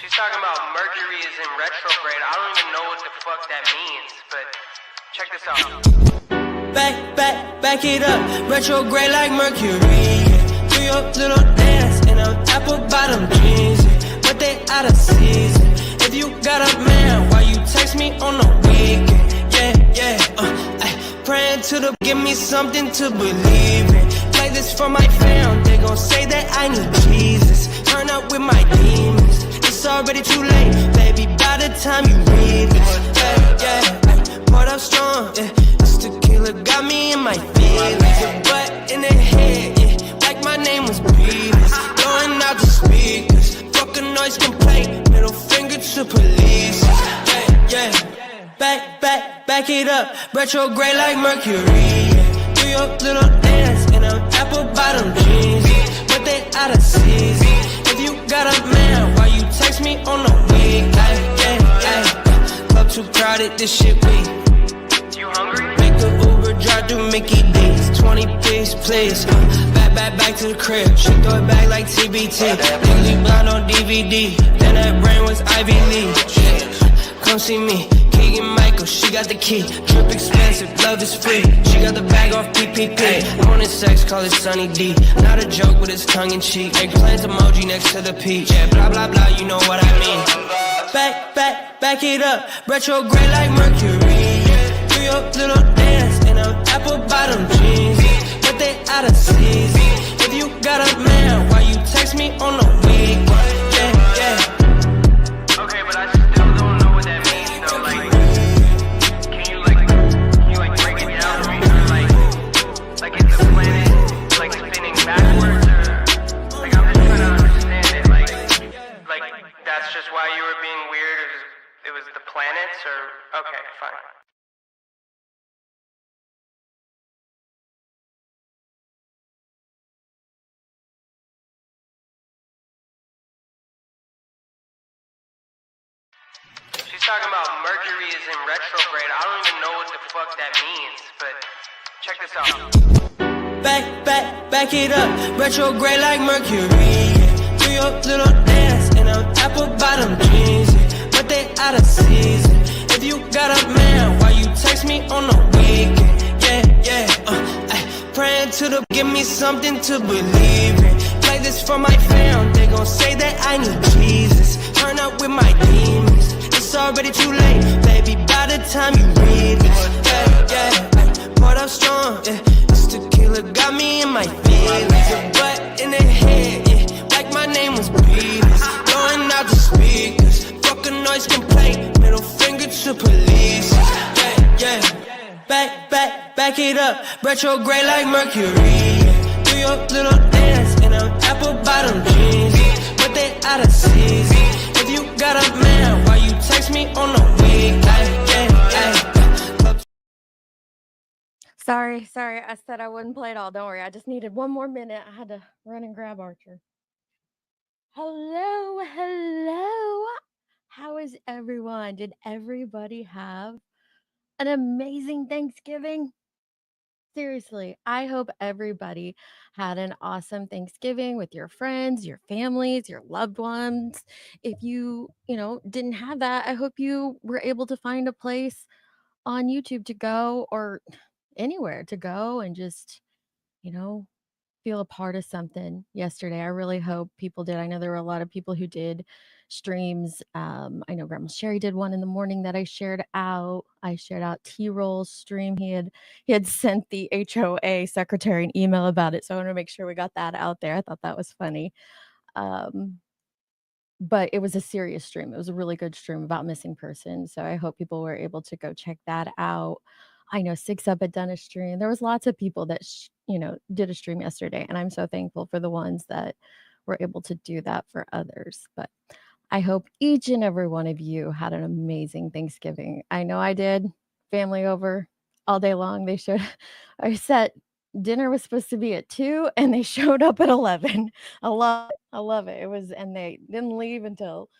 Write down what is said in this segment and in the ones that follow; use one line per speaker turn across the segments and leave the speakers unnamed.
She's talking about Mercury is in retrograde. I don't even know what the fuck that means, but check this out.
Back it up, retrograde like Mercury. Do your little dance in them apple bottom jeans, but they out of season. If you got a man, why you text me on the weekend? Praying to the give me something to believe in. Play this for my fam, they gon' say that I need Jesus. Turn up with my demons, it's already too late, baby, by the time you read this. Poured up strong, this tequila got me in my feelings. Your butt in the head, like my name was Beavis. Blowing out the speakers, fuck a noise complaint, middle finger to police. Back it up, retrograde like Mercury. Do your little dance in them apple bottom jeans, but they out of season. If you got a man, why you text me on the week? Club too crowded, this shit weak.
You hungry?
Make the Uber drive through Mickey D's. 20 piece, please. Back to the crib. She throw it back like TBT. Niggas blind on DVD. Then that brain was Ivy League. Come see me. Keegan Michael, she got the key. Drip expensive, love is free. She got the bag off PPP. I wanted sex, call it Sunny D. Not a joke, but it's tongue in cheek. Eggplant emoji next to the peach. Yeah, blah blah blah, you know what I mean. Back it up, retrograde like Mercury. Do your little dance in them apple bottom jeans, but they out of season. If you got a man, why you text me on the week?
Okay, but I still don't know what that means though. Like, can you break it down for me? Or like is the planet like spinning backwards, or like I'm just trying to understand it. Like that's just why you were being weird. It was the planets, or okay, fine. She's talking about Mercury is in retrograde. I don't even know what the fuck that means, but check this out.
Back it up, retrograde like Mercury. Do your little dance in them apple bottom jeans, but they out of season. If you got a man, why you text me on the weekend? Praying to the give me something to believe in. Play this for my fam, they gon' say that I need Jesus. Turn up with my demons, it's already too late, baby, by the time you read this. Poured up strong, this tequila got me in my feelings. Your butt in the head, like my name was Beavis. Blowing out the speakers, fuck a noise complaint, middle finger to police. Back it up, retrograde like Mercury. Do your little dance in them apple bottom jeans, but they out of season. If you got a man, why you text me on the week?
Sorry. I said I wouldn't play it all. Don't worry. I just needed one more minute. I had to run and grab Archer. Hello. How is everyone? Did everybody have an amazing Thanksgiving? Seriously, I hope everybody had an awesome Thanksgiving with your friends, your families, your loved ones. If you didn't have that, I hope you were able to find a place on YouTube to go or anywhere to go and just, feel a part of something yesterday. I really hope people did. I know there were a lot of people who did streams. I know Grandma Sherry did one in the morning that I shared out. I shared out T-Roll's stream. He had sent the HOA secretary an email about it, so I want to make sure we got that out there. I thought that was funny. But it was a serious stream. It was a really good stream about missing persons. So I hope people were able to go check that out. I know Six Up had done a stream. There was lots of people that, did a stream yesterday. And I'm so thankful for the ones that were able to do that for others. But I hope each and every one of you had an amazing Thanksgiving. I know I did. Family over all day long. I said dinner was supposed to be at 2 and they showed up at 11. I love it. And they didn't leave until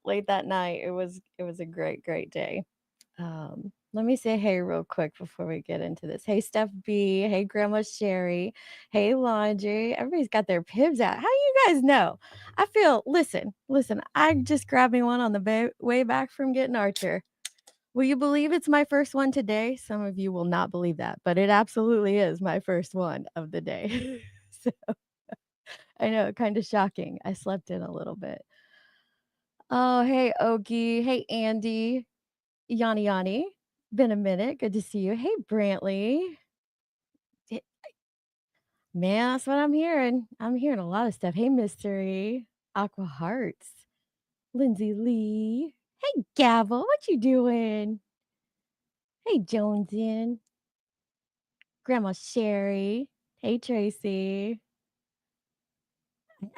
late that night. It was a great day. Let me say hey real quick before we get into this. Hey, Steph B. Hey, Grandma Sherry. Hey, Laundry. Everybody's got their pibs out. How do you guys know? I feel, listen, I just grabbed me one on the way back from getting Archer. Will you believe it's my first one today? Some of you will not believe that, but it absolutely is my first one of the day. So I know, kind of shocking. I slept in a little bit. Oh, hey, Okie. Hey, Andy. Yanni Yanni. Been a minute. Good to see you. Hey, Brantley. D- Man, that's what I'm hearing. I'm hearing a lot of stuff. Hey, Mystery. Aqua Hearts. Lindsay Lee. Hey, Gavel. What you doing? Hey, Jonesin. Grandma Sherry. Hey, Tracy.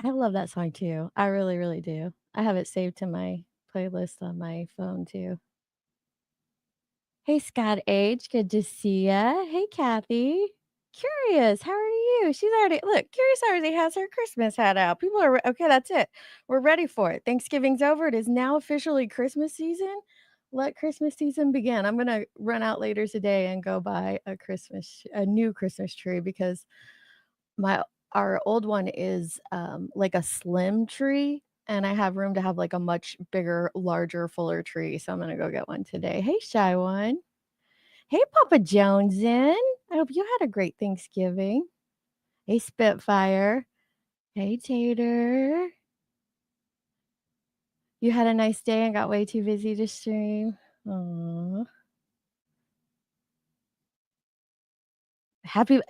I love that song too. I really, really do. I have it saved to my playlist on my phone too. Hey, Scott H. Good to see ya. Hey, Kathy. Curious, how are you? She's already look. Curious already has her Christmas hat out. People are okay. That's it. We're ready for it. Thanksgiving's over. It is now officially Christmas season. Let Christmas season begin. I'm gonna run out later today and go buy a new Christmas tree because my our old one is like a slim tree, and I have room to have like a much bigger, larger, fuller tree. So I'm gonna go get one today. Hey, shy one. Hey, Papa Jonesin. I hope you had a great Thanksgiving. Hey, Spitfire. Hey, Tater. You had a nice day and got way too busy to stream. Aw. Happy.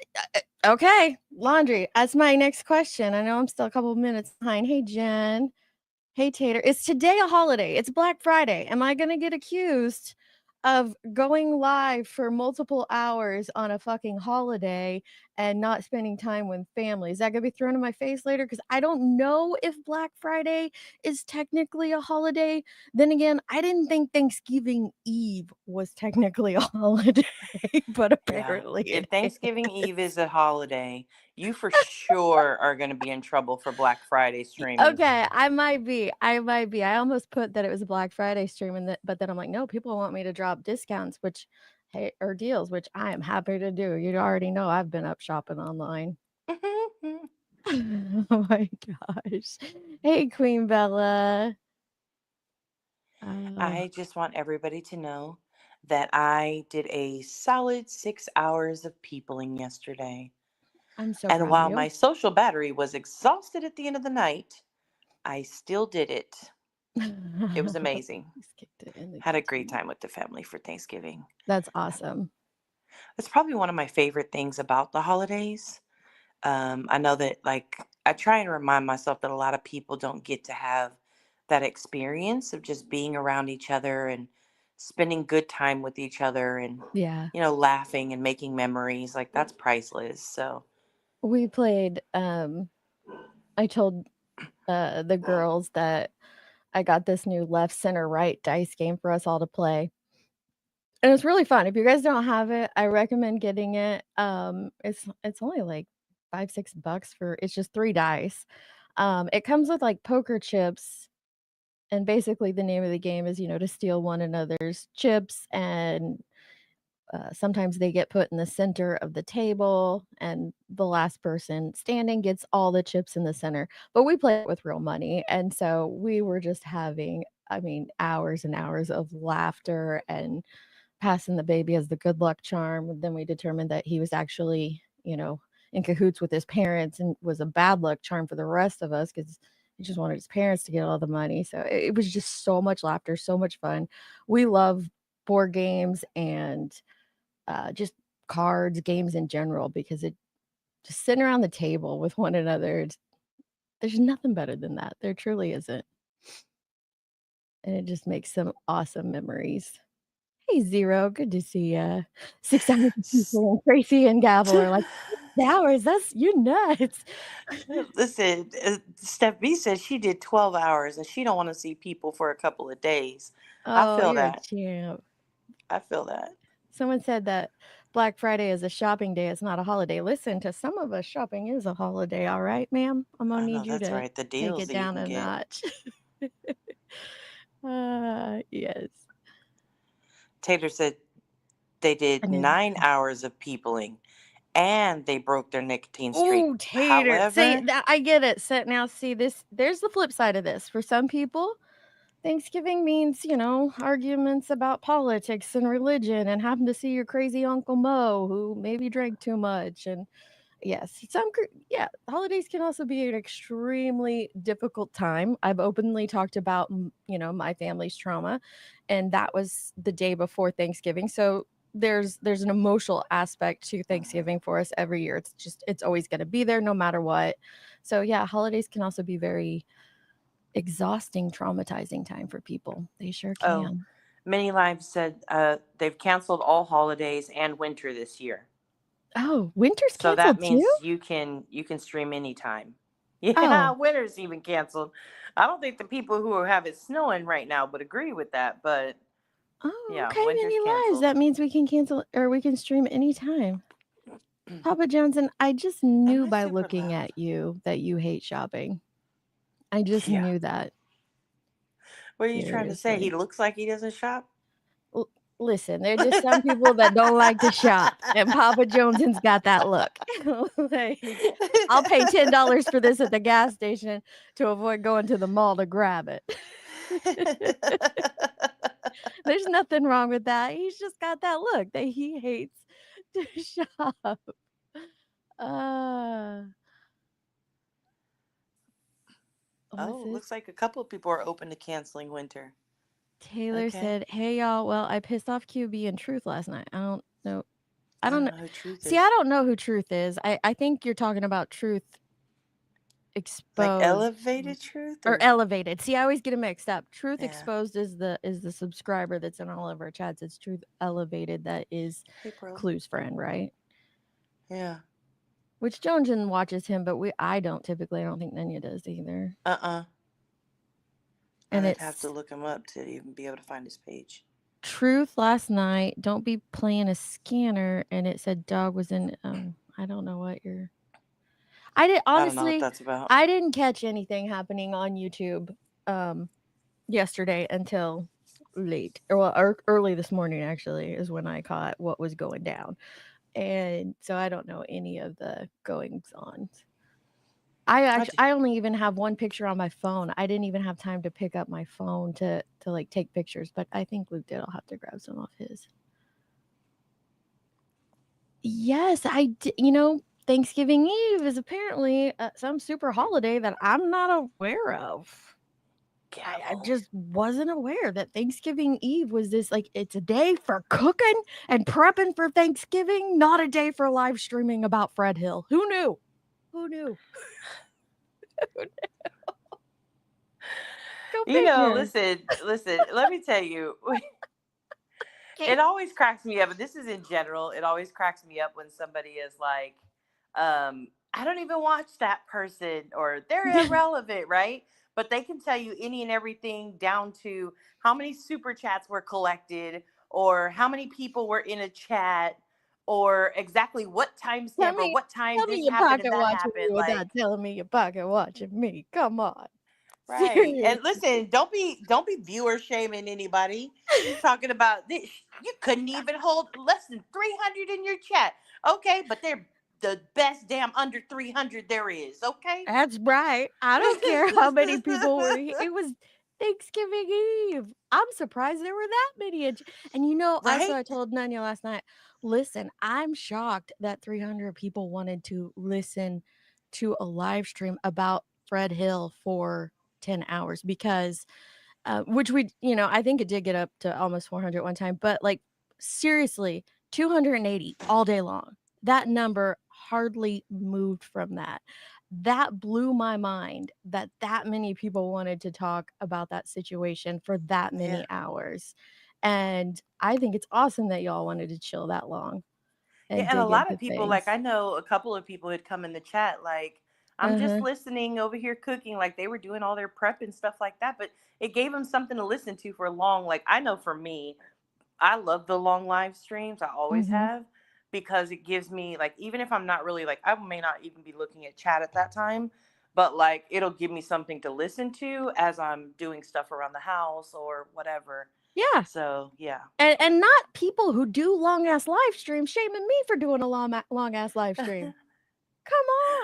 Okay, laundry. That's my next question. I know I'm still a couple of minutes behind. Hey, Jen. Hey, Tater. Is today a holiday? It's Black Friday. Am I going to get accused of going live for multiple hours on a fucking holiday and not spending time with family? Is that going to be thrown in my face later? Because I don't know if Black Friday is technically a holiday. Then again, I didn't think Thanksgiving Eve was technically a holiday, but
Yeah.
apparently
If
it
Thanksgiving Eve
is.
is a holiday, you for sure are going to be in trouble for Black Friday streaming.
Okay, I might be. I might be. I almost put that it was a Black Friday stream, and but then I'm like, no, people want me to drop discounts, which, hey, or deals, which I am happy to do. You already know I've been up shopping online. Oh my gosh. Hey, Queen Bella. Oh,
I just want everybody to know that I did a solid 6 hours of peopling yesterday.
I'm so
And
proud of
while
you.
my social battery was exhausted at the end of the night, I still did it. It was amazing.
Just kicked it in the
Had a great
kitchen.
time with the family for Thanksgiving.
That's awesome.
It's probably one of my favorite things about the holidays. I know that, like, I try and remind myself that a lot of people don't get to have that experience of just being around each other and spending good time with each other and,
Yeah.
laughing and making memories. Like, that's priceless. So,
We played I told the girls that I got this new left, center, right dice game for us all to play. And it's really fun. If you guys don't have it, I recommend getting it. It's only like 5, $6 for it's just 3 dice. It comes with like poker chips, and basically the name of the game is, to steal one another's chips, and sometimes they get put in the center of the table, and the last person standing gets all the chips in the center. But we play it with real money, and so we were just having, I mean, hours and hours of laughter and passing the baby as the good luck charm. Then we determined that he was actually, in cahoots with his parents and was a bad luck charm for the rest of us because he just wanted his parents to get all the money. So it was just so much laughter, so much fun. We love board games and just cards, games in general, because it just sitting around the table with one another. There's nothing better than that. There truly isn't. And it just makes some awesome memories. Hey, Zero, good to see ya. 6 hours of people, and Tracy and Gavel are like, 6 hours? That's you nuts.
listen, Steph B said she did 12 hours and she don't want to see people for a couple of days. I
Oh,
feel
you're a
that.
champ.
I feel that.
Someone said that Black Friday is a shopping day, it's not a holiday. Listen, to some of us, shopping is a holiday, all right, ma'am? I'm gonna
I
need
know
you
that's
to
right. The
take
deals
it
that you
down
can
a
get.
notch. Yes.
Tater said They did
And then
9 hours of peopling, and they broke their nicotine streak.
ooh, tater. See,
However,
that I get it. So now see this there's the flip side of this. For some people, Thanksgiving means, arguments about politics and religion and having to see your crazy Uncle Mo who maybe drank too much. And yes, holidays can also be an extremely difficult time. I've openly talked about, my family's trauma, and that was the day before Thanksgiving. So there's an emotional aspect to Thanksgiving for us every year. It's always going to be there no matter what. So yeah, holidays can also be very exhausting, traumatizing time for people. They sure
oh,
can.
many lives said they've canceled all holidays and winter this year.
Oh, winter's
So that
canceled too?
means you can stream anytime. Yeah,
Oh,
winter's even canceled. I don't think the people who have it snowing right now would agree with that, but
oh,
yeah,
okay,
winter's
many lives.
canceled.
That means we can cancel or we can stream anytime. Papa Johnson, I just knew
Am I
by
super
looking
loud?
at you that you hate shopping. I just
Yeah.
knew that.
What are you trying to say? He
Seriously.
looks like he doesn't shop?
L- Listen, there are just some people that don't like to shop, and Papa Johnson's got that look. Like, I'll pay $10 for this at the gas station to avoid going to the mall to grab it. There's nothing wrong with that. He's just got that look that he hates to shop. Uh, what's
Oh,
this?
looks like a couple of people are open to canceling winter.
Taylor
Okay.
said, "Hey y'all, well, I pissed off QB and Truth last night. I don't know. I
I
don't
don't
know.
know who Truth
See, I
is.
don't know who Truth is. I think you're talking about Truth
Like
Exposed
elevated truth
or
or
Elevated. See, I always get them mixed up. Truth
yeah.
Exposed is the subscriber that's in all of our chats. It's Truth Elevated that is
Hey bro.
Clue's friend, right?
Yeah.
Which Jojen watches him, but I don't typically. I don't think Nanya does either.
Uh-uh.
And
I'd have to
it's
look him up to even be able to find his page.
Truth last night. Don't be playing a scanner, and it said dog was in. I don't know what you're. I did
I don't know what
honestly.
that's about.
I didn't catch anything happening on YouTube yesterday until late, or early this morning. Actually, is when I caught what was going down, and so I don't know any of the goings on.
I did.
I only even have one picture on my phone. I didn't even have time to pick up my phone to like take pictures, but I think Luke did. I'll have to grab some off his. Yes, I did. Thanksgiving Eve is apparently some super holiday that I'm not aware of. I
Gavel.
just wasn't aware that Thanksgiving Eve was this like it's a day for cooking and prepping for Thanksgiving, not a day for live streaming about Fred Hill. Who knew? Who knew? Go figure.
Listen, let me tell you. It always cracks me up, and this is in general. It always cracks me up when somebody is like, I don't even watch that person, or they're irrelevant, right? But they can tell you any and everything down to how many super chats were collected, or how many people were in a chat, or exactly what
Tell
timestamp or
me,
what time
tell me
this
you
happened and
pocket
that
watching
happened.
me without
Like,
telling me you pocket watching me. Come on.
right. And
Seriously.
listen, don't be viewer shaming anybody. Talking about this, you couldn't even hold less than 300 in your chat. Okay, but they're the best damn under 300 there is, okay?
That's right. I don't care how many people were here. It was Thanksgiving Eve. I'm surprised there were that many. And also
Right?
I told Nanya last night, listen, I'm shocked that 300 people wanted to listen to a live stream about Fred Hill for 10 hours because which I think it did get up to almost 400 one time, but like seriously, 280 all day long. That number hardly moved from that. That blew my mind that many people wanted to talk about that situation for that
Yeah.
many hours. And I think it's awesome that y'all wanted to chill that long
Yeah,
and
and a
dig
lot
into
of people, like
things.
I know a couple of people had come in the chat, like, I'm just
Uh-huh.
listening over here cooking, like they were doing all their prep and stuff like that. But it gave them something to listen to for long. Like I know for me, I love the long live streams. I always
Mhm.
have, because it gives me, like, even if I'm not really like, I may not even be looking at chat at that time, but like it'll give me something to listen to as I'm doing stuff around the house or whatever.
Yeah.
So yeah.
And not people who do long ass live streams shaming me for doing a long ass live stream.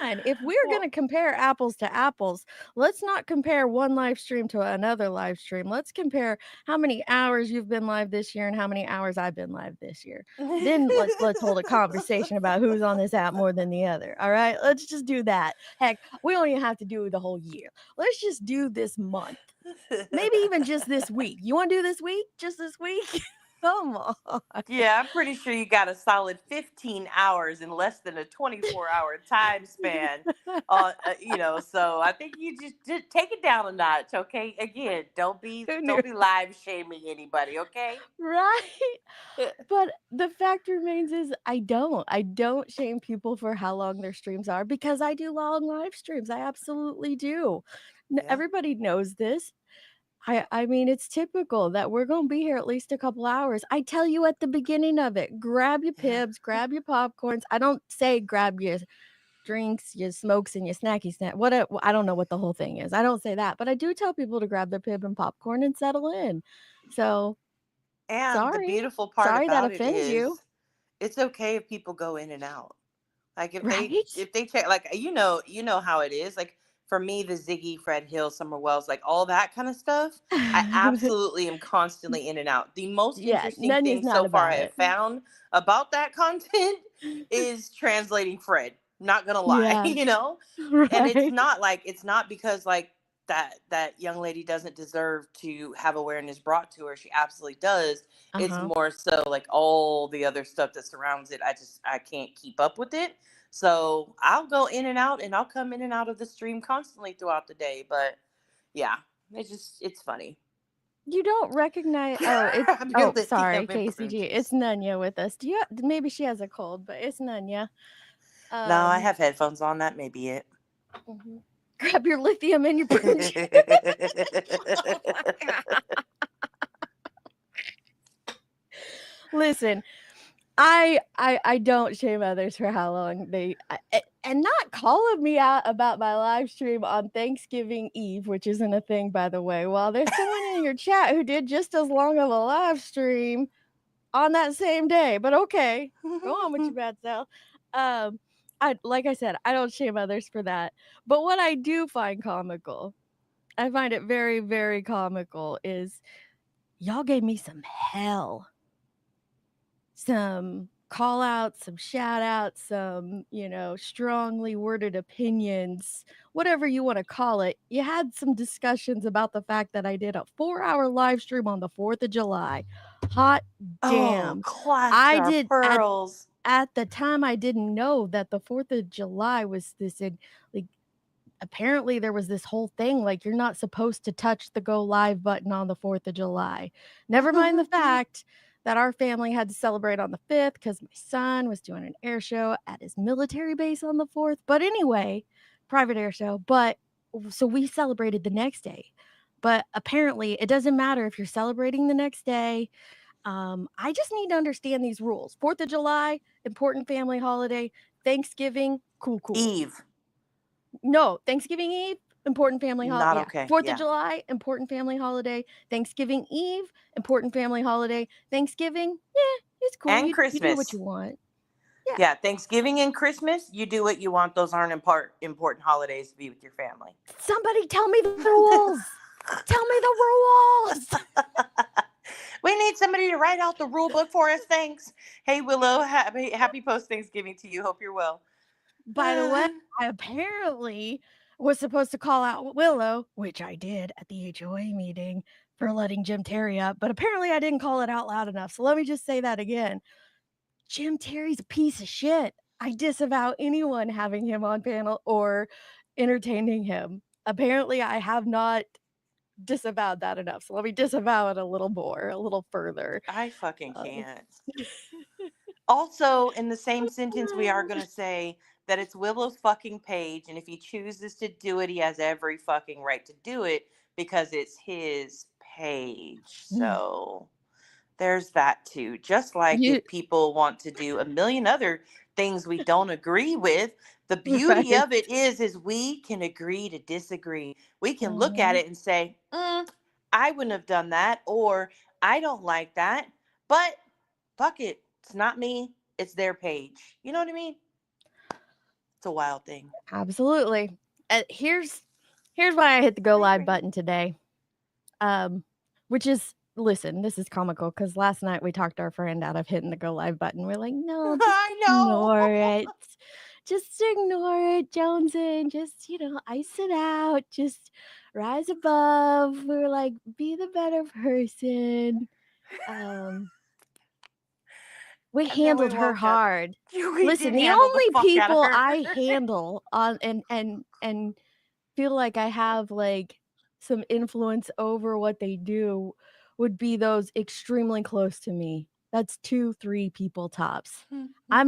Come on. If we're going to
Well,
compare apples to apples, let's not compare one live stream to another live stream. Let's compare how many hours you've been live this year and how many hours I've been live this year. Then let's hold a conversation about who's on this app more than the other. All right? Let's just do that. Heck, we don't even have to do the whole year. Let's just do this month. Maybe even just this week. You want to do this week? Just this week? Come on.
Yeah, I'm pretty sure you got a solid 15 hours in less than a 24-hour time span. So I think you just take it down a notch, okay? Again, don't be
Who knew?
live shaming anybody, okay?
Right? But the fact remains is I don't shame people for how long their streams are because I do long live streams. I absolutely do.
Yeah.
Everybody knows this. I mean, it's typical that we're going to be here at least a couple hours. I tell you at the beginning of it, grab your pibs, grab your popcorns. I don't say grab your drinks, your smokes, and your snacky snack. I don't know what the whole thing is. I don't say that, but I do tell people to grab their pib and popcorn and settle in. So
And the
sorry,
beautiful part
sorry that
about it
offends you,
is it's okay if people go in and out. Like
right?
if they check, like you know how it is. Like for me, the Ziggy, Fred Hill, Summer Wells, like all that kind of stuff, I absolutely am constantly in and out. The most
Yeah,
interesting
Nunya's
thing
not
so far I
about
have
it.
found about that content is translating Fred. Not gonna lie,
Yeah,
and it's
right.
not because like that young lady doesn't deserve to have awareness brought to her. She absolutely does. It's
Uh-huh.
more so like all the other stuff that surrounds it. I can't keep up with it. So I'll go in and out, and I'll come in and out of the stream constantly throughout the day. But yeah, it's funny.
You don't recognize
I'm your lithium
sorry,
and prune
KCG. It's
juice.
Nunya with us. Maybe she has a cold, but it's Nunya.
No, I
Um,
have headphones on. That may be it.
mhm. Grab your lithium and your prune juice. Oh my God. Listen, I don't shame others for how long and not calling me out about my live stream on Thanksgiving Eve, which isn't a thing, by the way. While there's someone in your chat who did just as long of a live stream on that same day, but okay, go on with your bad self. I like I said, I don't shame others for that. But what I do find comical, I find it very, very comical, is y'all gave me some hell, some call outs, some shout outs, some, strongly worded opinions, whatever you want to call it. You had some discussions about the fact that I did a 4-hour live stream on the 4th of July. Hot
Oh,
damn.
clutch
I
our
did
pearls.
at the time I didn't know that the 4th of July was like apparently there was this whole thing like you're not supposed to touch the go live button on the 4th of July. Never mind the fact that our family had to celebrate on the 5th because my son was doing an air show at his military base on the 4th. But anyway, private air show. But so we celebrated the next day. But apparently, it doesn't matter if you're celebrating the next day. I just need to understand these rules. 4th of July, important family holiday. Thanksgiving, cool.
Eve,
No, Thanksgiving Eve, important family holiday.
not
Yeah.
okay.
4th of
Yeah.
July, important family holiday. Thanksgiving Eve, important family holiday. Thanksgiving, yeah, it's cool.
And
You do what
Christmas.
you want. Yeah.
Yeah, Thanksgiving and Christmas, you do what you want. Those aren't important holidays to be with your family.
Somebody tell me the rules. Tell me the rules.
We need somebody to write out the rule book for us. Thanks. Hey, Willow, happy post Thanksgiving to you. Hope you're well.
By the way, I apparently was supposed to call out Willow, which I did at the HOA meeting for letting Jim Terry up, but apparently I didn't call it out loud enough. So let me just say that again. Jim Terry's a piece of shit. I disavow anyone having him on panel or entertaining him. Apparently, I have not disavowed that enough. So let me disavow it a little more, a little further.
I fucking
Uh,
can't. Also, in the same sentence, we are going to say that it's Willow's fucking page. And if he chooses to do it, he has every fucking right to do it because it's his page. So there's that too. Just like
you
if people want to do a million other things we don't agree with. The beauty
Right.
of it is we can agree to disagree. We can look at
Mhm.
it and say, I wouldn't have done that, or I don't like that, but fuck it. It's not me. It's their page. You know what I mean? It's a wild thing.
Absolutely. Here's why I hit the go live button today. Which is, listen, this is comical because last night we talked our friend out of hitting the go live button. We're like, no, just
I know.
ignore it. Just ignore it, Joneson. Just, ice it out. Just rise above. We were like, be the better person. Um, we
And then we
handled her
woke up.
hard.
We did
Listen, the
handle the
only
fuck out of
people
her.
I handle on and feel like I have like some influence over what they do would be those extremely close to me. That's 2, 3 people tops. I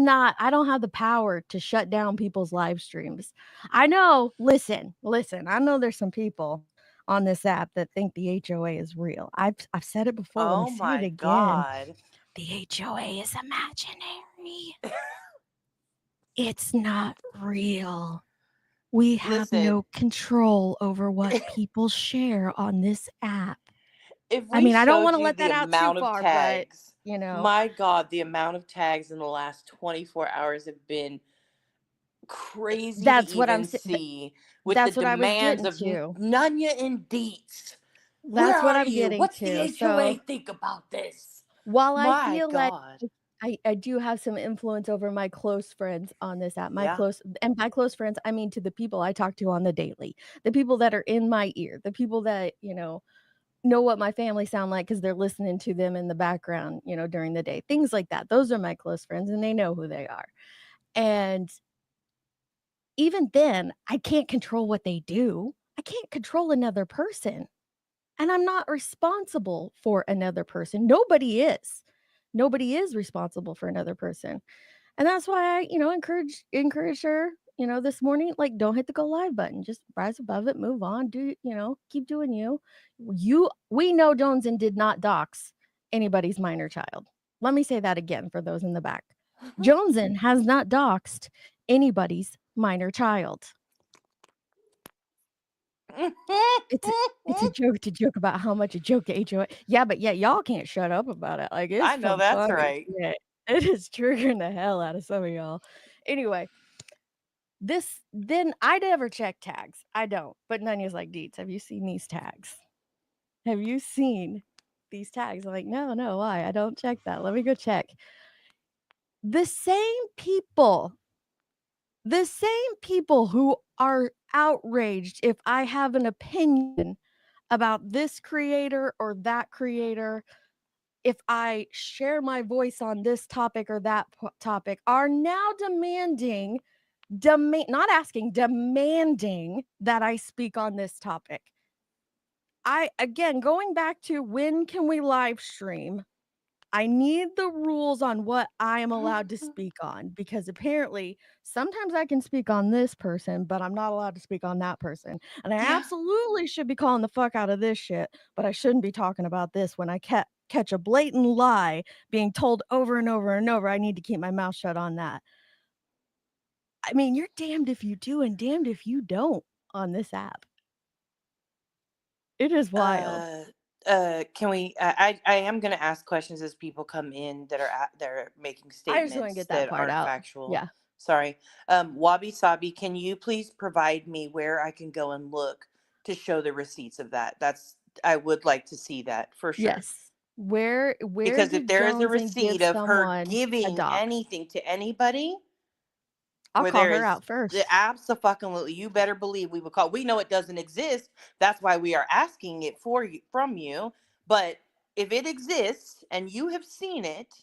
don't have the power to shut down people's live streams. I know, listen, I know there's some people on this app that think the HOA is real. I've said it before, let me
Oh
say it
my
again.
God.
The HOA is imaginary. It's not real. We have
Listen,
no control over what people share on this app.
if
I
we
mean, I don't
showed
wanna
you
let
the
that out too
amount of
far, but,
tags,
you know,
my God, the amount of tags in the last 24 hours have been crazy to
that's what I'm
even
sa
see, with the
that's what I was
demands
getting
of
to.
Nunya and Deets. Where
That's what
are
I'm
you?
getting
What's the
to.
HOA
So,
think about this?
while I
My
feel like
God.
I do have some influence over my close friends on this app,
Yeah.
and by close friends, I mean to the people I talk to on the daily, the people that are in my ear, the people that, know what my family sound like because 'cause they're listening to them in the background, during the day, things like that. Those are my close friends, and they know who they are. And even then, I can't control what they do. I can't control another person, and I'm not responsible for another person. Nobody is. Nobody is responsible for another person. And that's why I, encourage her, this morning, like, don't hit the go live button. Just rise above it, move on, keep doing you. We know Joneson did not dox anybody's minor child. Let me say that again for those in the back. Joneson has not doxed anybody's minor child. It's a joke to joke about how much a joke the HOA. Yeah, but yet y'all can't shut up about it. Like, it's
I know
some
that's
funny
right.
shit. It is triggering the hell out of some of y'all. Anyway, then I never check tags. I don't. But Nanya's like, Deets, have you seen these tags? Have you seen these tags? I'm like, no, why? I don't check that. Let me go check. The same people, who are outraged if I have an opinion about this creator or that creator, if I share my voice on this topic or that topic, are now not asking, demanding that I speak on this topic. Again, going back to when can we live stream? I need the rules on what I am allowed to speak on, because apparently sometimes I can speak on this person, but I'm not allowed to speak on that person. And I
Yeah.
absolutely should be calling the fuck out of this shit, but I shouldn't be talking about this when I catch a blatant lie being told over and over and over. I need to keep my mouth shut on that. I mean, you're damned if you do and damned if you don't on this app. It is wild.
Uh, can we? I am going to ask questions as people come in that are making
I just want to
statements
get that
that
part
aren't
out.
factual.
Yeah.
Sorry. Wabi Sabi, can you please provide me where I can go and look to show the receipts of that? I would like to see that for sure.
Yes. Where
Because if
did
there is a
Jones and give
receipt of her
someone a
giving
dox?
anything to anybody,
I'll
where
call
there
her
is
out first.
absolutely, you better believe we would call. We know it doesn't exist. That's why we are asking it for you from you. But if it exists and you have seen it,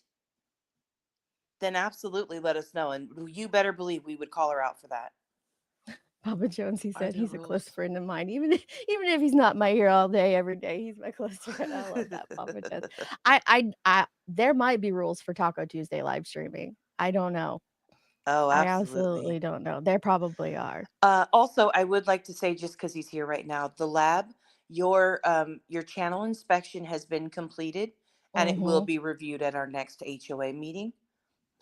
then absolutely let us know. And you better believe we would call her out for that.
Papa Jones, he
Are
said
there
he's a close
rules?
friend of mine. Even if he's not in my ear all day, every day, he's my close friend. I love that, Papa Jones. There might be rules for Taco Tuesday live streaming. I don't know.
Oh,
I
absolutely.
absolutely don't know. There probably are.
Also, I would like to say, just because he's here right now, the lab, your channel inspection has been completed, and it will
Mhm.
be reviewed at our next HOA meeting.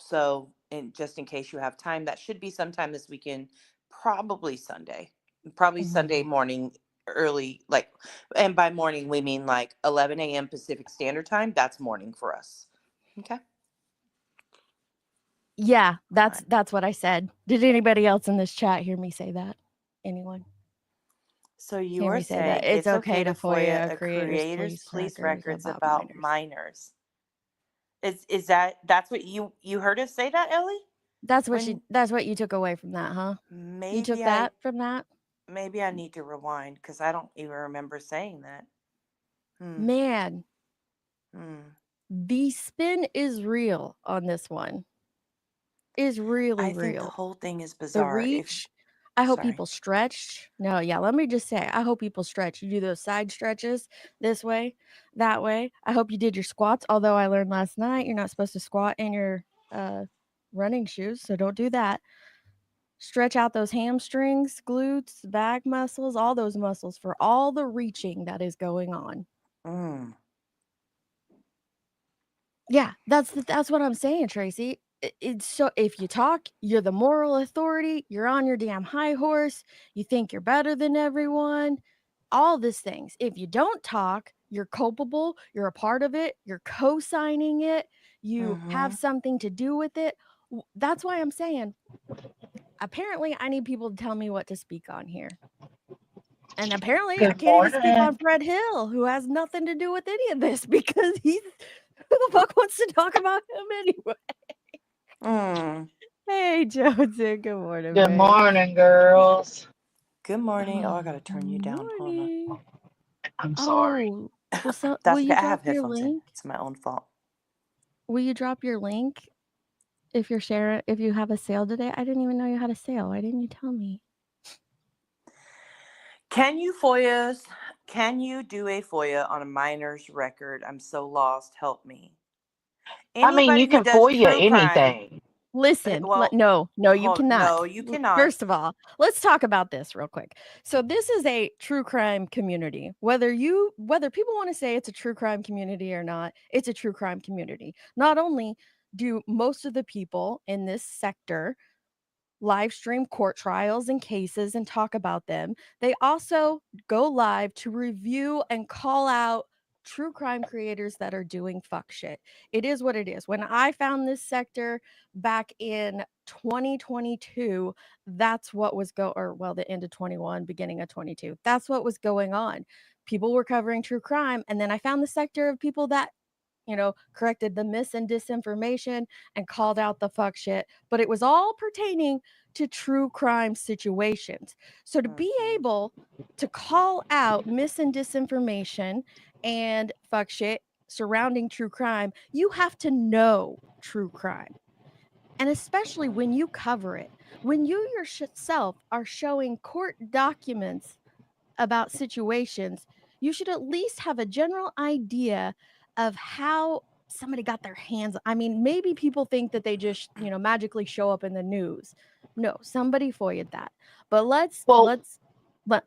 So, and just in case you have time, that should be sometime this weekend, probably Sunday, probably Sunday morning, early, like, and by morning we mean like 11 a.m. Pacific Standard Time. That's morning for us. Okay.
Yeah,
All right.
that's what I said. Did anybody else in this chat hear me say that? Anyone
So you
hear
are
me say that?
saying
It's okay to
FOIA
FOIA
a
a creator's
creator's
police
police
records
records
about
about
minors.
minors. Is that's what you heard us say that, Ellie?
That's
When
what you took away from that, huh? You took
maybe
that from that?
I need to rewind because I don't even remember saying that. Hmm.
Man,
Hmm.
the spin is real on this one. Is really
I think the
real.
whole thing is
The
bizarre.
reach, I hope
Sorry.
people stretch. No, yeah, let me just say, I hope people stretch. You do those side stretches this way, that way. I hope you did your squats, although I learned last night you're not supposed to squat in your running shoes, so don't do that. Stretch out those hamstrings, glutes, back muscles, all those muscles for all the reaching that is going on.
Mm.
Yeah, that's what I'm saying, Tracy. It's so if you talk, you're the moral authority, you're on your damn high horse, you think you're better than everyone, all these things. If you don't talk, you're culpable, you're a part of it, you're co-signing it, you have
Mm-hmm.
something to do with it. That's why I'm saying apparently I need people to tell me what to speak on here. And apparently I
Good
can't even speak on
morning.
Fred Hill, who has nothing to do with any of this because he's who the fuck wants to talk about him anyway?
Mm.
Hey, Johnson. Good morning,
Good
babe.
morning, girls.
Good morning. Oh, I gotta
Oh,
turn you down. Hold on.
morning.
I'm sorry.
Oh, will
That's okay.
you
I have
drop your
headphones in.
link?
It's my own fault.
Will you drop your link if you're sharing? If you have a sale today? I didn't even know you had a sale. Why didn't you tell me?
Can you do a FOIA on a minor's record? I'm so lost. Help me.
I mean, you
Anybody who
can
does
FOIA
true crime.
anything.
Listen,
Well,
no, you cannot.
no, you cannot.
First of all, let's talk about this real quick. So this is a true crime community. Whether people want to say it's a true crime community or not, it's a true crime community. Not only do most of the people in this sector live stream court trials and cases and talk about them, they also go live to review and call out true crime creators that are doing fuck shit. It is what it is. When I found this sector back in 2022, that's what was the end of 21, beginning of 22. That's what was going on. People were covering true crime, and then I found the sector of people that corrected the mis and disinformation and called out the fuck shit, but it was all pertaining to true crime situations. So to be able to call out mis and disinformation and fuck shit surrounding true crime, you have to know true crime. And especially when you cover it, when you yourself are showing court documents about situations, you should at least have a general idea of how somebody got their hands. I mean, maybe people think that they just, magically show up in the news. No, somebody FOIA'd that. But
Well,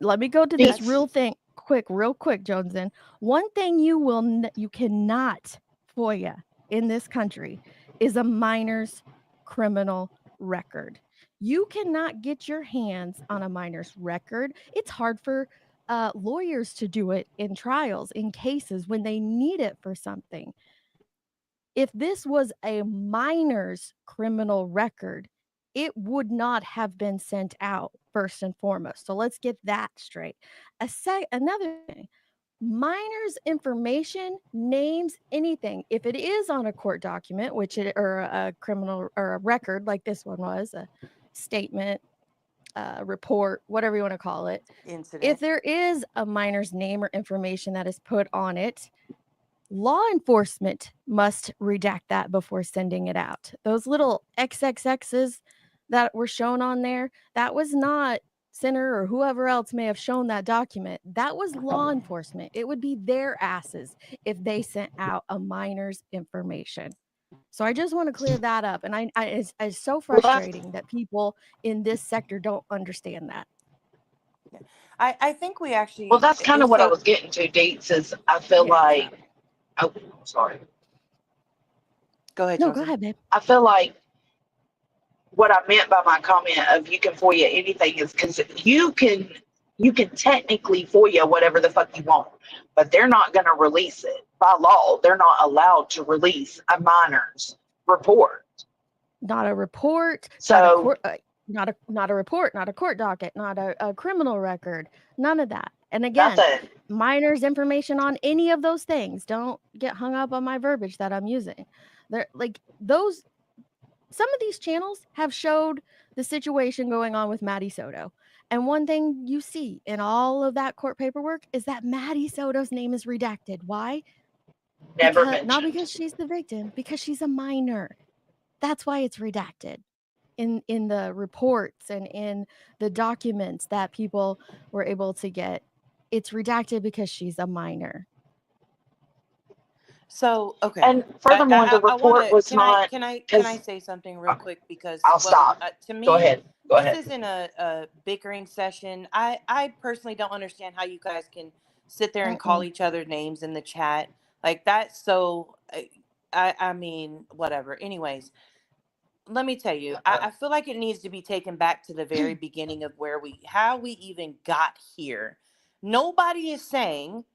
let me go to this
it's
real quick, Joneson. One thing you cannot FOIA in this country is a minor's criminal record. You cannot get your hands on a minor's record. It's hard for lawyers to do it in trials, in cases when they need it for something. If this was a minor's criminal record, it would not have been sent out first and foremost. So let's get that straight. Another thing, minors information, names, anything, if it is on a court document, or a criminal or a record like this one was, a statement, report, whatever you want to call it,
Incident.
if there is a minor's name or information that is put on it, law enforcement must redact that before sending it out. Those little XXXs that were shown on there, that was not Sinner or whoever else may have shown that document. That was law enforcement. It would be their asses if they sent out a minor's information. So I just want to clear that up. And it's so frustrating that people in this sector don't understand that.
I think we actually.
well, that's kind of what I
So
was getting to, Deets, is I feel
Yeah,
like, oh, sorry.
go ahead,
no, go
Johnson.
ahead, babe.
I feel like what I meant by my comment of you can FOIA anything is because you can technically FOIA whatever the fuck you want, but they're not going to release it by law. They're not allowed to release a minor's report.
Not a report,
So
not a court, not a report, not a court docket, not a criminal record, none of that. And again,
nothing.
minors' information on any of those things. Don't get hung up on my verbiage that I'm using. They're like those. Some of these channels have showed the situation going on with Maddie Soto. And one thing you see in all of that court paperwork is that Maddie Soto's name is redacted. Why?
Never
Not
mentioned.
because she's the victim, because she's a minor. That's why it's redacted in the reports and in the documents that people were able to get. It's redacted because she's a minor.
So okay,
And furthermore, the report was not.
Can I say something real quick? Because
I'll stop.
To me,
Go ahead. Go
this
ahead.
isn't a bickering session. I personally don't understand how you guys can sit there and call each other names in the chat like that's so. I mean, whatever. Anyways, let me tell you, I feel like it needs to be taken back to the very beginning of how we even got here. Nobody is saying.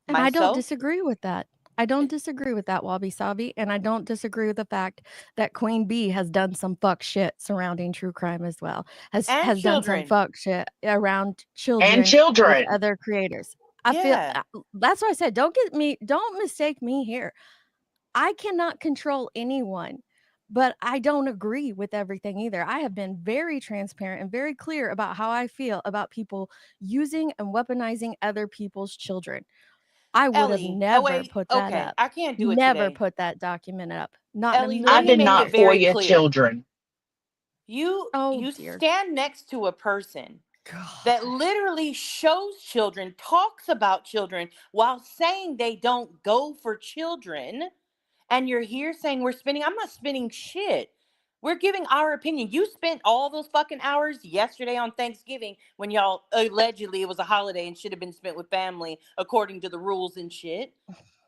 And I don't disagree with that. I don't disagree with that, Wabi Sabi, and I don't disagree with the fact that Queen Bee has done some fuck shit surrounding true crime as well. Has done some fuck shit around children with other creators. I feel that's why I said don't mistake me here. I cannot control anyone, but I don't agree with everything either. I have been very transparent and very clear about how I feel about people using and weaponizing other people's children. I would have never put that up.
I can't do it
Never
today.
put that document up. Not
Ellie,
in a million
I did not
years.
FOIA children.
You stand next to a person that literally shows children, talks about children while saying they don't go for children. And you're here saying I'm not spinning shit. We're giving our opinion. You spent all those fucking hours yesterday on Thanksgiving when y'all allegedly it was a holiday and should have been spent with family according to the rules and shit.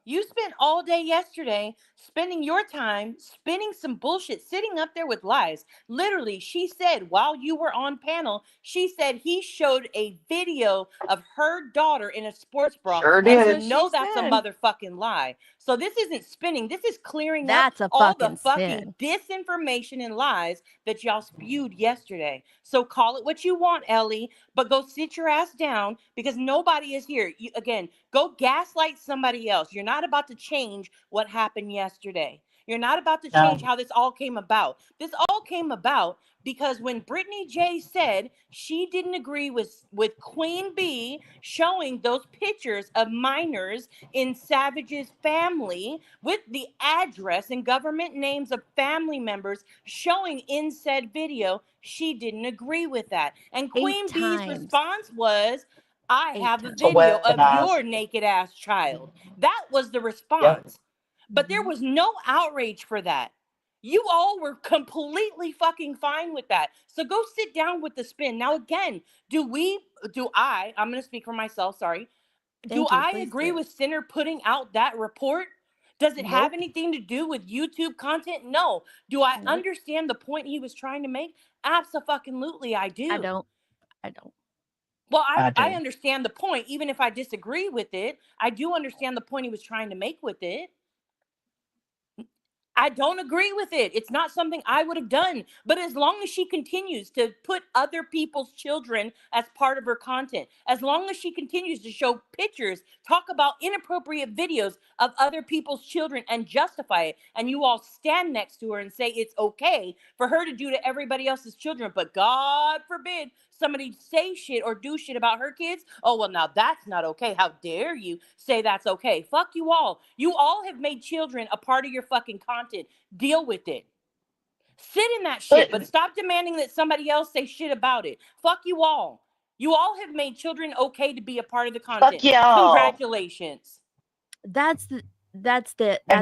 You spent all day yesterday spending your time spinning some bullshit, sitting up there with lies. Literally, she said while you were on panel, she said he showed a video of her daughter in a sports bra.
Sure
and
did.
you know that's a motherfucking lie. So this isn't spinning. This is clearing up
That's a
all the
fucking
fucking disinformation and lies that y'all spewed yesterday. So call it what you want, Ellie, but go sit your ass down because nobody is here. Again, go gaslight somebody else. You're not about to change what happened yesterday. You're not about to change how this all came about. This all came about because when Brittany J said she didn't agree with Queen Bee showing those pictures of minors in Savage's family with the address and government names of family members showing in said video, she didn't agree with that. And Queen Bee's response was, I have a video of your naked ass child. That was the response. But there was no outrage for that. You all were completely fucking fine with that. So go sit down with the spin. Now, again, I'm going to speak for myself, sorry. Do I agree with Sinner putting out that report? Does it have anything to do with YouTube content? No. Do I understand the point he was trying to make? Absolutely, I do.
I don't.
Well, I understand the point. Even if I disagree with it, I do understand the point he was trying to make with it. I don't agree with it. It's not something I would have done. But as long as she continues to put other people's children as part of her content, as long as she continues to show pictures, talk about inappropriate videos of other people's children and justify it, and you all stand next to her and say it's okay for her to do to everybody else's children, but God forbid somebody say shit or do shit about her kids. Oh, well, now that's not okay. How dare you say that's okay? Fuck you all. You all have made children a part of your fucking content. Deal with it. Sit in that shit, but stop demanding that somebody else say shit about it. Fuck you all. You all have made children okay to be a part of the content.
Fuck y'all.
Congratulations.
That's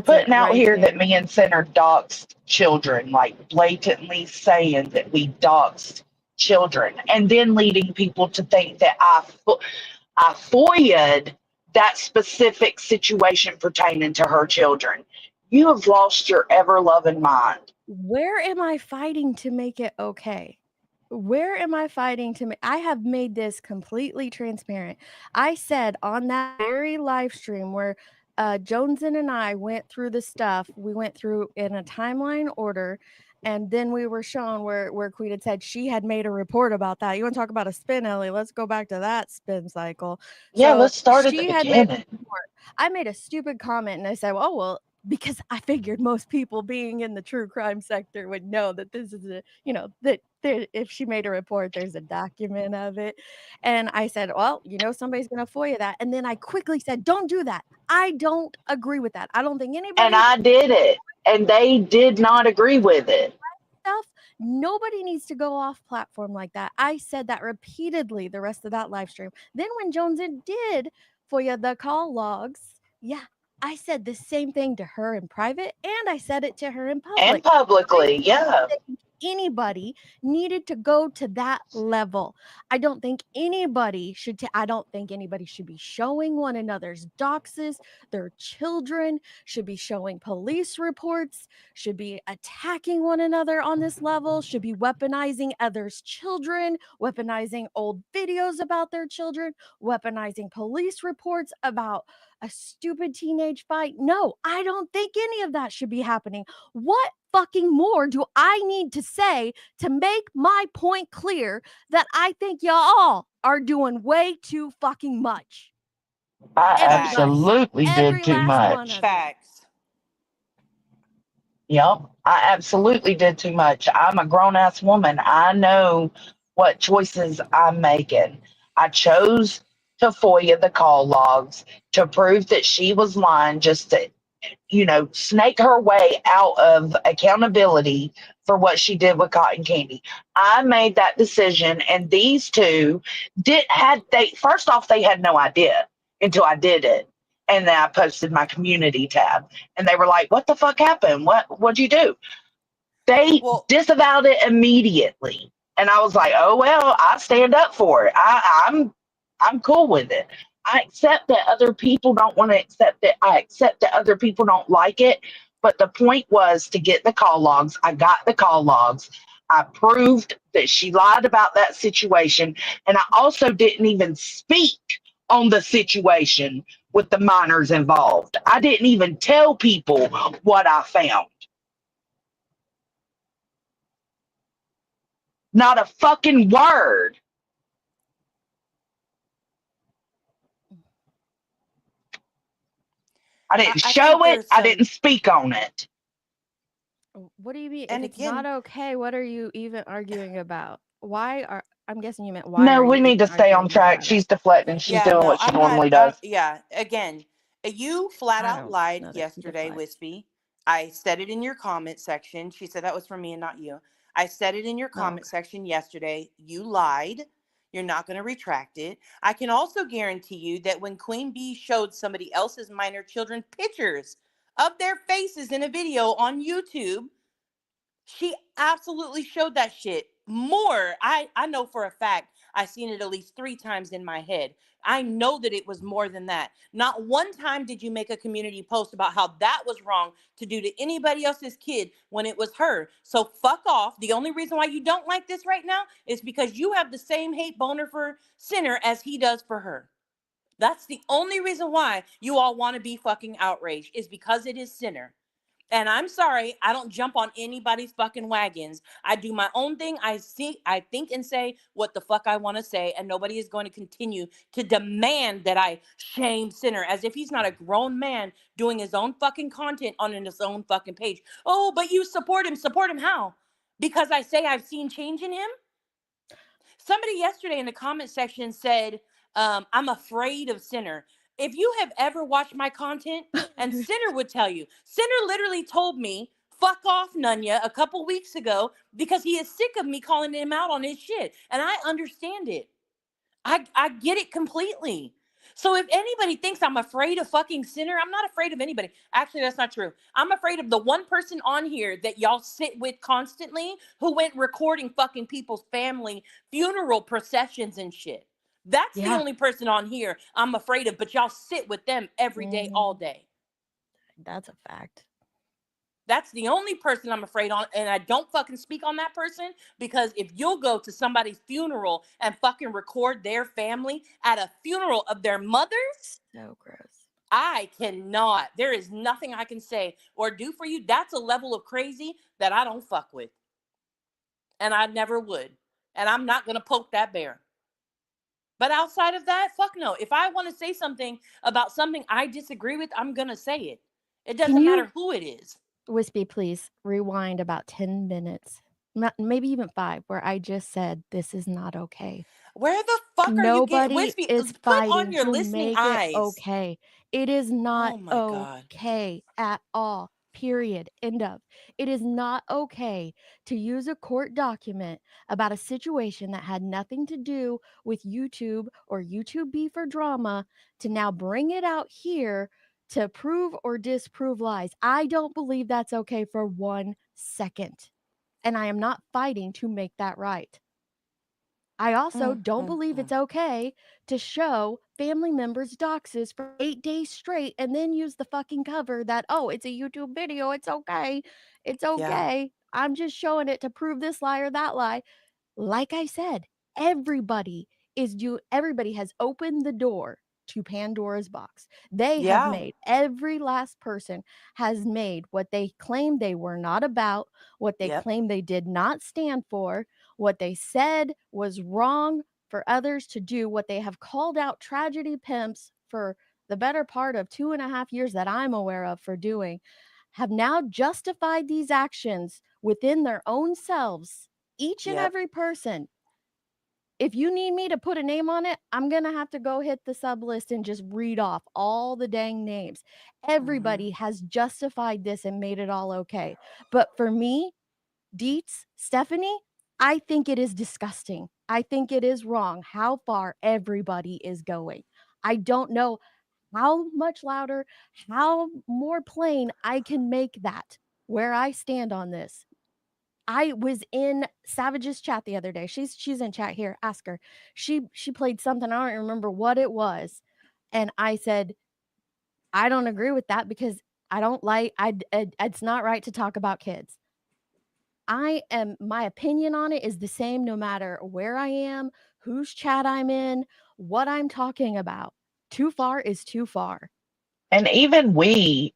putting out here that me and Sinner doxed children, like blatantly saying that we doxed children, and then leading people to think that I FOIA'd that specific situation pertaining to her children. You have lost your ever-loving mind.
where am I fighting to make it okay? Where am I fighting to make? I have made this completely transparent. I said on that very live stream where Joneson and I went through the stuff, we went through in a timeline order, and then we were shown where Queen had said she had made a report about that. You want to talk about a spin, Ellie? Let's go back to that spin cycle.
Yeah,
So
let's start at the
she had made a
beginning.
report. I made a stupid comment and I said, oh, well, because I figured most people being in the true crime sector would know that this is a, that if she made a report, there's a document of it. And I said, well, somebody's going to FOIA that. And then I quickly said, don't do that. I don't agree with that. I don't think
And
anybody
I did it. And they did not agree with it.
stuff. Nobody needs to go off platform like that. I said that repeatedly the rest of that live stream. Then when Joneson did FOIA the call logs, yeah, I said the same thing to her in private and I said it to her in
And
public.
publicly, yeah.
Anybody needed to go to that level. I don't think anybody should I don't think anybody should be showing one another's doxes, their children, should be showing police reports, should be attacking one another on this level, should be weaponizing others' children, weaponizing old videos about their children, weaponizing police reports about a stupid teenage fight. No, I don't think any of that should be happening. What fucking more do I need to say to make my point clear that I think y'all are doing way too fucking much?
I
Everybody.
absolutely did
Every
too
last one
much.
of you.
Facts.
Yep, I absolutely did too much. I'm a grown ass woman. I know what choices I'm making. I chose to FOIA the call logs to prove that she was lying just to, snake her way out of accountability for what she did with cotton candy. I made that decision, and these two first off, they had no idea until I did it. And then I posted my community tab and they were like, what the fuck happened? What'd you do? They
Well,
disavowed it immediately. And I was like, oh well, I stand up for it. I'm cool with it. I accept that other people don't want to accept it. I accept that other people don't like it. But the point was to get the call logs. I got the call logs. I proved that she lied about that situation. And I also didn't even speak on the situation with the minors involved. I didn't even tell people what I found. Not a fucking word. I didn't
I think
show it.
there's
I
some,
didn't speak on it.
What do you mean? If
and
it's not
again,
okay, what are you even arguing about? I'm guessing you meant why
No,
are
we
you
need to
even
stay on
arguing
track.
about it?
She's deflecting. She's
yeah,
doing
no,
what she
I'm not.
normally does.
Yeah, again, you flat
I
out
don't
lied
know that you
yesterday,
deflect.
Wispy. I said it in your comment section. She said that was for me and not you. I said it in your
Oh,
comment section yesterday. You lied. You're not going to retract it. I can also guarantee you that when Queen Bee showed somebody else's minor children pictures of their faces in a video on YouTube, she absolutely showed that shit more. I know for a fact I seen it at least 3 times in my head. I know that it was more than that. Not one time did you make a community post about how that was wrong to do to anybody else's kid when it was her. So fuck off. The only reason why you don't like this right now is because you have the same hate boner for Sinner as he does for her. That's the only reason why you all want to be fucking outraged, is because it is Sinner. And I'm sorry, I don't jump on anybody's fucking wagons. I do my own thing. I think and say what the fuck I want to say, and nobody is going to continue to demand that I shame Sinner as if he's not a grown man doing his own fucking content on his own fucking page. Oh, but you support him. Support him how? Because I say I've seen change in him? Somebody yesterday in the comment section said, I'm afraid of Sinner. If you have ever watched my content, and Sinner would tell you, Sinner literally told me, fuck off, Nunya, a couple weeks ago because he is sick of me calling him out on his shit. And I understand it. I get it completely. So if anybody thinks I'm afraid of fucking Sinner, I'm not afraid of anybody. Actually, that's not true. I'm afraid of the one person on here that y'all sit with constantly who went recording fucking people's family funeral processions and shit. That's the
yeah.
only person on here I'm afraid of, but y'all sit with them every day, all
Mhm.
day.
That's a fact.
That's the only person I'm afraid on, and I don't fucking speak on that person, because if you'll go to somebody's funeral and fucking record their family at a funeral of their mothers,
So gross.
I cannot. There is nothing I can say or do for you. That's a level of crazy that I don't fuck with. And I never would. And I'm not going to poke that bear. But outside of that, fuck no. If I want to say something about something I disagree with, I'm going to say it. It
Can
doesn't
you,
matter who it is.
Wispy, please rewind about 10 minutes, maybe even 5, where I just said this is not okay.
Where the fuck are you getting?
Nobody
Wispy,
is
put on
fighting
your
to
listening
make it
eyes.
okay. It is not
Oh my God.
okay at all. Period. End of. It is not okay to use a court document about a situation that had nothing to do with YouTube or YouTube beef or drama to now bring it out here to prove or disprove lies. I don't believe that's okay for 1 second. And I am not fighting to make that right. I also don't believe it's okay to show family members' doxes for 8 days straight and then use the fucking cover that, oh, it's a YouTube video. It's okay. It's
Yeah.
okay. I'm just showing it to prove this lie or that lie. Like I said, everybody has opened the door to Pandora's box. They have
Yeah.
made, every last person has made what they claimed they were not about, what they
Yep.
claimed they did not stand for, what they said was wrong for others to do, what they have called out tragedy pimps for the better part of 2.5 years that I'm aware of for doing, have now justified these actions within their own selves. Each and
Yep.
every person. If you need me to put a name on it, I'm going to have to go hit the sub list and just read off all the dang names. Everybody has justified this and made it all okay. But for me, Dietz, Stephanie, I think it is disgusting. I think it is wrong how far everybody is going. I don't know how much louder, how more plain I can make that where I stand on this. I was in Savage's chat the other day. She's in chat here. Ask her. She played something. I don't remember what it was. And I said, I don't agree with that because I don't like it's not right to talk about kids. My opinion on it is the same no matter where I am, whose chat I'm in, what I'm talking about. Too far is too far.
And even we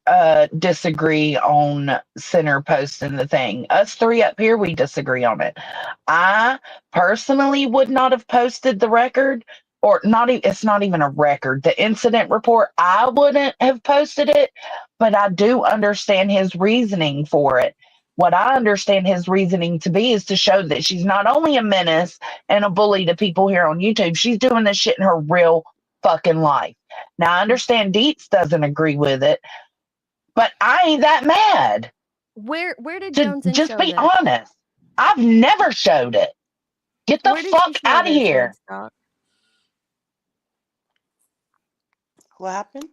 disagree on center posting the thing. Us three up here, we disagree on it. I personally would not have posted the record, or not. It's not even a record. The incident report, I wouldn't have posted it, but I do understand his reasoning for it. What I understand his reasoning to be is to show that she's not only a menace and a bully to people here on YouTube, she's doing this shit in her real fucking life. Now, I understand Dietz doesn't agree with it, but I ain't that mad.
Where did
To
Jones and
just
show
be
this?
honest, I've never showed it. Get the
Where did
fuck
she show
out of
this,
here.
Woodstock?
What happened?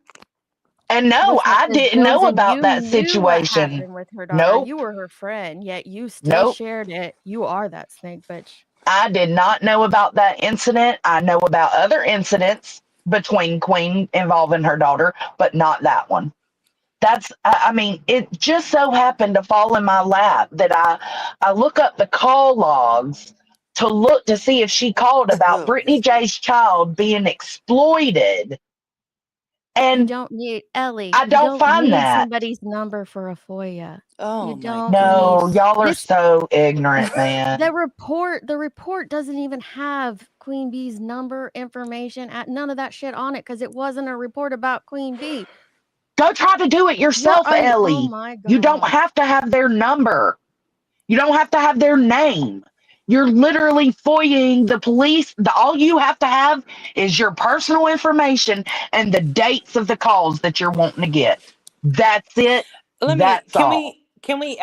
And no,
Listen,
I
because
didn't know
Jones and
about
you
that
knew what
situation.
happened with her daughter.
Nope.
You were her friend, yet you still
Nope.
shared it. You are that snake bitch.
I did not know about that incident. I know about other incidents between Queen involving her daughter, but not that one. I mean, it just so happened to fall in my lap that I look up the call logs to look to see if she called about Brittany J's child being exploited.
You
And
don't need Ellie.
I
You
don't
don't
find
need
that.
somebody's number for a FOIA.
Oh
You
my
don't need
No,
goodness.
y'all are
this.
so ignorant, man.
The report doesn't even have Queen Bee's number, information, none of that shit on it because it wasn't a report about Queen Bee.
Go try to do it yourself,
Oh
Ellie.
my
You don't
god.
have to have their number. You don't have to have their name. You're literally FOIAing the police. All you have to have is your personal information and the dates of the calls that you're wanting to get. That's it. That's all.
Can we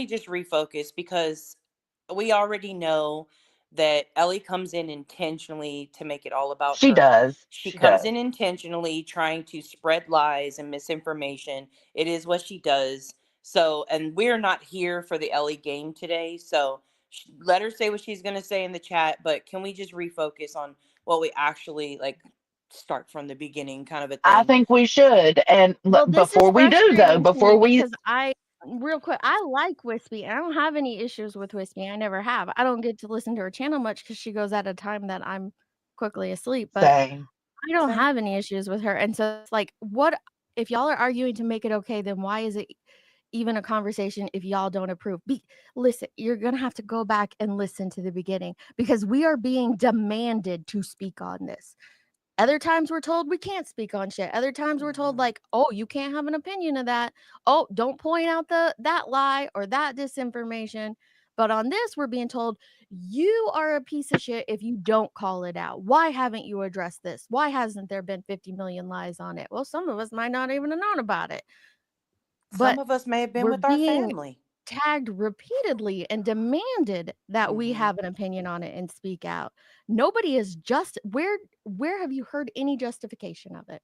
just refocus, because we already know that Ellie comes in intentionally to make it all about
She
her.
does.
She
She
comes
does.
in intentionally trying to spread lies and misinformation. It is what she does. So, and we're not here for the Ellie game today. So let her say what she's going to say in the chat, but can we just refocus on what we actually like, start from the beginning kind of a
I
thing?
think we should. And
Well, this is
before we do, though,
frustrating to me
before we,
because real quick, I like Wispy. I don't have any issues with Wispy. I never have. I don't get to listen to her channel much because she goes at a time that I'm quickly asleep. But
Same.
I don't
Same.
have any issues with her. And so it's like, what if y'all are arguing to make it okay? Then why is it even a conversation if y'all don't approve? Listen, you're gonna have to go back and listen to the beginning because we are being demanded to speak on this. Other times we're told we can't speak on shit. Other times we're told
Mhm.
like, "Oh, you can't have an opinion of that. Oh, don't point out that lie or that disinformation." But on this, we're being told, "You are a piece of shit if you don't call it out. Why haven't you addressed this? Why hasn't there been 50 million lies on it?" Well, some of us might not even have known about it.
Some
But
of us may have been
we're
with our
being
family.
tagged repeatedly and demanded that we
Mhm.
have an opinion on it and speak out. Nobody is just where have you heard any justification of it?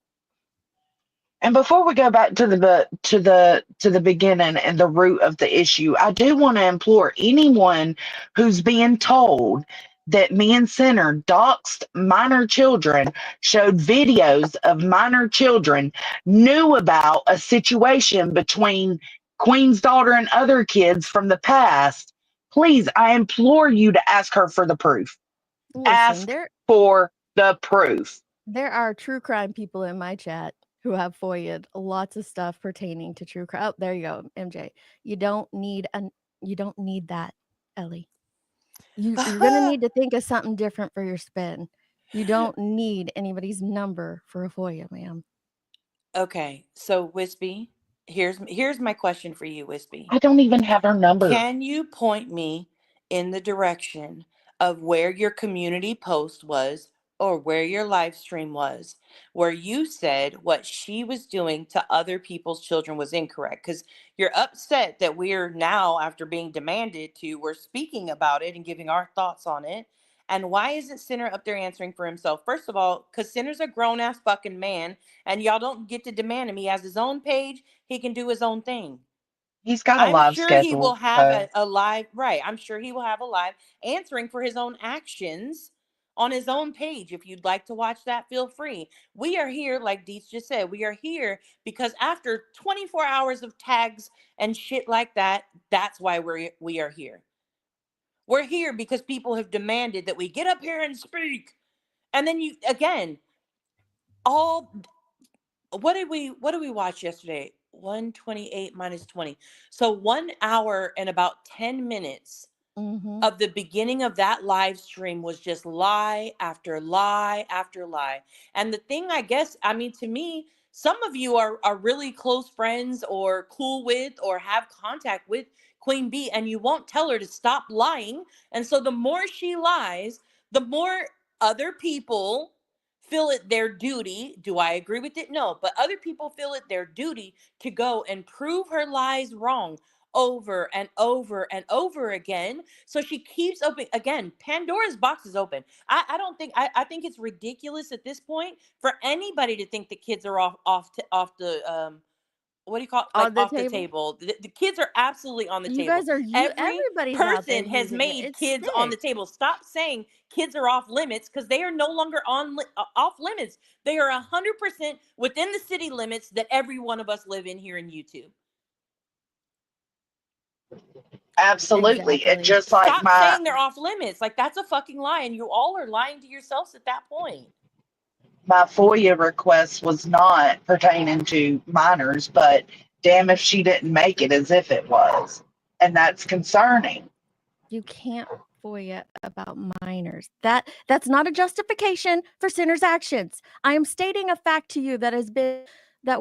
And before we go back to the beginning and the root of the issue, I do want to implore anyone who's being told that me and Center doxed minor children, showed videos of minor children, knew about a situation between Queen's daughter and other kids from the past. Please, I implore you to ask her for the proof.
Listen,
Ask for the proof.
there are true crime people in my chat who have FOIA'd lots of stuff pertaining to true crime. Oh, there you go, MJ. You don't need you don't need that, Ellie. You're gonna need to think of something different for your spin. You don't need anybody's number for a FOIA, ma'am.
Okay, so Wispy, here's my question for you, Wispy.
I don't even have her number.
Can you point me in the direction of where your community post was or where your live stream was, where you said what she was doing to other people's children was incorrect? Because you're upset that we're now, after being demanded to, we're speaking about it and giving our thoughts on it. And why isn't Sinner up there answering for himself? First of all, because Sinner's a grown ass fucking man and y'all don't get to demand him. He has his own page, he can do his own thing.
He's got a
I'm
live
sure he will
schedule,
have
so
a live, right. I'm sure he will have a live answering for his own actions on his own page. If you'd like to watch that, feel free. We are here, like Deets just said, we are here because after 24 hours of tags and shit like that, that's why we are here. We're here because people have demanded that we get up here and speak. And then you again, all what did we watch yesterday? 128 minus 20. So 1 hour and about 10 minutes
Mhm.
of the beginning of that live stream was just lie after lie after lie. And the thing, I guess, I mean, to me, some of you are really close friends or cool with or have contact with Queen Bee, and you won't tell her to stop lying. And so the more she lies, the more other people feel it their duty. Do I agree with it? No, but other people feel it their duty to go and prove her lies wrong over and over and over again. So she keeps open again. Pandora's box is open. I don't think I think it's ridiculous at this point for anybody to think the kids are off the what do you call it? Like
On the
off the
table.
table. The kids are absolutely on the
You
table.
guys are
Every
everybody's out there
person has
using it.
made
It
kids on the
sticks.
table. Stop saying kids are off limits because they are no longer off limits. They are 100% within the city limits that every one of us live in here in YouTube.
absolutely. And
Exactly.
just like
Stop saying they're off limits. Like that's a fucking lie, and you all are lying to yourselves at that point.
my FOIA request was not pertaining to minors, but damn if she didn't make it as if it was. And that's concerning.
You can't FOIA about minors. That's not a justification for sinners' actions. I am stating a fact to you that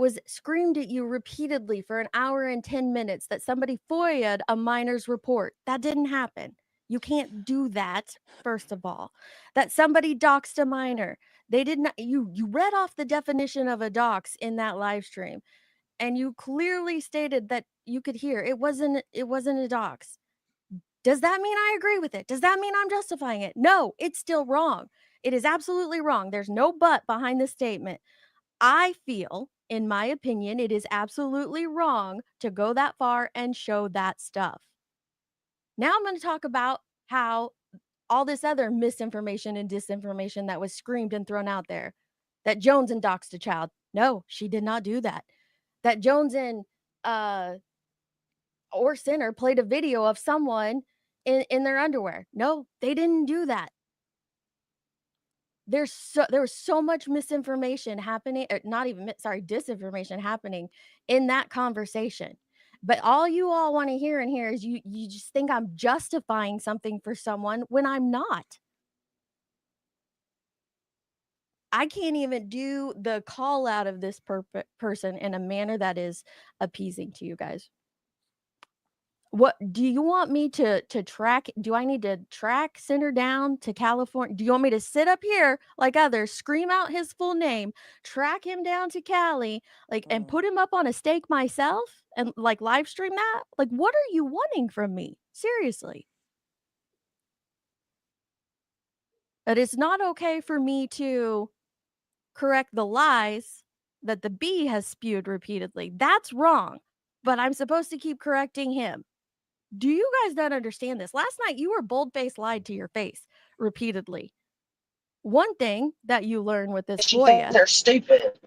was screamed at you repeatedly for an hour and 10 minutes that somebody FOIA'd a minor's report. That didn't happen. You can't do that, first of all. That somebody doxed a minor. They did not you read off the definition of a dox in that live stream, and you clearly stated that you could hear it wasn't a dox. Does that mean I agree with it? Does that mean I'm justifying it? No, it's still wrong. It is absolutely wrong. There's no but behind this statement. I feel, in my opinion, it is absolutely wrong to go that far and show that stuff. Now I'm going to talk about how all this other misinformation and disinformation that was screamed and thrown out there, that Jones and doxed a child. No, she did not do that. That Jones and uh or Center played a video of someone in their underwear. No, they didn't do that. There was so much misinformation happening, not even disinformation happening in that conversation. But all you all want to hear in here is you just think I'm justifying something for someone when I'm not. I can't even do the call out of this person in a manner that is appeasing to you guys. What do you want me to track? Do I need to track Center down to California? Do you want me to sit up here like others, scream out his full name, track him down to Cali, and put him up on a stake myself and live stream that? Like, what are you wanting from me? Seriously. But it's not okay for me to correct the lies that the bee has spewed repeatedly. That's wrong. But I'm supposed to keep correcting him. Do you guys not understand this? Last night, you were bold-faced lied to your face repeatedly. One thing that you learn with this
She thinks
FOIA
they're stupid.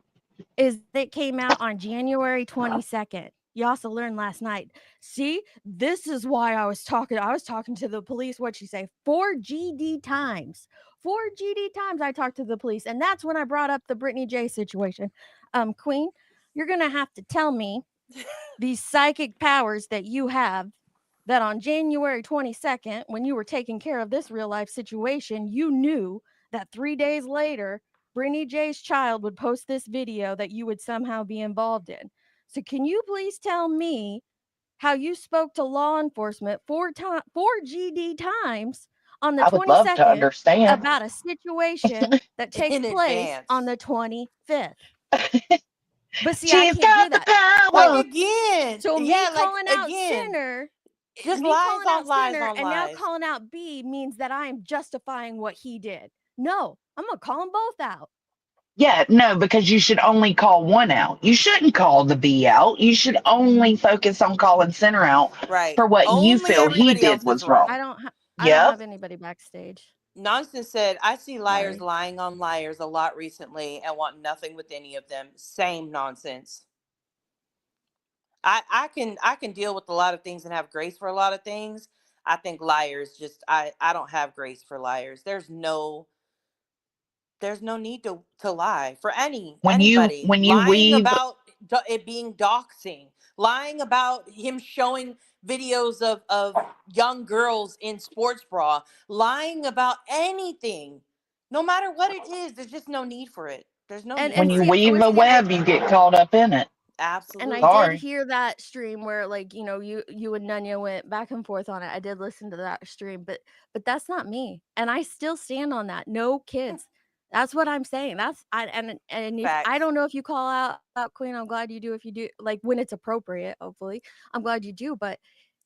is it came out on January 22nd. You also learned last night. See, this is why I was talking to the police. What'd she say? 4 GD times. 4 GD times I talked to the police. And that's when I brought up the Brittany J situation. Queen, you're going to have to tell me these psychic powers that you have, that on January 22nd, when you were taking care of this real life situation, you knew that 3 days later, Brittany J's child would post this video that you would somehow be involved in. So can you please tell me how you spoke to law enforcement 4 GD times on the
I would love to
22nd
understand.
about a situation that takes
In
place
advance.
on the 25th? But see, I
She's
can't do
got the
that.
Like
power.
again.
So me
Yeah, like
calling out
again.
Center,
Just
me
lies
calling
on
out
lies
Center
on
and now
lies.
calling out B means that I am justifying what he did. No, I'm gonna call them both out.
Yeah, no, because you should only call one out. You shouldn't call the B out. You should only focus on calling Center out
Right.
for what you
Only
feel he
everybody
did
else is
was
wrong.
wrong.
I don't
Yep.
have anybody backstage.
Nonsense said, I see liars
Sorry.
lying on liars a lot recently and want nothing with any of them. Same nonsense. I can deal with a lot of things and have grace for a lot of things. I think liars just I don't have grace for liars. There's no need to lie for anybody.
When you
Lying
weave
about it being doxing, lying about him showing videos of young girls in sports bra, lying about anything, no matter what it is, there's just no need for it. There's no need
when
for
you
it.
weave a web, you get caught up in it.
And I
Absolutely.
did
Sorry.
hear that stream where you and Nunya went back and forth on it. I did listen to that stream, but that's not me. And I still stand on that. No kids. That's what I'm saying. And if I
Facts.
don't know if you call out Queen, I'm glad you do. If you do, when it's appropriate, hopefully, I'm glad you do. But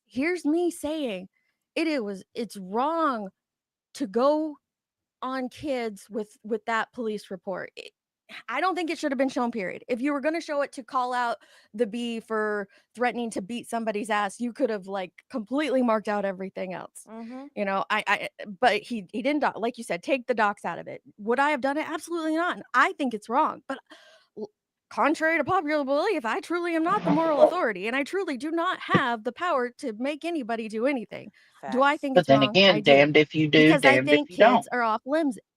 here's me saying it's wrong to go on kids with that police report. I don't think it should have been shown, period. If you were going to show it to call out the B for threatening to beat somebody's ass, you could have completely marked out everything else. But he didn't, like you said, take the docs out of it. Would I have done it? Absolutely not. And I think it's wrong. But contrary to popular belief, I truly am not the moral authority, and I truly do not have the power to make anybody do anything. Do I
Facts.
think
But
it's
then
wrong? I
again,
do.
damned if you do,
Because I
damned if
think
you
kids
don't.
are off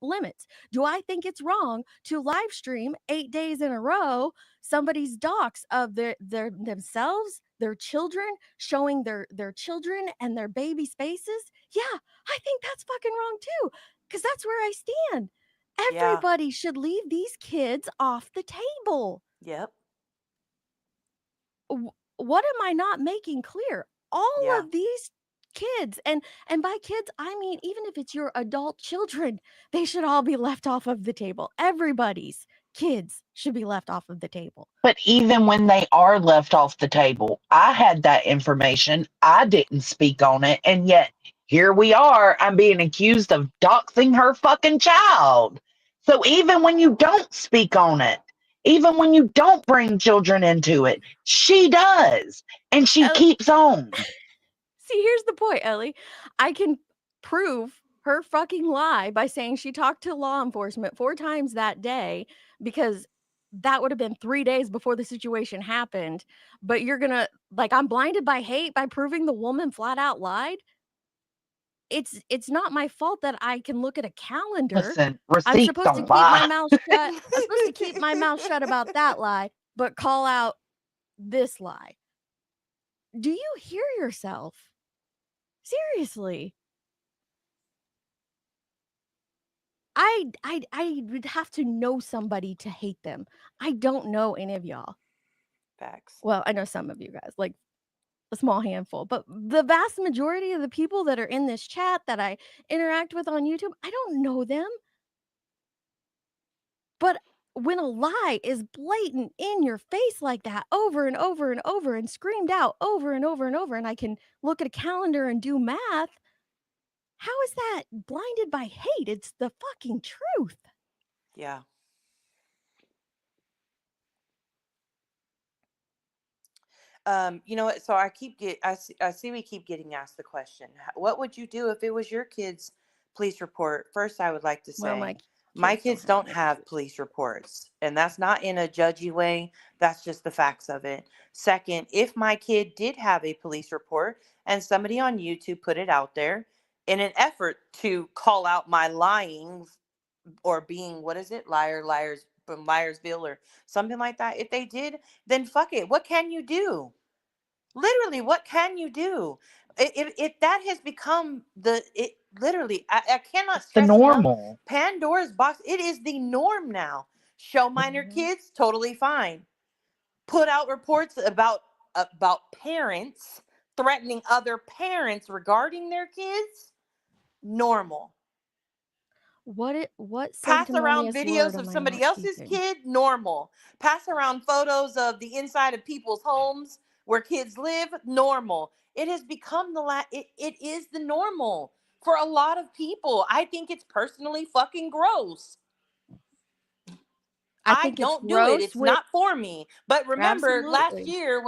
limits. Do I think it's wrong to live stream 8 days in a row somebody's docs of their themselves, their children, showing their children and their baby spaces? Yeah, I think that's fucking wrong too, because that's where I stand.
Yeah.
Everybody should leave these kids off the table.
Yep.
What am I not making clear? All
Yeah.
of these kids, and by kids I mean even if it's your adult children, they should all be left off of the table. Everybody's kids should be left off of the table.
But even when they are left off the table, I had that information. I didn't speak on it. And yet here we are. I'm being accused of doxing her fucking child. So even when you don't speak on it, even when you don't bring children into it, she does. And she keeps on.
See, here's the point, Ellie. I can prove her fucking lie by saying she talked to law enforcement 4 times that day, because that would have been 3 days before the situation happened, but you're gonna like, I'm blinded by hate by proving the woman flat out lied? It's not my fault that I can look at a calendar.
Listen,
I'm
receipts
supposed to
don't
keep my
lie.
mouth shut. I'm supposed to keep my mouth shut about that lie, but call out this lie. Do you hear yourself? Seriously. I would have to know somebody to hate them. I don't know any of y'all.
Facts.
Well, I know some of you guys, like a small handful, but the vast majority of the people that are in this chat that I interact with on YouTube, I don't know them. But when a lie is blatant in your face like that over and over and over and screamed out over and over and over, and I can look at a calendar and do math, how is that blinded by hate? It's the fucking truth.
Yeah. You know what? So I see we keep getting asked the question. What would you do if it was your kids' police report? First, I would like to
Well,
say
my
my kids don't have police reports, and that's not in a judgy way. That's just the facts of it. Second, if my kid did have a police report and somebody on YouTube put it out there in an effort to call out my lying or being, what is it, liars from Liarsville or something like that, if they did, then fuck it. What can you do? Literally, what can you do? If that has become literally, I cannot
It's the
stress enough.
normal.
Pandora's box, it is the norm now. Show minor kids, totally fine. Put out reports about parents threatening other parents regarding their kids, normal.
What
Pass around
sanctimonious word
videos of
am I
somebody
not
else's
speaking?
kid, normal. Pass around photos of the inside of people's homes where kids live, normal. It has become it is the normal for a lot of people. I think it's personally fucking gross.
I
I
think it's
don't do it.
gross
It's
when
not for me. But remember last
absolutely.
year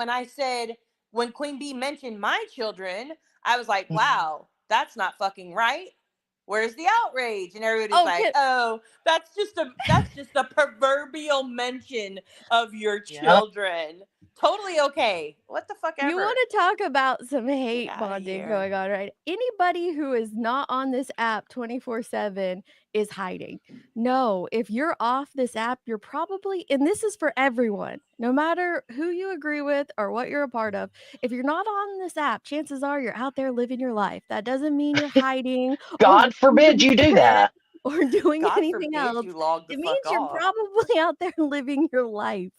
when Queen Bee mentioned my children, I was like,
Mhm.
wow, that's not fucking right. Where's the outrage? And everybody's
Oh,
like,
kid.
oh, that's just a proverbial mention of your
Yep.
children. Totally okay. What the fuck
You
ever.
wanna talk about some
Get
hate
out of
bonding
here.
going on, right? Anybody who is not on this app 24/7 is hiding. No, if you're off this app, you're probably and this is for everyone, no matter who you agree with or what you're a part of. If you're not on this app, chances are you're out there living your life. That doesn't mean you're hiding or
God forbid you do
sick
that.
or doing
God
anything
forbid
else.
you log the
It means
fuck
you're
off.
probably out there living your life.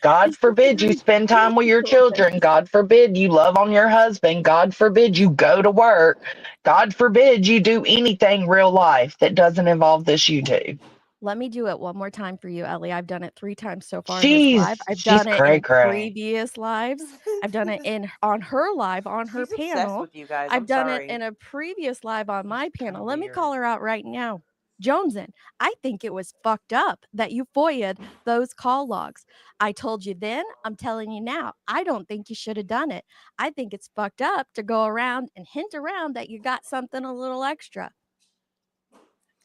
God
It's just a
forbid you
very
spend time with your
physical thing.
children. God forbid you love on your husband. God forbid you go to work. God forbid you do anything real life that doesn't involve this YouTube.
Let me do it one more time for you, Ellie. I've done it 3 times so far in this live. I've
She's
done it
cray
in
cray.
previous lives. I've done it on her live, on her
She's obsessed
panel.
with you guys.
I've
I'm
done it
sorry.
in a previous live on my
Kind
panel.
of
Let me
weird.
call her out right now. Jonesin, I think it was fucked up that you FOIA'd those call logs. I told you then, I'm telling you now. I don't think you should have done it. I think it's fucked up to go around and hint around that you got something a little extra.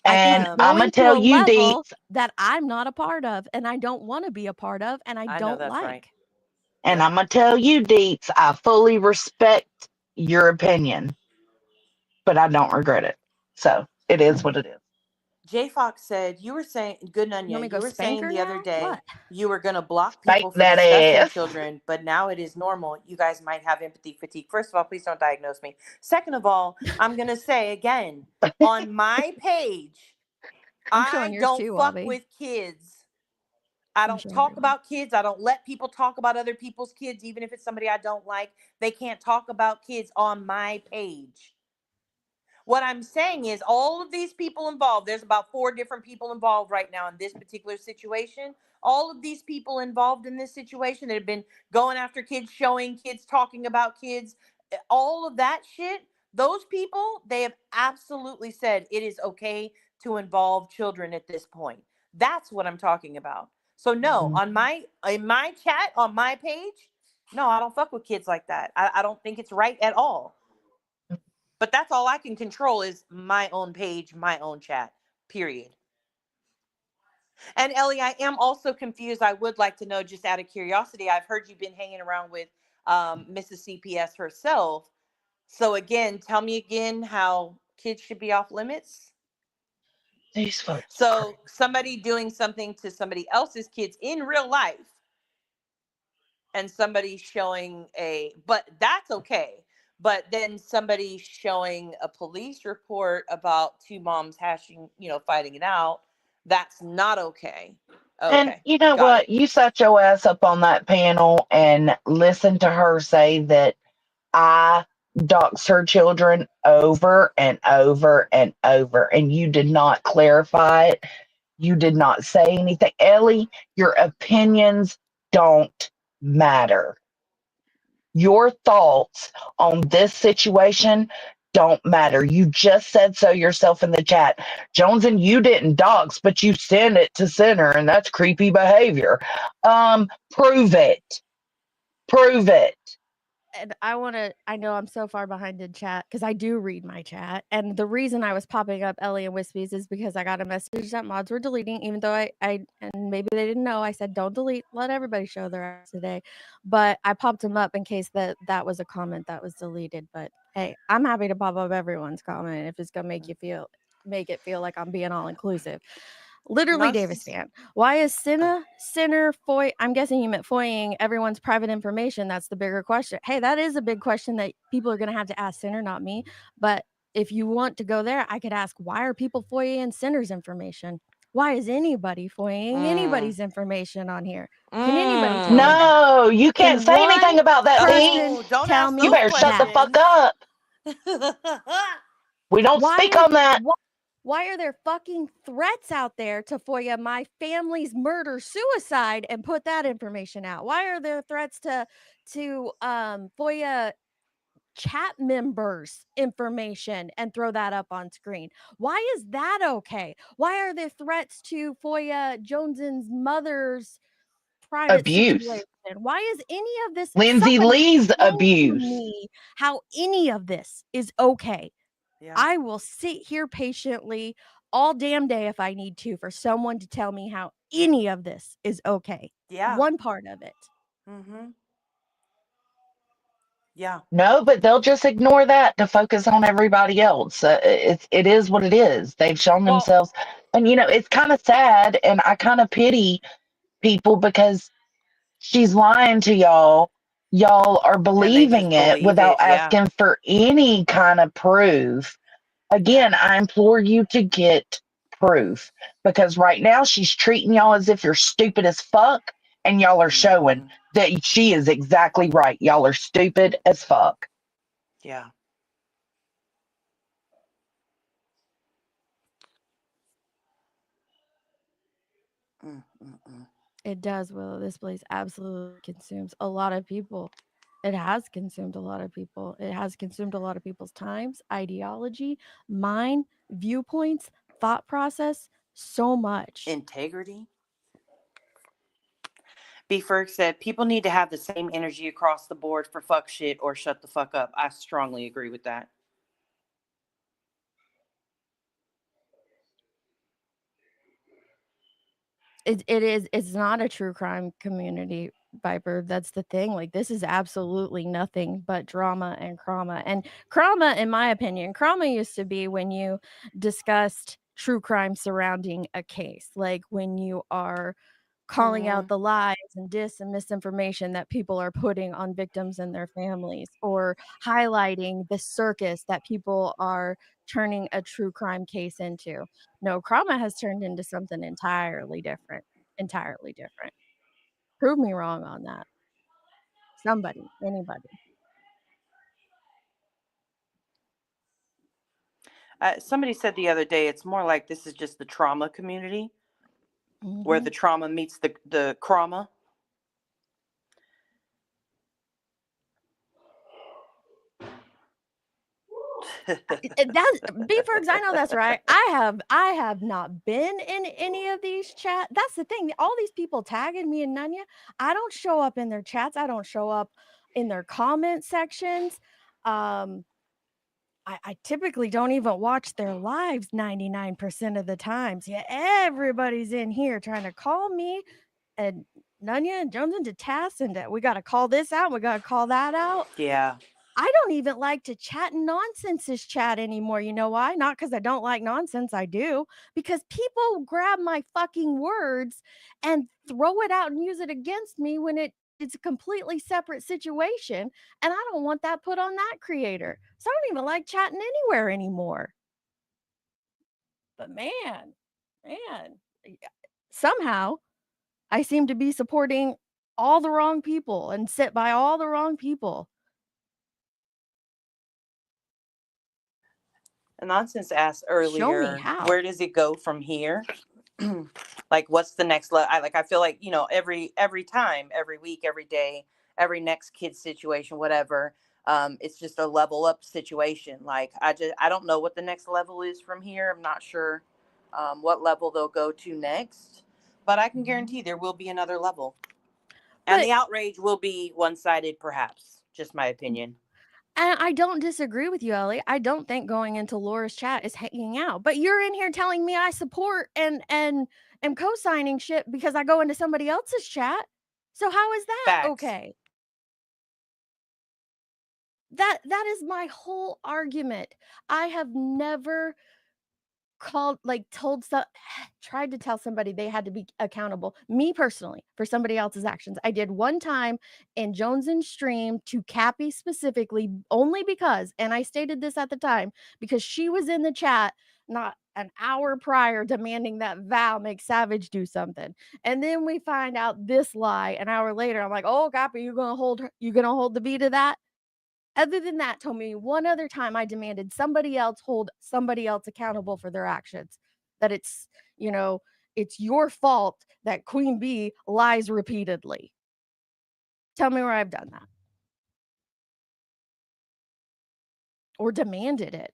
I think
And
you're
I'm going
going
to
to
tell
a
you,
level
Deets,
that I'm not a part of, and I don't wanna be a part of, and I
I know
don't
that's right.
like.
and
Yeah.
I'm going to tell you, Deets, I fully respect your opinion, but I don't regret it. So it is what it is.
J Fox said, you were saying, Good
You want
Nunya,
me to
you
go
were
spank
saying
her
the other
now?
day
What?
you were going to block
Spank
people for
that
discussing
ass.
children, but now it is normal. You guys might have empathy fatigue. First of all, please don't diagnose me. Second of all, I'm going to say again, on my page,
I'm showing
I
yours
don't
too,
fuck
Bobby.
with kids. I
I'm
don't
showing
talk
yours.
about kids. I don't let people talk about other people's kids, even if it's somebody I don't like. They can't talk about kids on my page. What I'm saying is, all of these people involved, there's about 4 different people involved right now in this particular situation. All of these people involved in this situation that have been going after kids, showing kids, talking about kids, all of that shit, those people, they have absolutely said it is okay to involve children at this point. That's what I'm talking about. So no,
Mhm.
on in my chat on my page, no, I don't fuck with kids like that. I don't think it's right at all. But that's all I can control is my own page, my own chat. Period. And Ellie, I am also confused. I would like to know, just out of curiosity, I've heard you've been hanging around with Mrs. CPS herself. So again, tell me again how kids should be off limits.
These folks are
So
crazy.
somebody doing something to somebody else's kids in real life, and somebody showing but that's okay. But then somebody showing a police report about two moms fighting it out, that's not okay.
And
Okay,
you know
got
what?
it.
You sat your ass up on that panel and listened to her say that I doxed her children over and over and over, and you did not clarify it. You did not say anything. Ellie, your opinions don't matter. Your thoughts on this situation don't matter. You just said so yourself in the chat. Jones, and you didn't dox, but you sent it to center, and that's creepy behavior. Prove it. Prove it.
And I know I'm so far behind in chat because I do read my chat. And the reason I was popping up Ellie and Wispies is because I got a message that mods were deleting, even though and maybe they didn't know, I said, don't delete, let everybody show their ass today. But I popped them up in case that was a comment that was deleted. But hey, I'm happy to pop up everyone's comment if it's going to make it feel like I'm being all inclusive. Literally
No,
Davis
she's
fan. Why is Sinner Foy? I'm guessing you meant foying everyone's private information. That's the bigger question. Hey, that is a big question that people are going to have to ask Sinner, not me. But if you want to go there, I could ask, why are people foying Sinner's information? Why is anybody foying
mm,
anybody's information on here? Can anybody tell me
mm.
that?
No, you can't
Can
say anything
one
about that, T.
person
Oh, don't
tell
ask
You
me
those
better shut the
that?
fuck
questions.
up. We don't
Why
speak
is
on that.
why are there fucking threats out there to FOIA my family's murder suicide and put that information out? Why are there threats to FOIA chat members information and throw that up on screen? Why is that okay? Why are there threats to FOIA Jones's mother's private
Abuse.
situation? Why is any of this,
Lindsay
somebody
Lee's
explain to
abuse.
me how any of this is okay?
Yeah,
I will sit here patiently all damn day if I need to for someone to tell me how any of this is okay.
yeah.
One part of it.
Mm-hmm. Yeah.
No, but they'll just ignore that to focus on everybody else. It is what it is. They've shown
Well,
themselves, and it's kind of sad, and I kind of pity people because she's lying to y'all. Y'all are
and they
believing
just
it
believe
without
it. Yeah.
asking for any kind of proof.
Yeah.
Again, I implore you to get proof because right now she's treating y'all as if you're stupid as fuck, and y'all are showing
Mm-hmm.
that she is exactly right. Y'all are stupid as fuck.
Yeah. Mm-mm-mm.
It does, Willow. This place absolutely consumes a lot of people. It has consumed a lot of people. It has consumed a lot of people's times, ideology, mind, viewpoints, thought process, so much.
Integrity. B. Ferg said people need to have the same energy across the board for fuck shit or shut the fuck up. I strongly agree with that.
It's not a true crime community, Viper. That's the thing. Like, this is absolutely nothing but drama and trauma. And trauma, in my opinion, trauma used to be when you discussed true crime surrounding a case, like when you are calling
Mm-hmm.
out the lies and and misinformation that people are putting on victims and their families, or highlighting the circus that people are turning a true crime case into. No, trauma has turned into something entirely different. Entirely different. Prove me wrong on that. Somebody, anybody.
Somebody said the other day it's more like this is just the trauma community where
Mhm.
the trauma meets the trauma.
That's Beefers, I know that's right. I have not been in any of these chat. That's the thing. All these people tagging me and Nunya, I don't show up in their chats. I don't show up in their comment sections. Um, I typically don't even watch their lives 99% of the times. Yeah, everybody's in here trying to call me and Nunya and Jones into tasks, and we got to call this out, we got to call that out.
Yeah.
I don't even like to chat nonsense chat anymore. You know why? Not because I don't like nonsense. I do. Because people grab my fucking words and throw it out and use it against me when it's a completely separate situation. And I don't want that put on that creator. So I don't even like chatting anywhere anymore. But man, somehow I seem to be supporting all the wrong people and sit by all the wrong people.
Nonsense asked
Show me
earlier,
how.
where does it go from here? Like, what's the next level? I feel like, every time, every week, every day, every next kid situation, whatever, it's just a level up situation. Like, I don't know what the next level is from here. I'm not sure what level they'll go to next, but I can guarantee there will be another level, and
But
the outrage will be one-sided, perhaps. Just my opinion.
and I don't disagree with you, Ellie. I don't think going into Laura's chat is hanging out. But you're in here telling me I support and am co-signing shit because I go into somebody else's chat. So how is that
Facts.
okay? That is my whole argument. I have never told some tried to tell somebody they had to be accountable, me personally, for somebody else's actions. I did one time in Jones and Stream to Cappy specifically, only because, and I stated this at the time, because she was in the chat not an hour prior demanding that Val make Savage do something. And then we find out this lie an hour later. I'm like, oh, Cappy, you gonna hold the beat of that? Other than that, told me one other time I demanded somebody else hold somebody else accountable for their actions. That you know, it's your fault that Queen Bee lies repeatedly. Tell me where I've done that. Or demanded it.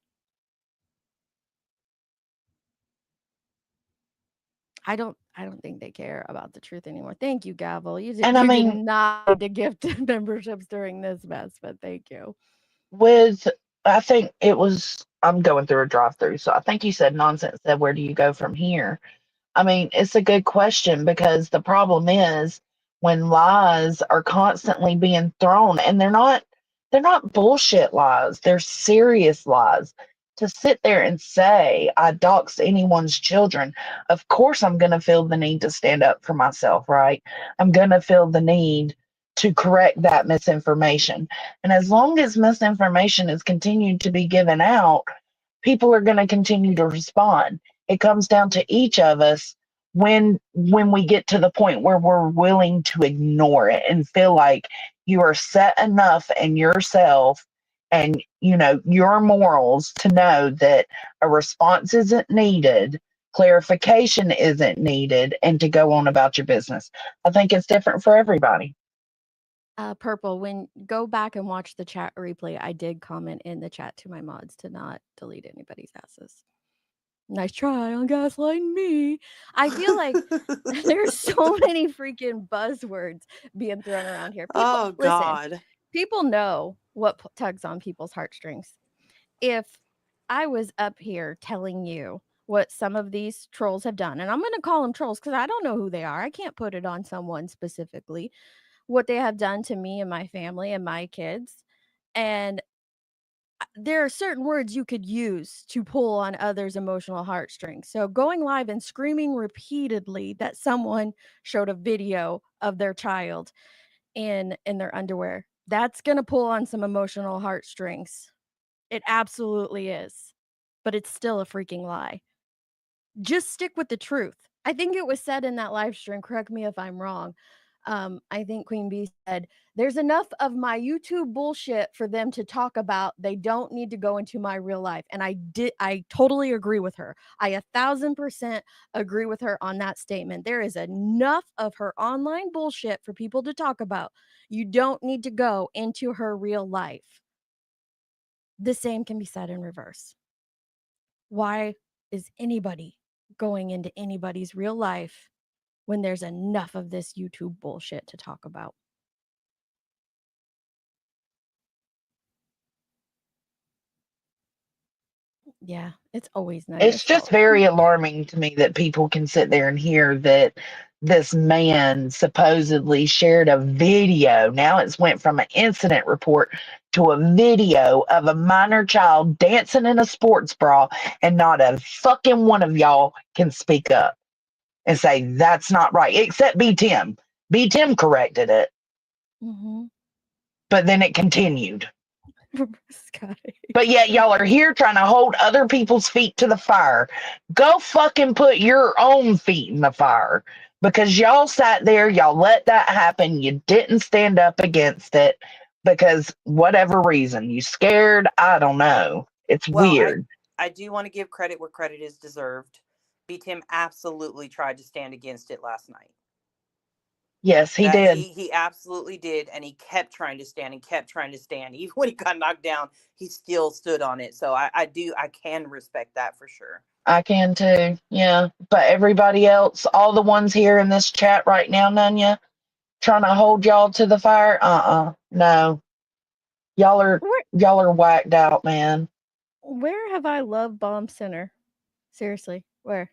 I don't think they care about the truth anymore. Thank you, Gavel. You
And I
did
mean,
not need to gift memberships during this mess, but thank you.
I think I'm going through a drive through. So I think you said nonsense said, where do you go from here? I mean, it's a good question because the problem is when lies are constantly being thrown and they're not bullshit lies. They're serious lies. To sit there and say I doxed anyone's children, of course I'm going to feel the need to stand up for myself, right? I'm going to feel the need to correct that misinformation. And as long as misinformation is continued to be given out, people are going to continue to respond. It comes down to each of us when we get to the point where we're willing to ignore it and feel like you are set enough in yourself and your morals to know that a response isn't needed, clarification isn't needed, and to go on about your business. I think it's different for everybody.
Purple, when go back and watch the chat replay, I did comment in the chat to my mods to not delete anybody's asses. Nice try on gaslighting me. I feel like there's so many freaking buzzwords being thrown around here. People,
Oh
listen,
God.
people know what tugs on people's heartstrings. If I was up here telling you what some of these trolls have done, and I'm going to call them trolls because I don't know who they are. I can't put it on someone specifically, what they have done to me and my family and my kids. And there are certain words you could use to pull on others' emotional heartstrings. So going live and screaming repeatedly that someone showed a video of their child in their underwear, that's going to pull on some emotional heartstrings. It absolutely is. But it's still a freaking lie. Just stick with the truth. I think it was said in that live stream, correct me if I'm wrong. I think Queen Bee said, there's enough of my YouTube bullshit for them to talk about. They don't need to go into my real life. And I totally agree with her. I 1,000% agree with her on that statement. There is enough of her online bullshit for people to talk about. You don't need to go into her real life. The same can be said in reverse. Why is anybody going into anybody's real life when there's enough of this YouTube bullshit to talk about? Yeah, it's always
It's
Nanya's
just
fault.
very alarming to me that people can sit there and hear that this man supposedly shared a video. Now it's went from an incident report to a video of a minor child dancing in a sports bra, and not a fucking one of y'all can speak up and say that's not right, except B Tim. B Tim corrected it,
Mm-hmm.
but then it continued.
Sky.
But yet y'all are here trying to hold other people's feet to the fire. Go fucking put your own feet in the fire, because y'all sat there, y'all let that happen. You didn't stand up against it because whatever reason, you scared. I don't know. It's
Well,
weird.
I do want to give credit where credit is deserved. B Tim absolutely tried to stand against it last night.
Yes, he
That
did.
he absolutely did, and he kept trying to stand and kept trying to stand. Even when he got knocked down, he still stood on it. So I can respect that for sure.
I can too. Yeah. But everybody else, all the ones here in this chat right now, Nunya, trying to hold y'all to the fire. No. Y'all are
Where,
y'all are whacked out, man.
where have I love bomb center? Seriously, where?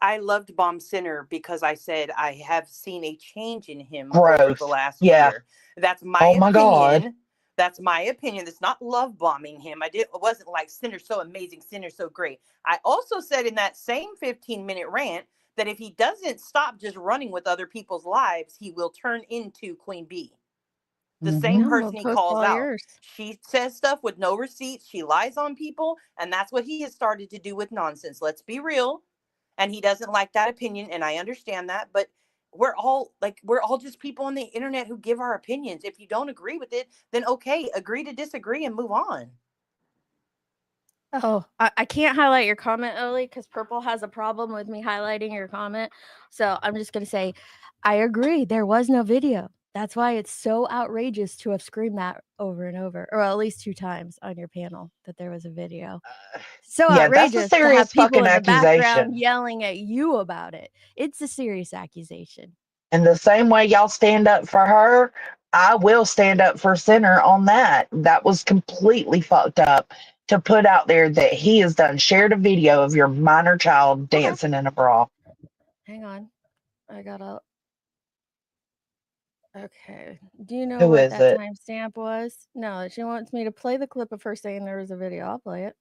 I loved Bomb Sinner because I said I have seen a change in him over the
Growth.
last
Yeah.
year. That's my
Oh my God.
opinion. That's my opinion. It's not love bombing him. It wasn't like Sinner's so amazing, Sinner's so great. I also said in that same 15-minute rant that if he doesn't stop just running with other people's lives, he will turn into Queen Bee. The same
No, I'm
person he
opposed to
calls
all
out.
yours.
She says stuff with no receipts. She lies on people. And that's what he has started to do with nonsense. Let's be real. And he doesn't like that opinion. And I understand that. But we're all just people on the internet who give our opinions. If you don't agree with it, then okay, agree to disagree and move on.
Oh, I can't highlight your comment, Oli, because Purple has a problem with me highlighting your comment. So I'm just going to say, I agree. There was no video. That's why it's so outrageous to have screamed that over and over, or at least 2 times on your panel that there was a video. So
Yeah, that's a
outrageous to have
serious
people
fucking
in the background
accusation.
yelling at you about it. It's a serious accusation.
And the same way y'all stand up for her, I will stand up for Sinner on that. That was completely fucked up to put out there that he has done shared a video of your minor child
Okay.
dancing in a bra.
Hang on. I gotta. Okay. Do you know
Who
what
is
that
it?
timestamp was? No, she wants me to play the clip of her saying there was a video. I'll play it.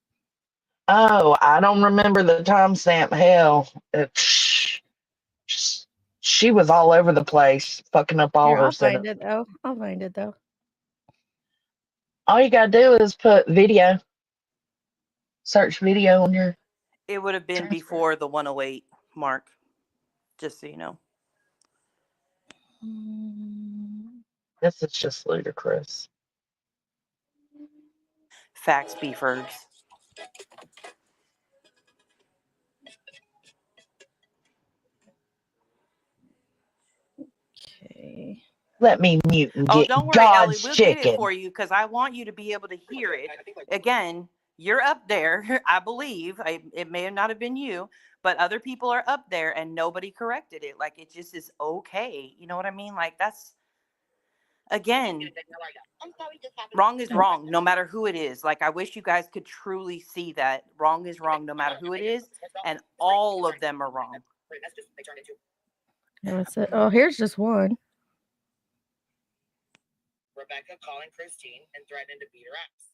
Oh, I don't remember the timestamp. Hell, she was all over the place, fucking up all
Here,
her
I'll find
sentences.
it though. I'll find it though.
All you gotta do is put video, search video on your
It would have been
transcript.
before the 108 mark, just so you know.
This is just ludicrous.
Facts beefers.
Okay.
Let me mute and
Oh,
get
don't worry, Ellie.
God's
We'll get it
chicken.
for you because I want you to be able to hear it. Again, you're up there, I believe. It may not have been you, but other people are up there and nobody corrected it. Like, it just is okay. You know what I mean? Like, that's, again, wrong is wrong, no matter who it is. Like, I wish you guys could truly see that wrong is wrong, no matter who it is. And all of them are wrong.
What's it? Oh, here's just one.
Rebecca calling Christine and threatening to beat her ass.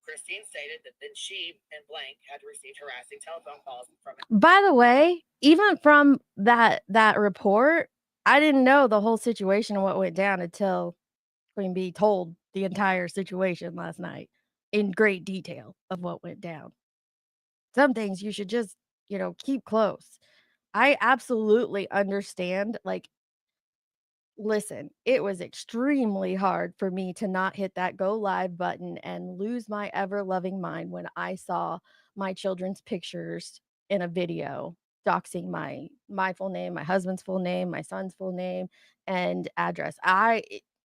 Christine stated that then she and blank had received harassing telephone calls from it.
By the way, even from that report, I didn't know the whole situation and what went down until Queen Bee told the entire situation last night in great detail of what went down. Some things you should just, keep close. I absolutely understand. Like, listen, it was extremely hard for me to not hit that go live button and lose my ever loving mind when I saw my children's pictures in a video doxing my full name, my husband's full name, my son's full name and address.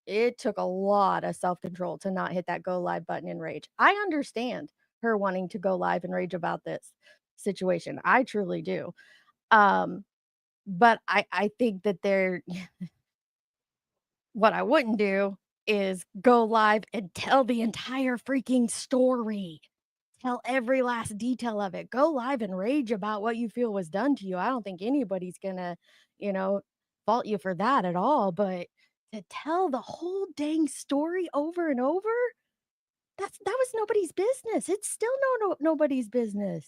It took a lot of self-control to not hit that go live button in rage. I understand her wanting to go live and rage about this situation. I truly do. But I think that what I wouldn't do is go live and tell the entire freaking story. tell every last detail of it. Go live and rage about what you feel was done to you. I don't think anybody's gonna, fault you for that at all. But to tell the whole dang story over and over, that was nobody's business. It's still nobody's business.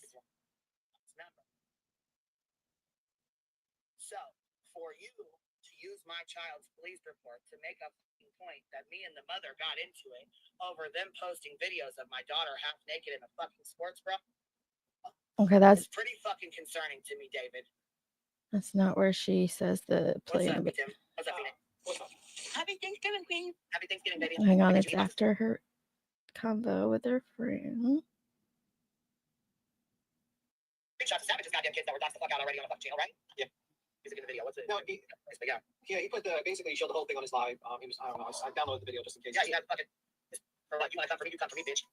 So, for you to use my child's police report to make a point that me and the mother got into it over them posting videos of my daughter half naked in a fucking sports bra.
Okay,
It's pretty fucking concerning to me, David.
that's not where she says the
What's
plan.
up, Tim? What's up, Phoenix? Happy Thanksgiving, Queen. Happy Thanksgiving, baby.
Hang on, it's after her convo with her friend.
Screenshot of Savage's goddamn kids that were doxed the fuck out already on a fucking channel, right? Yeah. He's in the video. What's it?
No, he put basically showed the whole thing on his live. He was, I don't know. I downloaded the video just in case.
Yeah, you have fucking. Or like, you want to come for me? You come for me, bitch.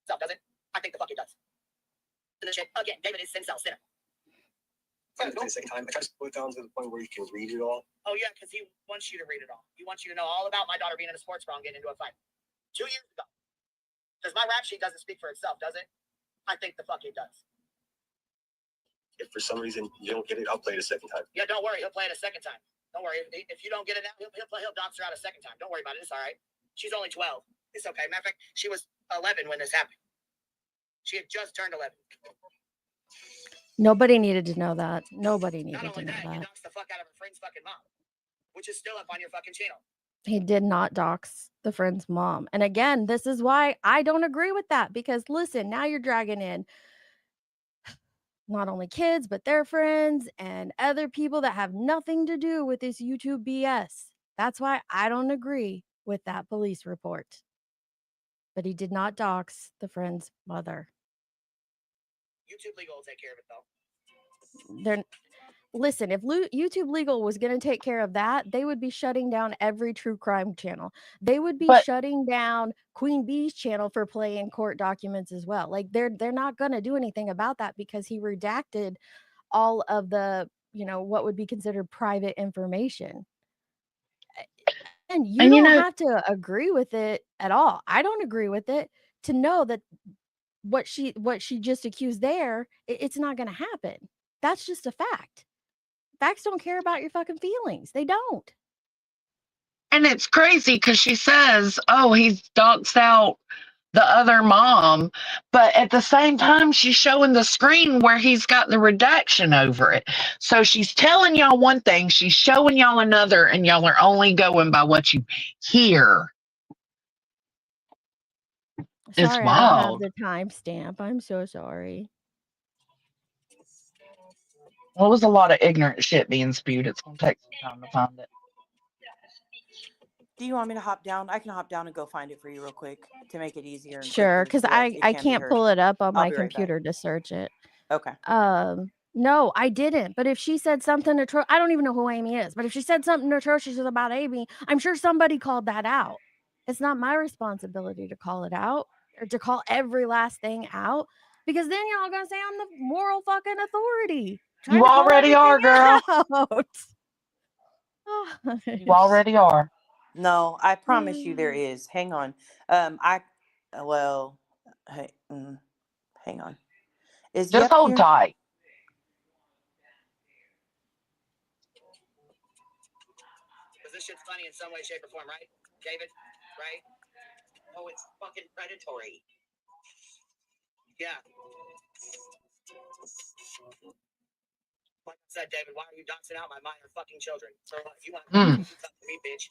So, does it? I think the fuck it does. And the shit again. David is Sincel Sinner.
At the same time, I tried to put it down to the point where you can read it all.
Oh yeah, because he wants you to read it all. He wants you to know all about my daughter being in a sports bra and getting into a fight 2 years ago. Because my rap sheet doesn't speak for itself, does it? I think the fuck it does.
If for some reason you don't get it, I'll play it a second time.
Yeah, don't worry. He'll play it a second time. Don't worry. If you don't get it now, he'll dox her out a second time. Don't worry about it. It's all right. She's only 12. It's okay. Matter of fact, she was 11 when this happened. She had just turned 11.
Nobody needed to know that. Nobody needed
Not
to
only
know
that, you
that.
doxed the fuck out of her friend's fucking mom, which is still up on your fucking channel.
He did not dox the friend's mom. And again, this is why I don't agree with that. Because listen, now you're dragging in not only kids, but their friends and other people that have nothing to do with this YouTube BS. That's why I don't agree with that police report. But he did not dox the friend's mother.
YouTube Legal will take care of it, though.
Listen, if YouTube Legal was going to take care of that, they would be shutting down every true crime channel. They would be shutting down Queen Bee's channel for playing court documents as well. Like they're not going to do anything about that because he redacted all of the, what would be considered private information. And you don't have to agree with it at all. I don't agree with it to know that what she just accused there, it's not going to happen. That's just a fact. Facts don't care about your fucking feelings. They don't.
And it's crazy because she says, oh, he's doxed out the other mom. But at the same time, she's showing the screen where he's got the redaction over it. So she's telling y'all one thing, she's showing y'all another, and y'all are only going by what you hear.
Sorry, I don't have the timestamp. I'm so sorry.
Well, it was a lot of ignorant shit being spewed. It's going to take some time to find it.
Do you want me to hop down? I can hop down and go find it for you real quick to make it easier.
Sure, because I can't pull it up on my computer to search it.
Okay.
No, I didn't. But if she said something atrocious, I don't even know who Amy is. But if she said something atrocious about Amy, I'm sure somebody called that out. It's not my responsibility to call it out or to call every last thing out, because then you're all gonna say I'm the moral fucking authority.
You already are, girl. You already are.
No, I promise you there is. Hang on. Hang on. Is
just hold tight.
Because this shit's funny in some way, shape, or form, right, David? Right? Oh, it's fucking predatory. Yeah. Like I said, David, why are you doxing out my minor fucking children? So if you want to come to me, bitch.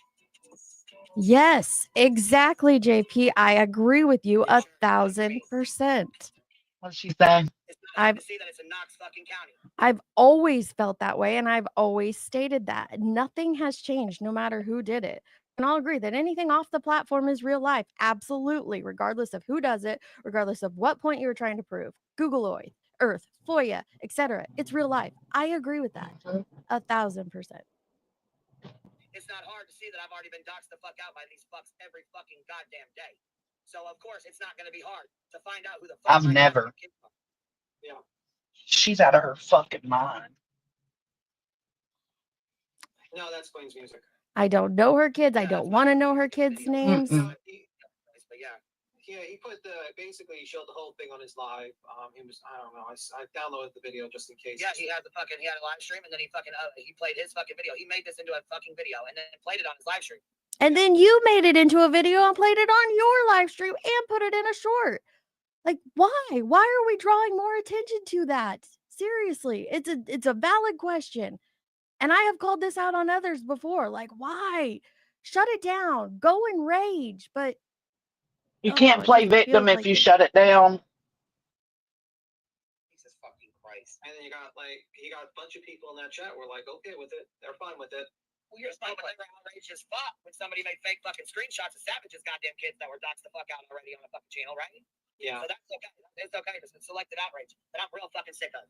Yes, exactly, JP. I agree with you 1,000%.
What's she saying?
I've see that it's a Knox fucking county.
I've always felt that way, and I've always stated that. Nothing has changed, no matter who did it. And I'll agree that anything off the platform is real life. Absolutely. Regardless of who does it, regardless of what point you were trying to prove. Googleoid, Earth, FOIA, etc. It's real life. I agree with that. 1,000%.
It's not hard to see that I've already been doxed the fuck out by these fucks every fucking goddamn day. So of course it's not going to be hard to find out who the fuck
I've never.
Yeah.
She's out of her fucking mind.
No, that's Queen's music.
I don't know her kids. I don't want to know her kids' names.
But yeah,
Yeah, he put basically he showed the whole thing on his live. He was, I don't know, I downloaded the video just in case.
Yeah, he had a live stream, and then he played his fucking video. He made this into a fucking video, and then played it on his live stream.
And then you made it into a video and played it on your live stream and put it in a short. Like, why? Why are we drawing more attention to that? Seriously, it's a valid question. And I have called this out on others before. Like, why? Shut it down. Go and rage. But
You can't
it
play
just
victim
feels
if
like
you
it.
shut it down.
Jesus fucking Christ.
And then you got a bunch of people in that chat were like, okay with it. They're fine with it.
Well, you're fine, but they were outraged as fuck when somebody made fake fucking screenshots of Savage's goddamn kids that were doxed the fuck out already on a fucking channel, right?
Yeah.
So that's okay. It's okay. It's selected outrage that I'm real fucking sick of.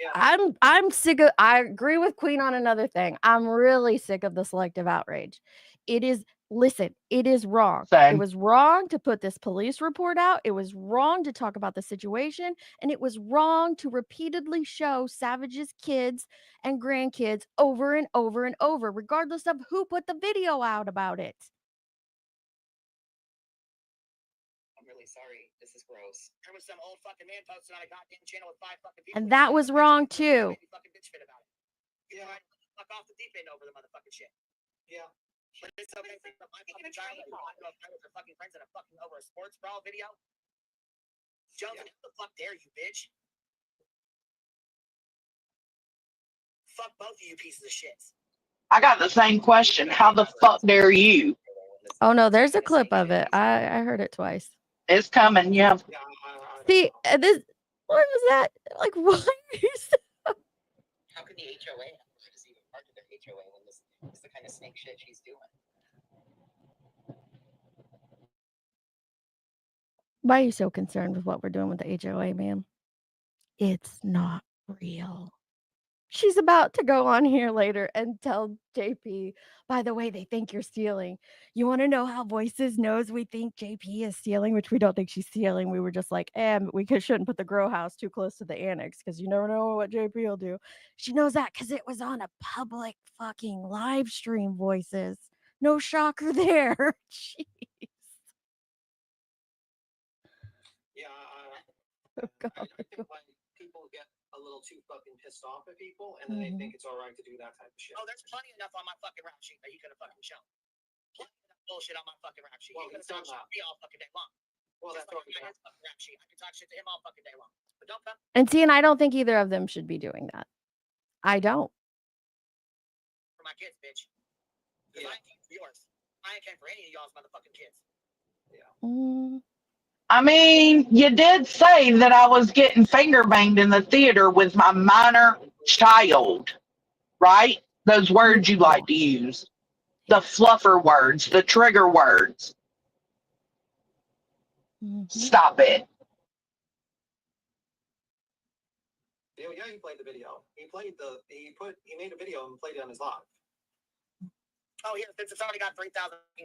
Yeah.
I'm sick of. I agree with Queen on another thing. I'm really sick of the selective outrage. It is. Listen, it is wrong.
Same.
It was wrong to put this police report out. It was wrong to talk about the situation, and it was wrong to repeatedly show Savage's kids and grandkids over and over and over, regardless of who put the video out about it.
I'm really sorry. This is gross. There was some old fucking man posted on a goddamn channel with 5 fucking people.
And that was wrong too.
Fucking bitch fit about it. You know, fuck off the deep end over the motherfucking shit.
Yeah.
But it's okay. My fucking child, I know if I was her fucking friends in a fucking over a sports brawl video. Jones, how the fuck dare you, bitch? Fuck both of you pieces of shit.
I got the same question. How the fuck dare you?
Oh no, there's a clip of it. I heard it twice.
It's coming. Yeah.
See, this. What was that? Like, why are you so...
How can the HOA have is even part of their HOA when this is the kind of snake shit she's doing?
Why are you so concerned with what we're doing with the HOA, ma'am? It's not real. She's about to go on here later and tell JP, by the way, they think you're stealing. You want to know how Voices knows we think JP is stealing, which we don't think she's stealing. We were just like, we shouldn't put the grow house too close to the annex because you never know what JP will do. She knows that because it was on a public fucking live stream, Voices. No shocker there. Jeez.
Yeah.
Oh, God.
I think like people get a little too fucking pissed off at people, and then they think it's all right to do that type of shit.
Oh, there's plenty enough on my fucking rap sheet that he could have fucking shown. Plenty enough bullshit on my fucking rap sheet.
Well,
He could
he's
have
done that.
me all fucking day long.
Well,
Just
that's
like
what
I got his fucking rap sheet. I can talk shit to him all fucking day long. But don't come
And see, and I don't think either of them should be doing that. I don't.
for my kids, bitch. Because I ain't came for yours. I ain't came for any of y'all's motherfucking kids.
I mean, you did say that I was getting finger banged in the theater with my minor child, right? Those words you like to use. The fluffer words, the trigger words. Stop it.
Yeah, he played the video. He made a video and played it on his live.
Oh, here, since it's already got 3,000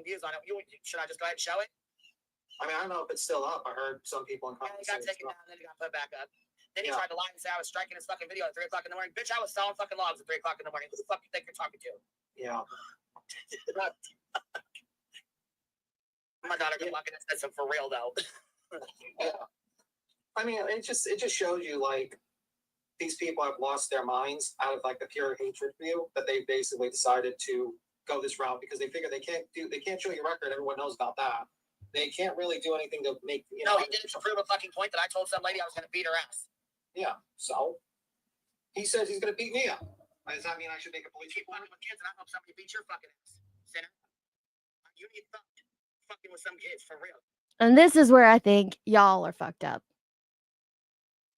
views on it, should I just go ahead and show it?
I mean, I don't know if it's still up. I heard some people in
Yeah,
comments.
he got taken down, then he got put back up. Then he tried to lie and say I was striking his fucking video at 3 o'clock in the morning. Bitch, I was sawing fucking logs at 3 o'clock in the morning. Who the fuck you think you're talking to?
Yeah.
My daughter got fucking said some for real though.
Yeah. I mean, it just shows you like these people have lost their minds out of like the pure hatred for you, that they basically decided to go this route because they figure they can't show your record. Everyone knows about that. They can't really do anything to make
he did it to prove a fucking point that I told some lady I was gonna beat her ass.
Yeah. So he says he's gonna beat me up. Does that mean I should make a police report?
With kids, and I hope somebody beats your fucking ass, sinner. You need fucking with some kids for real.
And this is where I think y'all are fucked up.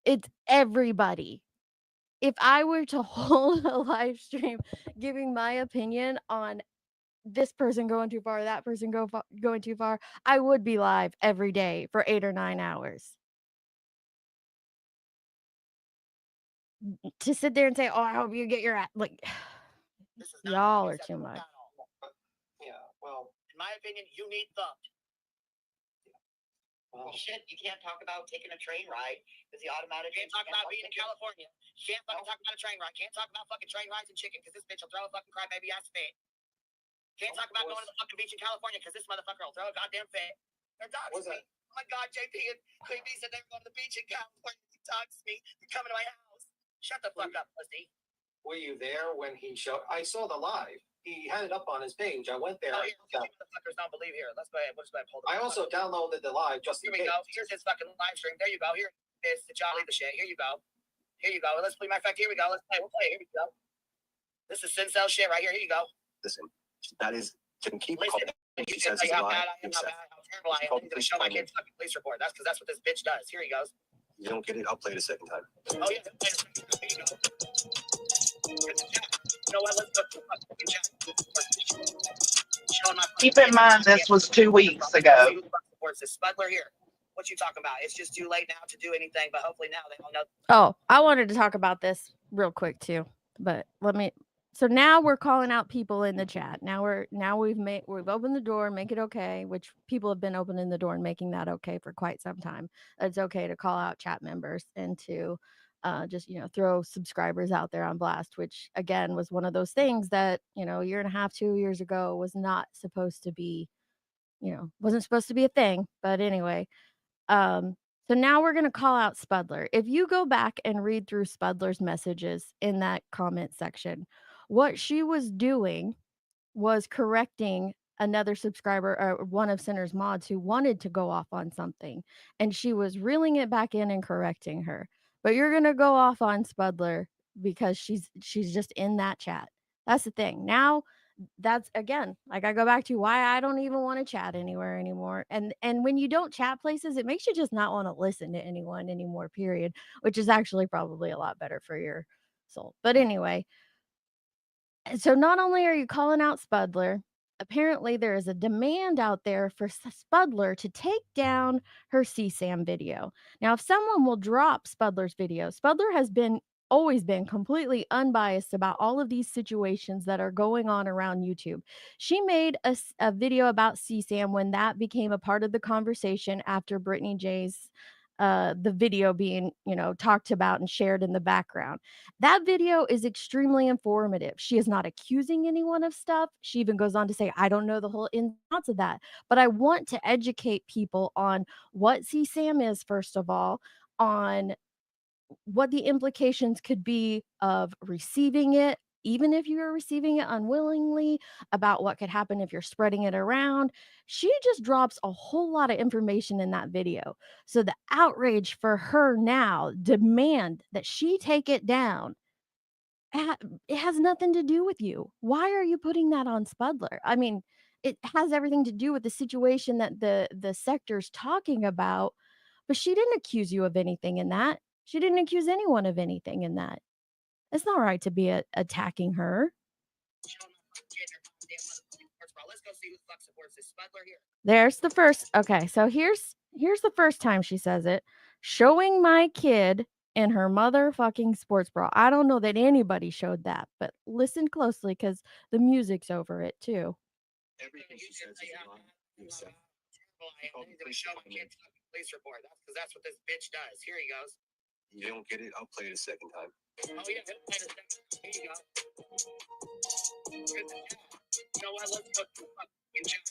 It's everybody. If I were to hold a live stream giving my opinion on this person going too far, that person going too far, I would be live every day for 8 or 9 hours. To sit there and say, "Oh, I hope you get your ass," like, y'all are too much.
Yeah. Well,
in my opinion, you need thumped.
Well,
shit, you can't talk about taking a train ride because the automatic. Can't talk about being in California. Can't fucking talk about a train ride. Can't talk about fucking train rides and chicken because this bitch will throw a fucking crybaby ass fit. Can't talk about going to the fucking beach in California because this motherfucker will throw a goddamn fit. They're dogs. Oh my God, JP and Queen B said they were going to the beach in California. He talks to me. You're coming to my house. Shut the fuck up, pussy.
Were you there when he showed? I saw the live. He had it up on his page. I went there.
Oh, here, you motherfuckers don't believe here. Let's go ahead. We'll just go ahead and pull the
I also downloaded the live just
Here
in
we
case.
go. Here's his fucking live stream. There you go. Here is the jolly the shit. Here you go. Here you go. Let's play. Matter of fact, here we go. Let's play. We'll play. Here we go. This is Sincel shit right here. Here you go.
Listen, that is can keep
Listen.
calling.
You
She
can
says
tell
it's
you
a
how
lie.
bad I am, how bad, how terrible I am. I'm going to show my kids fucking police report. That's because that's what this bitch does. Here he goes.
You don't get it. I'll play it a second time.
Oh yeah. Here you go. You know what? Let's go to the fucking chat.
Keep in mind, this was 2 weeks ago.
Supports this Spudler here. What you talking about? It's just too late now to do anything, but hopefully now they all know.
Oh, I wanted to talk about this real quick too, but let me. So now we're calling out people in the chat. Now we've opened the door, make it okay, which people have been opening the door and making that okay for quite some time. It's okay to call out chat members and to just throw subscribers out there on blast, which again was one of those things that a year and a half, 2 years ago was not supposed to be, wasn't supposed to be a thing. But anyway, so now we're going to call out Spudler. If you go back and read through Spudler's messages in that comment section, what she was doing was correcting another subscriber or one of Sinner's mods who wanted to go off on something, and she was reeling it back in and correcting her. But you're going to go off on Spudler because she's just in that chat. That's the thing. Now that's again, like I go back to why I don't even want to chat anywhere anymore. And when you don't chat places, it makes you just not want to listen to anyone anymore, period, which is actually probably a lot better for your soul. But anyway, so not only are you calling out Spudler, apparently there is a demand out there for Spudler to take down her CSAM video. Now, if someone will drop Spudler's video, Spudler has always been completely unbiased about all of these situations that are going on around YouTube. She made a video about CSAM when that became a part of the conversation after Brittany J's the video being, talked about and shared in the background. That video is extremely informative. She is not accusing anyone of stuff. She even goes on to say, I don't know the whole ins and outs of that, but I want to educate people on what CSAM is, first of all, on what the implications could be of receiving it, even if you are receiving it unwillingly, about what could happen if you're spreading it around. She just drops a whole lot of information in that video. So the outrage for her now demand that she take it down. It has nothing to do with you. Why are you putting that on Spudler? I mean, it has everything to do with the situation that the sector's talking about, but she didn't accuse you of anything in that. She didn't accuse anyone of anything in that. It's not right to be attacking her.
Let's go see who the fuck supports this Spudler here.
There's the first. Okay, so here's the first time she says it. Showing my kid in her motherfucking sports bra. I don't know that anybody showed that, but listen closely because the music's over it too.
Everything she says is a lie. You said.
Show my kids fucking police report. That's because that's what this bitch does. Here he goes.
You don't get it. I'll play it a second time.
Oh yeah, here you go. You know what? Let's go to the fucking chat.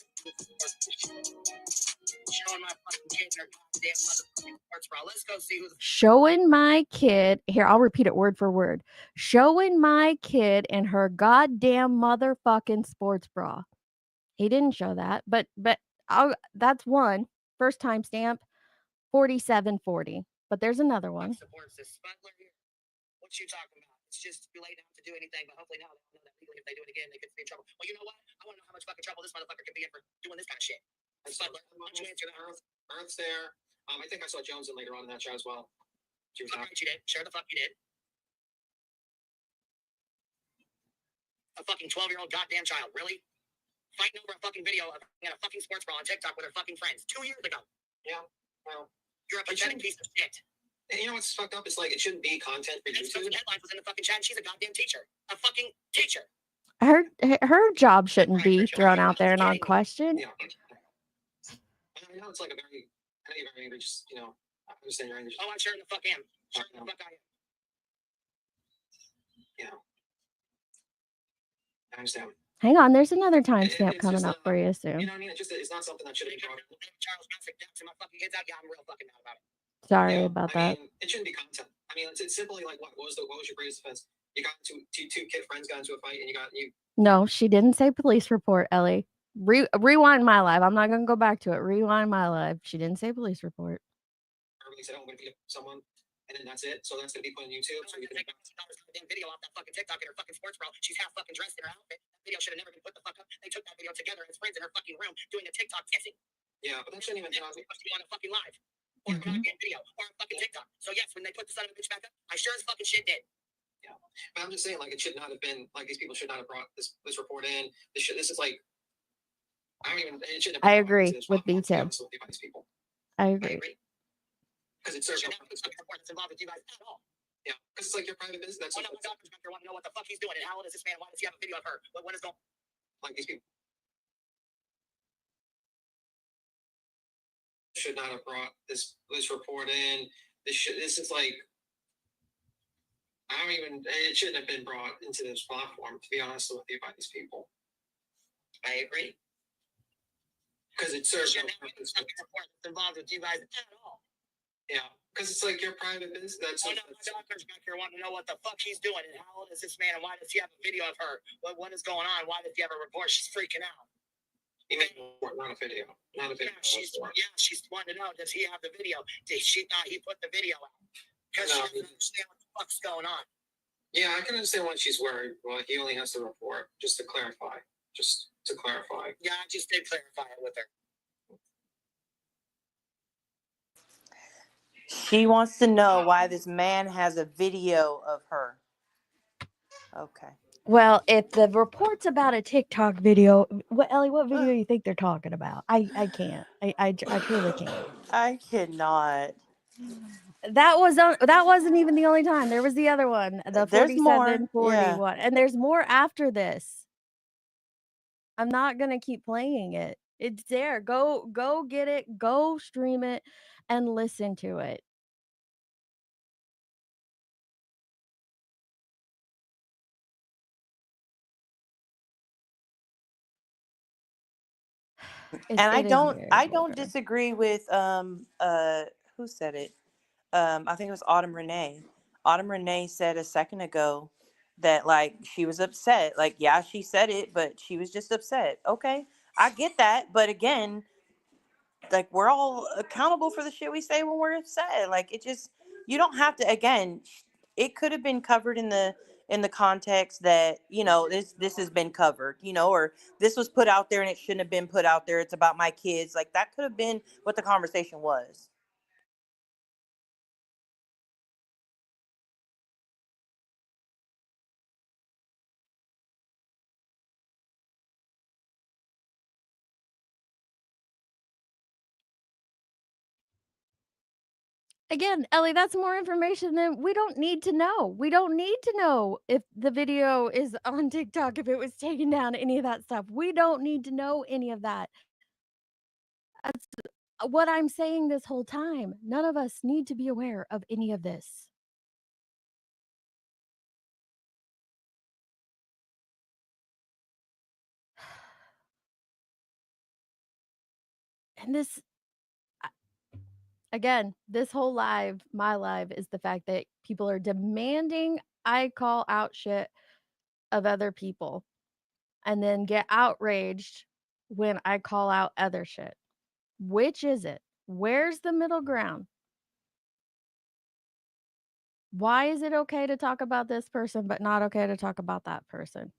Showing my fucking kid in her goddamn motherfucking sports bra. Let's go see who's
showing my kid. Here, I'll repeat it word for word. Showing my kid in her goddamn motherfucking sports bra. He didn't show that, but that's one. First timestamp 4740. But there's another one.
Supports this Spudler here. What you talking about? It's just too late now to do anything, but hopefully now they know that legally if they do it again, they could be in trouble. Well, you know what? I want to know how much fucking trouble this motherfucker could be in for doing this kind of shit. Spudler, why don't you answer that?
Earth's there. I think I saw Jones in later on in that show as well. She was
Fuck right, you did. Sure the fuck you did. A fucking 12-year-old goddamn child, really? Fighting over a fucking video of in a fucking sports bra on TikTok with her fucking friends 2 years ago.
Yeah, well,
you're a pathetic piece of shit.
You know what's fucked up? It's like it shouldn't be content for YouTube.
Headlines was in the fucking chat. And she's a goddamn teacher. A fucking teacher.
Her job shouldn't be thrown out there and on question.
Yeah. I know it's like I know you're very angry. Just I understand you're angry.
Oh, I'm sure the fuck am. Sure the fuck I am.
Yeah. I understand.
Hang on, there's another timestamp
It's
coming
just,
up for you
you
soon.
know what I mean? It's not something that should be brought up.
Charles Manson dancing my fucking kids out. Yeah, I'm real fucking mad about it.
Sorry
Yeah,
about
I
that.
mean, it shouldn't be content. I mean, it's simply like what was your greatest offense? You got into two kid friends got into a fight, and you.
No, she didn't say police report, Ellie. Rewind my live. I'm not gonna go back to it. Rewind my live. She didn't say police report.
Verbally said, "Oh, I'm going to beat up someone," and then that's it. So that's going to be put on YouTube. So you can
take my damn video off that fucking TikTok in her fucking sports bra. She's half fucking dressed in her outfit. That video should have never been put the fuck up. They took that video together as friends in her fucking room doing a TikTok kissing.
Yeah, but that shouldn't even
on a fucking live or a video or a fucking TikTok. So yes, when they put the son of a bitch back up, I sure as fucking shit did.
Yeah, but I'm just saying, like, it should not have been like these people should not have brought this report in. This is like, I don't even. It shouldn't have
I
been brought
agree
into this
with
platform, to be
B10.
honest with you, by these people.
I agree.
Because it serves no
Should not be
purpose.
a report that's involved with you guys at all.
Yeah, because it's like your private business. That's
Oh no, my doctor's back there wanting to know what the fuck he's doing and how old is this man? Why does he have a video of her? What is going?
like these people should not have brought this report in. This is like, I don't even. It shouldn't have been brought into this platform, to be honest with you, by these people.
I agree.
Because it serves no
Should not be a
purpose.
fucking report that's involved with you guys at all.
Yeah, because it's like your private business. That's
Oh no, my doctor's back here wanting to know what the fuck he's doing and how old is this man and why does he have a video of her? What is going on? Why does he have a report? She's freaking out.
you made a report, not a video. Not a video.
She's wanting to know, does he have the video? She thought he put the video out because she doesn't understand what the fuck's going on.
Yeah, I can understand why she's worried. Well, he only has to report, just to clarify.
Yeah, I just did clarify it with her.
She wants to know why this man has a video of her. Okay.
Well, if the report's about a TikTok video, Ellie, what video do you think they're talking about? I can't. I truly can't.
I cannot.
That wasn't even the only time. There was the other one, the
There's more,
4741, and there's more after this. I'm not gonna keep playing it. It's there. Go get it. Go stream it and listen to it.
And I don't disagree with who said it? I think it was Autumn Renee. Autumn Renee said a second ago that, like, she was upset. Like, yeah, she said it, but she was just upset. Okay, I get that, but again, like, we're all accountable for the shit we say when we're upset. Like, it just, you don't have to. Again, it could have been covered in the context that, you know, this has been covered, you know, or this was put out there and it shouldn't have been put out there. It's about my kids. Like, that could have been what the conversation was.
Again, Ellie, that's more information than we don't need to know. We don't need to know if the video is on TikTok, if it was taken down, any of that stuff. We don't need to know any of that. That's what I'm saying this whole time. None of us need to be aware of any of this. And this, again, this whole live, my live, is the fact that people are demanding I call out shit of other people and then get outraged when I call out other shit. Which is it? Where's the middle ground? Why is it okay to talk about this person, but not okay to talk about that person?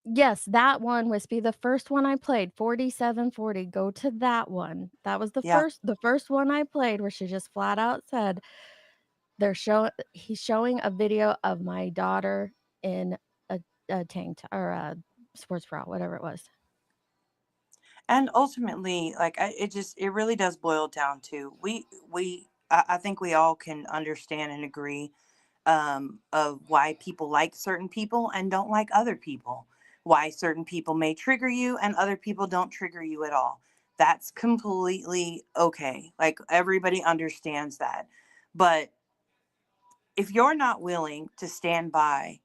Yes, that one, Wispy, the first one I played, 4740. Go to that one. That was the first one I played where she just flat out said he's showing a video of my daughter in a tank or a sports bra, whatever it was.
And ultimately, like, it really does boil down to I think we all can understand and agree of why people like certain people and don't like other people, why certain people may trigger you and other people don't trigger you at all. That's completely okay. Like, everybody understands that. But if you're not willing to stand by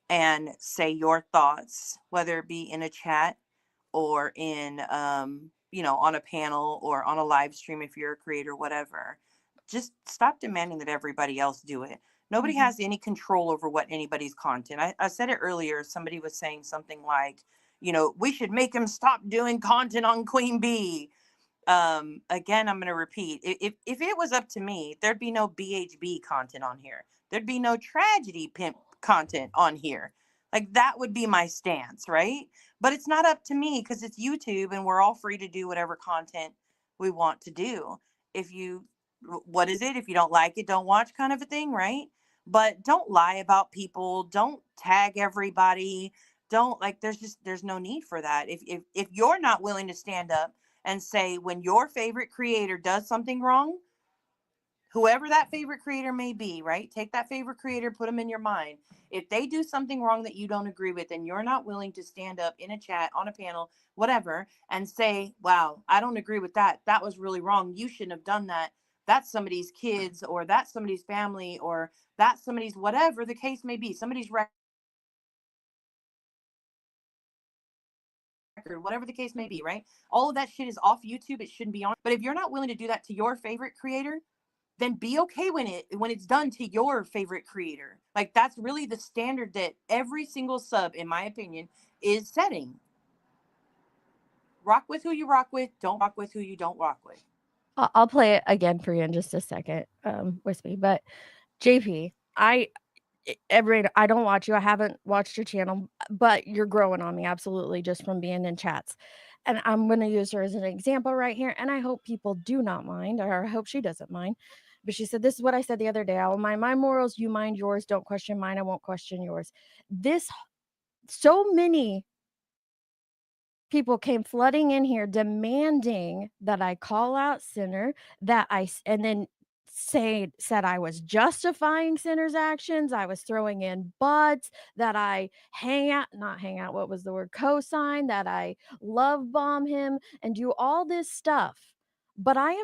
and say your thoughts, whether it be in a chat or in, on a panel or on a live stream, if you're a creator, whatever, just stop demanding that everybody else do it. Nobody has any control over what anybody's content. I said it earlier. Somebody was saying something like, we should make them stop doing content on Queen Bee. Again, I'm going to repeat, if it was up to me, there'd be no BHB content on here. There'd be no tragedy pimp content on here. Like, that would be my stance, right? But it's not up to me because it's YouTube and we're all free to do whatever content we want to do. What is it? If you don't like it, don't watch, kind of a thing, right? But don't lie about people. Don't tag everybody. Don't, like, there's no need for that. If you're not willing to stand up and say, when your favorite creator does something wrong, whoever that favorite creator may be, right? Take that favorite creator, put them in your mind. If they do something wrong that you don't agree with, and you're not willing to stand up in a chat, on a panel, whatever, and say, wow, I don't agree with that. That was really wrong. You shouldn't have done that. That's somebody's kids, or that's somebody's family, or that's somebody's, whatever the case may be, somebody's record, whatever the case may be, right? All of that shit is off YouTube. It shouldn't be on. But if you're not willing to do that to your favorite creator, then be okay when it's done to your favorite creator. Like, that's really the standard that every single sub, in my opinion, is setting. Rock with who you rock with. Don't rock with who you don't rock with.
I'll play it again for you in just a second, with me. But JP, I don't watch you. I haven't watched your channel, but you're growing on me, absolutely, just from being in chats. And I'm going to use her as an example right here. And I hope people do not mind, or I hope she doesn't mind. But she said, this is what I said the other day. I will mind my morals, you mind yours. Don't question mine. I won't question yours. So many people came flooding in here demanding that I call out Sinner, and then said I was justifying Sinner's actions. I was throwing in buts, that I what was the word? Cosign, that I love bomb him and do all this stuff. But I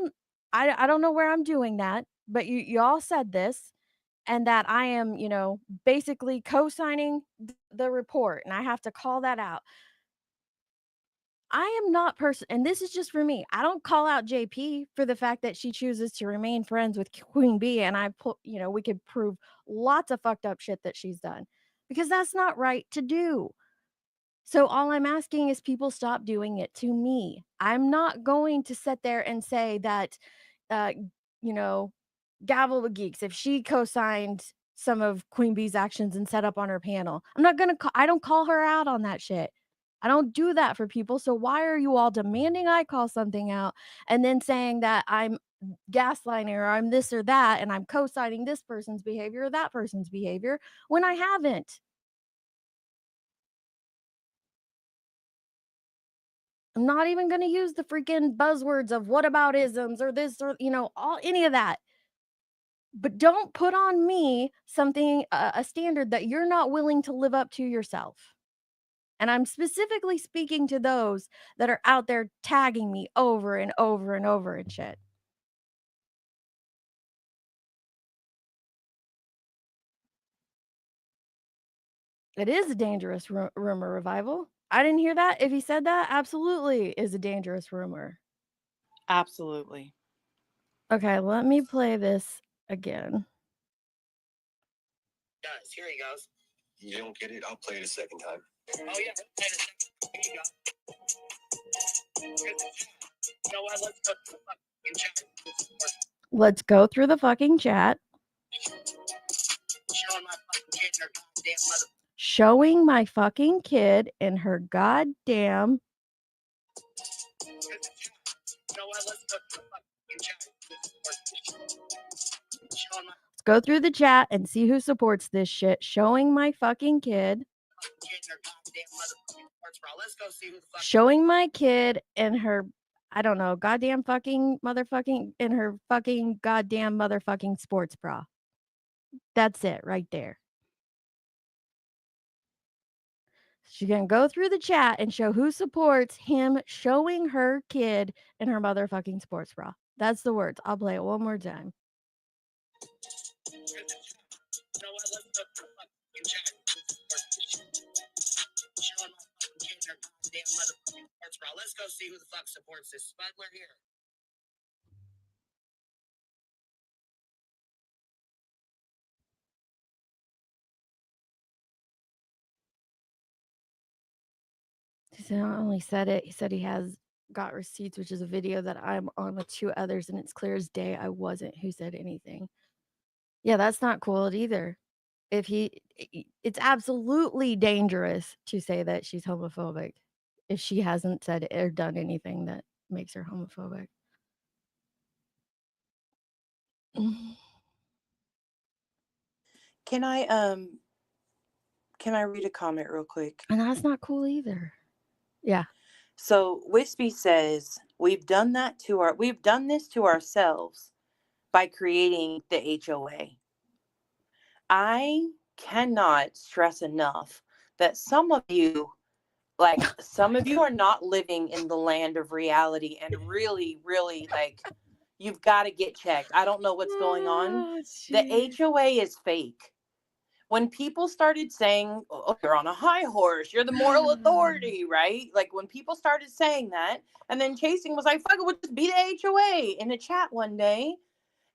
don't know where I'm doing that, but you all said this, and that I am, basically co-signing the report, and I have to call that out. I am not and this is just for me. I don't call out JP for the fact that she chooses to remain friends with Queen Bee, and we could prove lots of fucked up shit that she's done, because that's not right to do. So all I'm asking is people stop doing it to me. I'm not going to sit there and say that, uh, Gavel the Geeks, if she co-signed some of Queen Bee's actions and set up on her panel, I don't call her out on that shit. I don't do that for people. So why are you all demanding I call something out and then saying that I'm gaslighting, or I'm this or that, and I'm co-signing this person's behavior or that person's behavior when I haven't? I'm not even going to use the freaking buzzwords of what about isms or this or, any of that. But don't put on me something, a standard that you're not willing to live up to yourself. And I'm specifically speaking to those that are out there tagging me over and over and over and shit. It is a dangerous rumor, Revival. I didn't hear that. If he said that, absolutely is a dangerous rumor.
Absolutely.
Okay, let me play this again.
Guys, here he goes.
You don't get it? I'll play it a second time.
Oh, yeah. Here you go. You know what? Let's go to the fucking chat.
Let's go through the fucking chat. Showing my fucking kid in her goddamn. Let's go through the chat and see who supports this shit. Showing my fucking kid. Showing my kid in her, I don't know, goddamn fucking motherfucking, in her fucking goddamn motherfucking sports bra. That's it right there. She can go through the chat and show who supports him showing her kid in her motherfucking sports bra. That's the words. I'll play it one more time.
Showing my fucking kids their goddamn motherfucking sports bra. Let's go see who the fuck supports this. Spudler here.
He not only said it, he said he has got receipts, which is a video that I'm on with 2 others, and it's clear as day I wasn't who said anything. Yeah, that's not cool either. It's absolutely dangerous to say that she's homophobic if she hasn't said or done anything that makes her homophobic.
Can I read a comment real quick?
And that's not cool either. Yeah.
So Wispy says, we've done this to ourselves by creating the HOA. I cannot stress enough that some of you are not living in the land of reality and really, really you've got to get checked. I don't know what's going on.
Oh,
The
jeez.
HOA is fake. When people started saying, oh, you're on a high horse, you're the moral authority, right? Like when people started saying that, and then Chasing was like, fuck it, we'll just be the HOA in a chat one day.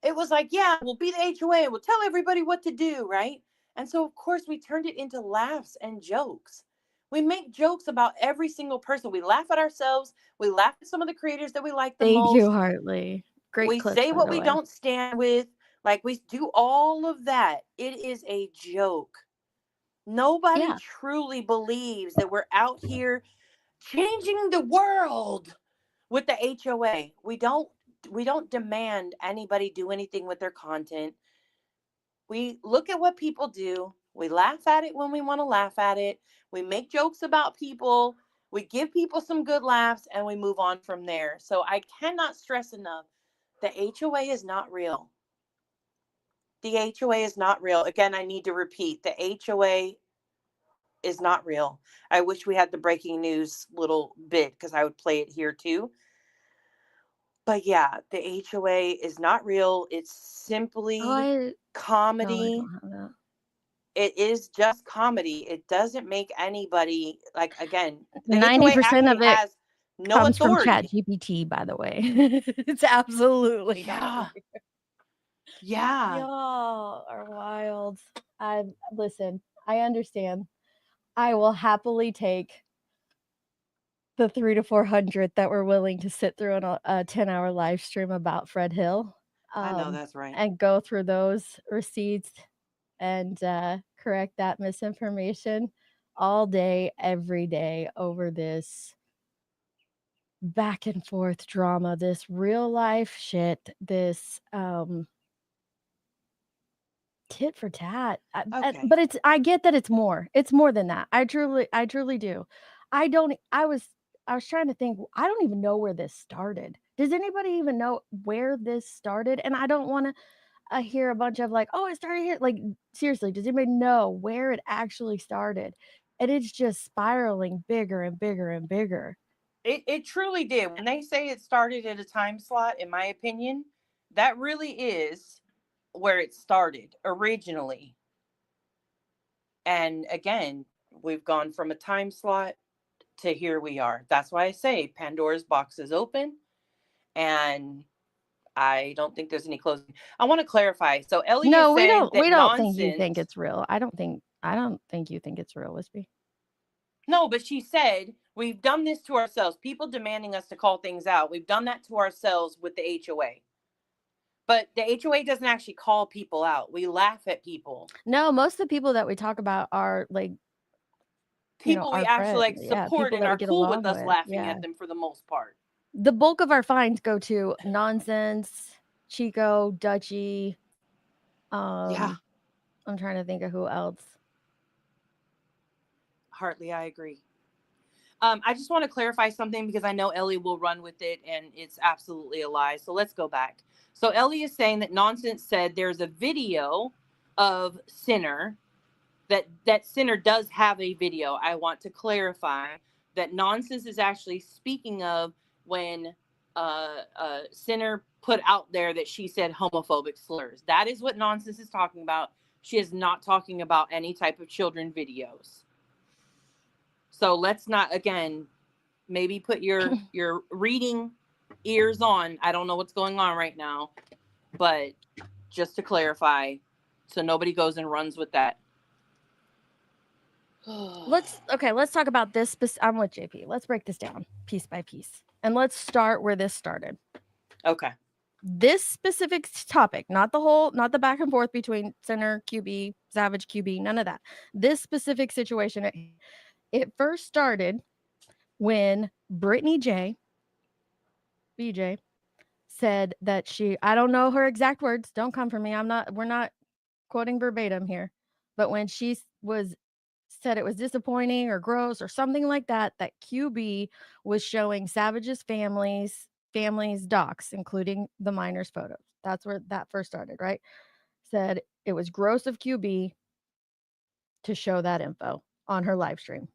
It was like, yeah, we'll be the HOA. We'll tell everybody what to do, right? And so, of course, we turned it into laughs and jokes. We make jokes about every single person. We laugh at ourselves. We laugh at some of the creators that we like the
Thank
most.
you, Hartley. Great
We
clips,
say
by
what
the
we
way.
don't stand with. Like, we do all of that. It is a joke. Nobody
Yeah.
truly believes that we're out here changing the world with the HOA. We don't demand anybody do anything with their content. We look at what people do. We laugh at it when we want to laugh at it. We make jokes about people. We give people some good laughs and we move on from there. So I cannot stress enough, the HOA is not real. The HOA is not real. Again, I need to repeat, the HOA is not real. I wish we had the breaking news little bit because I would play it here too. But yeah, the HOA is not real. It's simply comedy.
No, I don't have that.
It is just comedy. It doesn't make anybody, like, again, the
90%
HOA
of it
has no
comes from
authority.
ChatGPT, by the way. It's absolutely not.
Yeah.
Y'all are wild. Listen, I understand. I will happily take the 300 to 400 that were willing to sit through a 10-hour live stream about Fred Hill.
I know that's right.
And go through those receipts and correct that misinformation all day, every day over this back and forth drama, this real life shit, this tit for tat.
Okay.
But I get that it's more. It's more than that. I truly do. I was trying to think. I don't even know where this started. Does anybody even know where this started? And I don't want to hear a bunch of like, oh, it started here. Like, seriously, does anybody know where it actually started? And it's just spiraling bigger and bigger and bigger.
It truly did. When they say it started at a time slot, in my opinion, that really is where it started originally. And again, we've gone from a time slot to here we are. That's why I say Pandora's box is open, and I don't think there's any closing. I want to clarify. So Ellie is saying
we
that
don't think you
nonsense.
think it's real. I don't think you think it's real, Wispy.
No, but she said, we've done this to ourselves. People demanding us to call things out. We've done that to ourselves with the HOA. But the HOA doesn't actually call people out. We laugh at people.
No, most of the people that we talk about are like
people we actually
friends.
support and are cool with us laughing at them for the most part.
The bulk of our fines go to Nonsense, Chico, Dutchie.
Yeah.
I'm trying to think of who else.
Hartley, I agree. I just want to clarify something because I know Ellie will run with it and it's absolutely a lie. So let's go back. So Ellie is saying that Nonsense said there's a video of Sinner, that Sinner does have a video. I want to clarify that Nonsense is actually speaking of when Sinner put out there that she said homophobic slurs. That is what Nonsense is talking about.
She is not talking about any type of children videos. So let's not, again, maybe put your reading ears on. I don't know what's going on right now, but just to clarify, so nobody goes and runs with that.
Let's talk about this. I'm with JP. Let's break this down piece by piece. And let's start where this started.
Okay.
This specific topic, not the back and forth between Center QB, Savage QB, none of that. This specific situation, it first started when Brittany BJ, said that I don't know her exact words, don't come for me. We're not quoting verbatim here. But when she said it was disappointing or gross or something like that, that QB was showing Savage's family's docs, including the minors' photos. That's where that first started, right? Said it was gross of QB to show that info on her live stream,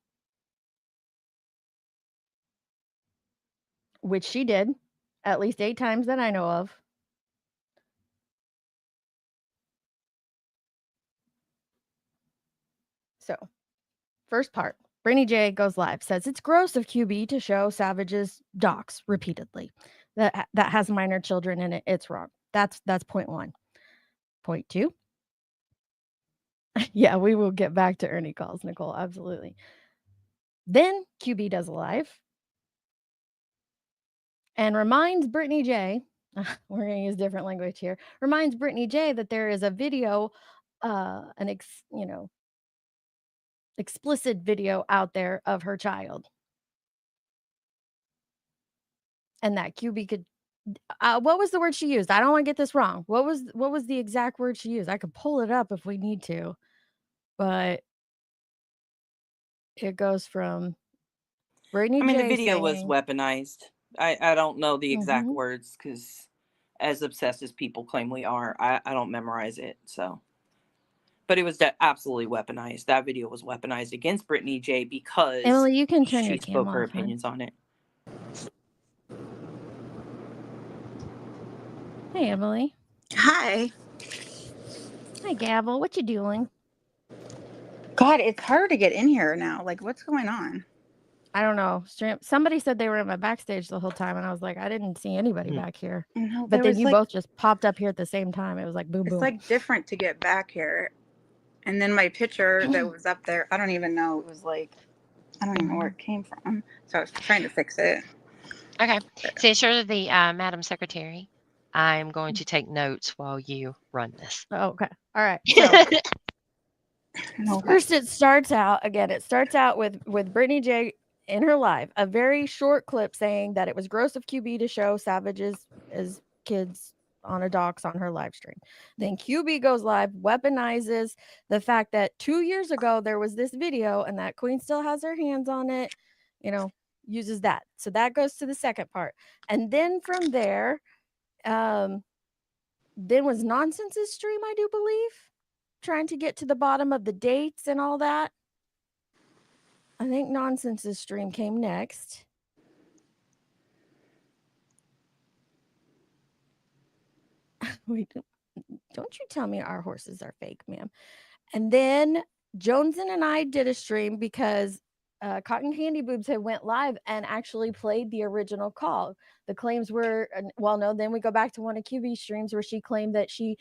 which she did at least 8 times that I know of. So, first part, Brittany J goes live, says it's gross of QB to show Savage's docs repeatedly. That has minor children in it. It's wrong. That's point 1. Point 2. Yeah, we will get back to Ernie calls, Nicole. Absolutely. Then QB does a live and reminds Brittany J, we're going to use different language here, reminds Brittany J that there is a video, explicit video out there of her child. And that QB could, what was the word she used? I don't want to get this wrong. What was the exact word she used? I could pull it up if we need to, but it goes from Brittany J
the video
saying,
was weaponized. I don't know the exact words because as obsessed as people claim we are, I don't memorize it. So, but it was absolutely weaponized. That video was weaponized against Brittany J because
Emily, you can turn your
she spoke her
off,
opinions on it.
Hey, Emily.
Hi.
Hi, Gavel. What you doing?
God, it's hard to get in here now. Like, what's going on?
I don't know. Somebody said they were in my backstage the whole time, and I was like, I didn't see anybody back here.
No,
but then you both just popped up here at the same time. It was like boom, boom.
It's like different to get back here. And then my picture that was up there, I don't even know. It was like, I don't even know where it came from. So I was trying to fix it.
Okay. Since you're the Madam Secretary, I'm going to take notes while you run this.
Oh, okay. All right. So first, it starts out with Brittany J in her live, a very short clip saying that it was gross of QB to show Savage's as kids on a docs on her live stream. Then QB goes live, weaponizes the fact that 2 years ago there was this video and that Queen still has her hands on it, uses that. So that goes to the second part. And then from there, then was Nonsense's stream, I do believe, trying to get to the bottom of the dates and all that. I think Nonsense's stream came next. Wait, don't you tell me our horses are fake, ma'am. And then Joneson and I did a stream because Cotton Candy Boobs had went live and actually played the original call. The claims were, then we go back to one of QB's streams where she claimed that she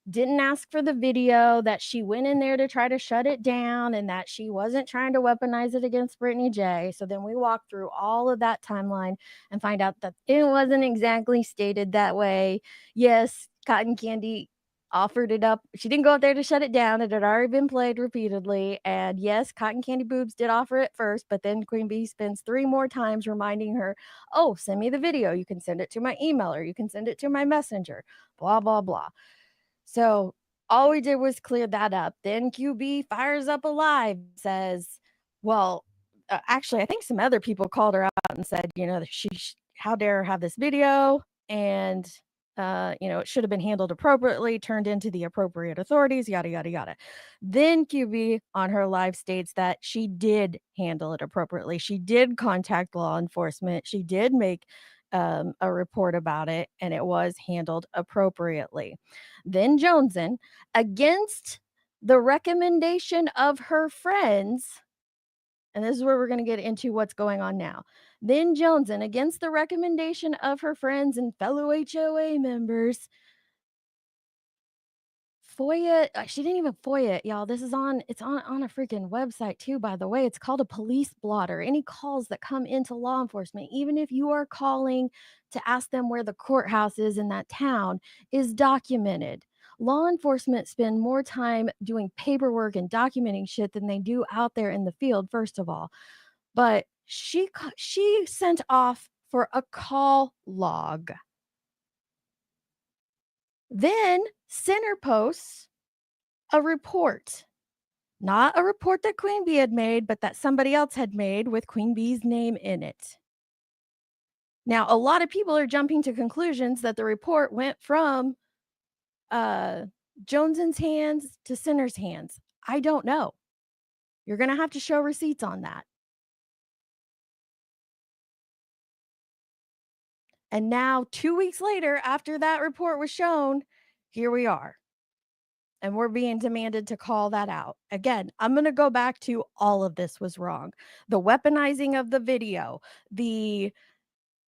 didn't ask for the video, that she went in there to try to shut it down, and that she wasn't trying to weaponize it against Brittany J. So then we walk through all of that timeline and find out that it wasn't exactly stated that way. Yes, Cotton Candy offered it up. She didn't go out there to shut it down. It had already been played repeatedly. And yes, Cotton Candy Boobs did offer it first, but then Queen Bee spends 3 more times reminding her, oh, send me the video. You can send it to my email or you can send it to my messenger, blah, blah, blah. So all we did was clear that up. Then QB fires up a live, says, well, actually, I think some other people called her out and said, how dare her have this video? And, it should have been handled appropriately, turned into the appropriate authorities, yada, yada, yada. Then QB on her live states that she did handle it appropriately. She did contact law enforcement. She did make a report about it, and it was handled appropriately. Then Joneson, against the recommendation of her friends, and this is where we're going to get into what's going on now. Then Joneson, against the recommendation of her friends and fellow HOA members, FOIA, she didn't even FOIA it, y'all. This is it's on a freaking website too, by the way. It's called a police blotter. Any calls that come into law enforcement, even if you are calling to ask them where the courthouse is in that town, is documented. Law enforcement spend more time doing paperwork and documenting shit than they do out there in the field, first of all. But she sent off for a call log. Then Center posts a report. Not a report that Queen Bee had made, but that somebody else had made with Queen Bee's name in it. Now, a lot of people are jumping to conclusions that the report went from Joneson's hands to Center's hands. I don't know. You're going to have to show receipts on that. And now, 2 weeks later, after that report was shown, here we are. And we're being demanded to call that out. Again, I'm going to go back to all of this was wrong. The weaponizing of the video, the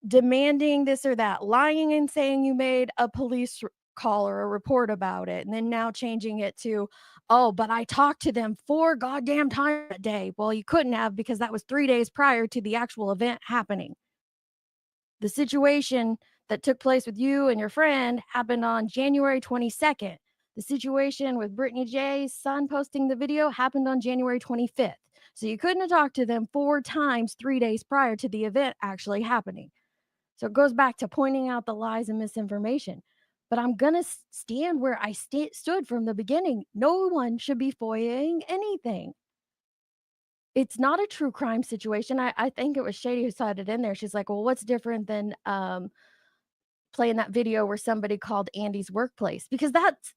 demanding this or that, lying and saying you made a police call or a report about it, and then now changing it to, oh, but I talked to them 4 goddamn times that day. Well, you couldn't have, because that was 3 days prior to the actual event happening. The situation that took place with you and your friend happened on January 22nd. The situation with Brittany J's son posting the video happened on January 25th. So you couldn't have talked to them 4 times 3 days prior to the event actually happening. So it goes back to pointing out the lies and misinformation. But I'm going to stand where I stood from the beginning. No one should be FOIAing anything. It's not a true crime situation. I think it was Shady who said it in there. She's like, well, what's different than playing that video where somebody called Andy's workplace? Because that's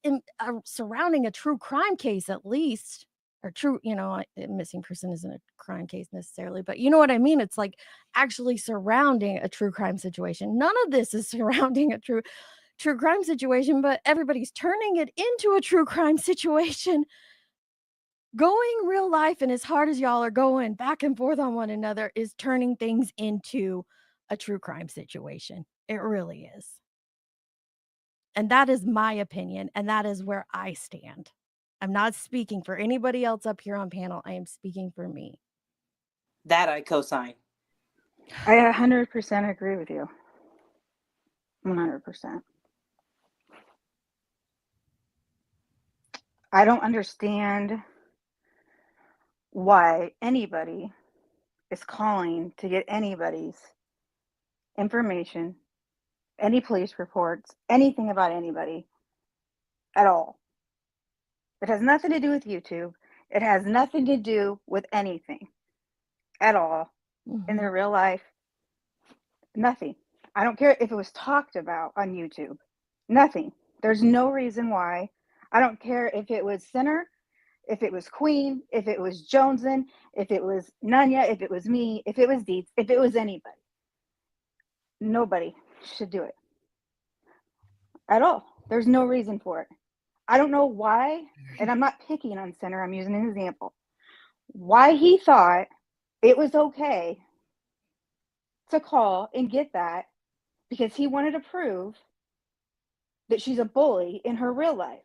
surrounding a true crime case, at least. Or true, a missing person isn't a crime case necessarily, but you know what I mean? It's like actually surrounding a true crime situation. None of this is surrounding a true crime situation, but everybody's turning it into a true crime situation. Going real life, and as hard as y'all are going back and forth on one another, is turning things into a true crime situation. It really is. And that is my opinion, and that is where I stand. I'm not speaking for anybody else up here on panel. I am speaking for me.
That I cosign.
I 100% agree with you. 100%. I don't understand why anybody is calling to get anybody's information, any police reports, anything about anybody at all. It has nothing to do with YouTube. It has nothing to do with anything at all in their real life. Nothing. I don't care if it was talked about on YouTube. Nothing. There's no reason why. I don't care if it was Center, if it was Queen, if it was Joneson, if it was Nunya, if it was me, if it was Deets, if it was anybody. Nobody should do it at all. There's no reason for it. I don't know why, and I'm not picking on Center, I'm using an example, why he thought it was okay to call and get that, because he wanted to prove that she's a bully in her real life.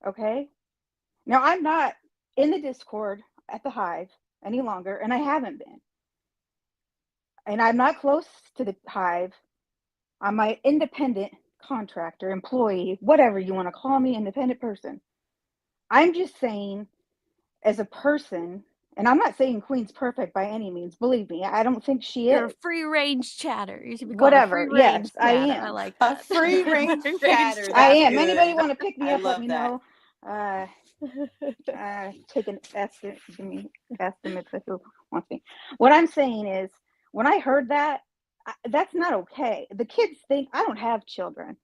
Okay? Now, I'm not in the Discord at the Hive any longer, and I haven't been. And I'm not close to the Hive. I'm my independent contractor, employee, whatever you want to call me, independent person. I'm just saying, as a person, and I'm not saying Queen's perfect by any means. Believe me, I don't think she
You're
is.
a free range chatter. You should be called
Whatever.
a free range
Yes, I
chatter.
am.
I like
A
that.
free range chatter.
I
That's
am.
good.
Anybody want to pick me
I
up? Let
love
me
that.
know. Take an estimate. Give me estimates of who wants me. What I'm saying is, when I heard that, that's not okay. The kids think I don't have children,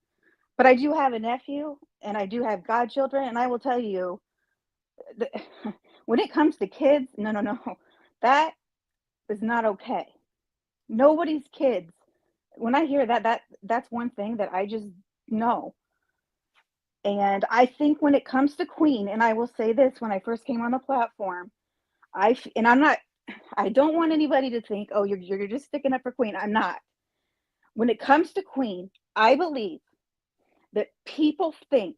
but I do have a nephew, and I do have godchildren, and I will tell you, when it comes to kids, no, that is not okay. Nobody's kids when I hear that's one thing that I just know. And I think when it comes to Queen, and I will say this, when I first came on the platform, I don't want anybody to think, oh, you're just sticking up for Queen. I'm not. When it comes to Queen, I believe that people think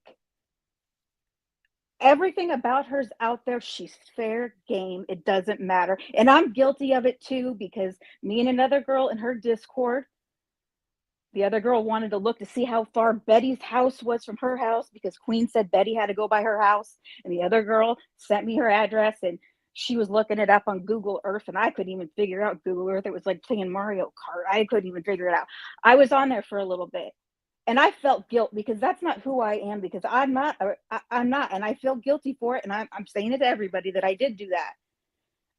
everything about her's out there. She's fair game. It doesn't matter. And I'm guilty of it too, because me and another girl in her Discord, the other girl wanted to look to see how far Betty's house was from her house, because Queen said Betty had to go by her house. And the other girl sent me her address, and she was looking it up on Google Earth, and I couldn't even figure out Google Earth. It was like playing Mario Kart. I couldn't even figure it out. I was on there for a little bit, and I felt guilt, because that's not who I am, because I'm not, and I feel guilty for it. And I'm saying it to everybody that I did do that.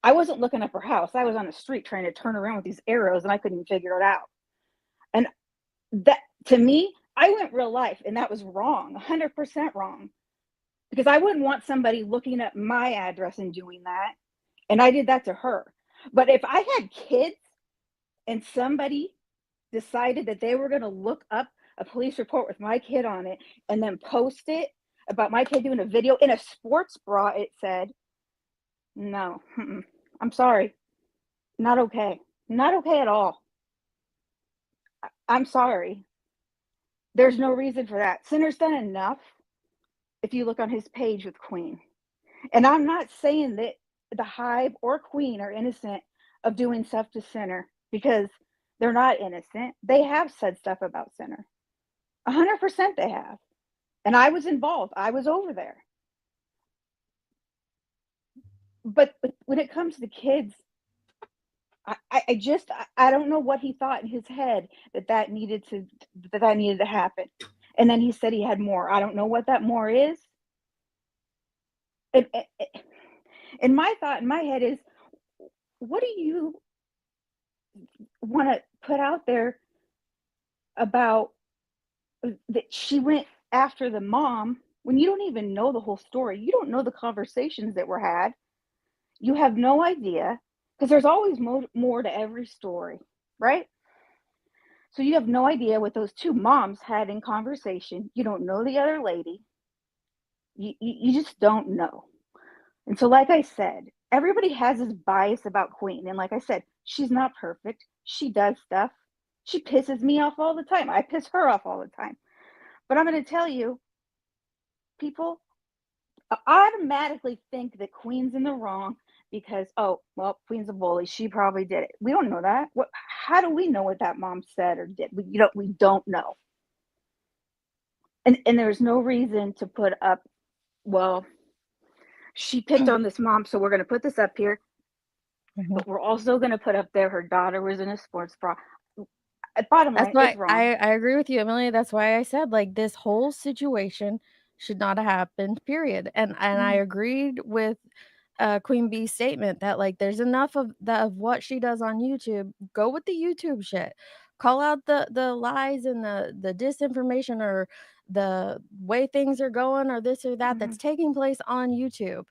I wasn't looking up her house. I was on the street trying to turn around with these arrows, and I couldn't even figure it out. And that, to me, I went real life, and that was wrong, 100% wrong, because I wouldn't want somebody looking up my address and doing that. And I did that to her. But if I had kids and somebody decided that they were going to look up a police report with my kid on it and then post it about my kid doing a video in a sports bra, it said, no, I'm sorry. Not okay. Not okay at all. I'm sorry. There's no reason for that. Sinner's done enough if you look on his page with Queen. And I'm not saying that the Hive or Queen are innocent of doing stuff to Sinner, because they're not innocent. They have said stuff about Sinner. 100% they have. And I was involved. I was over there. But when it comes to kids, I don't know what he thought in his head that needed to happen. And then he said he had more. I don't know what that more is. And my thought in my head is, what do you want to put out there about that she went after the mom when you don't even know the whole story? You don't know the conversations that were had. You have no idea, because there's always more to every story, right? So you have no idea what those two moms had in conversation. You don't know the other lady. You just don't know. And so, like I said, everybody has this bias about Queen. And like I said, she's not perfect. She does stuff. She pisses me off all the time. I piss her off all the time. But I'm going to tell you, people automatically think that Queen's in the wrong because, oh, well, Queen's a bully. She probably did it. We don't know that. How do we know what that mom said or did? We don't know. And there's no reason to put up, well, she picked on this mom, so we're going to put this up here. Mm-hmm. But we're also going to put up there her daughter was in a sports bra. Bottom line, it's wrong.
I agree with you, Emily. That's why I said, like, this whole situation should not have happened, period. And I agreed with Queen Bee's statement that, like, there's enough of what she does on YouTube. Go with the YouTube shit. Call out the lies and the disinformation or the way things are going or this or that that's taking place on YouTube.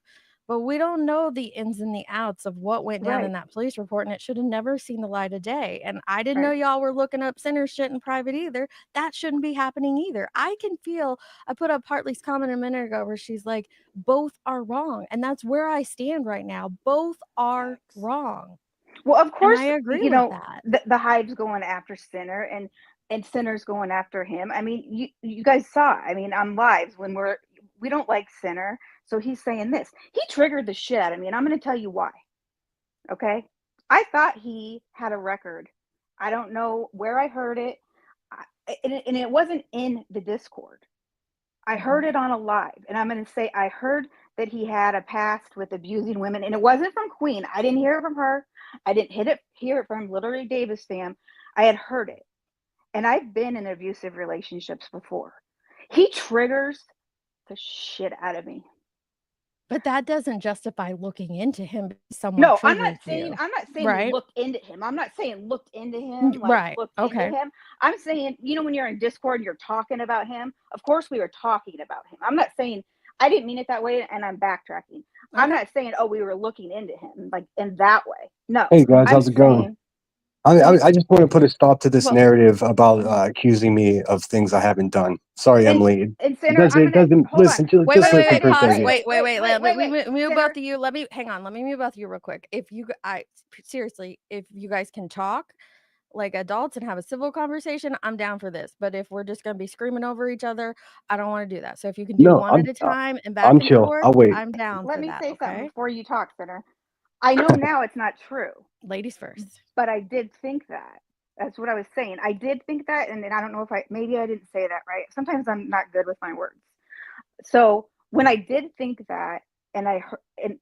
But we don't know the ins and the outs of what went down in that police report, and it should have never seen the light of day. And I didn't know y'all were looking up Sinner shit in private either. That shouldn't be happening either. I put up Hartley's comment a minute ago where she's like, both are wrong. And that's where I stand right now. Both are wrong.
Well, of course,
and I agree with that.
The Hive's going after Sinner and Sinner's going after him. I mean, you guys saw, I mean, on lives when we don't like Sinner. So he's saying this. He triggered the shit out of me, and I'm going to tell you why. Okay? I thought he had a record. I don't know where I heard it. And it wasn't in the Discord. I heard it on a live. And I'm going to say I heard that he had a past with abusing women. And it wasn't from Queen. I didn't hear it from her. I didn't hear it from literally Davis fam. I had heard it. And I've been in abusive relationships before. He triggers the shit out of me.
But that doesn't justify looking into him.
No, I'm not saying
right?
looked into him. I'm not saying looked into him, like looked into him. I'm saying, when you're in Discord and you're talking about him, of course we were talking about him. I'm not saying, I didn't mean it that way, and I'm backtracking. I'm not saying, oh, we were looking into him, like in that way. No.
Hey guys, how's it going? I just want to put a stop to this
Well-
narrative about accusing me of things I haven't done. Sorry,
And-
Emily.
and
It
Senator,
doesn't. It doesn't.
hold on.
Listen. Just
Wait,
listen for a
pause.
second.
Wait.
wait,
Let me
wait,
mute
Senator.
both of you. Let me hang on. Let me mute both of you real quick. If you, seriously, if you guys can talk like adults and have a civil conversation, I'm down for this. But if we're just gonna be screaming over each other, I don't want to do that. So if you can do
No,
one at a time and back
I'm
and
chill.
forth,
I'll wait.
I'm down
Let
for
me
that.
say something
Okay,
before you talk, Senator. I know now it's not true,
ladies first.
but I did think that. That's what I was saying. I did think that, and I don't know if maybe I didn't say that right. Sometimes I'm not good with my words. So when I did think that, and I heard, and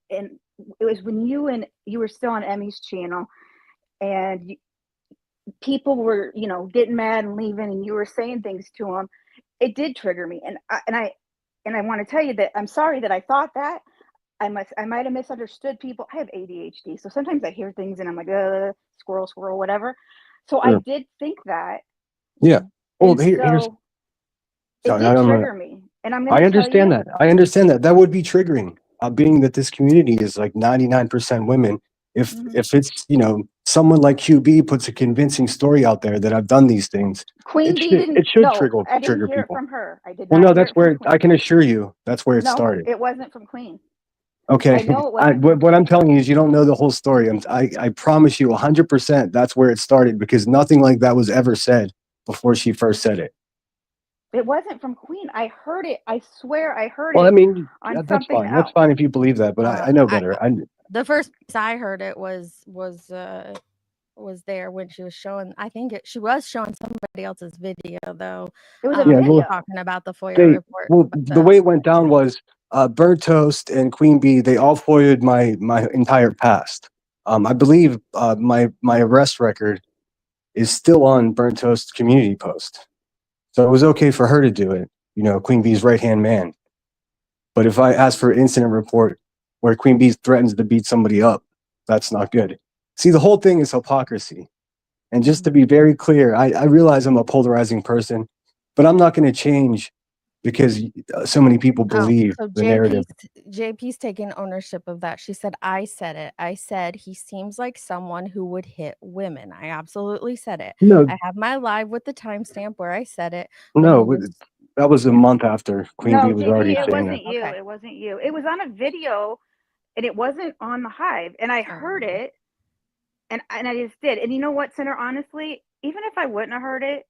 it was when you were still on Emmy's channel, and people were getting mad and leaving, and you were saying things to them. It did trigger me, and I want to tell you that I'm sorry that I thought that. I might have misunderstood people. I have ADHD, so sometimes I hear things and I'm like, squirrel, whatever. So I did think that.
Yeah. Well,
And
here's.
so it did trigger me, and I'm going
I
to tell
understand
you.
that. I understand that. That would be triggering. Being that this community is like 99% women. If it's someone like QB puts a convincing story out there that I've done these things,
Queen Bee didn't.
it should
No, I didn't
trigger
hear
people.
it from her. I did
Well,
not
no,
hear
that's
it from
where
Queen.
I can assure you that's where it
No,
started.
it wasn't from Queen.
Okay.
I know it wasn't.
What I'm telling you is you don't know the whole story. I promise you 100% that's where it started because nothing like that was ever said before she first said it.
It wasn't from Queen. I heard it. I swear I heard
Well,
it
I mean,
on
that's
something
fine.
else.
That's fine if you believe that, but I know better.
The first I heard it was there when she was showing. I think she was showing somebody else's video though.
It was a video
talking about the FOIA report.
Well, the way it went down was Bird Toast and Queen Bee. They all FOIA'd my entire past. I believe my arrest record is still on Burnt Toast community post, so it was okay for her to do it. Queen Bee's right hand man. But if I ask for an incident report where Queen Bee threatens to beat somebody up, that's not good. See, the whole thing is hypocrisy. And just to be very clear, I realize I'm a polarizing person, but I'm not going to change because so many people believe
so
the narrative.
JP's taking ownership of that. She said, I said it. I said he seems like someone who would hit women. I absolutely said it.
No.
I have my live with the timestamp where I said it.
No, that was a month after Queen Bee was
JP,
already
it
saying
wasn't
that.
you. It wasn't you. It was on a video, and it wasn't on the Hive. And I heard it, and I just did. And you know what, Senator? Honestly, even if I wouldn't have heard it,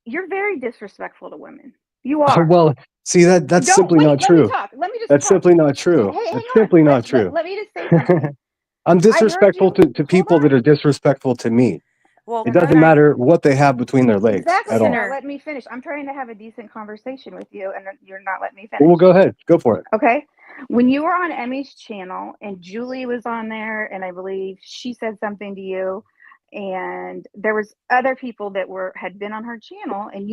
you're very disrespectful to women. You are.
Well, see that's simply not true.
Let me talk. Let me just.
That's
talk.
simply not true.
Hey,
That's simply not true.
Let me just say something.
I'm disrespectful to people that are disrespectful to me.
Well,
it doesn't matter what they have between their legs
Exactly.
at all.
Now let me finish. I'm trying to have a decent conversation with you, and you're not letting me finish.
Well, go ahead. Go for it.
Okay. When you were on Emmy's channel and Julie was on there, and I believe she said something to you, and there was other people that had been on her channel, and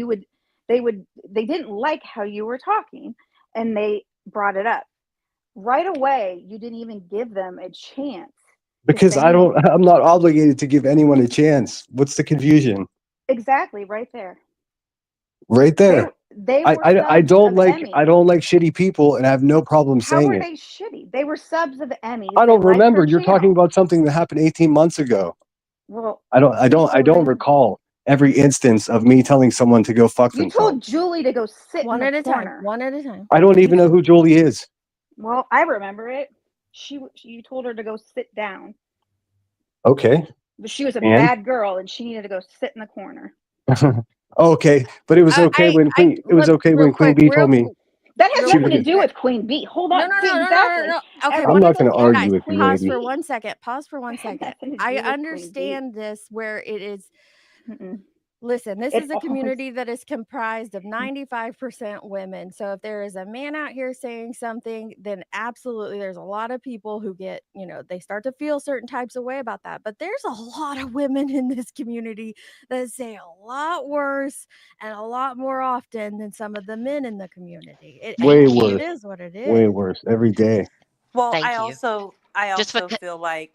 they didn't like how you were talking, and they brought it up right away. You didn't even give them a chance.
Because I'm not obligated to give anyone a chance. What's the confusion?
Exactly, right there.
Right there.
They were
I don't like
Emmy.
I don't like shitty people, and I have no problem saying
How
it.
were they shitty? They were subs of Emmys.
I don't remember. You're
channel.
talking about something that happened 18 months ago.
Well,
I don't recall every instance of me telling someone to go fuck themselves.
You told Julie to go sit
one
in
at
the
a
corner.
time. One at a time.
I don't even know who Julie is.
Well, I remember it. You told her to go sit down.
Okay.
But she was a bad girl, and she needed to go sit in the corner.
Okay, but it was okay when Queen Bee told me.
That has nothing to do with Queen Bee. Hold on.
No. Okay,
I'm not going to argue with you,
pause
lady.
for 1 second. Pause for 1 second. I understand this where it is. Listen, this is a community that is comprised of 95% women. So if there is a man out here saying something, then absolutely there's a lot of people who get, they start to feel certain types of way about that. But there's a lot of women in this community that say a lot worse and a lot more often than some of the men in the community. It is what it is.
Way worse every day.
Well, I also feel like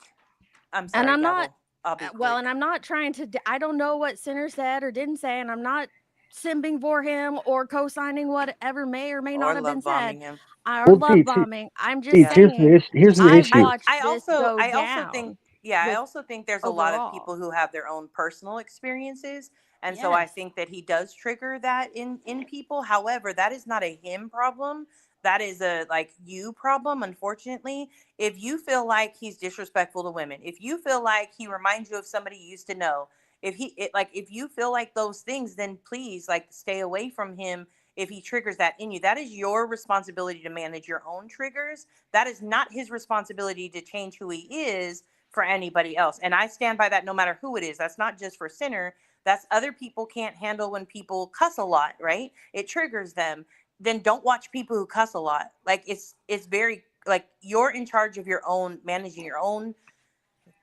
I'm sorry,
and I'm
Gabble.
not
I'll be
well, and I'm not trying to. I don't know what Center said or didn't say, and I'm not simping for him or co-signing whatever may or may not have been said. Or love bombing. I'm just saying.
Here's the issue.
I watched this go down.
Yeah, I
with
also think there's a lot of
overall.
people who have their own personal experiences, and so I
Yes.
think that he does trigger that in people. However, that is not a him problem. That is a like you problem, unfortunately. If you feel like he's disrespectful to women, if you feel like he reminds you of somebody you used to know, if you feel like those things, then please like stay away from him if he triggers that in you. That is your responsibility to manage your own triggers. That is not his responsibility to change who he is for anybody else. And I stand by that no matter who it is. That's not just for Sinner. That's other people can't handle when people cuss a lot, right? It triggers them. Then don't watch people who cuss a lot. Like it's very like you're in charge of your own managing your own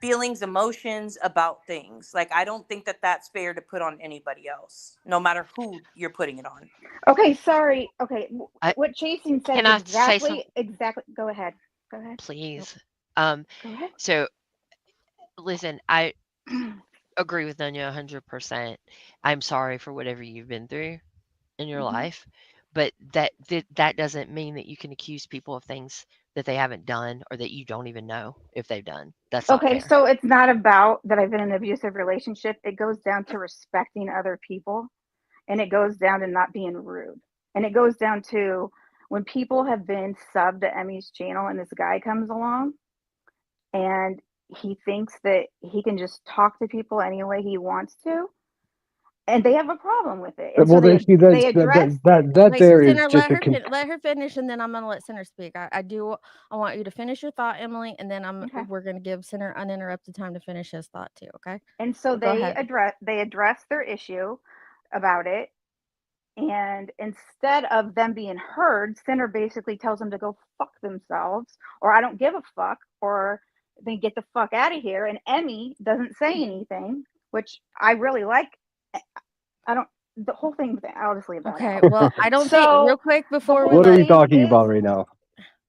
feelings, emotions about things. Like I don't think that that's fair to put on anybody else, no matter who you're putting it on.
Okay, sorry. Okay,
I,
what Jason said
can
is
I say something,
exactly. Go ahead. Go ahead. Nope.
please?
Go ahead.
So listen, I agree with Nunya 100%. I'm sorry for whatever you've been through in your
Mhm.
life, but that doesn't mean that you can accuse people of things that they haven't done or that you don't even know if they've done. That's not
Okay,
fair.
so it's not about that I've been in an abusive relationship. It goes down to respecting other people, and it goes down to not being rude. And it goes down to when people have been subbed to Emmy's channel and this guy comes along and he thinks that he can just talk to people any way he wants to, and they have a problem with it. And so
Well, then see,
they addressed it.
that
Wait,
there is
Sinner,
just a
let her finish, and then I'm gonna let Sinner speak. I want you to finish your thought, Emily, and then
Okay.
we're gonna give Sinner uninterrupted time to finish his thought too. Okay.
And so
Go ahead.
they address their issue about it. And instead of them being heard, Sinner basically tells them to go fuck themselves, or I don't give a fuck, or then get the fuck out of here. And Emmy doesn't say anything, which I really like. I don't, the whole thing, I'll just leave that
Okay.
alone.
Well, I don't think real
So
quick
the
before we
whole
what are we
let
thing
talking about
is
right now?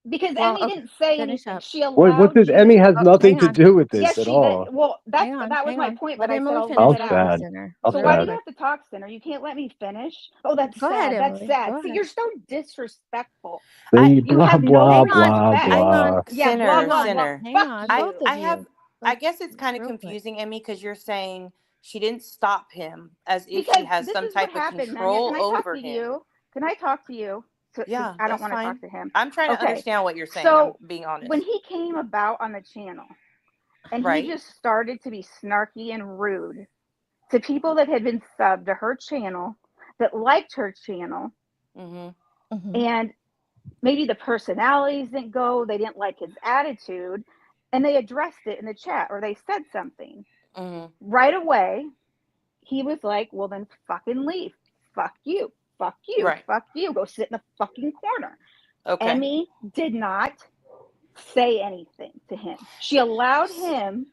because
well,
Emmy
okay,
didn't say
finish
anything.
up.
She
What
allowed
this
you to.
Emmy has
Oh,
nothing
hang
to
on.
do with
Yes,
this at
she did.
all.
Well,
Hang on.
that was
Hang
my
on.
point,
Let
but I said
Emily
I'll
finish
leave
How
it
before
out.
sad.
Sinner.
How
So
Real
why do
sad.
you
quick.
have to talk, Sinner? You can't let me finish. Oh, that's
Go ahead,
sad. That's
Emily.
sad.
Go
See,
ahead.
you're so disrespectful.
I
You
Blah
have no
blah
Hang on.
blah
respect.
Hang on.
blah.
Yeah, blah
Sinner,
Hang
blah
on.
blah.
Sinner.
Hang
Fuck
on. Both
you.
of you.
I
Let's
guess it's kind of
real quick.
confusing, Emmy, because you're saying she didn't stop him as if she
Because
has
this
some
is what
type of
happened, Nanya. Can
control
I talk
over
to
him.
you? Can I talk to you? Because
Yeah,
I don't
that's
want to
fine.
talk to him.
I'm trying to
Okay.
understand what you're saying. I'm
So
being
when
honest.
he came about on the channel and he
Right?
just started to be snarky and rude to people that had been subbed to her channel, that liked her channel,
Mm-hmm.
Mhm.
and maybe the personalities didn't go, they didn't like his attitude, and they addressed it in the chat or they said something.
Mm-hmm.
Right away, he was like, well, then fucking leave. Fuck you. Fuck you.
Right.
Fuck you. Go sit in the fucking corner.
Okay.
Emmy did not say anything to him. She allowed him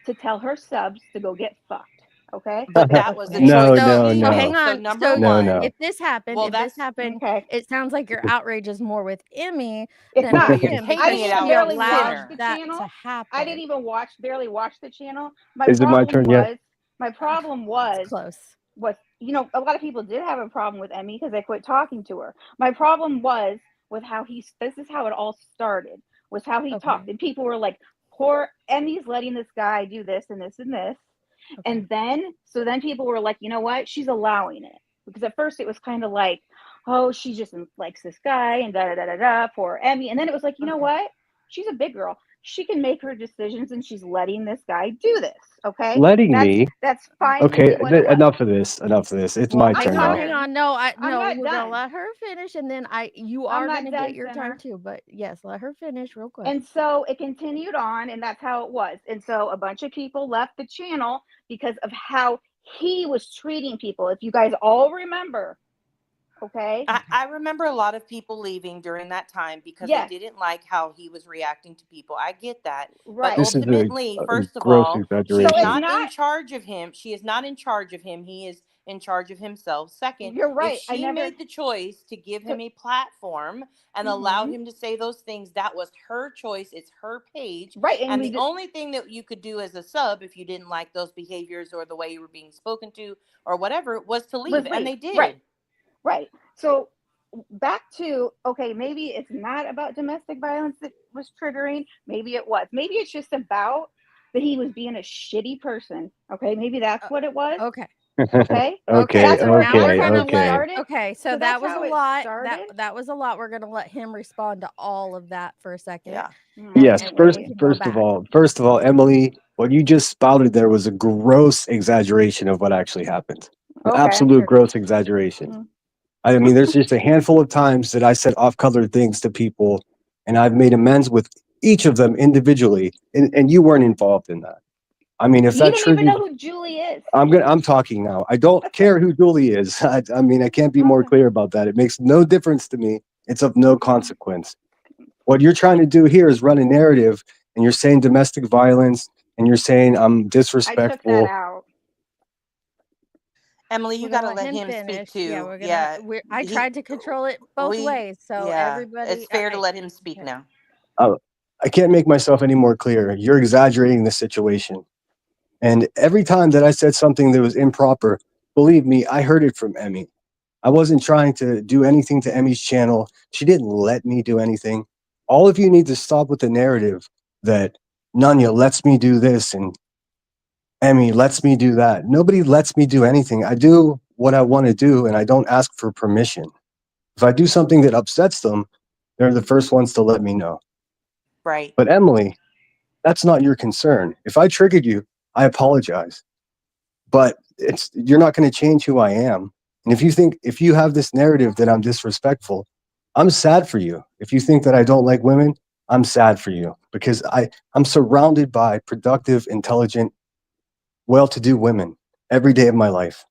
to tell her subs to go get fucked. Okay.
But that was the
Okay.
No,
choice he
no,
So
made.
hang
no,
So
on.
number
So
no,
one,
no.
if this happened,
well, that's
Okay.
it sounds like your outrage is more with Emmy
It's
than
not.
with
but you're
him
I
taking
because
it
didn't
out
she
on
barely watch
allowed
Sinner.
the
that
channel.
to
I
happen.
didn't even barely watch the channel.
Is it my turn yet?
My problem
It's
was
close.
a lot of people did have a problem with Emmy because they quit talking to her. My problem was with how this is how it all started, was how he
Okay.
talked. And people were like, poor Emmy's letting this guy do this and this and this.
Okay.
And then people were like, you know what? She's allowing it. Because at first it was kind of like, oh, she just likes this guy and da da da da da for Emmy. And then it was like, you know
Okay.
what? She's a big girl. She can make her decisions and she's letting this guy do this. Okay.
Letting me.
That's fine with
Okay,
me what it was.
enough of this. Enough of this. It's
Well,
my
I'm
turn
hang on,
now.
hang
sorry.
on. No,
I'm
no,
not
we're gonna
done.
let her finish, and then you
I'm
are
not
gonna
done,
get your turn
Center.
too. But yes, let her finish real quick.
And so it continued on, and that's how it was. And so a bunch of people left the channel because of how he was treating people. If you guys all remember, okay?
I remember a lot of people leaving during that time because they
Yes,
didn't like how he was reacting to people. I get that. But
right.
This is
ultimately,
a
first of
gross
all,
So
she's
it's
exaggeration.
not in
not,
charge of him. She is not in charge of him. He is in charge of himself. Second,
you're
if
right. I
she
never
made the choice to give
took,
him a platform and allowed him to say those things, that was her choice. It's her page.
right. And
And
we
the
did,
only thing that you could do as a sub, if you didn't like those behaviors or the way you were being spoken to or whatever, was to leave.
was
And
leave.
they
Right,
did.
right. So back to, okay, maybe it's not about domestic violence that was triggering. Maybe it was. Maybe it's just about that he was being a shitty person. Okay, maybe that's what it was.
Okay.
Okay.
Okay,
That's where
now we're
okay,
gonna
okay.
let. Okay, so that
that's
was a
how it
lot.
started.
That was a lot. We're gonna let him respond to all of that for a second.
Yeah.
Yes,
And then
first
we can go
first
back.
first of all, Emily, what you just spouted there was a gross exaggeration of what actually happened. An
Okay, I'm
absolute
sure.
gross exaggeration.
Mhm.
I mean, there's just a handful of times that I said off-color things to people, and I've made amends with each of them individually, and you weren't involved in that. I mean, if
You
that
don't even
triggers,
know who Julie is.
I'm talking now. I don't care who Julie is. I mean, I can't be more
Okay.
clear about that. It makes no difference to me. It's of no consequence. What you're trying to do here is run a narrative, and you're saying domestic violence, and you're saying I'm
I took that
disrespectful.
out.
Emily, you
We're
got
gonna
to
let
let
him
him speak
finish. Yeah,
too.
we're gonna.
Yeah.
I
He,
tried to control it both ways, so
yeah,
everybody.
it's fair to
Okay.
let him speak
Okay.
now.
I can't make myself any more clear. You're exaggerating the situation. And every time that I said something that was improper, believe me, I heard it from Emmy. I wasn't trying to do anything to Emmy's channel. She didn't let me do anything. All of you need to stop with the narrative that Nanya lets me do this and Emmy lets me do that. Nobody lets me do anything. I do what I want to do and I don't ask for permission. If I do something that upsets them, they're the first ones to let me know.
Right.
But Emily, that's not your concern. If I triggered you, I apologize. But you're not going to change who I am. And if you have this narrative that I'm disrespectful, I'm sad for you. If you think that I don't like women, I'm sad for you because I'm surrounded by productive, intelligent, well-to-do women every day of my life.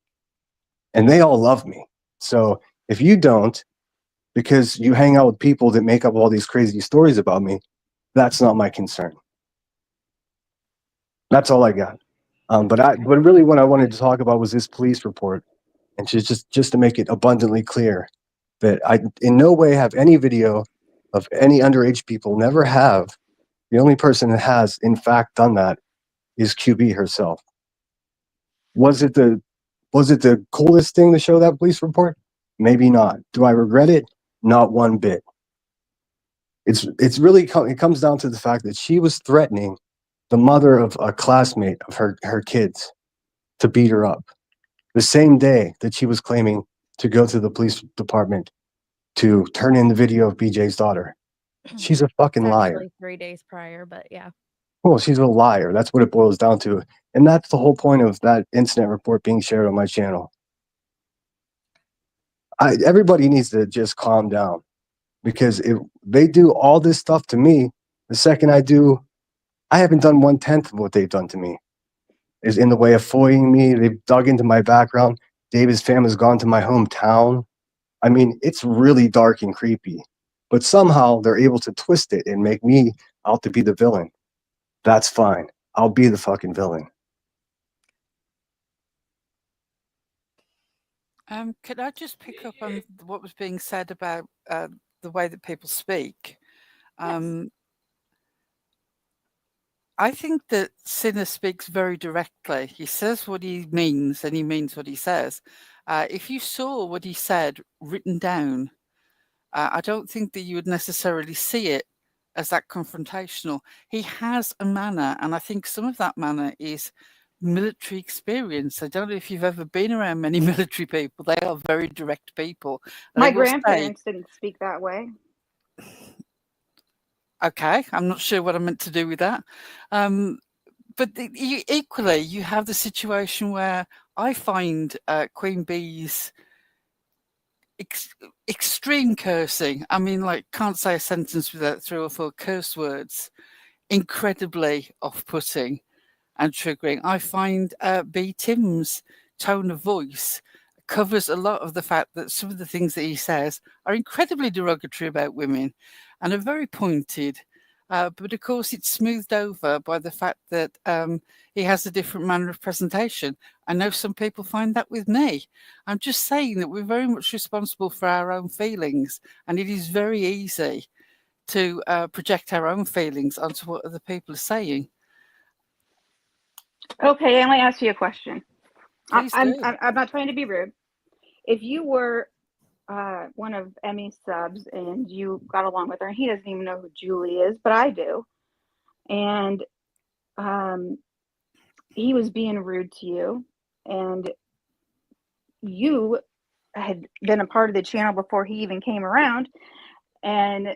And they all love me. So if you don't, because you hang out with people that make up all these crazy stories about me, that's not my concern. That's all I got. But really what I wanted to talk about was this police report. And just to make it abundantly clear that I in no way have any video of any underage people, never have. The only person that has in fact done that is QB herself. Was it the coolest thing to show that police report? Maybe not. Do I regret it? Not one bit. It's really it comes down to the fact that she was threatening the mother of a classmate of her kids to beat her up the same day that she was claiming to go to the police department to turn in the video of BJ's daughter. She's a fucking
It's
liar.
actually 3 days prior, but yeah.
Well, she's a liar. That's what it boils down to. And that's the whole point of that incident report being shared on my channel. Everybody needs to just calm down because if they do all this stuff to me, the second I haven't done 1/10 of what they've done to me. Is in the way of FOIAing me. They've dug into my background. David's family's gone to my hometown. I mean, it's really dark and creepy. But somehow they're able to twist it and make me out to be the villain. That's fine. I'll be the fucking villain.
Could I just pick up on what was being said about the way that people speak? I think that Sinner speaks very directly. He says what he means and he means what he says. If you saw what he said written down, I don't think that you would necessarily see it as that confrontational. He has a manner, and I think some of that manner is military experience. I don't know if you've ever been around many military people. They are very direct people.
My
They will say,
grandparents didn't speak that way.
okay, I'm not sure what I meant to do with that. But equally, you have the situation where I find Queen Bee's extreme cursing, I mean, like, can't say a sentence without 3 or 4 curse words, incredibly off-putting and triggering. I find B. Tim's tone of voice covers a lot of the fact that some of the things that he says are incredibly derogatory about women and are very pointed. But of course, it's smoothed over by the fact that he has a different manner of presentation. I know some people find that with me. I'm just saying that we're very much responsible for our own feelings, and it is very easy to project our own feelings onto what other people are saying.
Okay, I'm going to ask you a question.
Please
I'm
do.
not trying to be rude. If you were one of Emmy's subs and you got along with her, and he doesn't even know who Julie is, but I do, and he was being rude to you, and you had been a part of the channel before he even came around, and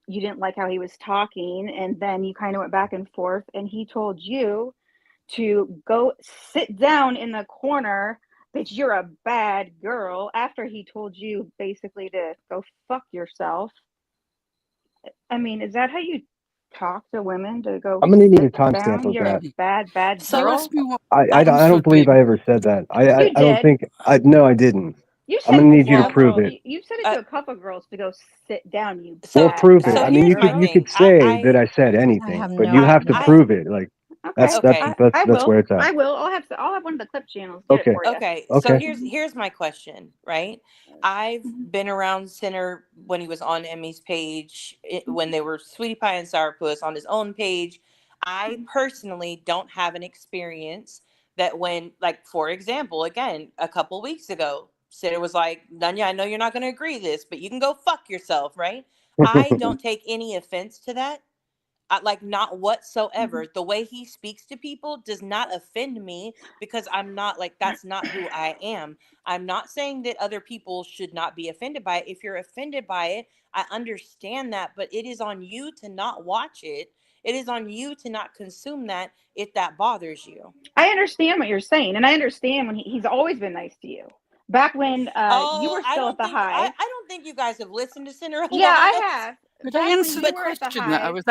you didn't like how he was talking, and then you kind of went back and forth, and he told you to go sit down in the corner, that you're a bad girl, after he told you basically to go fuck yourself. I mean, is that how you talk to women, to go
I'm gonna need a
sit
timestamp
down?
of
You're
that.
a bad
So
girl.
ask me what
I
answer
don't
would be.
believe I ever said that. I
You
don't
did.
think I no I didn't.
You
I'm
said
gonna
it to
need you to
one
So,
prove
girl.
it.
You said it
uh,
to a couple girls to go sit down. You
Well,
so,
prove it.
so
I mean,
here's
bad
my
girl.
you could
thing.
say that I said
I
anything,
have
but
no
you have to
idea.
prove it. Like
Okay,
okay.
that's
will.
where it's at.
I will. I'll have one of the clip channels get it
Okay.
for you.
Okay, so
Okay.
here's my question, right? I've
Mhm.
been around Center when he was on Emmy's page, when they were Sweetie Pie and Sourpuss on his own page. I personally don't have an experience that when, like, for example, again, a couple weeks ago, Center was like, Nunya, I know you're not going to agree this, but you can go fuck yourself, right? I don't take any offense to that. Like, not whatsoever. The way he speaks to people does not offend me because I'm not like, that's not who I am. I'm not saying that other people should not be offended by it. If you're offended by it, I understand that, but it is on you to not watch it. It is on you to not consume that if that bothers you.
I understand what you're saying, and I understand when he's always been nice to you. Back when you
Oh,
were still at the
I
Hive.
don't think you guys have listened to Center a
Yeah, I
lot.
have.
Could I
Back when
answer
you
the
were at the
question that I
Hive,
was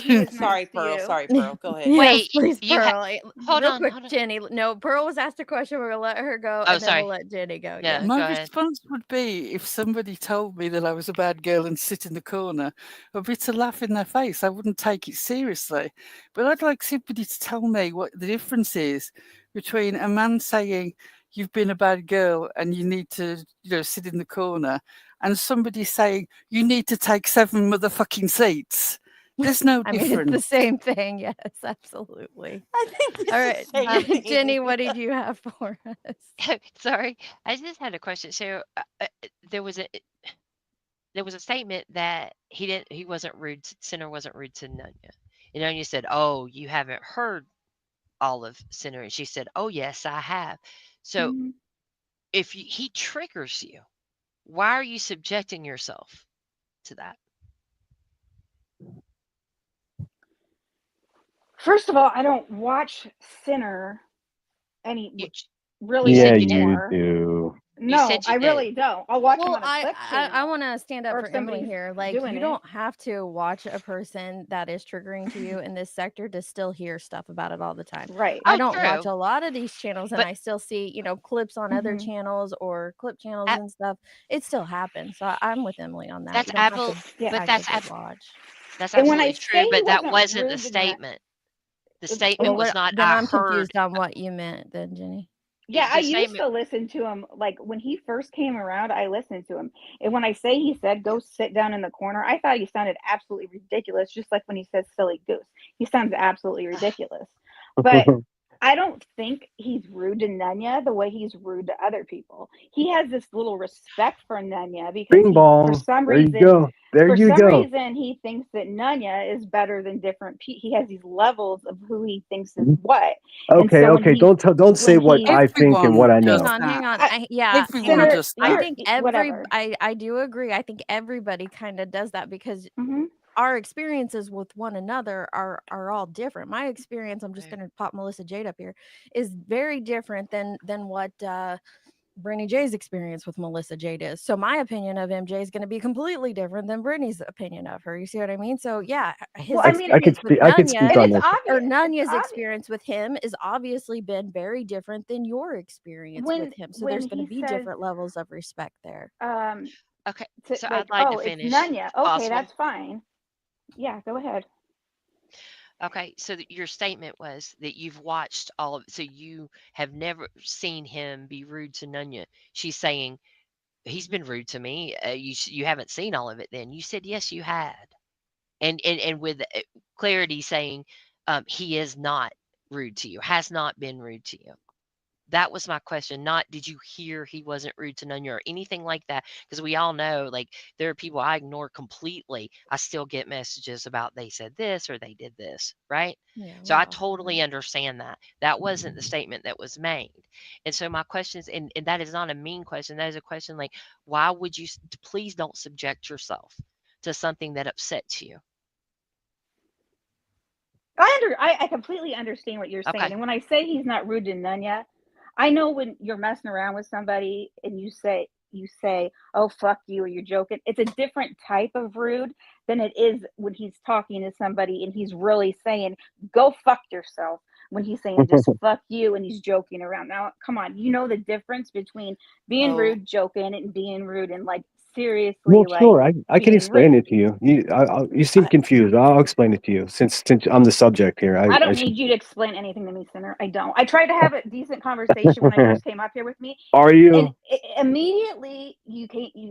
he was
asked?
nice
Sorry,
to
Pearl.
you.
Sorry, Pearl. Go ahead.
Yes,
Wait,
please,
you have.
Pearl.
Hold
Real
on,
quick,
hold on.
Jenny. No, Pearl was asked a question. We're gonna let her go,
Oh,
and then we'll
sorry.
let Jenny go.
Yeah,
Yes.
My
go ahead.
response would be, if somebody told me that I was a bad girl and sit in the corner, I'd be to laugh in their face. I wouldn't take it seriously. But I'd like somebody to tell me what the difference is between a man saying you've been a bad girl and you need to, sit in the corner, and somebody saying you need to take 7 motherfucking seats. There's no
I mean, it's the
difference.
same thing. Yes, absolutely.
I think
All
it's the
right,
same thing.
Jenny, what did you have for us?
Sorry, I just had a question. So there was a statement that he wasn't rude. Center wasn't rude to Nunya, and Nunya said, "Oh, you haven't heard all of Center," and she said, "Oh yes, I have." So
Mhm.
if he triggers you, why are you subjecting yourself to that?
First of all, I don't watch Sinner any
You you
really
Yeah,
said you did.
you
anymore.
do.
You
No,
said
I
you did.
really don't. I'll watch them
Well,
on a clip
I
channel,
want to stand up
or
for
if
Emily
somebody's
here. Like,
doing
you
it.
don't have to watch a person that is triggering to you in this sector to still hear stuff about it all the time.
Right.
I
Oh,
don't watch
true.
a lot of these channels, and
But
I still see, clips on other
Mhm.
channels or clip channels
a-
and stuff. It still happens. So I'm with Emily on that.
that's
You don't have
absolutely.
to
Yeah.
But
actively watch.
that's
And when I
absolutely
say
true.
he
But that
wasn't
wasn't the
rude to that,
statement. The statement
Well,
was
what
not
then
I
I'm
heard.
confused on what you meant then, Jenny.
yeah, I
The
used
statement.
to listen to him. Like when he first came around, I listened to him. And when I say he said, go sit down in the corner, I thought he sounded absolutely ridiculous, just like when he says silly goose. He sounds absolutely ridiculous. But I don't think he's rude to Nunya the way he's rude to other people. He has this little respect for Nunya because
Bing
he, for
bong.
some
There you
reason,
go. There
for
you
some
go.
reason, he thinks that Nunya is better than different people. He has these levels of who he thinks is what. And
Okay,
so when
okay.
he's
Don't say
when
what
he's
I think and
Everyone
what I
does
know.
Hang
that.
on.
I,
Yeah, hang
Everyone
on.
Sinner,
does
I
that.
you're
think
whatever.
I do agree. I think everybody kind of does that because
Hmm.
our experiences with one another are all different. My experience, I'm just gonna pop Melissa Jade up here, is very different than what Brittany J's experience with Melissa Jade is. So my opinion of MJ is going to be completely different than Brittany's opinion of her. You see what I mean? So yeah, his
Well, I mean,
experience with
I could speak
Nunya
and
on
it's
this.
or
obvious. It's
Nunya's
obvious
experience with him is obviously been very different than your experience with him. So
when
there's going to
he
be
says,
different levels of respect there.
um,
Okay,
to,
so
like,
I'd like to
oh, it's
finish,
Nunya.
if
Okay,
possible.
that's fine. Yeah, go ahead.
Okay, so your statement was that you've watched all of it, so you have never seen him be rude to Nunya. She's saying he's been rude to me. You haven't seen all of it. Then you said yes, you had, and with clarity saying he is not rude to you, has not been rude to you. That was my question. Not did you hear he wasn't rude to Nunya or anything like that? Because we all know, like, there are people I ignore completely. I still get messages about they said this or they did this, right?
Yeah,
So
we
I
all
totally understand that. That wasn't the statement that was made. And so my question is, and that is not a mean question. That is a question like, why would you, please don't subject yourself to something that upsets you.
I completely understand what you're saying.
Okay.
And when I say he's not rude to Nunya, I know when you're messing around with somebody and you say, oh, fuck you, or you're joking, it's a different type of rude than it is when he's talking to somebody and he's really saying, go fuck yourself, when he's saying just fuck you and he's joking around. Now, come on, you know the difference between being
Oh,
rude, joking, and being rude and like seriously,
Well,
like
sure, I can
being
explain
rude.
it to you. You seem
I,
confused. I'll explain it to you since I'm the subject here.
I
I
don't
should.
need you to explain anything to me, Sinner. I don't. I tried to have a decent conversation when I first came up here with me,
Are
and
you?
immediately you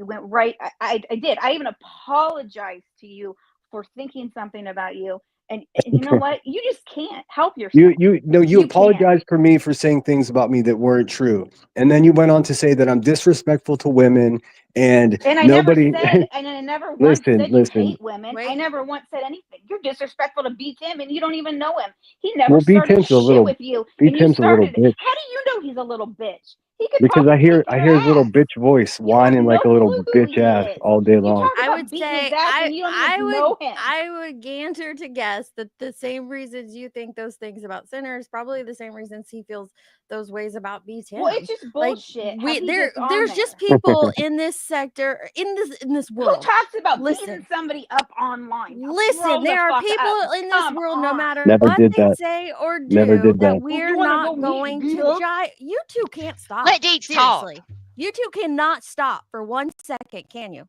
went right. I did. I even apologized to you for thinking something about you, and you know what? You just can't help yourself.
You
You can't.
apologized for me for saying things about me that weren't true, and then you went on to say that I'm disrespectful to women and
And
nobody.
I never once
Listen,
said you
listen.
hate women. I
Wait,
never once said anything. You're disrespectful to B Tim, and you don't even know him. He never
Well, B
started
Tim's a
shit
little
with you,
B
and you
Tim's a little
started.
bitch
How do you know he's a little bitch? He could
because
probably kick
I
your
hear his little
ass.
bitch voice
You have
whining
no
like a little
clue who
bitch
he
ass
is.
all day
You
long.
talk
I
about
would
beating his
say
ass, and you don't even know him.
I would ganter to guess that the same reasons you think those things about sinners, probably the same reasons he feels those ways about B
Well,
Tim.
it's just
Like
bullshit how he gets on
there's
there.
just people in this sector, in this
Who
world.
talks about beating
Listen,
somebody up online? Now
listen,
grow the
there are
fuck up.
people in this
Come
world, no
on.
matter
Never
what
did
they
that.
say or
Never
do,
did
that
that.
Well,
we're
you want to go
not
meet
going
beat
to
up?
jive. You two can't stop.
Let Deets talk.
Seriously. You two cannot stop for 1 second, can you?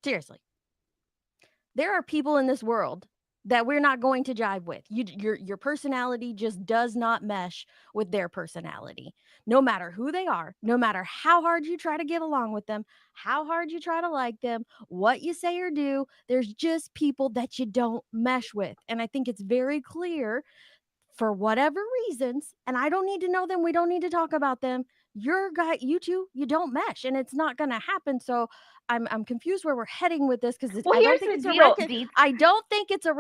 Seriously. There are people in this world that we're not going to jive with. Your personality just does not mesh with their personality. No matter who they are, no matter how hard you try to get along with them, how hard you try to like them, what you say or do, there's just people that you don't mesh with. And I think it's very clear, for whatever reasons, and I don't need to know them, we don't need to talk about them. You two, you don't mesh, and it's not gonna happen. So I'm confused where we're heading with this, because
Well,
I don't
here's
think
the
it's
deal, Deets.
I don't think it's a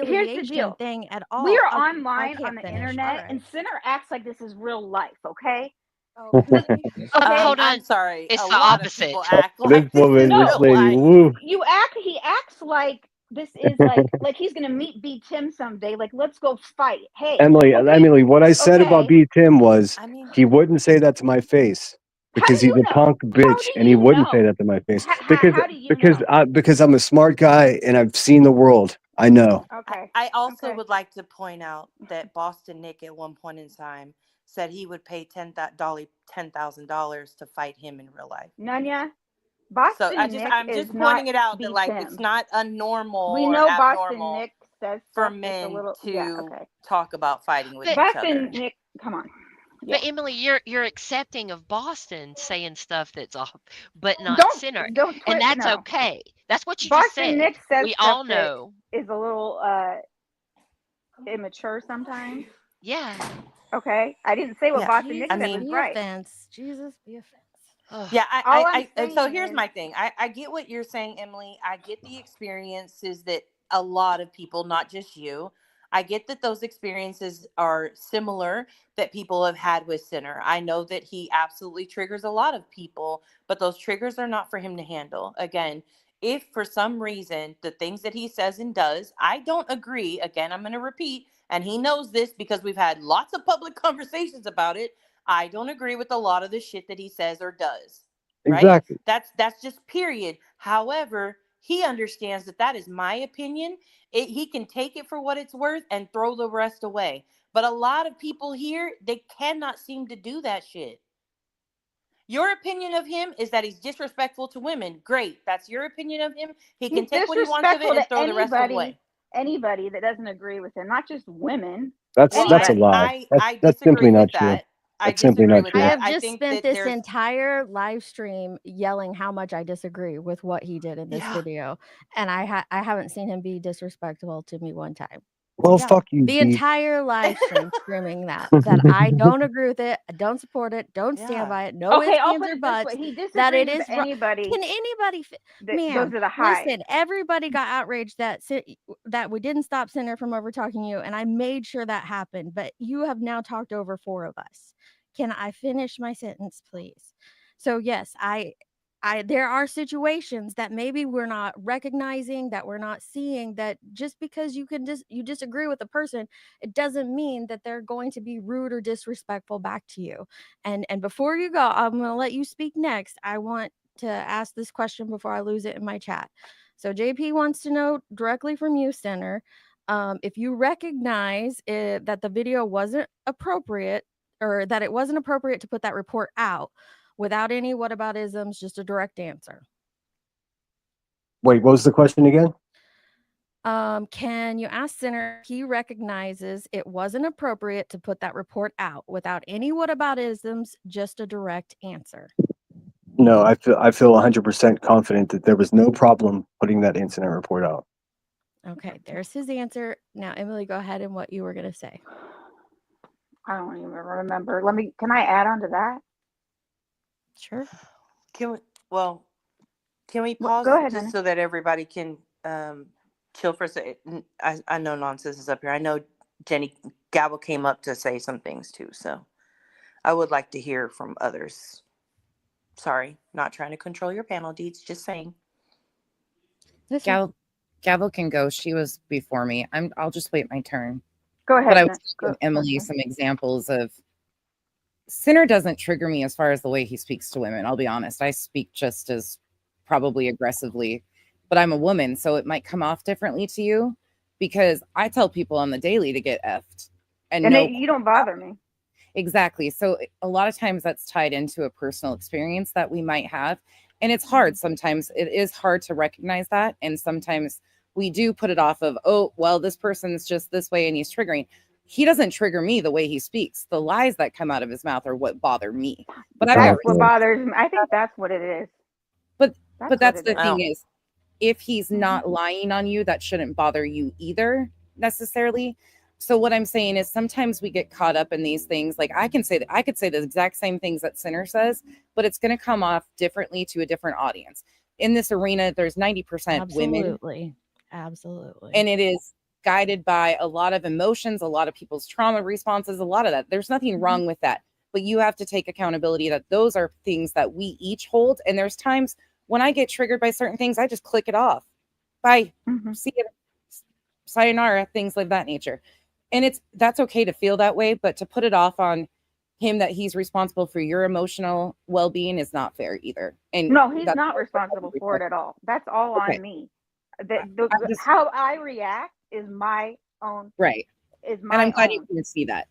Here's the
reconciliation
deal.
thing at
We
all.
are
Okay, I
online on
can't
the
finish. All
internet,
right.
and Sinner acts like this is real life, okay?
Okay.
Okay?
Hold
I'm
on.
sorry.
It's
A
the
lot of people
opposite.
act
This
like this is
woman, this
No,
real
lady,
life.
woo.
he acts like this is like he's gonna meet B Tim someday. Like, let's go fight. Hey, okay,
Emily, what I said about
okay.
B Tim was
I mean,
he wouldn't say that to my face
How do
because he's
you
a
know?
punk
How
bitch,
do
and he
you
wouldn't say
know?
that to my face
How do you know?
because I'm a smart guy and I've seen the world. I know.
Okay,
I also
okay.
would like to point out that Boston Nick at one point in time said he would pay $10,000 to fight him in real life.
Nunya,
So
Boston Nick
I'm
is
just
not
pointing it out that
B
like it's
Tim.
not unnormal
We
or
know Boston
abnormal
Nick says
for
stuff that's a
men
little, yeah,
to
okay.
talk about fighting with
But
each other.
Boston Nick, come on. Yeah.
but Emily, you're accepting of Boston saying stuff that's off, but not Sinner,
Don't
and
twist.
that's
No,
okay. That's what you just
Boston
said.
Nick says
We
stuff
all
that
know.
is a little immature sometimes.
Yeah.
Okay, I didn't say what
Yeah.
Boston Nick
I
Jesus
said was
mean,
be
right.
offense. Jesus be offense.
Ugh.
yeah,
All I'm
and so here's
saying is,
my thing. I get what you're saying, Emily. I get the experiences that a lot of people, not just you, I get that those experiences are similar that people have had with Sinner. I know that he absolutely triggers a lot of people, but those triggers are not for him to handle. Again, if for some reason the things that he says and does, I don't agree, again, I'm going to repeat, and he knows this because we've had lots of public conversations about it. I don't agree with a lot of the shit that he says or does. Right?
Exactly.
That's just period. However, he understands that that is my opinion. He can take it for what it's worth and throw the rest away. But a lot of people here, they cannot seem to do that shit. Your opinion of him is that he's disrespectful to women. Great. That's your opinion of him. He
he's
can take what he wants of it
disrespectful
and
to
throw the rest away.
anybody that doesn't agree with him, not just women.
Well,
That's a
Anybody.
lie.
I
That's simply
disagree
not
with
true.
that. I
That's simply
disagree
not
with
I
true.
that.
have
I
just
think
spent
that
this
there's
entire live stream yelling how much I disagree with what he did in this
yeah.
video, and I haven't seen him be disrespectful to me one time.
Well,
Yeah.
fuck you,
The
Beat.
entire live stream screaming that I don't agree with it, I don't support it, don't stand
Yeah.
by it, no
Okay,
ifs,
I'll
ands,
put
or
it this
buts,
way. He
that it
disagrees with
is wrong.
anybody
Can anybody,
that goes
ma'am,
to the hive.
listen, everybody got outraged that we didn't stop Center from over talking you, and I made sure that happened, but you have now talked over 4 of us. Can I finish my sentence, please? So yes, there are situations that maybe we're not recognizing, that we're not seeing, that just because you disagree with a person, it doesn't mean that they're going to be rude or disrespectful back to you. And before you go, I'm going to let you speak next. I want to ask this question before I lose it in my chat. So JP wants to know directly from you, Center, if you recognize that the video wasn't appropriate, or that it wasn't appropriate to put that report out without any whataboutisms, just a direct answer.
Wait, what was the question again?
Can you ask Center if he recognizes it wasn't appropriate to put that report out without any whataboutisms, just a direct answer?
No, I feel 100% confident that there was no problem putting that incident report out.
Okay, there's his answer. Now, Emily, go ahead and what you were going to say.
I don't even remember. Can I add on to that?
Sure.
Can we
Well,
pause
go ahead,
just
Nana.
so that everybody can chill for a second? I know Nonsense is up here. I know Jenny Gavel came up to say some things too, so I would like to hear from others. Sorry, not trying to control your panel, Deeds, just saying.
Gavel can go. She was before me. I'll just wait my turn.
Go ahead.
But I was giving Emily some examples of Sinner doesn't trigger me as far as the way he speaks to women. I'll be honest. I speak just as probably aggressively, but I'm a woman, so it might come off differently to you because I tell people on the daily to get effed. And no,
you don't bother me.
Exactly. So a lot of times that's tied into a personal experience that we might have. And it's hard. Sometimes it is hard to recognize that. And sometimes we do put it off of, oh, well, this person's just this way and he's triggering. He doesn't trigger me the way he speaks. The lies that come out of his mouth are what bother me. But
that's what bothers me. I think that's what it is.
But that's the thing
Oh.
is, if he's not lying on you, that shouldn't bother you either necessarily. So what I'm saying is sometimes we get caught up in these things. Like I could say the exact same things that Sinner says, but it's going to come off differently to a different audience. In this arena, there's 90% women.
Absolutely.
And it is guided by a lot of emotions, a lot of people's trauma responses, a lot of that. There's nothing wrong with that. But you have to take accountability that those are things that we each hold. And there's times when I get triggered by certain things, I just click it off. Bye. See you. Sayonara, things like that nature. And that's okay to feel that way, but to put it off on him that he's responsible for your emotional well-being is not fair either. And
no, he's not responsible for it at all. That's all on me. How I react is my own.
Right.
Is my
and I'm glad
own.
you can see that.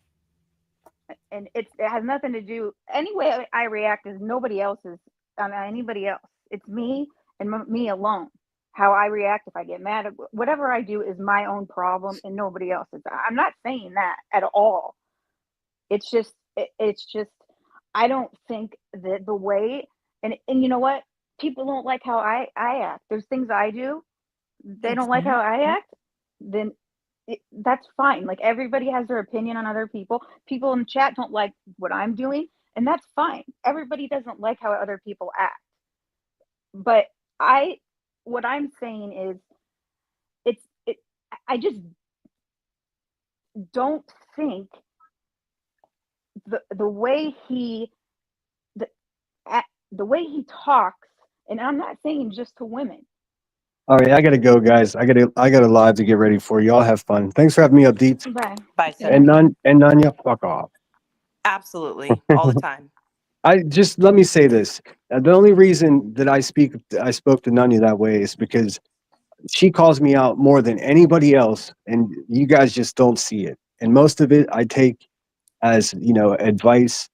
And it has nothing to do. Any way I react is nobody else's on anybody else. It's me and me alone. How I react, if I get mad, whatever I do is my own problem and nobody else's. I'm not saying that at all. It's just I don't think that the way and you know what? People don't like how I act. There's things I do. They don't like how I act. Then that's fine. Like everybody has their opinion on other people. People in the chat don't like what I'm doing, and that's fine. Everybody doesn't like how other people act. But what I'm saying is I just don't think the way he talks, and I'm not saying just to women.
All right, I gotta go, guys. I got a live to get ready for. Y'all have fun. Thanks for having me up, Deets.
Bye, Center.
And Nanya, fuck off.
Absolutely, all the time.
Let me say this. The only reason that I spoke to Nanya that way is because she calls me out more than anybody else, and you guys just don't see it. And most of it I take as advice,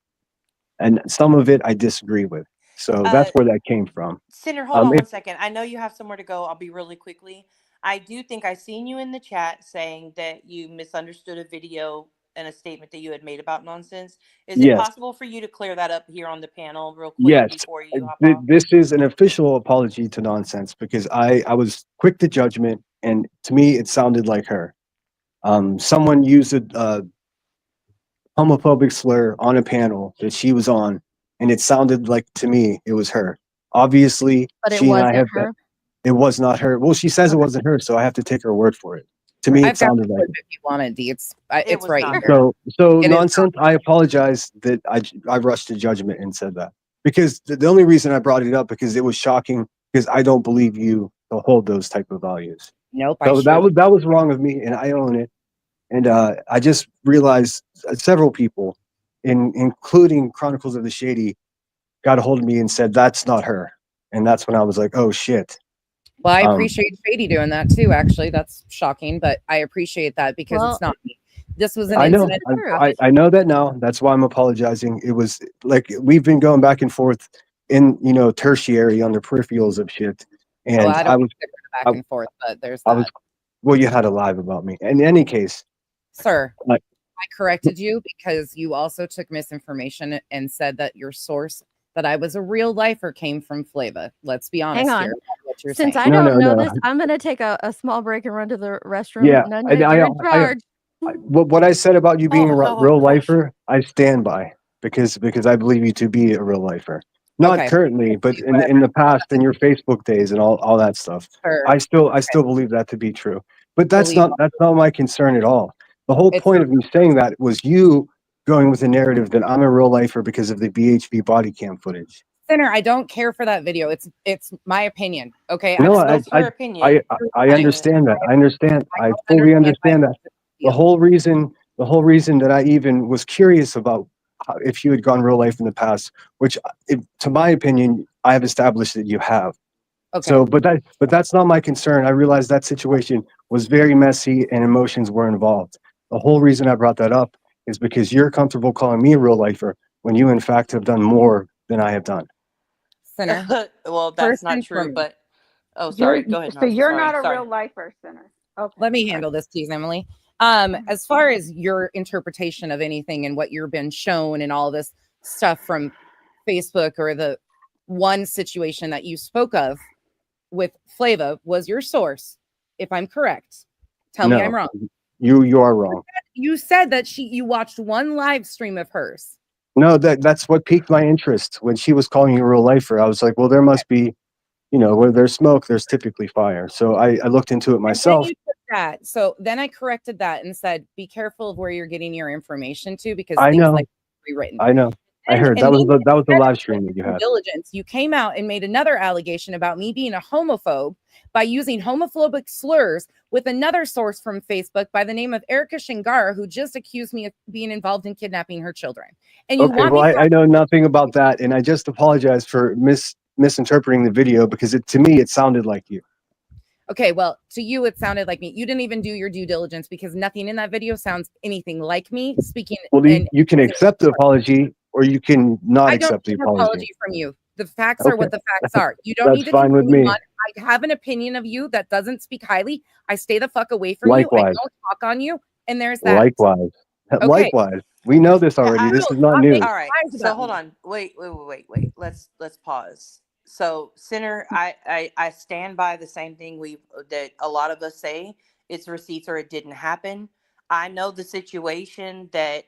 and some of it I disagree with. So that's where that came from.
Center, hold on 1 second. I know you have somewhere to go. I'll be really quickly. I do think I seen you in the chat saying that you misunderstood a video and a statement that you had made about nonsense. Is it possible for you to clear that up here on the panel real quick before you hop off?
This is an official apology to nonsense because I was quick to judgment, and to me it sounded like her. Someone used a homophobic slur on a panel that she was on, and it sounded like to me it was her. Obviously,
But it
she and I
wasn't
have
her.
it was not her. Well, she says it
Okay.
wasn't her, so I have to take her word for it. To me, it
I've got the
sounded like
clip
it.
if you want it, D. It's
It was
right
not
here.
her.
So
It is
nonsense. I apologize that I rushed to judgment and said that, because the only reason I brought it up because it was shocking, because I don't believe you to hold those type of values.
Nope, I
So
sure
that was wrong of me, and I own it. And I just realized several people, including Chronicles of the Shady, got a hold of me and said that's not her, and that's when I was like, oh shit.
Well, I
Um,
appreciate Shady doing that too. Actually, that's shocking, but I appreciate that because
Well,
it's not me. This was an
I know,
incident.
true.
I know that now. That's why I'm apologizing. It was like we've been going back and forth in tertiary on the peripherals of shit,
Well,
and
I don't consider the back
I,
and forth, but there's
I was
that.
well, you had a live about me. In any case,
Sir,
like,
I corrected you because you also took misinformation and said that your source that I was a real lifer came from Flava. Let's be honest
Hang on.
here. That's what you're
Since
saying.
I
no,
don't know
no,
this, I'm gonna take a small break and run to the restroom.
yeah,
Nunya, you're in charge.
what I said about you being a
Oh
real
gosh.
lifer, I stand by, because I believe you to be a real lifer. Not
Okay.
currently, but in
Whatever.
the past, in your Facebook days and all that stuff.
Sure.
I still believe that to be true. But
Believe
that's not my concern at all. The whole
it's
point of me saying that was you going with the narrative that I'm a real lifer because of the BHB body cam footage.
Sinner. I don't care for that video. It's my opinion. Okay.
No,
That's that's her opinion.
I understand that. I understand. I fully understand that. The whole reason that I even was curious about if you had gone real life in the past, which, to my opinion, I have established that you have.
Okay.
So, but that's not my concern. I realized that situation was very messy and emotions were involved. The whole reason I brought that up is because you're comfortable calling me a real lifer when you, in fact, have done more than I have done.
Sinner.
Well, that's
First
not
and
true,
foremost.
but sorry. Go ahead,
So
Narc.
you're
Sorry,
not a
sorry.
real lifer, Sinner. Okay.
Let me handle this, please, Emily. As far as your interpretation of anything and what you've been shown and all this stuff from Facebook, or the one situation that you spoke of with Flava was your source, if I'm correct. Tell me I'm
No,
wrong.
you are wrong.
You said that you watched one live stream of hers.
No, that's what piqued my interest when she was calling you a real lifer. I was like, well, there must be, where there's smoke, there's typically fire. So I looked into it
And then
myself.
you took that. So then I corrected that and said, be careful of where you're getting your information to, because
I
things
know,
like rewritten.
I know. I heard that was the live stream that you
Due
had.
diligence, you came out and made another allegation about me being a homophobe by using homophobic slurs with another source from Facebook by the name of Erica Shingar, who just accused me of being involved in kidnapping her children. And you
Okay,
want
well,
me to
I know nothing about that, and I just apologize for misinterpreting the video, because to me it sounded like you.
Okay, well, to you, it sounded like me. You didn't even do your due diligence, because nothing in that video sounds anything like me speaking.
Well, you can accept the apology, or you can not
I don't
accept the
need an
apology.
apology from you. The facts are
Okay,
what the facts are. You don't
that's
need to
fine with
continue
me.
on. I have an opinion of you that doesn't speak highly. I stay the fuck away from you. I
Likewise,
don't talk on you. And there's that.
likewise,
Okay.
likewise. We know this
Yeah,
already. This
Cool.
is not
Stop
news.
making
all right.
lies
So
about
hold
me.
on. Wait. Let's pause. So, Sinner, I stand by the same thing that a lot of us say. It's receipts or it didn't happen. I know the situation that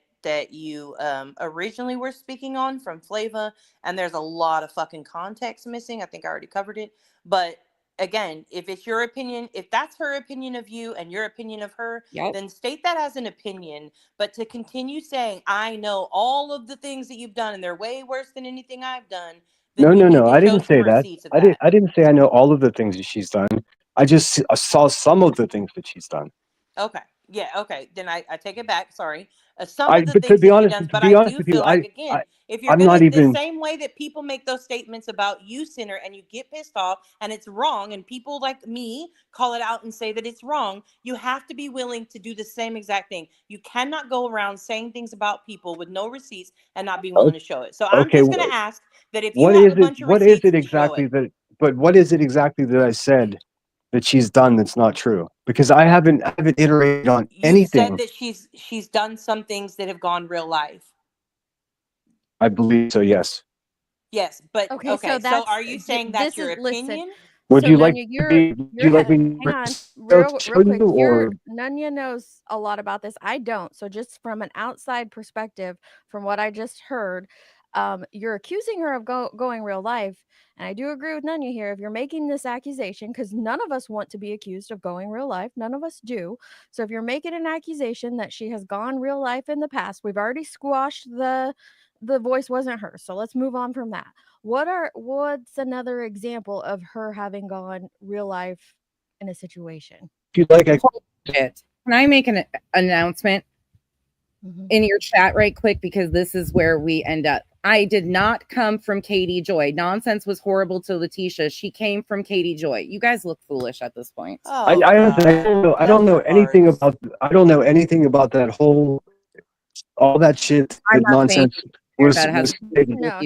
you originally were speaking on from Flava, and there's a lot of fucking context missing. I think I already covered it. But again, if it's your opinion, if that's her opinion of you and your opinion of her,
Yep.
then state that as an opinion. But to continue saying, I know all of the things that you've done and they're way worse than anything I've done, then you need to
I
show
didn't
some
say that.
receipts of that.
I didn't say I know all of the things that she's done. I just saw some of the things that she's done.
Okay. Yeah. Okay. Then I take it back. Sorry. Some of the
But to
things
be
that she
honest,
does, but I do
with you,
feel like, again, if you're
I'm
gonna,
not
the
even.
same way that people make those statements about you, Sinner, and you get pissed off and it's wrong, and people like me call it out and say that it's wrong, you have to be willing to do the same exact thing. You cannot go around saying things about people with no receipts and not be willing to show it. So I'm
Okay,
just gonna ask that if you have a bunch of
What is
receipts,
it
to show
exactly
it.
that? But what is it exactly that I said that she's done that's not true? Because I haven't iterated on
You said
anything.
that she's done some things that have gone real life.
I believe so. Yes.
Yes, but
Okay,
okay.
so
So
that's
are you saying that's
this
your
is listen.
opinion?
Would
So
you like
Nunya,
would you like me
hang on,
to
real
show
quick.
you, or
Nunya knows a lot about this. I don't. So just from an outside perspective, from what I just heard, you're accusing her of going real life, and I do agree with Nunya here. If you're making this accusation, because none of us want to be accused of going real life, none of us do. So if you're making an accusation that she has gone real life in the past, we've already squashed the voice wasn't her. So let's move on from that. What's another example of her having gone real life in a situation?
if you like, I
Can I make an announcement in your chat right quick, because this is where we end up. I did not come from Katie Joy. Nonsense was horrible to Letitia. She came from Katie Joy. You guys look foolish at this point.
Oh,
I don't know anything about that whole all that shit
I'm
that
not saying
nonsense
that has
was stated.
No,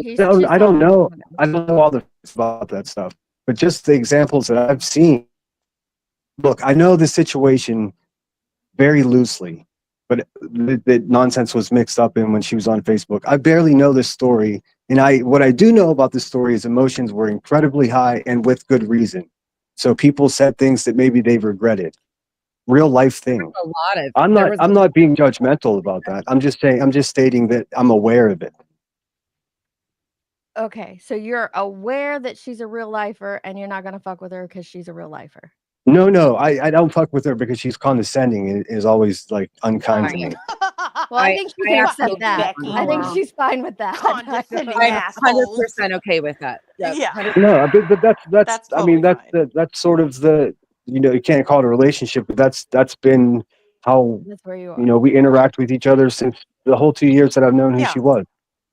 I don't know. I don't know all the facts about that stuff, but just the examples that I've seen. Look, I know the situation very loosely, but the nonsense was mixed up in when she was on Facebook. I barely know this story, and what I do know about this story is emotions were incredibly high and with good reason. So people said things that maybe they've regretted. Real life thing.
a lot of
I'm not being judgmental about that. I'm just stating that I'm aware of it.
Okay, so you're aware that she's a real lifer, and you're not gonna fuck with her because she's a real lifer.
No, I don't fuck with her because she's condescending and is always like unkind to me.
Well, I think she can accept that.
Becky.
I think she's fine with that.
Condescending
I'm
assholes.
100% okay with that. Yep,
Yeah.
100%.
No, but that's I mean
totally
that's sort of the, you can't call it a relationship, but that's been how
That's where you are.
we interact with each other since the whole 2 years that I've known who
Yeah.
she was.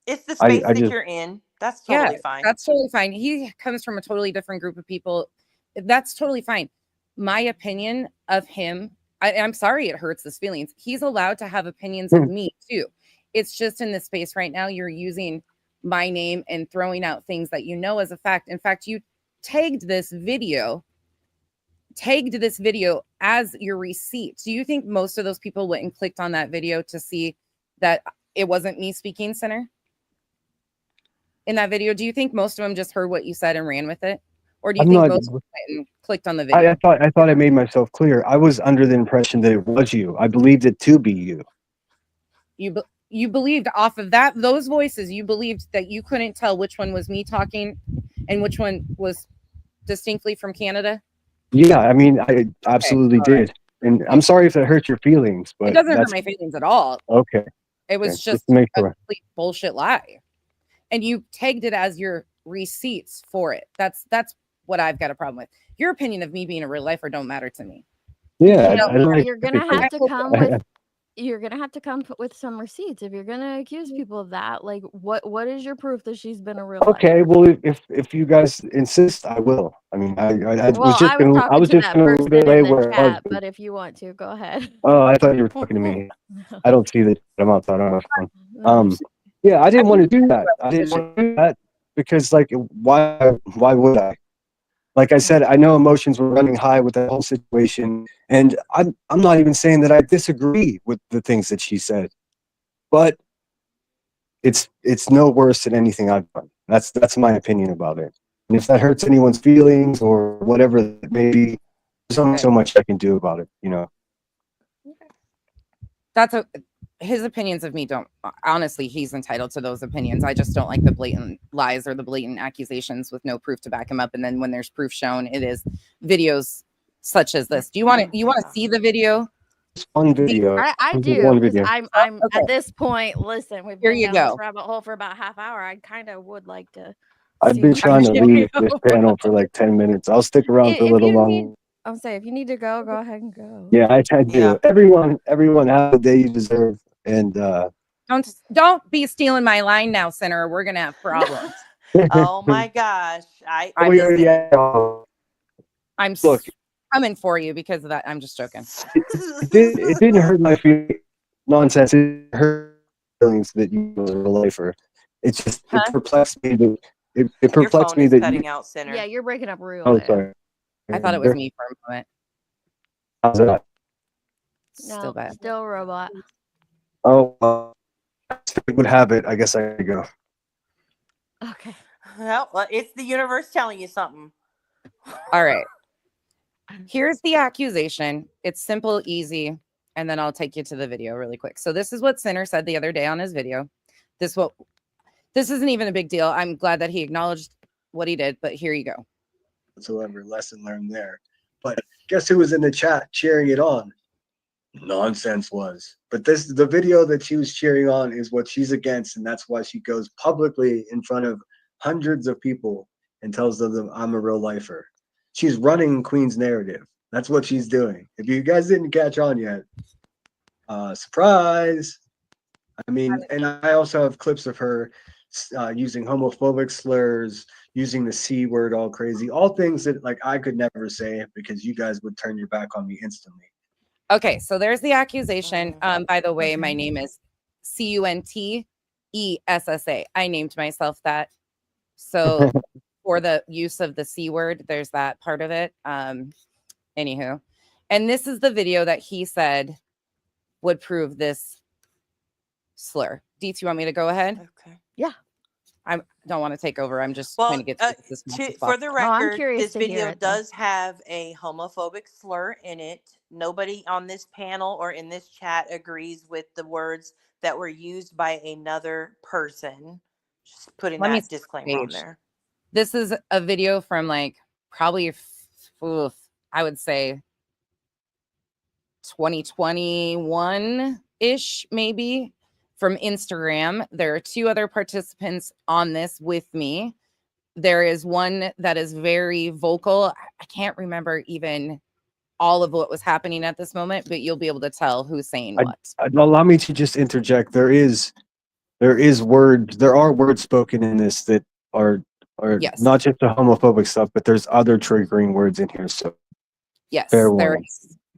It's the space
I
that
just
you're in. That's
Yeah,
totally fine.
that's totally fine. He comes from a totally different group of people. That's totally fine. My opinion of him, I'm sorry it hurts his feelings. He's allowed to have opinions of me too. It's just in this space right now, you're using my name and throwing out things that you know as a fact. In fact, you tagged this video as your receipt. Do you think most of those people went and clicked on that video to see that it wasn't me speaking, Center? In that video, do you think most of them just heard what you said and ran with it? Or do you
I'm
think
not
most of them went and clicked on the video?
I thought I made myself clear. I was under the impression that it was you. I believed it to be you.
You believed off of those voices, you believed that you couldn't tell which one was me talking and which one was distinctly from Canada?
Yeah, I mean, I absolutely did. And I'm sorry if that hurt your feelings, but
It doesn't hurt my feelings at all.
okay.
It was
Just
just
to make
a
sure.
complete bullshit lie. And you tagged it as your receipts for it. That's what I've got a problem with. Your opinion of me being a real lifer don't matter to me.
Yeah,
You're gonna have to come with you're gonna have to come with some receipts if you're gonna accuse people of that. Like, what is your proof that she's been a real lifer?
Okay, well, if you guys insist, I will. I mean, I
Well,
was just gonna
talking to that
leave
person
it away
in the
where I was.
chat, but if you want to, go ahead.
Oh, I thought you were talking to me. I don't see that I'm outside on my phone.
No.
Yeah, I didn't want to do that. I didn't want to do that because, like, why would I? Like I said, I know emotions were running high with that whole situation, and I'm not even saying that I disagree with the things that she said, but it's no worse than anything I've done. That's my opinion about it. And if that hurts anyone's feelings or whatever it may be, there's only so much I can do about it,
His opinions of me don't, honestly, he's entitled to those opinions. I just don't like the blatant lies or the blatant accusations with no proof to back him up. And then when there's proof shown, it is videos such as this. Do you want to see the video?
One video.
I do,
One
because
video.
I'm at this point. Listen, we've
Here
been
you
down
go.
this rabbit hole for about half hour. I kind of would like to.
I've been trying to leave this panel for like 10 minutes. I'll stick around for a
If
little
you
longer.
need, I'm saying, if you need to go ahead and go.
Yeah, I do.
Yeah.
Everyone have the day you deserve. And
Don't be stealing my line now, Senator. We're gonna have problems.
Oh my gosh.
I'm
Look,
coming for you because of that. I'm just joking.
it didn't hurt my feelings. Nonsense. It hurt my feelings that you were a lifer. It just it perplexed me that it perplexed me that
cutting out, Center.
Yeah, you're breaking up real
Oh,
bad.
sorry.
I thought it was me for a moment.
How's that?
Still bad.
Still robot.
Oh, it would have it. I guess I could go.
Okay.
Well, it's the universe telling you something.
All right. Here's the accusation. It's simple, easy, and then I'll take you to the video really quick. So this is what Sinner said the other day on his video. This isn't even a big deal. I'm glad that he acknowledged what he did, but here you go.
Whatsoever, lesson learned there. But guess who was in the chat cheering it on? Nonsense was. But the video that she was cheering on is what she's against, and that's why she goes publicly in front of hundreds of people and tells them I'm a real lifer. She's running Queen's narrative. That's what she's doing. If you guys didn't catch on yet, surprise. I mean, and I also have clips of her using homophobic slurs, using the C word all crazy, all things that like I could never say because you guys would turn your back on me instantly.
Okay, so there's the accusation. By the way, my name is Cuntessa. I named myself that. So for the use of the C word, there's that part of it. Anywho, and this is the video that he said would prove this slur. Deets, you want me to go ahead?
Okay.
Yeah.
I don't want to take over. I'm just
Well,
trying to get to this.
for the
I'm
record,
curious
this
to hear
video
it, though.
does have a homophobic slur in it. Nobody on this panel or in this chat agrees with the words that were used by another person. Just putting
Let me
that disclaimer on
page.
there.
This is a video from like probably, I would say 2021-ish, maybe, from Instagram. There are two other participants on this with me. There is one that is very vocal. I can't remember even all of what was happening at this moment, but you'll be able to tell who's saying what.
Allow me to just interject. There are words spoken in this that are
Yes.
not just the homophobic stuff, but there's other triggering words in here. So
Yes,
fair warning.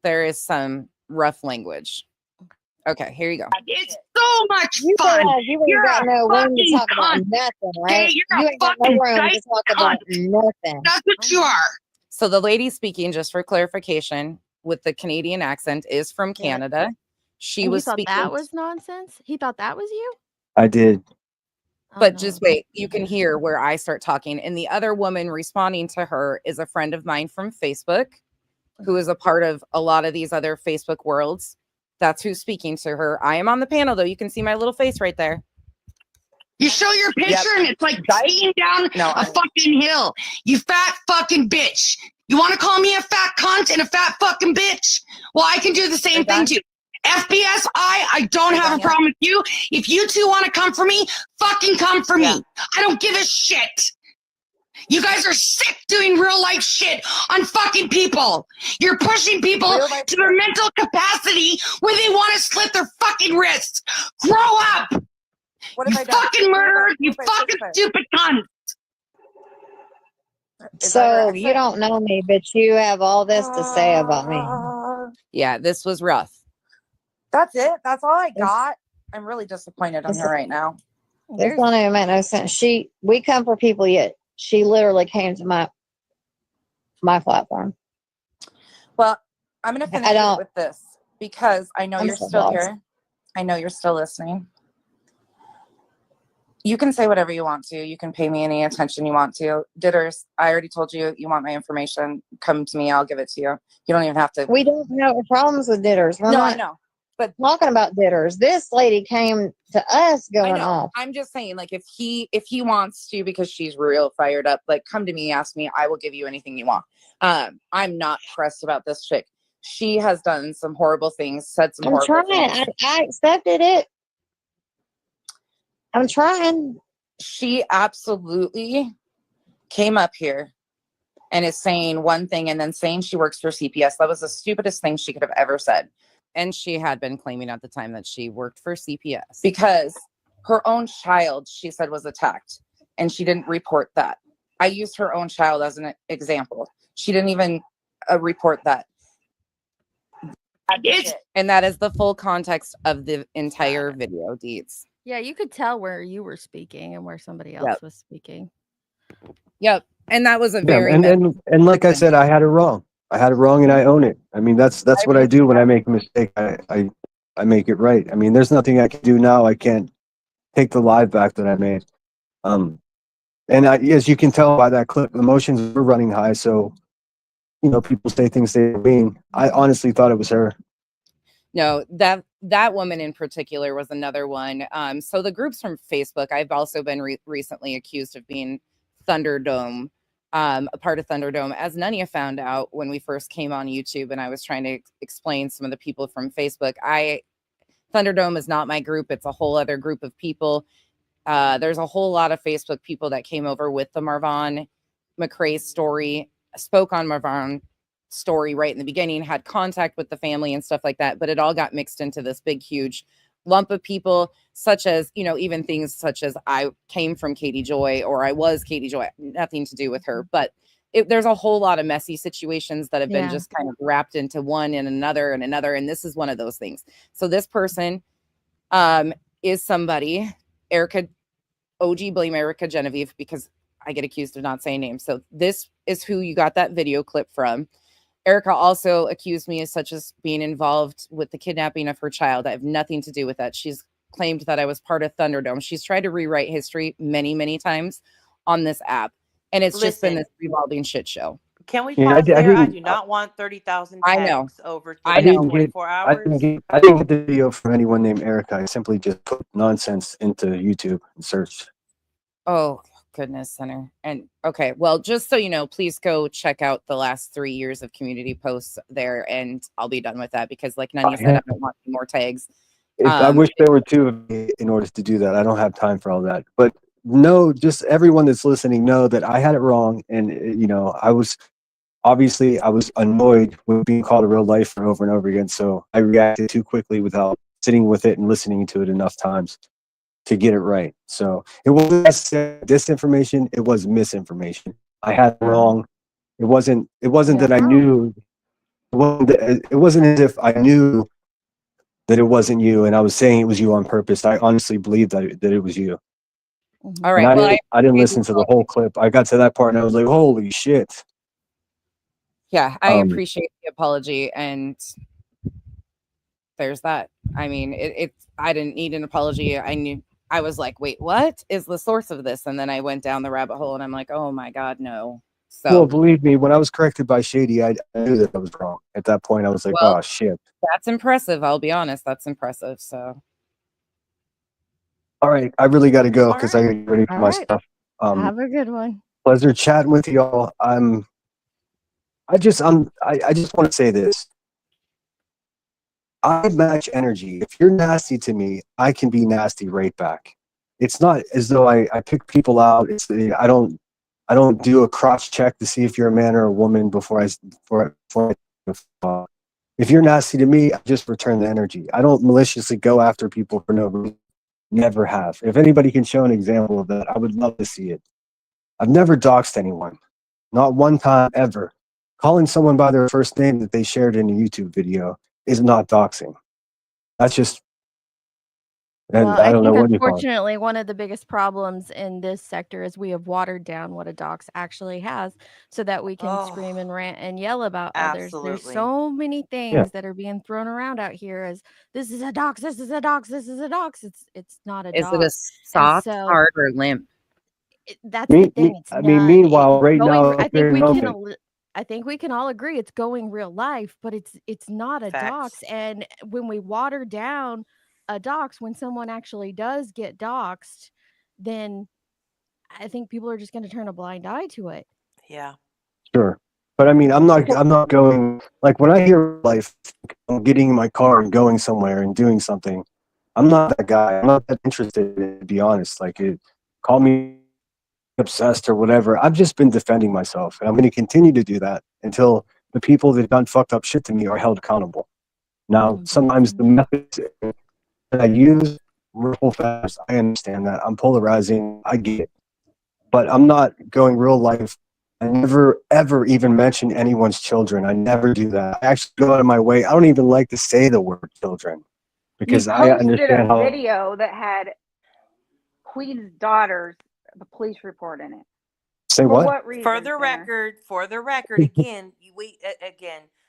there is some rough language. Okay, here you go.
It's so much fun.
You ain't
You're
got
a
no room to
fucking
talk about
cunt.
nothing,
Okay,
right?
you're
You
a
ain't got no
fucking
room to
dyke
talk
cunt.
about nothing.
That's what you are.
So the lady speaking, just for clarification, with the Canadian accent is from Canada. She
And
was
he thought
speaking.
that was nonsense? He thought that was you?
I did.
But just wait, you can hear where I start talking. And the other woman responding to her is a friend of mine from Facebook, who is a part of a lot of these other Facebook worlds. That's who's speaking to her. I am on the panel, though. You can see my little face right there.
You show your picture and it's like skiing down a fucking hill. You fat fucking bitch. You want to call me a fat cunt and a fat fucking bitch? Well, I can do the same thing too. FBS, I don't have a problem with you. If you two want to come for me, fucking come for me. I don't give a shit. You guys are sick doing real life shit on fucking people. You're pushing people to their mental capacity where they want to slit their fucking wrists. Grow up.
What
you fucking murderer. You fucking stupid cunt.
So you don't know me, but you have all this to say about me.
Yeah, this was rough. That's it. That's all I got. I'm really disappointed in her right now.
This don't even make no sense. We come for people, yet she literally came to my platform.
Well, I'm going to finish it with this because I know you're still here. I know you're still listening. You can say whatever you want to. You can pay me any attention you want to. Ditters, I already told you, you want my information. Come to me. I'll give it to you. You don't even have to.
We don't have problems with ditters. We're not
I know. But
talking about ditters. This lady came to us going off.
I'm just saying, like, if he wants to, because she's real fired up, like, come to me, ask me. I will give you anything you want. I'm not pressed about this chick. She has done some horrible things, said some horrible things.
I accepted it. I'm trying.
She absolutely came up here and is saying one thing and then saying she works for CPS. That was the stupidest thing she could have ever said. And she had been claiming at the time that she worked for CPS because her own child, she said, was attacked and she didn't report that. I used her own child as an example. She didn't even report that. And that is the full context of the entire video, Deeds.
Yeah, you could tell where you were speaking and where somebody else was speaking.
Yep. And that was a very
and like I said, I had it wrong. I had it wrong and I own it. I mean, that's what I do when I make a mistake. I make it right. I mean, there's nothing I can do now. I can't take the live back that I made. And as you can tell by that clip, emotions were running high. So, people say things they mean. I honestly thought it was her.
No, that woman in particular was another one. So the groups from Facebook, I've also been recently accused of being Thunderdome, a part of Thunderdome. As Nunya found out when we first came on YouTube, and I was trying to explain some of the people from Facebook. Thunderdome is not my group; it's a whole other group of people. There's a whole lot of Facebook people that came over with the Marvon McRae story, spoke on Marvon story right in the beginning, had contact with the family and stuff like that, but it all got mixed into this big, huge lump of people, such as, even things such as I came from Katie Joy or I was Katie Joy, nothing to do with her, but there's a whole lot of messy situations that have been just kind of wrapped into one and another and another, and this is one of those things. So this person is somebody, Erica, OG blame Erica Genevieve, because I get accused of not saying names. So this is who you got that video clip from. Erica also accused me as being involved with the kidnapping of her child. I have nothing to do with that. She's claimed that I was part of Thunderdome. She's tried to rewrite history many, many times on this app. And it's just been this revolving shit show.
Can we pause there? I do not want 30,000
I know.
tags over
I know.
24 hours.
I didn't get the video from anyone named Erica. I simply just put nonsense into YouTube and searched.
Oh, goodness, Center. And okay, well, just so you know, please go check out the last 3 years of community posts there, and I'll be done with that because, like Nunya said, I don't want any more tags.
I wish there were two of me in order to do that. I don't have time for all that. But no, just everyone that's listening know that I had it wrong, and I was annoyed with being called a real lifer over and over again. So I reacted too quickly without sitting with it and listening to it enough times to get it right. So it wasn't disinformation, it was misinformation. I had it wrong. It wasn't that I knew. It wasn't as if I knew that it wasn't you and I was saying it was you on purpose. I honestly believed that it was you.
All right.
And I didn't listen to the whole clip. I got to that part and I was like, holy shit.
Yeah, I appreciate the apology, and there's that. I mean, I didn't need an apology. I was like, wait, what is the source of this? And then I went down the rabbit hole and I'm like, oh my God, no. So
well, believe me, when I was corrected by Shady, I knew that I was wrong. At that point, I was like, oh shit.
That's impressive. I'll be honest. That's impressive. So
all right, I really got to go because I got to get ready for my stuff.
Have a good one.
Pleasure chatting with y'all. I just want to say this. I match energy. If you're nasty to me, I can be nasty right back. It's not as though I pick people out. I don't do a cross check to see if you're a man or a woman before if you're nasty to me, I just return the energy. I don't maliciously go after people for no reason. Never have. If anybody can show an example of that, I would love to see it. I've never doxed anyone. Not one time ever. Calling someone by their first name that they shared in a YouTube video is not doxing. That's just, and
Well,
I
I
don't know
think
what you call it.
unfortunately one of the biggest problems in this sector is we have watered down what a dox actually has so that we can scream and rant and yell about others. There's so many things that are being thrown around out here as this is a dox, this is a dox, this is a dox. It's not a dox.
is it a soft, hard, or limp?
That's the thing. It's
meanwhile, right now,
I think we can all agree it's going real life, but it's not a dox. And when we water down a dox, when someone actually does get doxed, then I think people are just going to turn a blind eye to it.
Yeah.
Sure. But I mean, I'm not going, like when I hear life, I'm getting in my car and going somewhere and doing something. I'm not that guy. I'm not that interested, to be honest. Like, call me obsessed or whatever. I've just been defending myself, and I'm going to continue to do that until the people that done fucked up shit to me are held accountable. Now, sometimes the methods that I use real fast. I understand that. I'm polarizing. I get it. But I'm not going real life. I never, ever even mention anyone's children. I never do that. I actually go out of my way. I don't even like to say the word children because I understand
a video that had Queen's daughter's the police report in it.
Say what?
Reason,
for the record, again,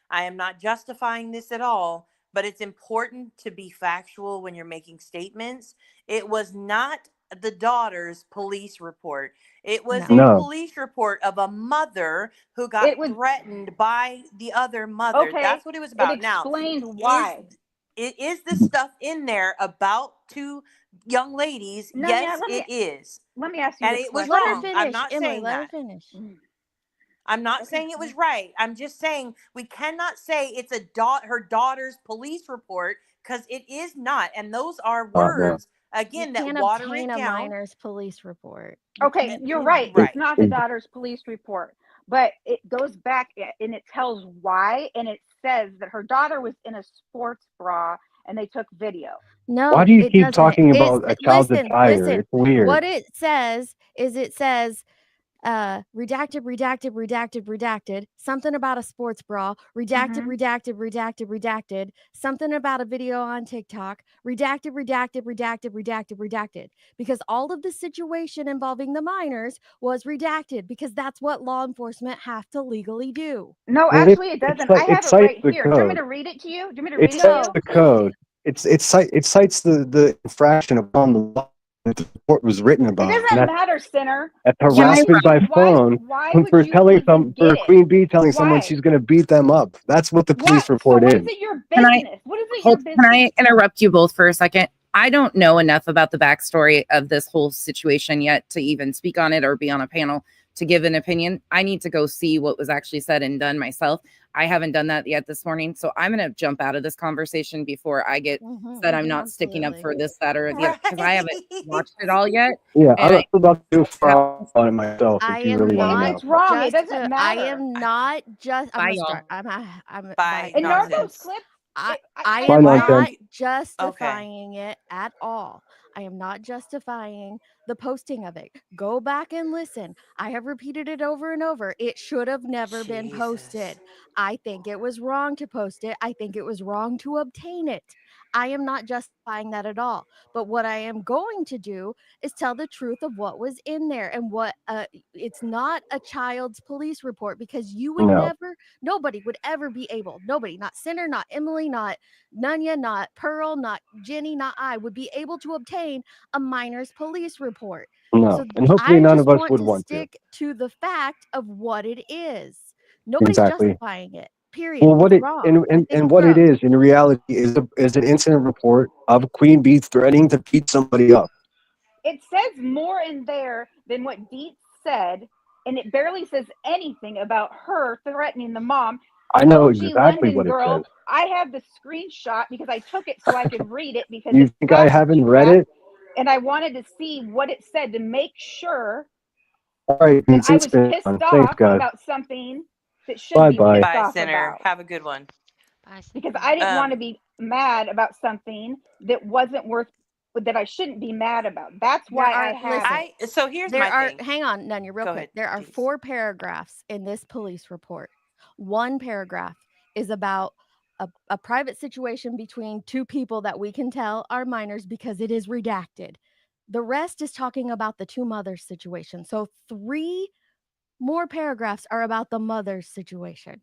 I am not justifying this at all, but it's important to be factual when you're making statements. It was not the daughter's police report. It was
No.
a
No.
police report of a mother who got
It was
threatened by the other mother.
okay.
That's what it was
It
about. Now,
explained why.
is the stuff in there about two young ladies?
No,
Yes, it is.
let me ask you
And
this
it was
Let her
question.
wrong. I'm
finish,
not
Emily.
saying
Let her
that.
finish.
I'm not
Okay.
saying it was right. I'm just saying we cannot say it's her daughter's police report, because it is not. And those are
No.
words
You
again that
can't
water
obtain
it
a
down.
minor's police report. You
Okay,
can't
you're
do
right.
that.
Right.
It's not the daughter's police report, but it goes back and it tells why, and it says that her daughter was in a sports bra and they took video.
No,
Why do you
it
keep
doesn't.
talking
It's
about a child's
listen,
attire?
listen.
It's weird.
What it says is redacted, redacted, something about a sports bra, redacted,
Mhm.
redacted, something about a video on TikTok, redacted, because all of the situation involving the minors was redacted, because that's what law enforcement have to legally do.
No,
Well,
actually, it doesn't. I
it
have it
cites
right
the
here. Do you want me
code.
to read it to you? Do you want me to
It
read it to
cites
you?
the code. It cites the infraction upon the law that the report was written
It
about. And
doesn't matter, Sinner.
that's
Why
harassment by
would
phone
why
for
would you
telling
even get
for
it?
Queen Bee telling someone
Why?
she's going to beat them up. That's what the
What?
police
So
report
what
is.
is it your
Can I
business? What is it your
Can I
business?
interrupt you both for a second? I don't know enough about the backstory of this whole situation yet to even speak on it or be on a panel to give an opinion. I need to go see what was actually said and done myself. I haven't done that yet this morning, so I'm going to jump out of this conversation before I get said I'm not sticking up for this, that, or the other, because I haven't watched it all yet.
Yeah,
And
I'm about to do a file on it myself
I
if you
am
really want to
not
know.
It's wrong. It
just
doesn't
I
matter.
am not just I'm
Bye,
gonna
y'all.
start. I'm
Bye.
And Narco's
Nonsense.
clip.
I
I
am
Bye,
not
nonsense.
justifying it at all. I am not justifying the posting of it. Go back and listen. I have repeated it over and over. It should have never been posted. I think it was wrong to post it. I think it was wrong to obtain it. I am not justifying that at all. But what I am going to do is tell the truth of what was in there and what it's not a child's police report, because you would
No.
never, nobody would ever be able, nobody, not Sinner, not Emily, not Nunya, not Pearl, not Jenny, not I, would be able to obtain a minor's police report.
No.
So
And hopefully
I
none
just
of us
want
would
to
want to.
stick to the fact of what it is. Nobody's
Exactly.
justifying it. Period.
Well, what
It's
it
wrong.
and what it is in reality is an incident report of Queen Bee threatening to beat somebody up.
It says more in there than what Deets said, and it barely says anything about her threatening the mom.
I
The
know
OG
exactly
London
what it
girl,
says.
I have the screenshot because I took it so I could read it because
You
it's
think I
got
haven't
witchcraft,
read it?
and I wanted to see what it said to make sure
All right,
that I was
since
pissed
thanks,
off
guys.
about something that should
Bye
be
bye.
pissed
Bye,
off
Sinner.
about.
Have a good one.
Because I didn't want to be mad about something that wasn't worth, that I shouldn't be mad about. That's why I have it.
So here's
there
my
are
thing.
hang on, Nunya, real
Go
quick.
ahead,
There are 4 paragraphs in this police report. One paragraph is about a private situation between 2 people that we can tell are minors because it is redacted. The rest is talking about the 2 mothers situation. So 3 more paragraphs are about the mother's situation.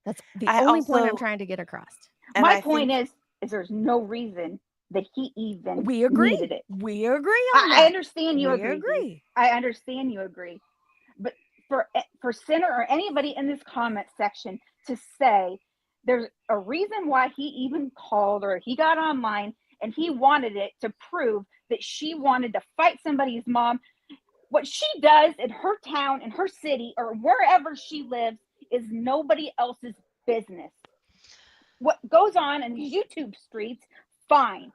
That's the only point I'm trying to get across.
My point is there's no reason that he even
We agree.
needed it.
We agree on that.
I understand you
We
agree.
agree.
I understand you agree. But for Sinner or anybody in this comment section to say there's a reason why he even called or he got online and he wanted it to prove that she wanted to fight somebody's mom. What she does in her town, in her city, or wherever she lives is nobody else's business. What goes on in these YouTube streets, fine.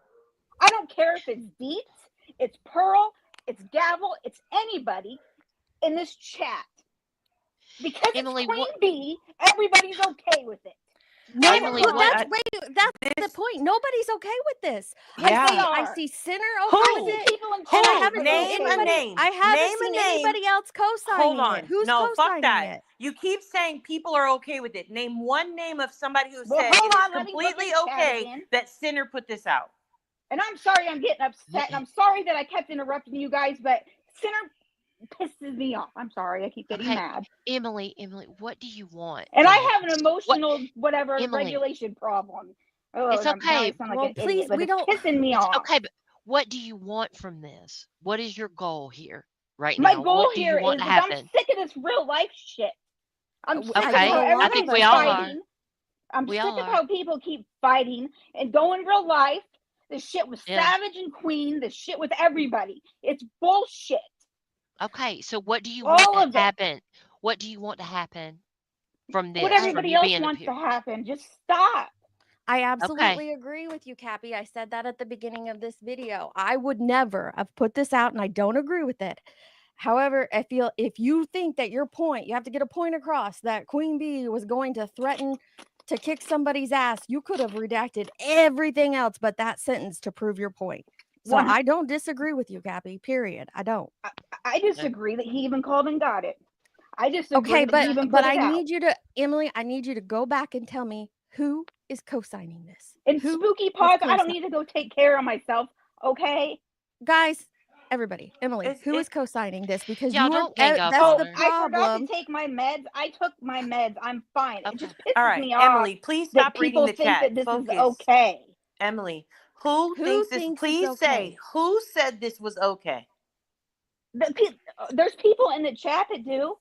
I don't care if it's Deets, it's Pearl, it's Gavel, it's anybody in this chat. Because
Emily,
it's Queen Bee, everybody's okay with it.
No,
Emily,
well,
what?
that's the point. Nobody's okay with this.
Yes, they
I
are.
see Sinner
Who?
okay with it,
People in
and I
chat
haven't
are
seen
okay with
anybody.
it.
I haven't
Name a
seen
name.
anybody else
Hold
co-signing
on.
it. Who's
No, fuck
co-signing
that.
it?
You keep saying people are okay with it. Name one name of somebody who
Well,
said
hold
it is
on, let me look
completely
in chat
okay
again.
that Sinner put this out.
And I'm sorry I'm getting upset, and I'm sorry that I kept interrupting you guys, but Sinner pisses me off. I'm sorry, I keep getting mad.
Emily, what do you want?
And
from
I
this?
have an emotional whatever
Emily,
regulation problem. Oh,
it's
now I
okay.
sound like
Well,
an
please,
idiot, but
we
it's
don't.
pissing me
It's
off.
okay, but What do you want from this? What is your goal here right
My
now?
goal
What do you
here
want
is
to
that I'm
happen?
sick of this real life shit. I'm sick
I
of
think
Okay,
how
a lot
I think
of
everybody's
we
us
all
are.
are.
fighting. I'm
We
sick
all
of
are.
how people keep fighting and going real life. This shit with
Yeah.
Savage and Queen. This shit with everybody. It's bullshit.
Okay, so what do you want
All
to
of it.
happen? What do you want to happen from
What
this, from
everybody
you
else
being up
wants
here?
to happen. Just stop.
I
Okay.
absolutely agree with you, Cappy. I said that at the beginning of this video. I would never have put this out, and I don't agree with it. However, I feel if you think that your point, you have to get a point across that Queen Bee was going to threaten to kick somebody's ass, you could have redacted everything else but that sentence to prove your point. So
One,
I don't disagree with you, Cappy. Period. I don't.
I disagree that he even called and got it. I disagree
Okay,
that he even
but
put
I
it out.
need you to, Emily, I need you to go back and tell me who is co-signing this.
In
Who
spooky
is
paws, I don't
co-signing?
need to go take care of myself. Okay.
Guys, everybody, Emily,
It's
who is
it.
co-signing this? Because
Y'all
you are,
don't gang up
that's
Oh,
on
the
her.
I forgot to
problem.
take my meds. I took my meds. I'm fine. It
Okay.
just
All
pisses
right,
me off
Emily, please
that
stop reading
people
the
think
chat.
that this is
Focus.
okay.
Emily, who
Who
thinks this?
thinks it's
Please say
okay?
who said this was okay.
There's people in the chat that do.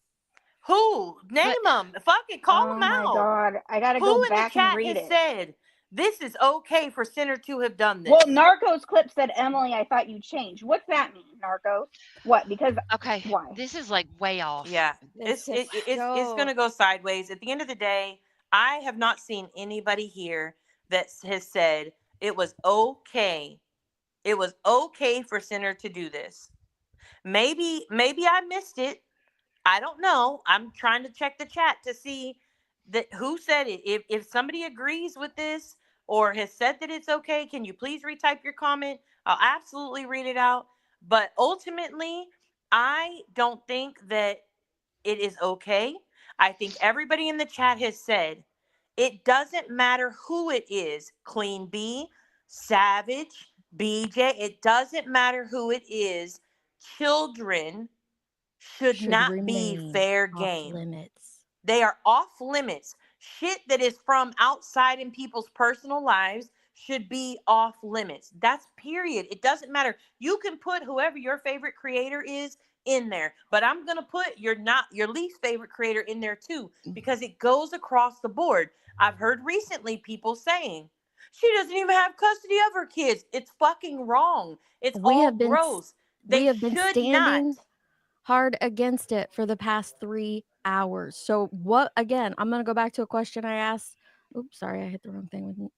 Who? Name
But
them. Fucking call them
Oh my
out.
God. I got to go
Who in the
back and
chat
read
has
it.
said this is okay for Sinner to have done this?
Well, Narcos clip said, Emily, I thought you changed. What's that mean, Narcos? What? Because
okay,
why?
this is like way off.
Yeah,
This is
it's
so
gonna go sideways. At the end of the day, I have not seen anybody here that has said it was okay. It was okay for Sinner to do this. Maybe I missed it. I don't know. I'm trying to check the chat to see that who said it. If somebody agrees with this or has said that it's okay, can you please retype your comment? I'll absolutely read it out. But ultimately, I don't think that it is okay. I think everybody in the chat has said it doesn't matter who it is, Clean B, Savage, BJ, it doesn't matter who it is. Children should
should
not be
remain
fair
off
game.
limits.
They are off limits. Shit that is from outside in people's personal lives should be off limits. That's period. It doesn't matter. You can put whoever your favorite creator is in there, but I'm going to put your least favorite creator in there too because it goes across the board. I've heard recently people saying she doesn't even have custody of her kids. It's fucking wrong. It's
We
all
have been
gross.
we
They
have been
should not.
standing hard against it for the past 3 hours. So what again, I'm going to go back to a question I asked. Oops, sorry, I hit the wrong thing with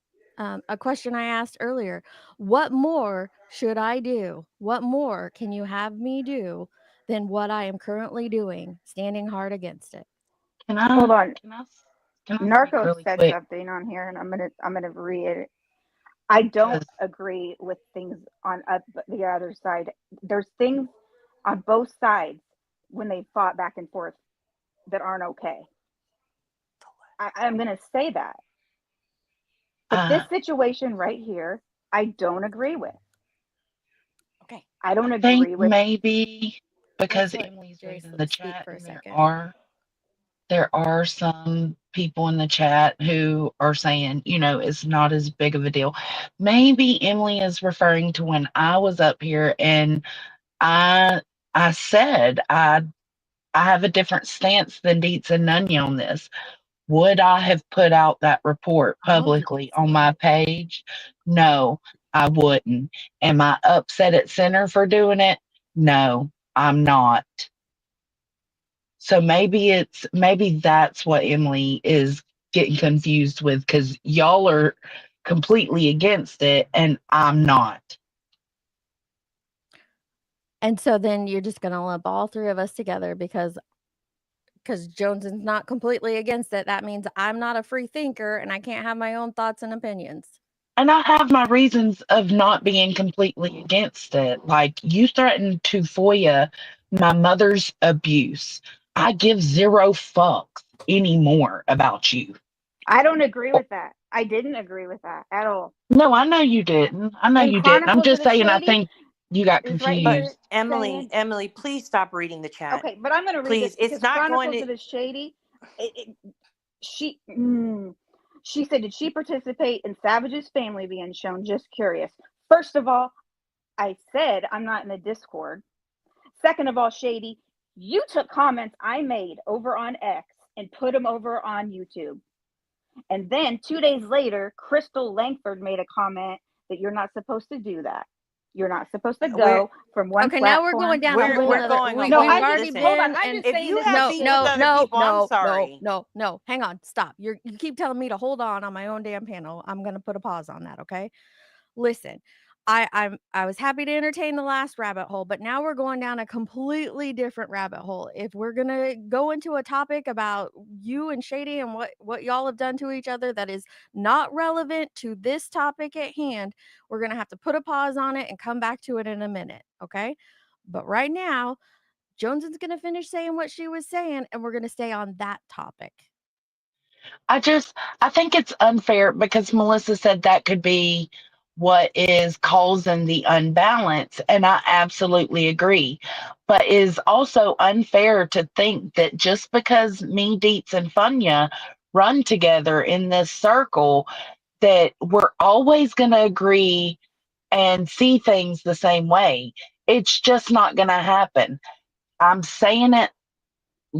a question I asked earlier. What more should I do? What more can you have me do than what I am currently doing, standing hard against it?
Hold on.
Can I speak
Narcos
really
said
quick?
something on here, and I'm gonna read it. I don't agree with things on the other side. There's things on both sides when they fought back and forth that aren't okay. I'm gonna say that. But this situation right here, I don't agree with.
Okay.
I don't
I think
agree with.
maybe because
Let's let
Emily's reading
Jason
the
speak
chat,
for a
and
second.
there are some people in the chat who are saying, it's not as big of a deal. Maybe Emily is referring to when I was up here and I said I have a different stance than Dietz and Nunya on this. Would I have put out that report publicly on my page? No, I wouldn't. Am I upset at Center for doing it? No, I'm not. So maybe that's what Emily is getting confused with because y'all are completely against it and I'm not.
And so then you're just going to lump all three of us together because Jones's not completely against it. That means I'm not a free thinker and I can't have my own thoughts and opinions.
And I have my reasons of not being completely against it. Like, you threatened to FOIA my mother's abuse. I give zero fucks anymore about you.
I don't agree with that. I didn't agree with that at all.
No, I know you didn't. I'm
Chronicles
just
of the
saying, I
Shady
think you got
is right
But
here
confused.
Emily,
saying,
please stop reading the chat.
okay, but I'm going to read
Please,
this
it's
because
not going
Chronicles
to.
of the Shady, she said, did she participate in Savage's family being shown? Just curious. First of all, I said I'm not in the Discord. Second of all, Shady, you took comments I made over on X and put them over on YouTube. And then 2 days later, Crystal Langford made a comment that you're not supposed to do that. You're not supposed to go from one
Okay, now we're going
platform
down
to
a whole
We're
nother.
going
We,
a
No,
we've
whole.
I'm
already
just
Listen,
hold on.
been
I'm
and
just
if
saying
you
this.
have
no,
beef with
no,
other
no,
people, I'm
no, no,
sorry.
no. Hang on, stop. You keep telling me to hold on my own damn panel. I'm gonna put a pause on that. Okay, listen. I was happy to entertain the last rabbit hole, but now we're going down a completely different rabbit hole. If we're gonna go into a topic about you and Shady and what y'all have done to each other that is not relevant to this topic at hand, we're gonna have to put a pause on it and come back to it in a minute, okay? But right now, Jones is gonna finish saying what she was saying, and we're gonna stay on that topic.
I think it's unfair because Melissa said that could be what is causing the unbalance. And I absolutely agree. But is also unfair to think that just because me, Deets, and Funya run together in this circle, that we're always going to agree and see things the same way. It's just not going to happen. I'm saying it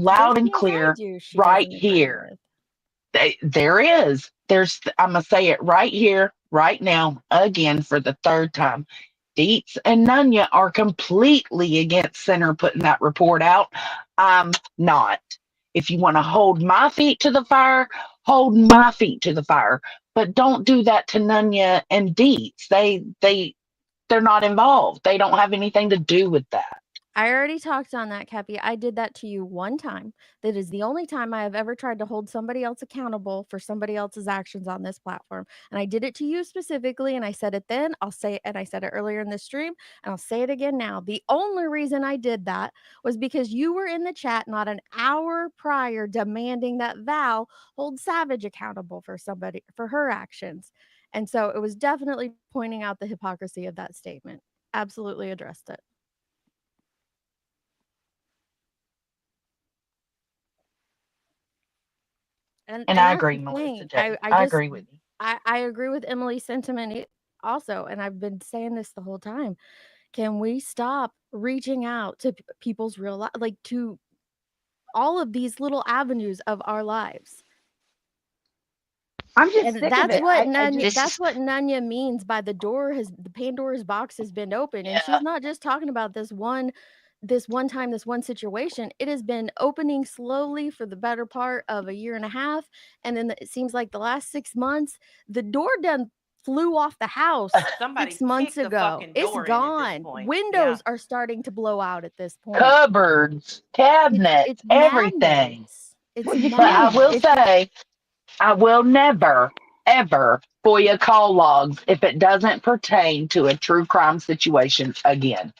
There's
loud and
things I
clear
do she
right
doesn't agree
here.
with.
There is. I'm going to say it right here, right now, again for the third time. Deets and Nunya are completely against Center putting that report out. I'm not. If you want to hold my feet to the fire, hold my feet to the fire. But don't do that to Nunya and Deets. They're not involved. They don't have anything to do with that.
I already talked on that, Cappy. I did that to you one time. That is the only time I have ever tried to hold somebody else accountable for somebody else's actions on this platform. And I did it to you specifically, and I said it then, I'll say it, and I said it earlier in the stream, and I'll say it again now. The only reason I did that was because you were in the chat not an hour prior demanding that Val hold Savage accountable for somebody for her actions. And so it was definitely pointing out the hypocrisy of that statement. Absolutely addressed it.
And
And
I
that's
agree,
the
Melissa
thing.
J.
I
I
just
agree with you.
I agree with Emily's sentiment also, and I've been saying this the whole time. Can we stop reaching out to people's real life, like to all of these little avenues of our lives?
I'm just
And
sick of
that's
it.
what
I
Nunya
just
This
that's
is
what Nunya means by the Pandora's box has been open. And
Yeah.
she's not just talking about this one time, this one situation. It has been opening slowly for the better part of a year and a half. And then it seems like the last 6 months, the door done flew off the house
Somebody
6 months
kicked the
ago.
fucking
It's
door in at this
gone.
point. Yeah.
Windows are starting to blow out at this point.
Cupboards,
It's
cabinets, everything.
madness. It's
But I
madness.
will
It's just
say, I will never, ever FOIA call logs if it doesn't pertain to a true crime situation again.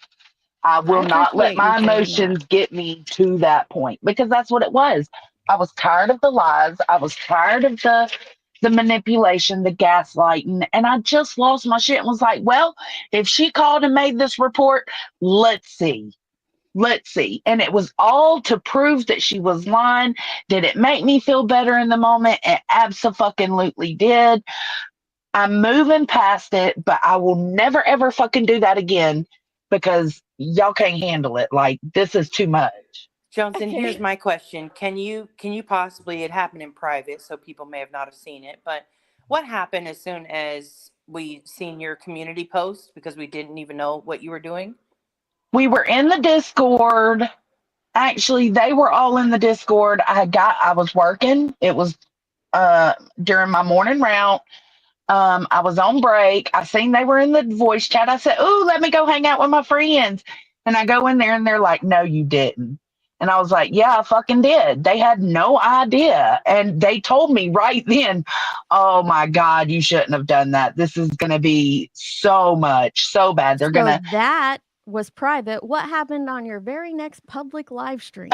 I
I
will not let
appreciate you
my
saying that.
emotions get me to that point because that's what it was. I was tired of the lies. I was tired of the manipulation, the gaslighting, and I just lost my shit and was like, well, if she called and made this report, let's see. Let's see. And it was all to prove that she was lying. Did it make me feel better in the moment? It absolutely did. I'm moving past it, but I will never ever fucking do that again because y'all can't handle it. Like this is too much.
Johnson, here's
Okay.
my question. Can you possibly, it happened in private, so people may have not have seen it, but what happened as soon as we seen your community post because we didn't even know what you were doing?
We were in the Discord. Actually, they were all in the Discord. I was working. It was during my morning route. I was on break. I seen they were in the voice chat. I said, "Ooh, let me go hang out with my friends." And I go in there and they're like, "No, you didn't." And I was like, "Yeah, I fucking did." They had no idea. And they told me right then, "Oh my God, you shouldn't have done that. This is going to be so much, so bad. They're going
So
to."
that was private. What happened on your very next public live stream?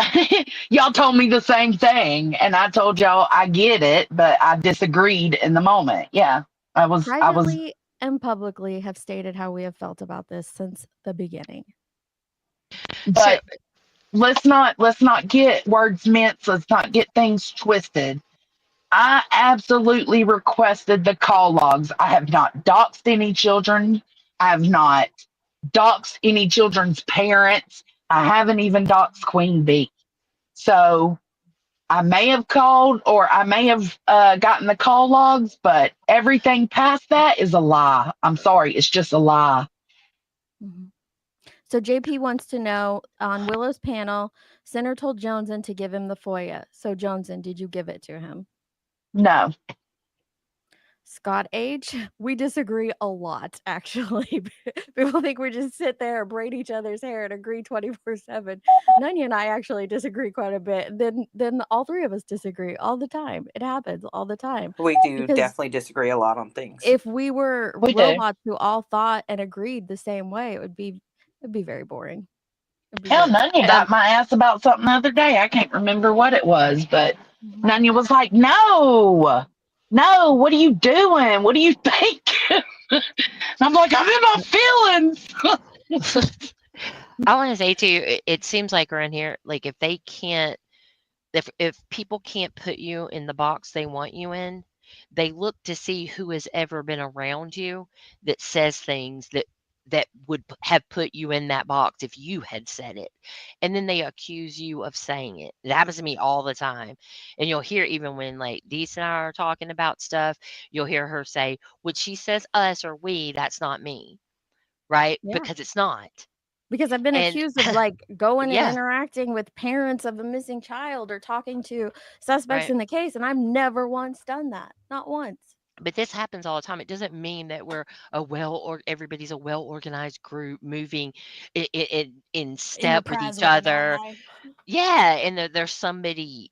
Y'all told me the same thing. And I told y'all I get it, but I disagreed in the moment. Yeah. I was,
Privately and publicly have stated how we have felt about this since the beginning.
so
but let's not get words minced. Let's not get things twisted. I absolutely requested the call logs. I have not doxed any children. I have not doxed any children's parents. I haven't even doxed Queen Bee. So I may have called or I may have gotten the call logs, but everything past that is a lie. I'm sorry, it's just a lie.
Mhm. So JP wants to know on Willow's panel, Center told Joneson to give him the FOIA. So Joneson, did you give it to him?
No.
Scott H, we disagree a lot, actually. People think we just sit there and braid each other's hair and agree 24/7. Nunya and I actually disagree quite a bit. Then all three of us disagree all the time. It happens all the time.
We do
Because
definitely disagree a lot on things.
if we were
We do.
robots who all thought and agreed the same way, it'd be very boring. It'd be
Hell,
very
Nunya got my ass about something the other day. I can't remember what it was, but
Mhm.
Nunya was like, no, what are you doing? What do you think? And I'm like, I'm in my feelings.
I want to say too, it seems like around here, like if they can't, if people can't put you in the box they want you in, they look to see who has ever been around you that says things that would have put you in that box if you had said it, and then they accuse you of saying it. It happens to me all the time, and you'll hear even when like Dees and I are talking about stuff, you'll hear her say, "When she says us or we, that's not me." Right?
Yeah.
Because it's not.
Because I've been
And
accused of like going and
yeah,
interacting with parents of a missing child or talking to suspects
right.
in the case, and I've never once done that. Not once.
But this happens all the time. It doesn't mean that we're a well or everybody's a well organized group moving in step with
Enterprise
each
with an
other.
I.
Yeah, and there's somebody,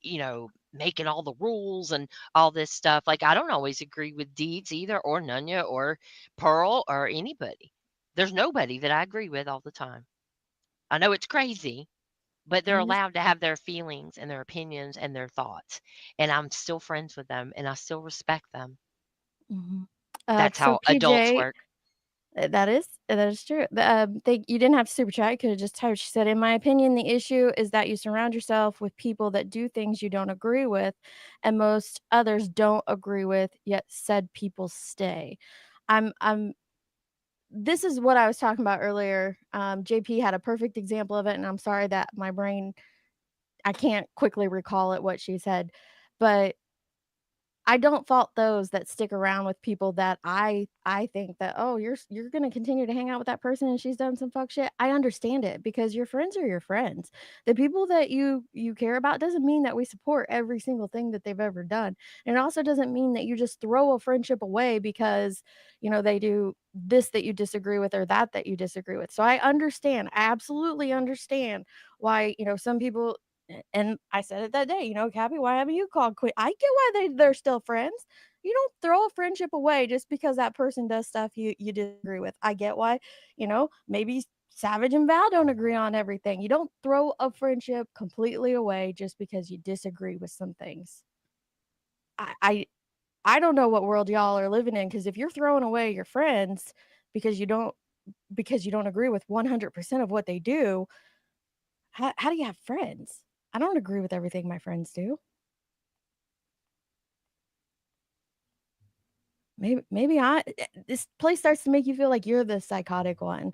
making all the rules and all this stuff. Like I don't always agree with Deeds either, or Nunya, or Pearl, or anybody. There's nobody that I agree with all the time. I know it's crazy, but they're
Mhm.
allowed to have their feelings and their opinions and their thoughts, and I'm still friends with them, and I still respect them.
Mhm.
That's
So
how adults
PJ,
work.
that is true. You didn't have to super chat. You could have just typed. She said, "In my opinion, the issue is that you surround yourself with people that do things you don't agree with, and most others don't agree with. Yet said people stay." I'm This is what I was talking about earlier. JP had a perfect example of it, and I'm sorry that my brain, I can't quickly recall it what she said, but I don't fault those that stick around with people that I think that, "Oh, you're gonna continue to hang out with that person and she's done some fuck shit." I understand it because your friends are your friends. The people that you care about doesn't mean that we support every single thing that they've ever done. And it also doesn't mean that you just throw a friendship away because, they do this that you disagree with or that you disagree with. So I understand. I absolutely understand why, some people, and I said it that day, "Cappy, why haven't you called Queen?" I get why they're still friends. You don't throw a friendship away just because that person does stuff you disagree with. I get why, maybe Savage and Val don't agree on everything. You don't throw a friendship completely away just because you disagree with some things. I I, I don't know what world y'all are living in, because if you're throwing away your friends because you don't agree with 100% of what they do, how do you have friends? I don't agree with everything my friends do. This place starts to make you feel like you're the psychotic one.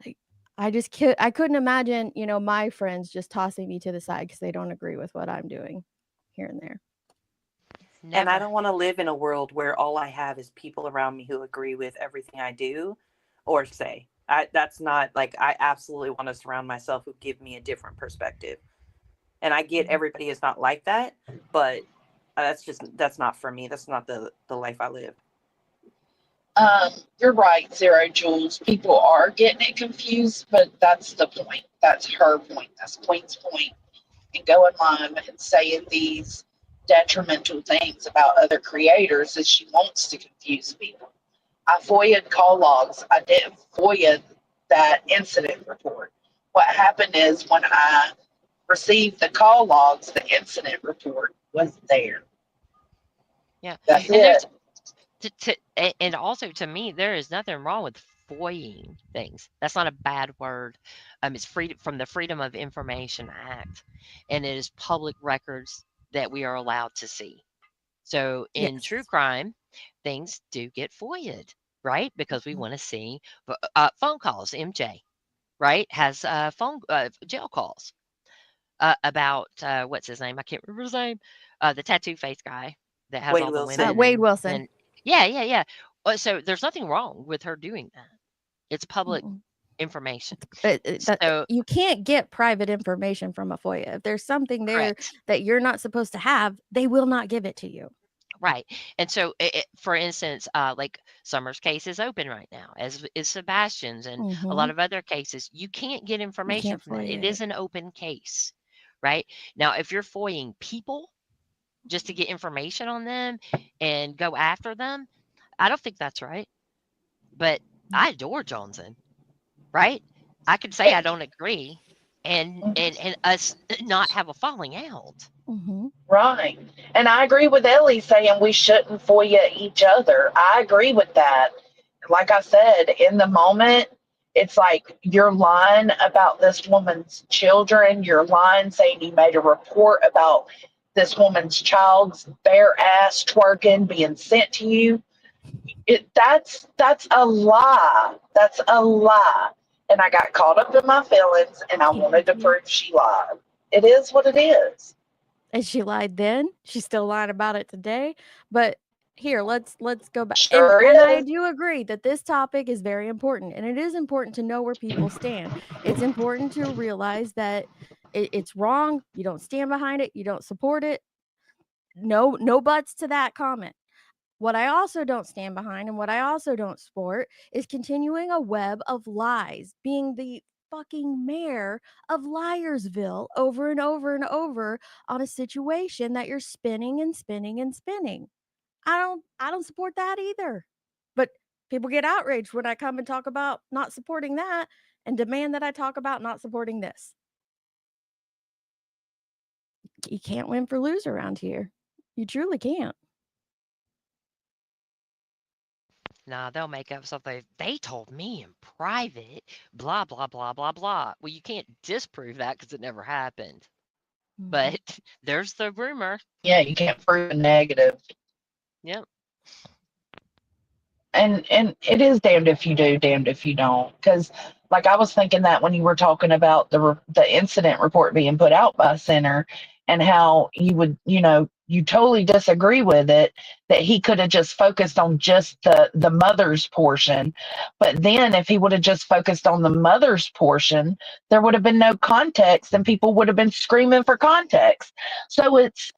Like, I couldn't imagine, my friends just tossing me to the side because they don't agree with what I'm doing here and there.
And I
Never.
don't want to live in a world where all I have is people around me who agree with everything I do or say. That's not like, I absolutely want to surround myself who give me a different perspective. And I get everybody is not like that, but that's not for me. That's not the life I live.
You're right, Zero Jules. People are getting it confused, but that's the point. That's her point. That's Queen's point. And going live and saying these detrimental things about other creators is she wants to confuse people. I FOIA'd call logs. I didn't FOIA that incident report. What happened is when I received the call logs, the incident report was there.
Yeah.
That's
And there's
it.
and also to me, there is nothing wrong with FOIing things. That's not a bad word. It's from the Freedom of Information Act, and it is public records that we are allowed to see. So in true
Yes.
crime, things do get FOIA'd, right? Because we want to see phone calls. MJ, right, has phone jail calls about what's his name? I can't remember his name. The tattoo face guy that has
Wade
all the
Wilson.
women.
Wade Wilson.
And yeah. So there's nothing wrong with her doing that. It's public
Mm-mm.
information.
That
So
you can't get private information from a FOIA. If there's something there
correct.
that you're not supposed to have, they will not give it to you.
Right. And so, for instance, like Summer's case is open right now, as is Sebastian's and a lot
Mhm.
of other cases. You can't get
You
information
can't
from that. It
FOIA
is
it.
an open case, right? Now, if you're FOIAing people just to get information on them and go after them, I don't think that's right. But I adore Johnson, right? I could say I don't agree and us not have a falling out.
Mhm.
Right. And I agree with Ellie saying we shouldn't FOIA each other. I agree with that. Like I said, in the moment, it's like you're lying about this woman's children. You're lying saying you made a report about this woman's child's bare ass twerking being sent to you. That's a lie. That's a lie. And I got caught up in my feelings and I wanted to
Mhm.
prove she lied. It is what it is.
And she lied then. She's still lying about it today. But here, let's go back.
Sure
And I
is.
do agree that this topic is very important, and it is important to know where people stand. It's important to realize that it's wrong. You don't stand behind it. You don't support it. No buts to that comment. What I also don't stand behind and what I also don't support is continuing a web of lies, being the fucking mayor of Liarsville over and over and over on a situation that you're spinning and spinning and spinning. I don't support that either. But people get outraged when I come and talk about not supporting that and demand that I talk about not supporting this. You can't win for lose around here. You truly can't.
Nah, they'll make up something. They told me in private, blah, blah, blah, blah, blah. Well, you can't disprove that because it never happened. But there's the rumor.
Yeah, you can't prove a negative.
Yep.
And it is damned if you do, damned if you don't. Because like I was thinking that when you were talking about the incident report being put out by Center, and how you would, you totally disagree with it, that he could have just focused on just the mother's portion. But then if he would have just focused on the mother's portion, there would have been no context, and people would have been screaming for context. So it's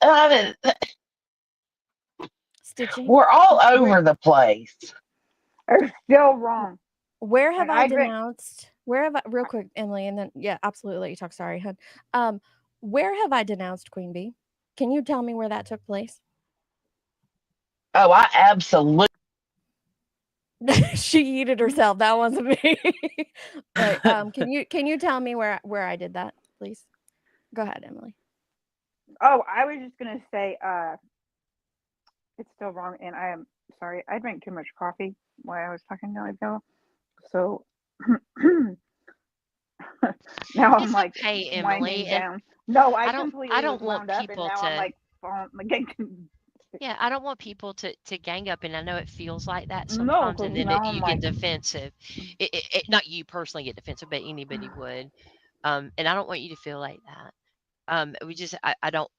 Stitching.
we're all over the place.
They're still wrong.
Where have
And
I
I drink.
denounced? Where have I, real quick, Emily, and then yeah, absolutely let you talk. Sorry, hun. Where have I denounced Queen Bee? Can you tell me where that took place?
Oh, I absolutely.
She yeeted herself. That wasn't me. But can you tell me where I did that, please? Go ahead, Emily.
Oh, I was just gonna say, it's still wrong, and I am sorry. I drank too much coffee while I was talking a minute ago, so now I'm
It's
like
okay,
winding
Emily. And
down. No,
I
I
don't
completely
I
was
don't want
wound up, and
people
now I'm
to
like falling,
yeah, I don't want people to gang up, and I know it feels like that
no,
sometimes, and
because
then
now I'm
you get
like,
defensive. Not you personally get defensive, but anybody would. And I don't want you to feel like that. I don't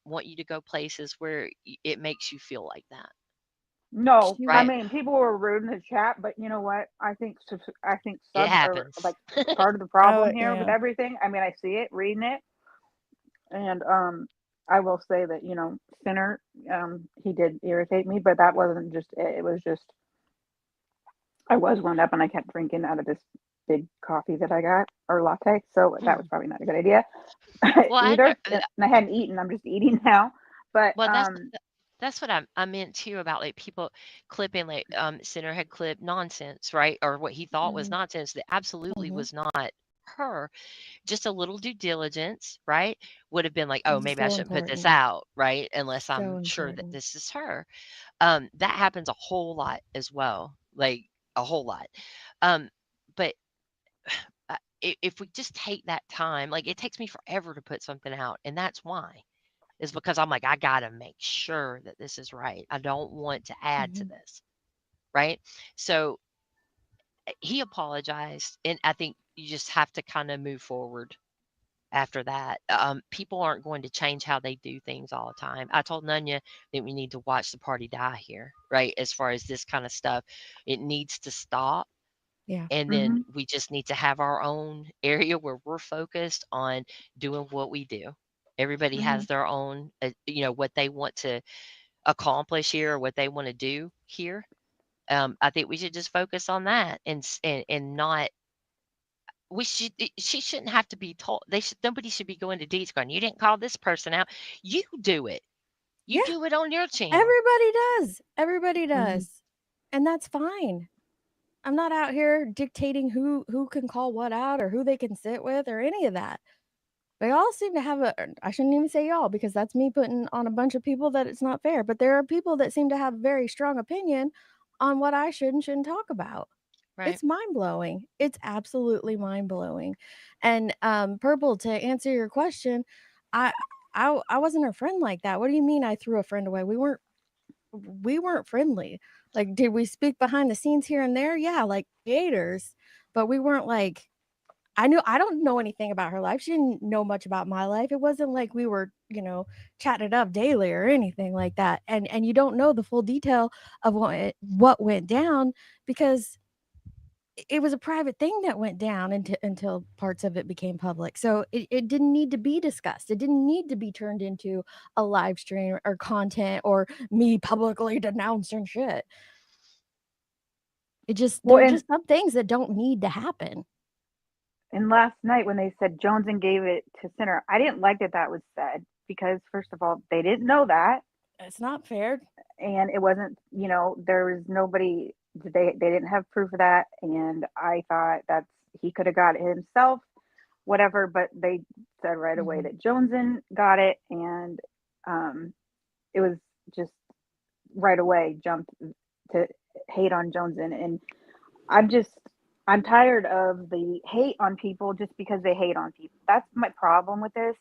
want you to go places where it makes you feel like that,
no. I
right?
mean, people were rude in the chat, but you know what? I think
It
subs are
happens.
like part of the
Oh
problem here with
yeah.
everything. I mean, I see it, reading it, and I will say that Sinner, he did irritate me, but that wasn't just it. It was just I was wound up and I kept drinking out of this big coffee that I got, or latte. So that was probably not a good idea
Well,
either. And I hadn't eaten. I'm just eating now. But
well, that's what I meant too about like people clipping like Center had clipped nonsense, right? Or what he thought was
Mhm.
nonsense that absolutely
Mhm.
was not her. Just a little due diligence, right? Would have been like, oh, maybe I
So
shouldn't put this
important.
out, right? Unless
So
I'm sure that
important.
this is her. That happens a whole lot as well, like a whole lot. Um, but if we just take that time, like it takes me forever to put something out, and that's why is because I'm like, I gotta make sure that this is right. I don't want to add to
Mhm.
this. right? So he apologized, and I think you just have to kind of move forward after that. People aren't going to change how they do things all the time. I told Nunya that we need to watch the party die here, right? As far as this kind of stuff, it needs to stop.
Yeah.
And then we just need to have our own area where we're focused on doing what we do. Everybody has their own, what they want to accomplish here or what they want to do here. I think we should just focus on that and not. She shouldn't have to be told. Nobody should be going to Deeds going, you didn't call this person out. You do it. You
Yeah.
do it on your channel.
Everybody does. Everybody does. And that's fine. I'm not out here dictating who can call what out or who they can sit with or any of that. They all seem to have I shouldn't even say y'all because that's me putting on a bunch of people that it's not fair, but there are people that seem to have a very strong opinion on what I should and shouldn't talk about.
Right.
It's mind-blowing. It's absolutely mind-blowing. And Purple, to answer your question, I I wasn't a friend like that. What do you mean I threw a friend away? We weren't friendly. Like, did we speak behind the scenes here and there? Yeah, like creators, but we weren't like I don't know anything about her life. She didn't know much about my life. It wasn't like we were, chatting it up daily or anything like that. And you don't know the full detail of what went down because it was a private thing that went down until parts of it became public. So it didn't need to be discussed. It didn't need to be turned into a live stream or content or me publicly denouncing shit. There are just some things that don't need to happen.
And last night when they said Joneson gave it to Sinner, I didn't like that was said because first of all, they didn't know that.
It's not fair.
And it wasn't, there was nobody, they didn't have proof of that. And I thought he could have got it himself, whatever, but they said right away that Joneson got it. And it was just right away jumped to hate on Joneson. And I'm tired of the hate on people just because they hate on people. That's my problem with this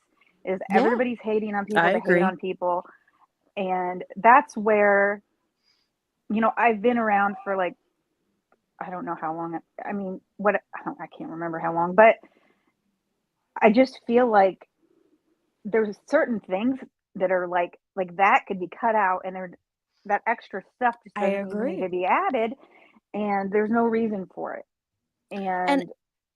is everybody's hating on people that hate on people. And that's where, I've been around for like, I don't know how long. I mean, I can't remember how long, but I just feel like there's certain things that are like that could be cut out and that extra stuff just doesn't even need to be added. And there's no reason for it.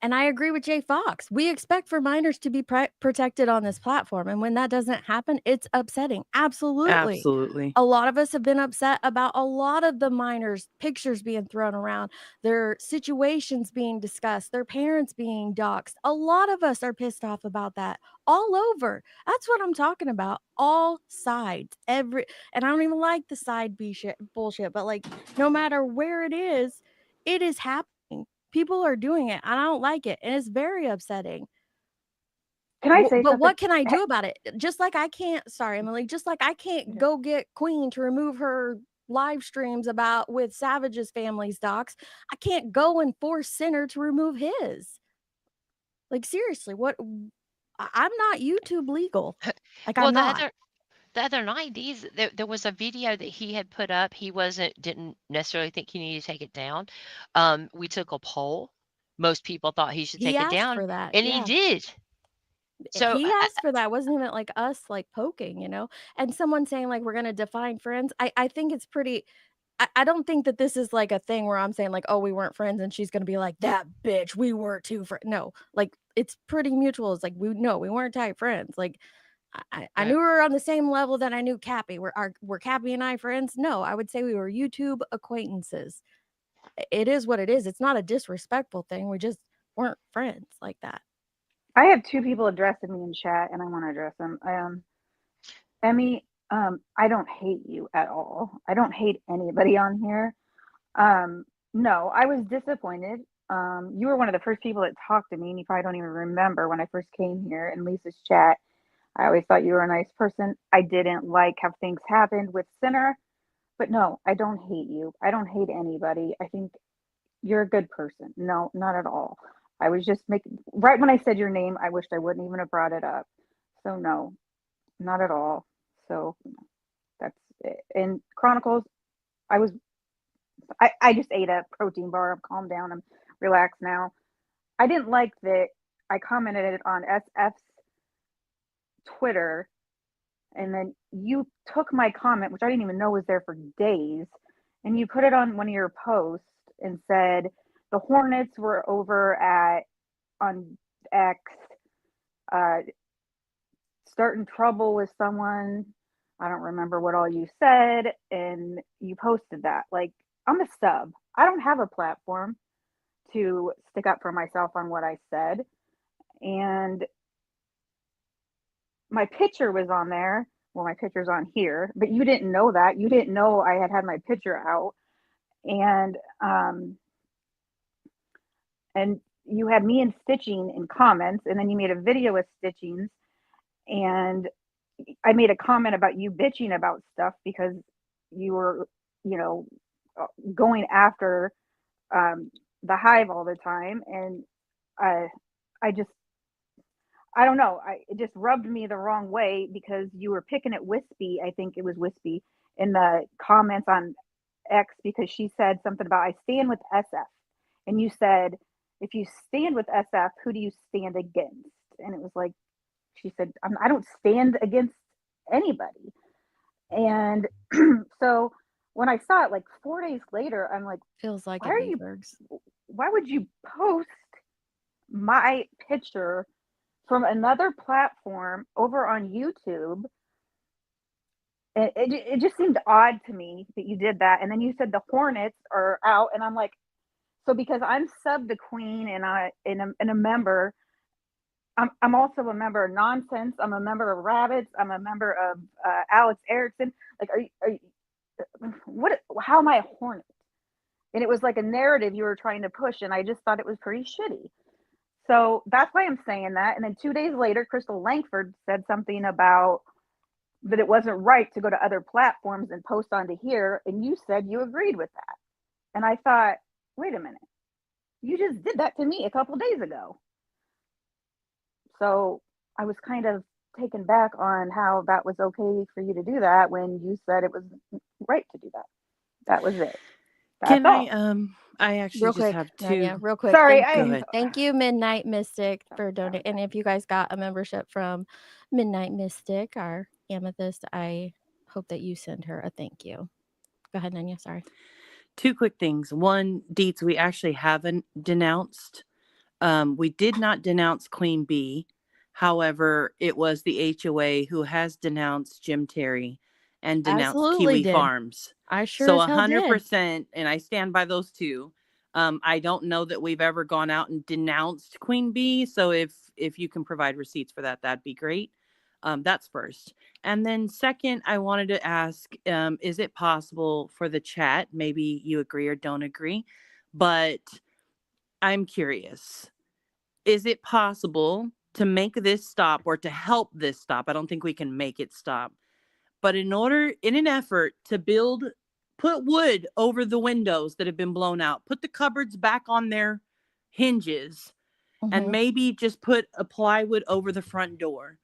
And I agree with Jay Fox. We expect for minors to be protected on this platform. And when that doesn't happen, it's upsetting. Absolutely. A lot of us have been upset about a lot of the minors' pictures being thrown around, their situations being discussed, their parents being doxxed. A lot of us are pissed off about that all over. That's what I'm talking about. All sides. And I don't even like the side bullshit, but like no matter where it is happening. People are doing it. I don't like it. And it's very upsetting.
Can I say
but
something?
What can I do about it? Just like I can't, sorry, Emily, just like I can't go get Queen to remove her live streams with Savage's family's docs, I can't go and force Sinner to remove his. Like, seriously, I'm not YouTube legal. Like,
Well,
I'm not.
The other night, there was a video that he had put up. He didn't necessarily think he needed to take it down. We took a poll. Most people thought he should take it
Asked
down,
for that,
and
yeah.
he did. So
he asked for that. It wasn't even like us like poking, and someone saying like we're gonna define friends. I think it's pretty. I don't think that this is like a thing where I'm saying like, oh, we weren't friends and she's gonna be like, that bitch, we were too friends. No, like it's pretty mutual. It's like we weren't tight friends. Like I knew we were on the same level that I knew Cappy. Were Cappy and I friends? No, I would say we were YouTube acquaintances. It is what it is. It's not a disrespectful thing. We just weren't friends like that.
I have two people addressing me in chat and I want to address them. Emmy, I don't hate you at all. I don't hate anybody on here. No, I was disappointed. You were one of the first people that talked to me, and you probably don't even remember when I first came here in Lisa's chat. I always thought you were a nice person. I didn't like how things happened with Sinner, but no, I don't hate you. I don't hate anybody. I think you're a good person. No, not at all. I was just right when I said your name, I wished I wouldn't even have brought it up. So no, not at all. So that's it. In Chronicles, I was I just ate a protein bar. I'm calmed down. I'm relaxed now. I didn't like that I commented on SF's Twitter, and then you took my comment, which I didn't even know was there for days, and you put it on one of your posts and said the Hornets were over on X, starting trouble with someone. I don't remember what all you said, and you posted that. Like, I'm a sub. I don't have a platform to stick up for myself on what I said. And my picture was on there. Well, my picture's on here, but you didn't know that. You didn't know I had my picture out. And you had me in stitching in comments, and then you made a video with stitchings, and I made a comment about you bitching about stuff because you were, you know, going after the hive all the time, and I don't know. It just rubbed me the wrong way because you were picking at Wispy. I think it was Wispy in the comments on X because she said something about I stand with SF, and you said if you stand with SF, who do you stand against? And it was like she said, I don't stand against anybody. And so when I saw it like 4 days later, I'm like,
Feels like
why
it,
are you?
Bebergs.
Why would you post my picture from another platform over on YouTube? It just seemed odd to me that you did that. And then you said the Hornets are out, and I'm like, so because I'm sub to Queen and a member, I'm also a member of Nonsense. I'm a member of Rabbits. I'm a member of Alex Erickson. Like, are you what? How am I a Hornet? And it was like a narrative you were trying to push, and I just thought it was pretty shitty. So that's why I'm saying that. And then 2 days later, Crystal Langford said something about that it wasn't right to go to other platforms and post onto here, and you said you agreed with that. And I thought, wait a minute, you just did that to me a couple days ago. So I was kind of taken back on how that was okay for you to do that when you said it was right to do that. That was it. That's
Can
all.
I actually
Real
just
quick,
have
Nanya,
two.
real quick.
Sorry,
Thank,
Go ahead.
thank you, Midnight Mystic, for donating. And if you guys got a membership from Midnight Mystic, our amethyst, I hope that you send her a thank you. Go ahead, Nanya. Sorry.
Two quick things. One, Deets, we actually haven't denounced. We did not denounce Queen Bee. However, it was the HOA who has denounced Jim Terry and denounced
Absolutely
Kiwi
did.
Farms.
I sure
So
as hell did.
100%, and I stand by those two. I don't know that we've ever gone out and denounced Queen Bee. So if you can provide receipts for that, that'd be great. That's first. And then second, I wanted to ask, is it possible for the chat, maybe you agree or don't agree, but I'm curious. Is it possible to make this stop or to help this stop? I don't think we can make it stop. But in an effort to put wood over the windows that have been blown out, put the cupboards back on their hinges, and maybe just put a plywood over the front door.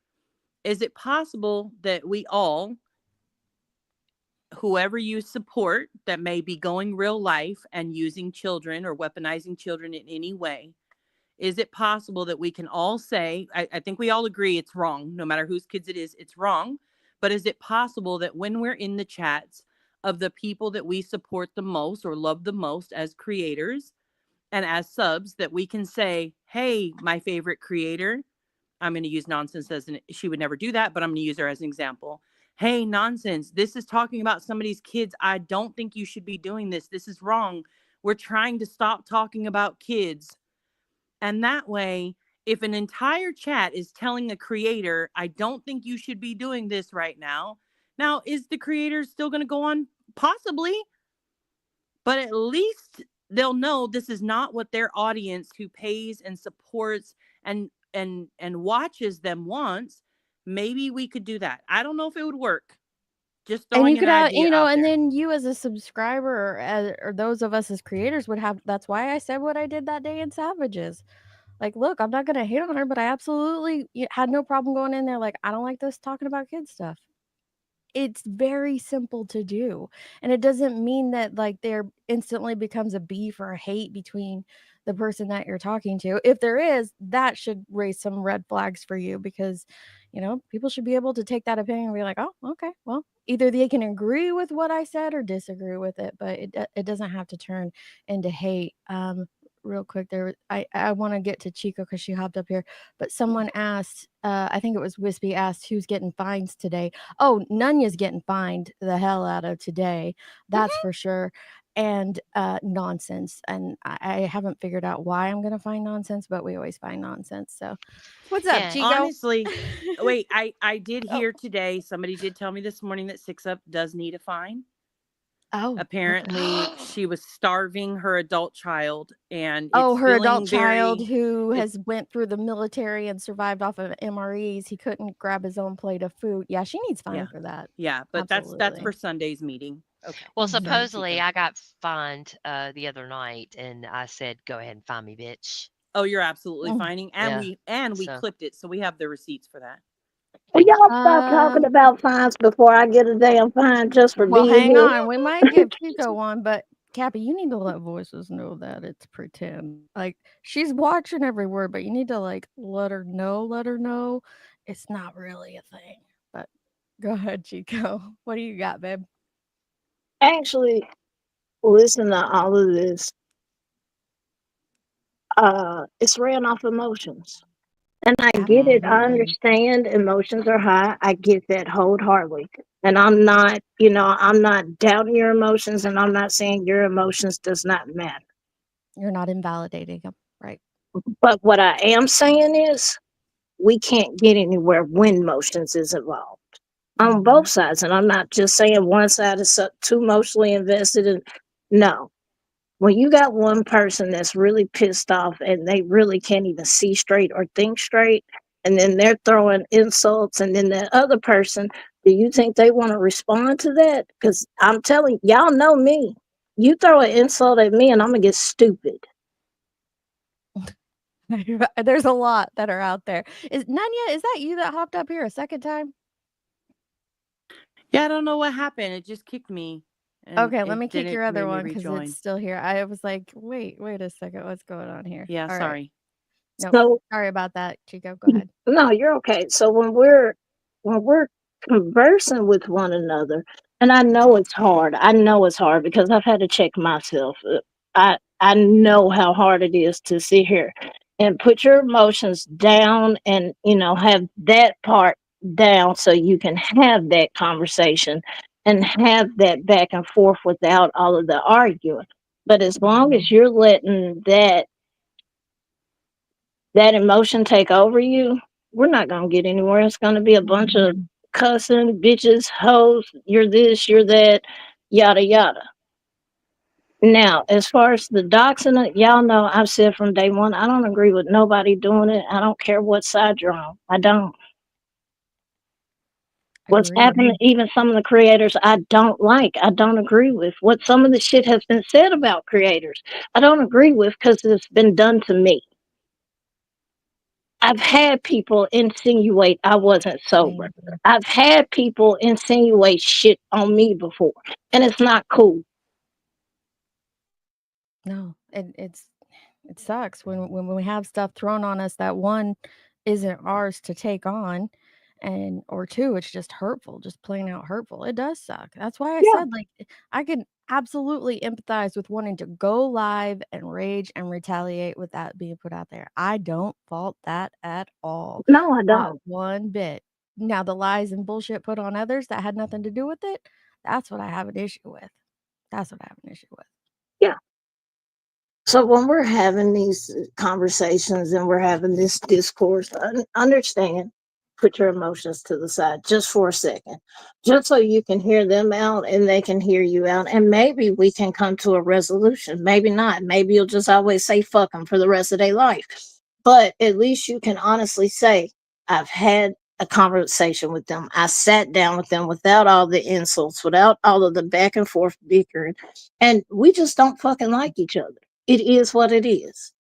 Is it possible that we all, whoever you support that may be going real life and using children or weaponizing children in any way, is it possible that we can all say, I think we all agree it's wrong, no matter whose kids it is, it's wrong. But is it possible that when we're in the chats of the people that we support the most or love the most as creators and as subs, that we can say, hey, my favorite creator, I'm going to use Nonsense she would never do that, but I'm going to use her as an example. Hey, Nonsense, this is talking about somebody's kids. I don't think you should be doing this. This is wrong. We're trying to stop talking about kids. And that way, if an entire chat is telling a creator, I don't think you should be doing this right now. Now, is the creator still going to go on? Possibly. But at least they'll know this is not what their audience who pays and supports and watches them wants. Maybe we could do that. I don't know if it would work. Just
And
throwing
you
an
could have,
idea out
and
there.
then you as a subscriber or those of us as creators would have, that's why I said what I did that day in Savages. Like, look, I'm not going to hate on her, but I absolutely had no problem going in there. Like, I don't like this talking about kid stuff. it's very simple to do. And it doesn't mean that like there instantly becomes a beef or a hate between the person that you're talking to. If there is, that should raise some red flags for you because, people should be able to take that opinion and be like, oh, okay, well, either they can agree with what I said or disagree with it, but it doesn't have to turn into hate. Real quick, I want to get to Chico because she hopped up here, but someone asked, I think it was Wispy asked who's getting fines today. Oh, Nunya's getting fined the hell out of today, that's for sure. And nonsense, and I haven't figured out why I'm gonna find nonsense, but we always find nonsense. So, what's up,
Yeah.
Chico?
Honestly, wait, I did
Oh.
hear today, somebody did tell me this morning that Six Up does need a fine.
Oh,
Apparently,
okay.
she was starving her adult child, and
Oh,
it's
her adult
feeling
child
very.
who
It,
has went through the military and survived off of MREs. He couldn't grab his own plate of food. Yeah, she needs fine
yeah,
for that.
yeah, but that's
Absolutely.
for Sunday's meeting. Okay,
Well,
sorry,
supposedly
Chico.
I got fined the other night, and I said, "Go ahead and find me, bitch."
Oh, you're absolutely
Mm.
fining, and
Yeah.
we
So
clipped it, so we have the receipts for that.
Will
thank you.
y'all stop talking about fines before I get a damn fine just for
Well,
being
hang
here?
on. We might give Chico one, but Cappy, you need to let voices know that it's pretend. Like she's watching every word, but you need to like let her know it's not really a thing. But go ahead, Chico. What do you got, babe?
Actually, listen to all of this. It's ran off emotions. And I get it. I
Absolutely.
understand emotions are high. I get that wholeheartedly. And I'm not doubting your emotions and I'm not saying your emotions does not matter.
You're not invalidating him, right?
But what I am saying is we can't get anywhere when emotions is involved on both sides. And I'm not just saying one side is too emotionally invested in. No, when you got one person that's really pissed off and they really can't even see straight or think straight, and then they're throwing insults, and then the other person, do you think they want to respond to that? Because I'm telling y'all know me. You throw an insult at me and I'm gonna get stupid.
There's a lot that are out there. Is Nanya, is that you that hopped up here a second time?
Yeah, I don't know what happened. It just kicked me, and
Okay, let me
it
kick your
didn't
other
make me
one because it's
rejoin.
still here. I was like, wait a second, what's going on here?
Yeah,
All right.
sorry.
Nope.
So
Sorry about that, Chico. Go ahead.
no, you're okay. So when we're conversing with one another, and I know it's hard. I know it's hard because I've had to check myself. I know how hard it is to sit here and put your emotions down and have that part down so you can have that conversation and have that back and forth without all of the arguing. But as long as you're letting that emotion take over you, we're not gonna get anywhere. It's gonna be a bunch of cussing, bitches, hoes, you're this, you're that, yada yada. Now, as far as the doxing it, y'all know I've said from day one, I don't agree with nobody doing it. I don't care what side you're on. I don't. What's
Agreed.
happening, even some of the creators I don't like, I don't agree with. What some of the shit has been said about creators, I don't agree with because it's been done to me. I've had people insinuate I wasn't sober.
Same.
I've had people insinuate shit on me before, and it's not cool.
No, it sucks when we have stuff thrown on us that one isn't ours to take on, and or two, it's just hurtful, just plain out hurtful. It does suck. That's why I
Yeah,
said like I can absolutely empathize with wanting to go live and rage and retaliate with that being put out there. I don't fault that at all.
no, I
Not
don't.
one bit. Now the lies and bullshit put on others that had nothing to do with it, that's what I have an issue with. That's what I have an issue with.
Yeah. So when we're having these conversations and we're having this discourse, understand, put your emotions to the side just for a second, just so you can hear them out and they can hear you out. And maybe we can come to a resolution. Maybe not. Maybe you'll just always say fuck them for the rest of their life. But at least you can honestly say, I've had a conversation with them. I sat down with them without all the insults, without all of the back and forth bickering. And we just don't fucking like each other. It is what it is.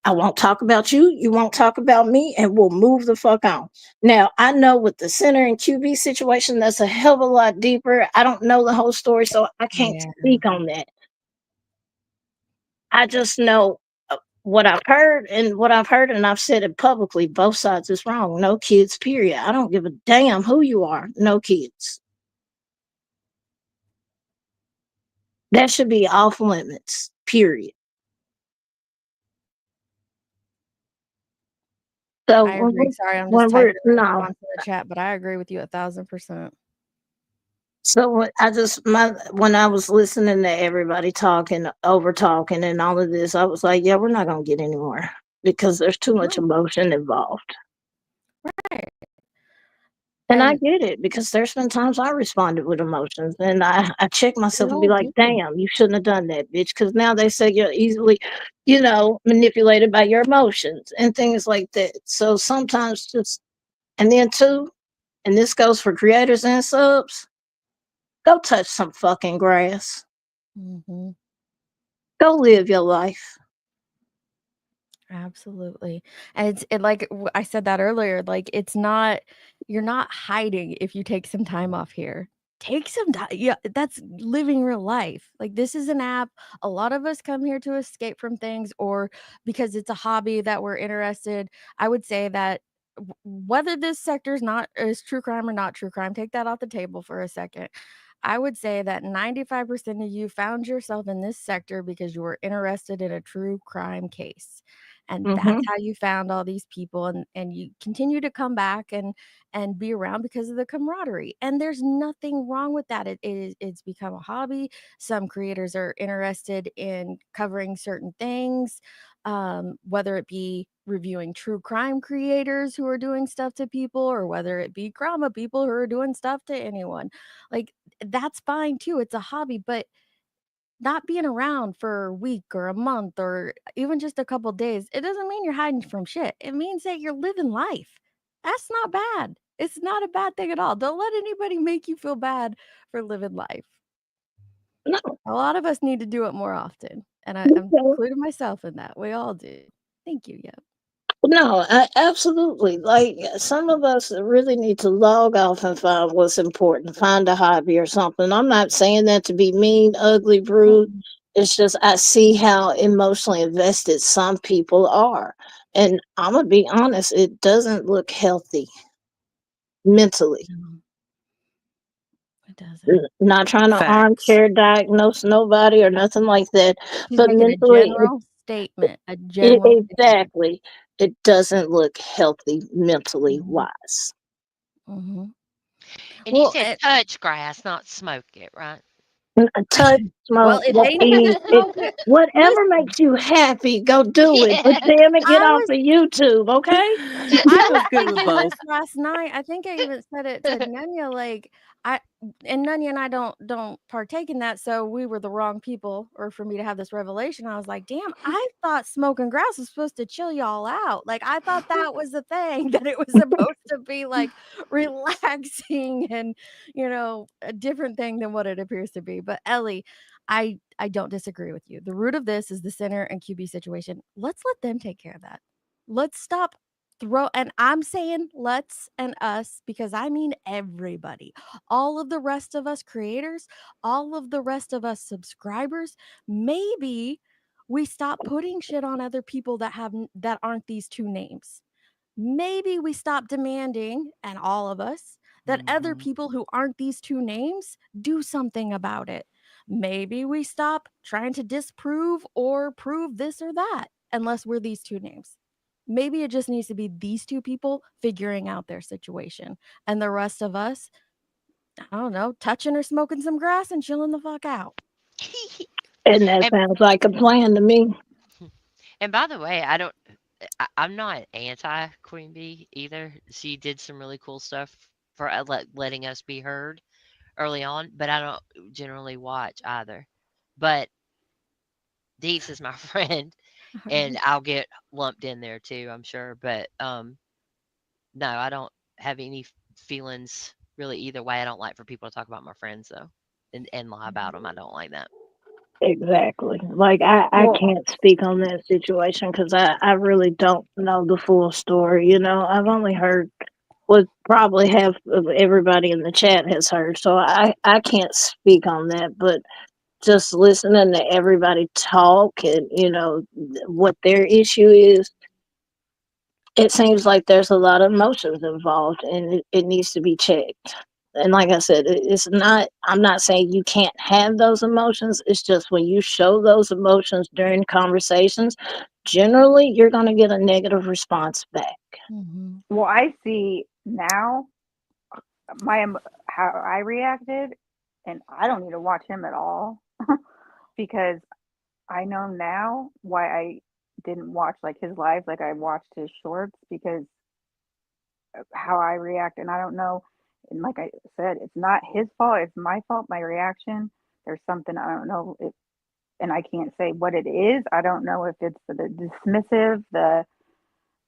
I won't talk about you. You won't talk about me, and we'll move the fuck on. Now, I know with the center and QB situation, that's a hell of a lot deeper. I don't know the whole story, so I can't
Yeah.
speak on that. I just know what I've heard, and I've said it publicly. Both sides is wrong. No kids, period. I don't give a damn who you are. No kids. That should be off limits, period. So
I agree. Sorry, I'm just
when we're
typing a
no,
response in the chat, but I agree with you 1000%.
so when I was listening to everybody talking, over talking, and all of this, I was like, yeah, we're not gonna get anywhere because there's too much
No.
emotion involved.
Right.
And I
And
get it because there's been times I responded with emotions, and I check
we
myself and be
all
like,
do.
damn, you shouldn't have done that, bitch. Because now they say you're easily, manipulated by your emotions and things like that. So sometimes and then too, and this goes for creators and subs, go touch some fucking grass.
Mhm.
Go live your life.
Absolutely. And I said that earlier, like you're not hiding if you take some time off here. Take some time. Yeah, that's living real life. Like this is an app. A lot of us come here to escape from things or because it's a hobby that we're interested. I would say that whether this sector is true crime or not true crime, take that off the table for a second. I would say that 95% of you found yourself in this sector because you were interested in a true crime case. And that's
Hmm.
how you found all these people and you continue to come back and be around because of the camaraderie. And there's nothing wrong with that. It's become a hobby. Some creators are interested in covering certain things, whether it be reviewing true crime creators who are doing stuff to people or whether it be drama people who are doing stuff to anyone. Like that's fine too. It's a hobby, but not being around for a week or a month or even just a couple days, it doesn't mean you're hiding from shit. It means that you're living life. That's not bad. It's not a bad thing at all. Don't let anybody make you feel bad for living life.
No,
A lot of us need to do it more often. And I'm
okay.
including myself in that. We all do. Thank you. Yeah.
No, absolutely. Like some of us really need to log off and find what's important, find a hobby or something. I'm not saying that to be mean, ugly, rude.
Mm-mm.
It's just I see how emotionally invested some people are. And I'm going to be honest, it doesn't look healthy mentally.
No, it doesn't.
Not trying to
Facts.
armchair diagnose nobody or nothing like that,
She's
but
making a
mentally,
general statement. A general statement.
exactly, it doesn't look healthy mentally
Mhm.
wise.
Mhm.
And you
Well,
said touch grass, not smoke it, right?
Touch,
well,
smoke,
if they need to
eat it,
smoke it,
whatever
listen,
makes you happy, go do it. But
Yes.
damn it, get
I
off
was
of YouTube, okay?
I was
was good with
thinking
both.
this last night. I think I even said it to Nanya, like I and Nanya and I don't partake in that, so we were the wrong people, or for me to have this revelation. I was like, damn, I thought smoking grass was supposed to chill y'all out. Like I thought that was the thing, that it was supposed to be like relaxing and a different thing than what it appears to be. But Ellie, I don't disagree with you. The root of this is the center and QB situation. Let's let them take care of that. Let's stop and I'm saying let's and us because I mean everybody. All of the rest of us creators, all of the rest of us subscribers, maybe we stop putting shit on other people that aren't these two names. Maybe we stop demanding, and all of us, that other
Mhm.
people who aren't these two names do something about it. Maybe we stop trying to disprove or prove this or that unless we're these two names. Maybe it just needs to be these two people figuring out their situation. And the rest of us, I don't know, touching or smoking some grass and chilling the fuck out.
And that
and
sounds like a plan to me.
and by the way, I'm not anti Queen Bee either. She did some really cool stuff for letting us be heard early on, but I don't generally watch either. But Deets is my friend, and I'll get lumped in there too, I'm sure. But no, I don't have any feelings really either way. I don't like for people to talk about my friends though, and lie about them. I don't like that.
Exactly. Like I
Well,
can't speak on that situation because I really don't know the full story. You know, I've only heard what probably half of everybody in the chat has heard. So I can't speak on that. But just listening to everybody talk and, you know, what their issue is, it seems like there's a lot of emotions involved and it needs to be checked. And like I said, it's not, I'm not saying you can't have those emotions. It's just when you show those emotions during conversations, generally you're going to get a negative response back.
Mm-hmm.
well, I see now how I reacted, and I don't need to watch him at all because I know now why I didn't watch like his lives, like I watched his shorts because of how I react, and I don't know. And like I said, it's not his fault; it's my fault. My reaction. There's something I don't know if, and I can't say what it is. I don't know if it's the dismissive, the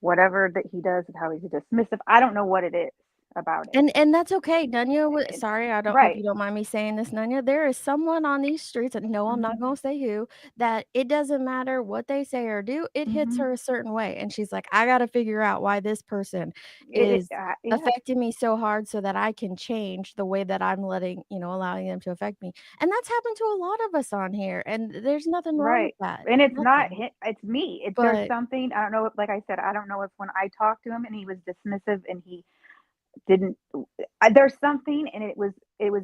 whatever that he does, how he's dismissive. I don't know what it is about it.
And that's okay, Nunya. Sorry, I don't hope you
Right.
don't mind me saying this, Nunya. There is someone on these streets, and no, I'm not
Mhm.
gonna say who, that it doesn't matter what they say or do, it hits
Mhm.
her a certain way, and she's like, I gotta figure out why this person is
Yeah.
affecting me so hard, so that I can change the way that I'm allowing them to affect me. And that's happened to a lot of us on here, and there's nothing wrong with
Right.
that,
And it's not
nothing.
it's me. It's there's
But
something I don't know. Like I said, I don't know if when I talked to him and he was dismissive and he didn't. There's something, and it was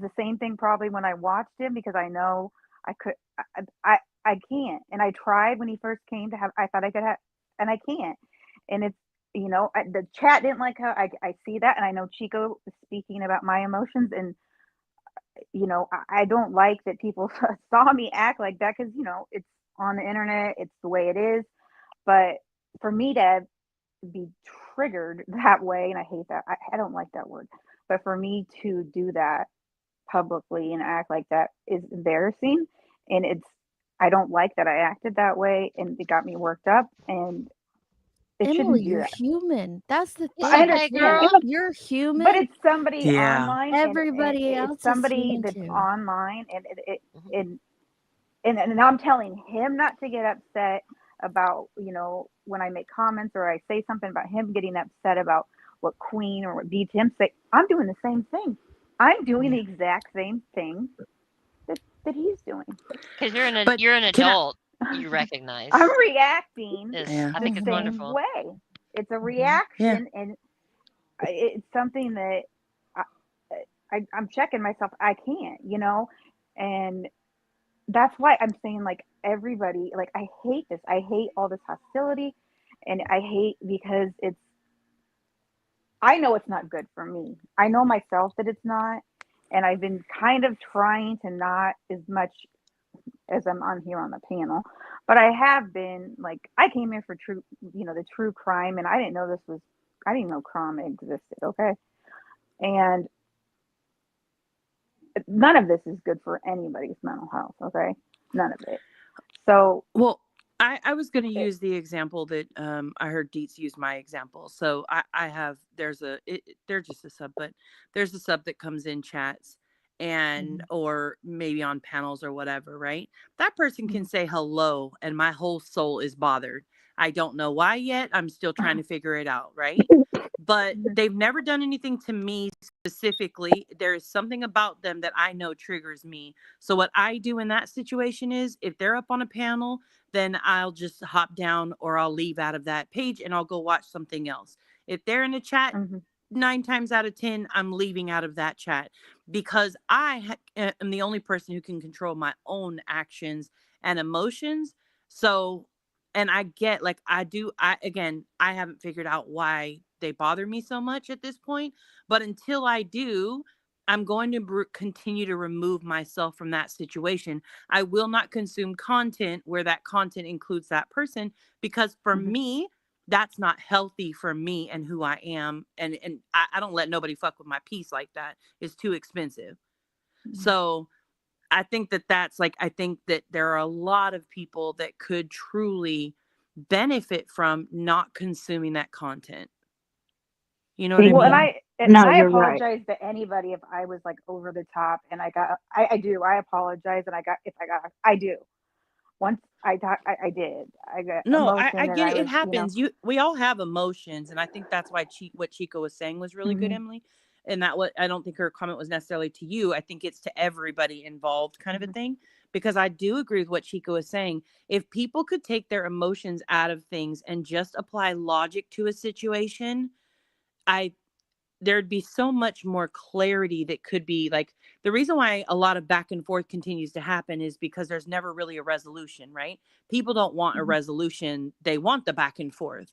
the same thing probably when I watched him because I know I could. I can't. And I tried when he first came to have. I thought I could have, and I can't. And it's the chat didn't like how I see that, and I know Chico is speaking about my emotions, and I don't like that people saw me act like that because it's on the internet, it's the way it is. But for me to be triggered that way, and I hate that, I don't like that word, but for me to do that publicly and act like that is embarrassing, and I don't like that I acted that way, and it got me worked up, and it
Emily,
shouldn't do
you're
that.
human. That's the
It's
I
thing.
okay,
understand,
girl.
You're
but
human.
it's somebody
Yeah.
online, and
Everybody
it's
else is
somebody
human
that's
too.
online, and
Mhm.
and and I'm telling him not to get upset about when I make comments or I say something about him getting upset about what Queen or what B Tim say. I'm doing the same thing. I'm doing
Yeah.
the exact same thing that he's doing.
Because you're
But
you're an
can I?
adult. You
I'm
recognize
reacting
is.
Yeah.
I
the
think it's
Mhm.
same
wonderful.
way. It's a
Mhm.
Yeah.
reaction, and it's something that I, I'm checking myself. I can't, and that's why I'm saying like everybody, like I hate this. I hate all this hostility, and I hate because I know it's not good for me. I know myself that it's not, and I've been kind of trying to not as much as I'm on here on the panel, but I have been like I came here for the true crime, and I didn't know crime existed. Okay, and none of this is good for anybody's mental health. Okay, none of it. So
Well, I was going to
it,
use the example that I heard Dietz use my example. So I have they're just a sub, but there's a sub that comes in chats and
Mhm.
or maybe on panels or whatever, right? That person can
mhm.
say hello and my whole soul is bothered. I don't know why yet. I'm still trying to figure it out, right? But
Mhm,
they've never done anything to me specifically. There is something about them that I know triggers me. So what I do in that situation is if they're up on a panel, then I'll just hop down or I'll leave out of that page and I'll go watch something else. If they're in a chat,
mhm,
9 times out of 10, I'm leaving out of that chat because am the only person who can control my own actions and emotions. So, and I get like I haven't figured out why they bother me so much at this point, but until I do, I'm going to continue to remove myself from that situation. I will not consume content where that content includes that person because for
mhm,
me, that's not healthy for me and who I am. And I don't let nobody fuck with my peace like that. It's too expensive.
mhm.
So I think I think that there are a lot of people that could truly benefit from not consuming that content. You know what I
Well, and
mean?
Yeah. No,
I
you're right.
apologize to anybody if I was like over the top, and I do. I apologize, and I do. Once I talk, I did. I got
No, I
emotion, and
get
I
it. It
was,
happens. We all have emotions, and I think that's why what Chico was saying was really good,
Mhm.
Emily. And that what I don't think her comment was necessarily to you. I think it's to everybody involved, kind of a
Mhm.
thing. Because I do agree with what Chico was saying. If people could take their emotions out of things and just apply logic to a situation, I there'd be so much more clarity that could be like the reason why a lot of back and forth continues to happen is because there's never really a resolution, right? People don't want a
Mhm.
resolution, they want the back and forth.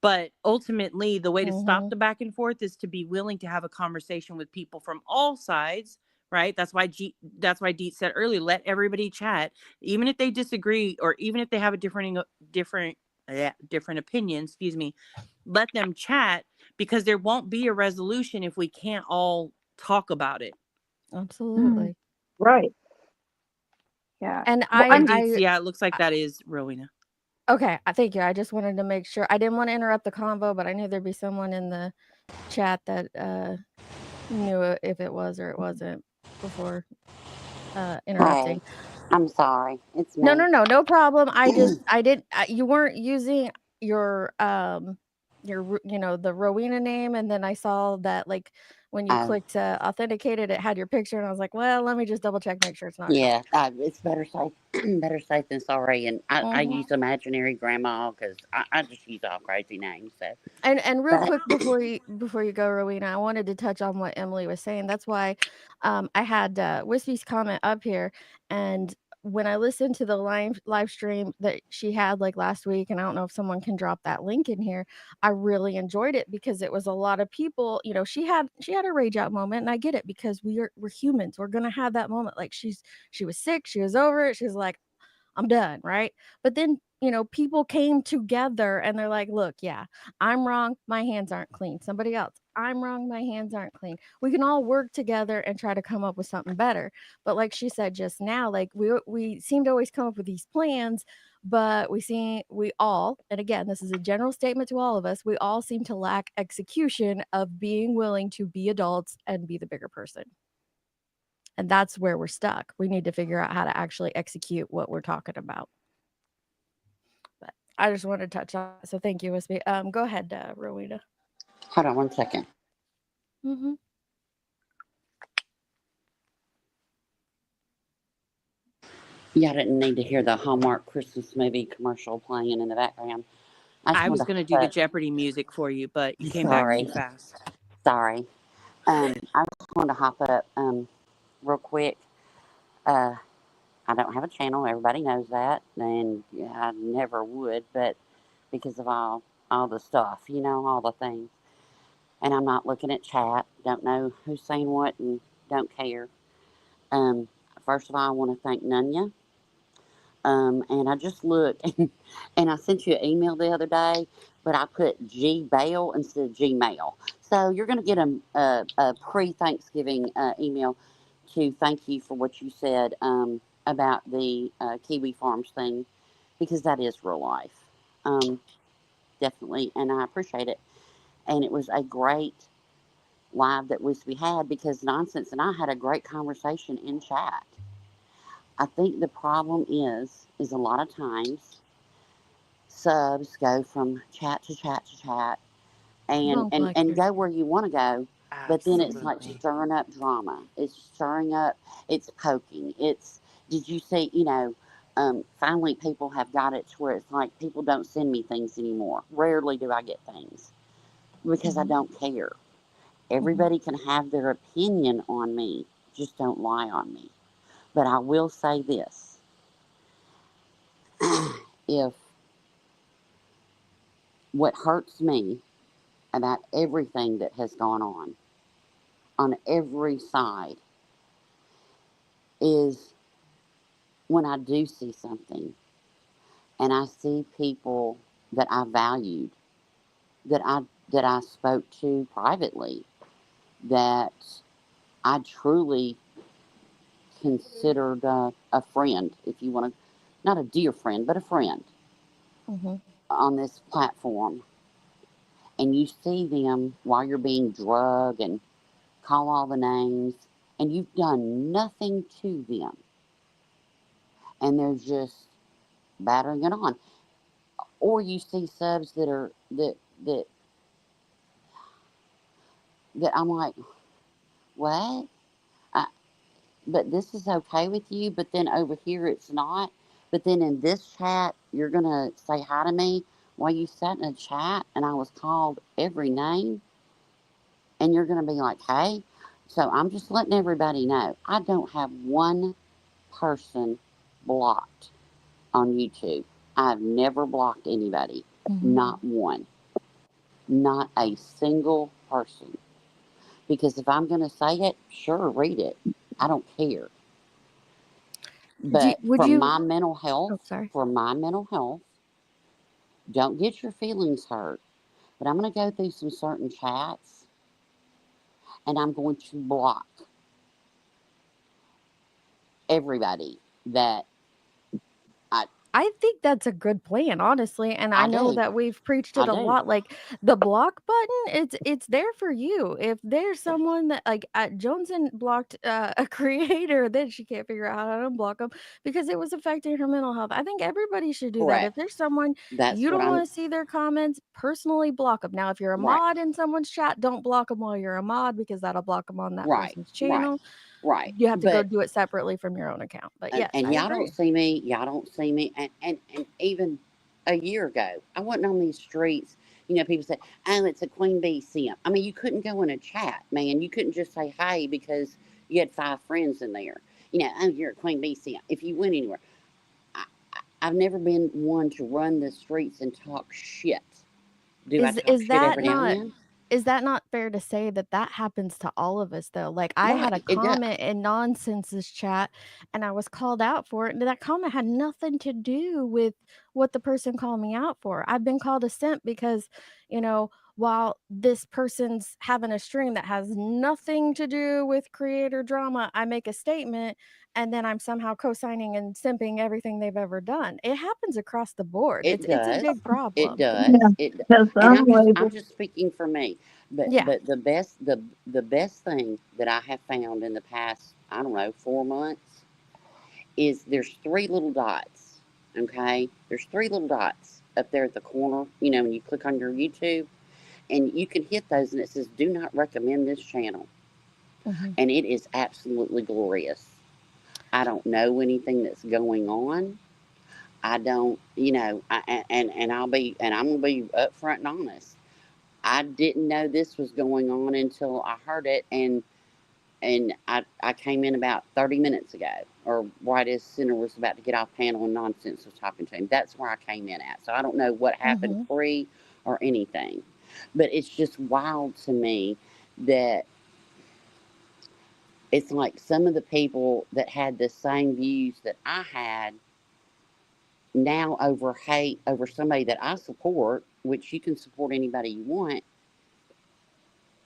But ultimately, the way to stop
Mhm.
the back and forth is to be willing to have a conversation with people from all sides, right? That's why Deet said earlier, let everybody chat, even if they disagree or even if they have a different opinion, excuse me, let them chat because there won't be a resolution if we can't all talk about it.
Absolutely.
Right.
Yeah.
And
Well,
And
I'm
Deets, yeah, it looks like that is Rowena.
okay, thank you. I just wanted to make sure. I didn't want to interrupt the convo, but I knew there'd be someone in the chat that knew if it was or it wasn't before interrupting.
Hey, I'm sorry. It's
No,
me.
no, no, no problem. I didn't. You weren't using your the Rowena name, and then I saw that like when you
Oh,
clicked authenticated, it had your picture, and I was like, well, let me just double check, make sure it's not her.
yeah. It's better safe, better safe than sorry. And I
Mhm.
use imaginary grandma because I just use all crazy names. So,
And real
but
quick before you go, Rowena, I wanted to touch on what Emily was saying. That's why I had Wispy's comment up here, and when I listened to the live stream that she had like last week, and I don't know if someone can drop that link in here, I really enjoyed it because it was a lot of people. You know, she had a rage out moment, and I get it because we're humans. We're gonna have that moment. Like she was sick, she was over it. She was like, I'm done, right? But then, people came together and they're like, look, yeah, I'm wrong. My hands aren't clean. Somebody else, I'm wrong. My hands aren't clean. We can all work together and try to come up with something better. But like she said just now, like we seem to always come up with these plans, but we all, and again, this is a general statement to all of us, we all seem to lack execution of being willing to be adults and be the bigger person. And that's where we're stuck. We need to figure out how to actually execute what we're talking about. But I just wanted to touch on it. So thank you, Wispy. Go ahead, Rowena.
hold on 1 second.
Mm-hmm.
Y'all didn't need to hear the Hallmark Christmas movie commercial playing in the background. I just
I was
wanted to
going to
hop
do the
up.
Jeopardy music for you, but you came back too
Sorry,
fast.
sorry. I just wanted to hop up real quick. Uh, I don't have a channel. Everybody knows that, and yeah, I never would, but because of all the stuff, all the things. And I'm not looking at chat. Don't know who's saying what, and don't care. Um, First of all, I want to thank Nunya. And I just looked, and I sent you an email the other day, but I put G Bail instead of Gmail. So you're going to get a pre-Thanksgiving email to thank you for what you said about the Kiwi Farms thing, because that is real life. Um, Definitely, and I appreciate it. And it was a great live that we had because Nonsense and I had a great conversation in chat. I think the problem is a lot of times subs go from chat to chat to chat and
Wrong
and
collector.
go where you want to go, but then it's like
Absolutely.
stirring up drama. It's stirring up. It's poking. It's did you see? Finally people have got it to where it's like people don't send me things anymore. Rarely do I get things because I
Mm-hmm.
don't care.
Mm-hmm.
Everybody can have their opinion on me, just don't lie on me. But I will say this: if what hurts me about everything that has gone on every side, is when I do see something and I see people that I valued, that I spoke to privately, that I truly considered a friend, if you want to, not a dear friend, but a friend
Mm-hmm.
on this platform, and you see them while you're being drugged and call all the names, and you've done nothing to them, and they're just battering it on. Or you see subs that are that that I'm like, what? I, but this is okay with you, but then over here it's not. But then in this chat, you're gonna say hi to me while you sat in a chat and I was called every name, and you're gonna be like, hey. So I'm just letting everybody know I don't have one person blocked on YouTube. I've never blocked anybody,
Mhm.
not one, not a single person. Because if I'm gonna say it, sure, read it. I don't care. But
Would you? Oh, sorry.
for my mental health, don't get your feelings hurt. But I'm going to go through some certain chats and I'm going to block everybody that I,
I think that's a good plan, honestly, and I
I
know
do.
that we've preached
I
it a
do.
lot. Like the block button, it's there for you. If there's someone that like Johnson blocked a creator, then she can't figure out how to unblock them because it was affecting her mental health. I think everybody should do that. If
Correct.
there's someone
That's
you
what
don't
I'm,
want to see their comments, personally block them. Now, if you're a
right,
mod in someone's chat, don't block them while you're a mod because that'll block them on that
right,
person's
right,
channel.
right.
You have to go
But
do it separately from your own account. But yes,
and
I
y'all don't
agree.
see me. Y'all don't see me. And even a year ago, I wasn't on these streets. You know, people say, "Oh, it's a queen bee simp." I mean, you couldn't go in a chat, man. You couldn't just say hey because you had 5 friends in there. You know, oh, you're a queen bee simp. If you went anywhere, I, I've never been one to run the streets and talk shit. Do I
Is
talk
is
shit
that
every now and
not
then?
is that not fair to say that that happens to all of us though? Like I
No,
had a
it does.
comment in Nonsense's chat and I was called out for it, and that comment had nothing to do with what the person called me out for. I've been called a simp because, while this person's having a stream that has nothing to do with creator drama, I make a statement and then I'm somehow co-signing and simping everything they've ever done. It happens across the board.
It
It's a
does.
big
It
problem.
Yeah,
does.
because
And
I'm
I'm
labeled.
just speaking for me. But
Yeah.
the best thing that I have found in the past, I don't know, 4 months is there's 3 little dots. Okay? There's 3 little dots up there at the corner, you know, when you click on your YouTube and you can hit those and it says do not recommend this channel.
Mhm.
And it is absolutely glorious. I don't know anything that's going on. I don't, you know, and I'm gonna be upfront and honest. I didn't know this was going on until I heard it, and I came in about 30 minutes ago, or right as Center was about to get off panel and Nonsense was talking to him. That's where I came in at. So I don't know what happened
Mhm.
pre or anything, but it's just wild to me that it's like some of the people that had the same views that I had now over hate over somebody that I support, which you can support anybody you want.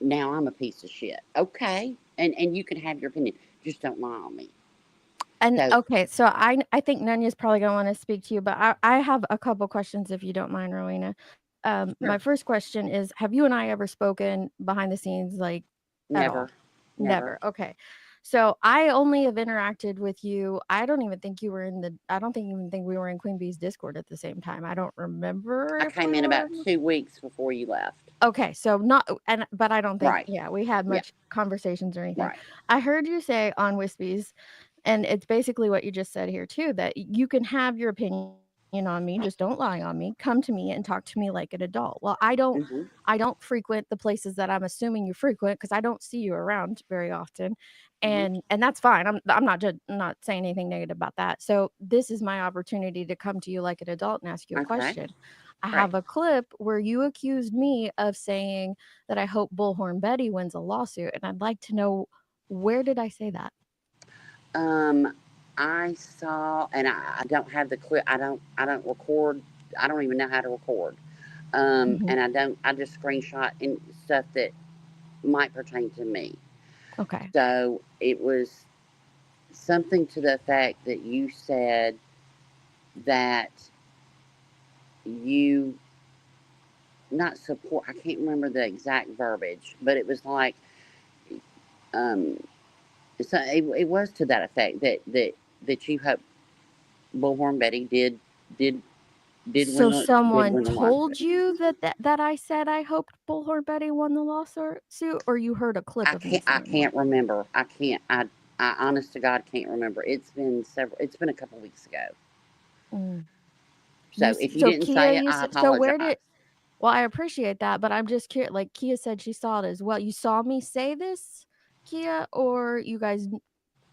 Now I'm a piece of shit. Okay, and you can have your opinion, just don't lie on me.
And
So
okay, so I think Nunya's probably gonna wanna speak to you, but I have a couple questions if you don't mind, Rowena. My
sure,
first question is, have you and I ever spoken behind the scenes, like, at
never,
all?
never.
Never, okay. So, I only have interacted with you I don't even think you were in the I don't think even think we were in Queen Bee's Discord at the same time. I don't remember
I
if we
came in
were.
about 2 weeks before you left.
Okay, so not but I don't think
Right.
yeah, we had
Yeah.
much conversations or anything.
Right.
I heard you say on Wispies, and it's basically what you just said here too, that you can have your opinion on me, just don't lie on me. Come to me and talk to me like an adult. Well,
Mhm.
I don't frequent the places that I'm assuming you frequent because I don't see you around very often.
Mhm.
And that's fine. I'm not not saying anything negative about that. So this is my opportunity to come to you like an adult and ask you a
Okay.
question. I
Right.
have a clip where you accused me of saying that I hope Bullhorn Betty wins a lawsuit, and I'd like to know, where did I say that?
Um, I saw, and I don't have the clip. I don't record. I don't even know how to record.
Mhm.
And I don't. I just screenshot and stuff that might pertain to me.
Okay.
So it was something to the effect that you said that you not support. I can't remember the exact verbiage, but it was like, um, so it was to that effect that you hope Bullhorn Betty did Did
So
did
someone
win the
told
lawsuit.
you that I said I hoped Bullhorn Betty won the lawsuit, or you heard a clip of me
I
saying that?
can't remember. I honest to God can't remember. It's been a couple weeks ago.
Mm.
So if you
So
didn't
Kia,
say it, I
so where did?
apologize.
Well, I appreciate that, but I'm just curious. Like Kia said, she saw it as well. You saw me say this, Kia, or you guys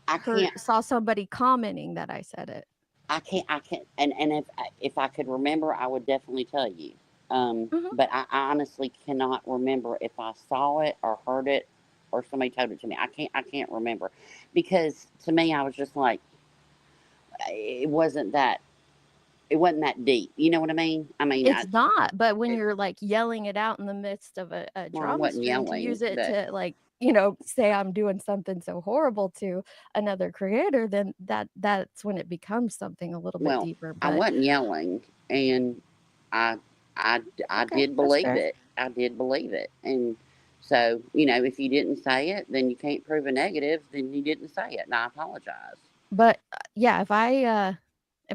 I can't.
saw somebody commenting that I said it?
I can't. And if I could remember, I would definitely tell you.
Mhm.
But I honestly cannot remember if I saw it or heard it or somebody told it to me. I can't remember because to me, I was just like, it wasn't that. It wasn't that deep. You know what I mean? I mean,
It's not, but when
it,
you're like yelling it out in the midst of a
well, I
drama
wasn't
stream to
yelling,
use it
but
to like, say I'm doing something so horrible to another creator, then that's when it becomes something a little bit
well,
deeper.
I
But
wasn't yelling, and I I
okay,
did
that's
believe
fair.
it. I did believe it, and so if you didn't say it, then you can't prove a negative. Then you didn't say it, and I apologize.
But yeah, if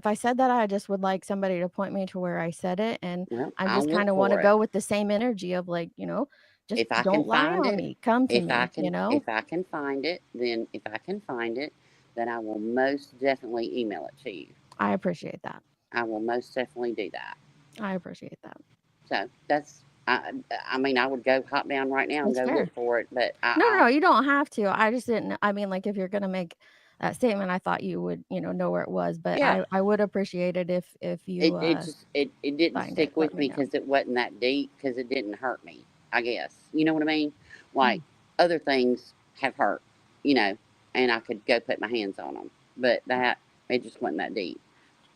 I said that, I just would like somebody to point me to where I said it, and
Well,
I
I'll
just kind
look
of want to
for it.
go with the same energy of like, just
If I can
don't lie
find
on
it,
me. Come to me,
if I can find it, then if I can find it, then I will most definitely email it to you.
I appreciate that.
I will most definitely do that.
I appreciate that.
So that's I mean I would go hop down right now and
That's
go look
fair.
for it, but
No, you don't have to. I just didn't I mean, like, if you're gonna make that statement, I thought you would, know where it was, but
yeah,
I would appreciate it if you,
it didn't
find it,
stick
let
with
me
me
know.
because it wasn't that deep because it didn't hurt me. I guess you know what I mean. Like
Mm.
other things have hurt, you know, and I could go put my hands on them, but that it just wasn't that deep.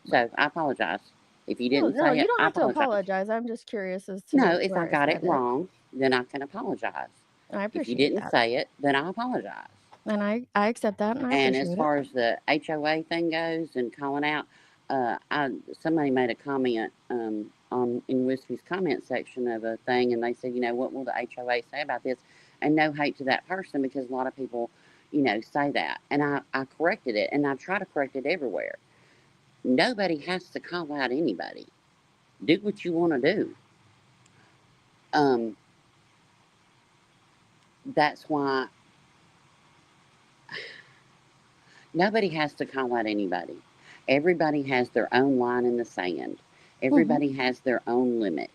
So I apologize if you
No,
didn't
no,
say
you
it.
don't
I
have to
apologize.
apologize, I'm just curious as
No,
to
if I
where I
got it
said it.
wrong, then I can apologize.
I
If you
appreciate
didn't
that,
say it, then I apologize.
and I accept that, and I
And as
appreciate it.
far as the HOA thing goes and calling out, somebody made a comment on in Whiskey's comment section of a thing, and they said, what will the HOA say about this? And no hate to that person because a lot of people, say that. And I corrected it, and I try to correct it everywhere. Nobody has to call out anybody. Do what you want to do. Um, that's why nobody has to call out anybody. Everybody has their own line in the sand.
Mhm.
Everybody has their own limit.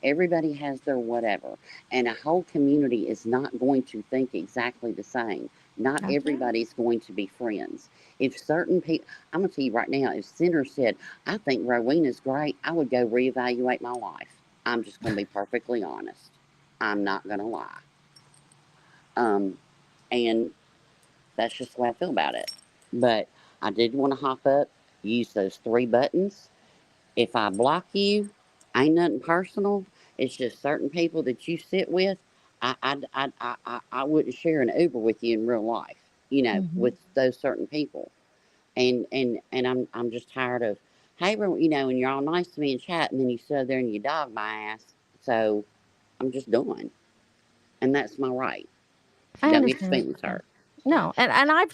Everybody has their whatever. And a whole community is not going to think exactly the same. Not
That's fair.
everybody's going to be friends. If certain people, I'm going to tell you right now, if Center said, I think Rowena's great, I would go reevaluate my life. I'm just going to be perfectly honest. I'm not going to lie. And that's just the way I feel about it. But I did want to hop up, use those three buttons. If I block you, ain't nothing personal. It's just certain people that you sit with. I wouldn't share an Uber with you in real life,
Mhm.
with those certain people. And I'm just tired of, hey, and you're all nice to me and chat, and then you sit there and you dog my ass. So I'm just done. And that's my right.
I
Don't get your
understand.
feelings hurt.
No, and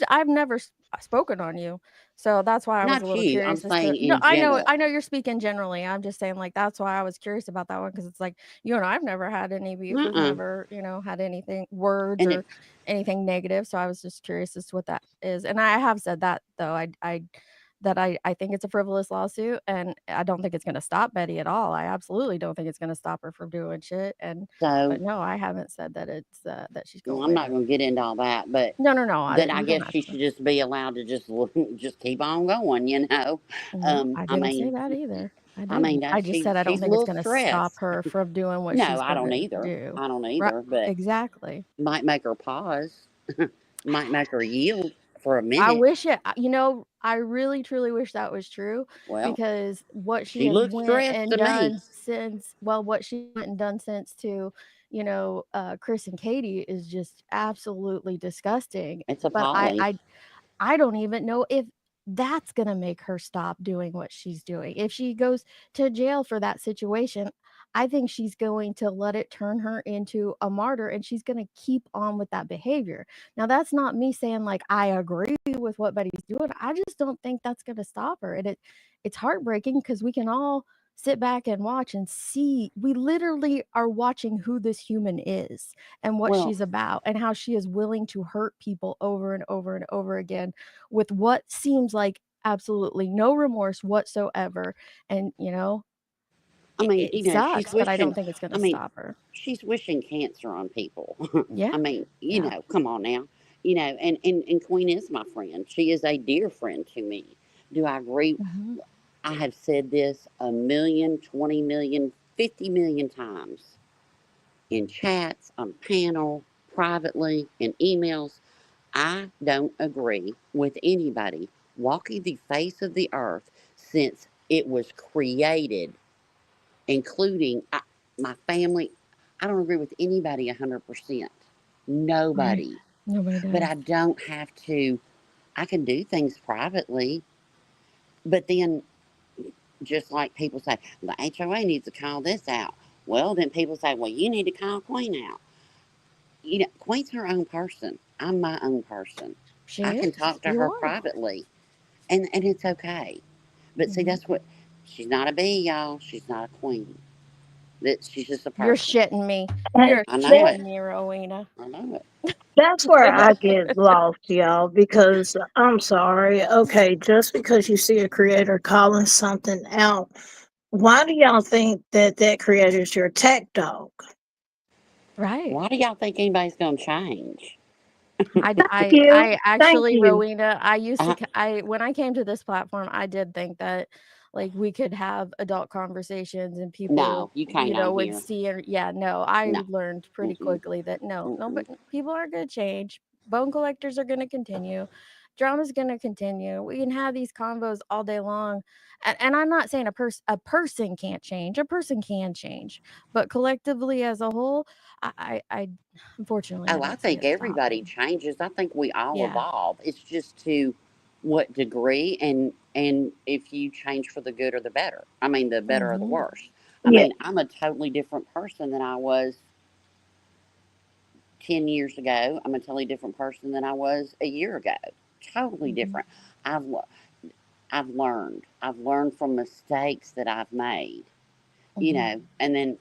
I've never spoken on you, so that's why I was a
Not
little
you. I'm
curious as to.
saying
No,
in general.
I know you're speaking generally. I'm just saying like that's why I was curious about that one because it's like you and I've never had any beef. We've
Uh-uh.
never had anything words
And
or
it,
anything negative. So I was just curious as to what that is. And I have said that though. I think it's a frivolous lawsuit, and I don't think it's going to stop Betty at all. I absolutely don't think it's going to stop her from doing shit. But
so,
no, I haven't said that it's that she's
well,
going
I'm
away.
not going to get into all that, but
No.
then I
You don't
guess
have
she
to.
should just be allowed to just just keep on going.
No, I
I
didn't say
mean,
that either. I just
she
said I don't
she's a
think it's
little
gonna stop
stressed.
her from doing what
No,
she's
I don't
gonna
either.
do.
I don't
Right,
either, but
exactly.
might make her pause. Might make her yield for a
I
minute.
wish it I really truly wish that was true
Well,
because what she
she
has
looks
went
stressed
and
to me.
done since what she went and done since to, Chris and Katie is just absolutely disgusting.
It's
But
appalling.
I don't even know if that's gonna make her stop doing what she's doing. If she goes to jail for that situation, I think she's going to let it turn her into a martyr, and she's going to keep on with that behavior. Now, that's not me saying like I agree with what Betty's doing. I just don't think that's going to stop her. And it's heartbreaking because we can all sit back and watch and see. We literally are watching who this human is and what
Well,
she's about and how she is willing to hurt people over and over and over again with what seems like absolutely no remorse whatsoever. And,
I mean,
it
she's
sucks, but I don't
wishing,
think it's
I
gonna
mean,
stop her.
she's wishing cancer on people.
Yeah,
I mean,
yeah.
come on now. And Queen is my friend. She is a dear friend to me. Do I agree?
Mhm.
I have said this a million, 20 million, 50 million times in chats, on panel, privately, in emails. I don't agree with anybody walking the face of the earth since it was created, including my family. I don't agree with anybody 100%.
Right.
Nobody.
Nobody
But
does.
I don't have to, I can do things privately. But then, just like people say, the HOA needs to call this out. Well, then people say, well, you need to call Queen out. Queen's her own person. I'm my own person.
She
I can
is.
talk to
You
her
are.
privately, and it's okay. But see,
Mhm.
that's what, she's not a bee, y'all. She's not a queen. She's just a
You're
person.
shitting me.
And
You're
I know
that
it.
shitting me, Rowena.
I know it.
that's where I get lost, y'all, because I'm sorry. Okay, just because you see a creator calling something out, why do y'all think that that creator is your tech dog?
Right.
Why do y'all think anybody's gonna change?
I d
Thank
I
you.
I
Thank
actually,
you.
Rowena, I used to
I,
c I when I came to this platform, I did think that, like, we could have adult conversations and people,
no, you can't on
would
here.
see and yeah, no, I
No.
learned pretty
Mm-mm,
quickly that no, but
mm-mm.
people are gonna change. Bone collectors are gonna continue. Drama's gonna continue. We can have these convos all day long. And I'm not saying a person can't change. A person can change. But collectively as a whole, I unfortunately, I
Oh, I
don't see
think
it
everybody
stopping.
changes. I think we all
Yeah.
evolve. It's just to what degree, and if you change for the good or the better. I mean, the better or the
Mhm.
worse. I
Yeah,
mean, I'm a totally different person than I was 10 years ago. I'm a totally different person than I was a year ago. Totally
Mhm.
different. I've I've learned. I've learned from mistakes that I've made.
Mhm.
And then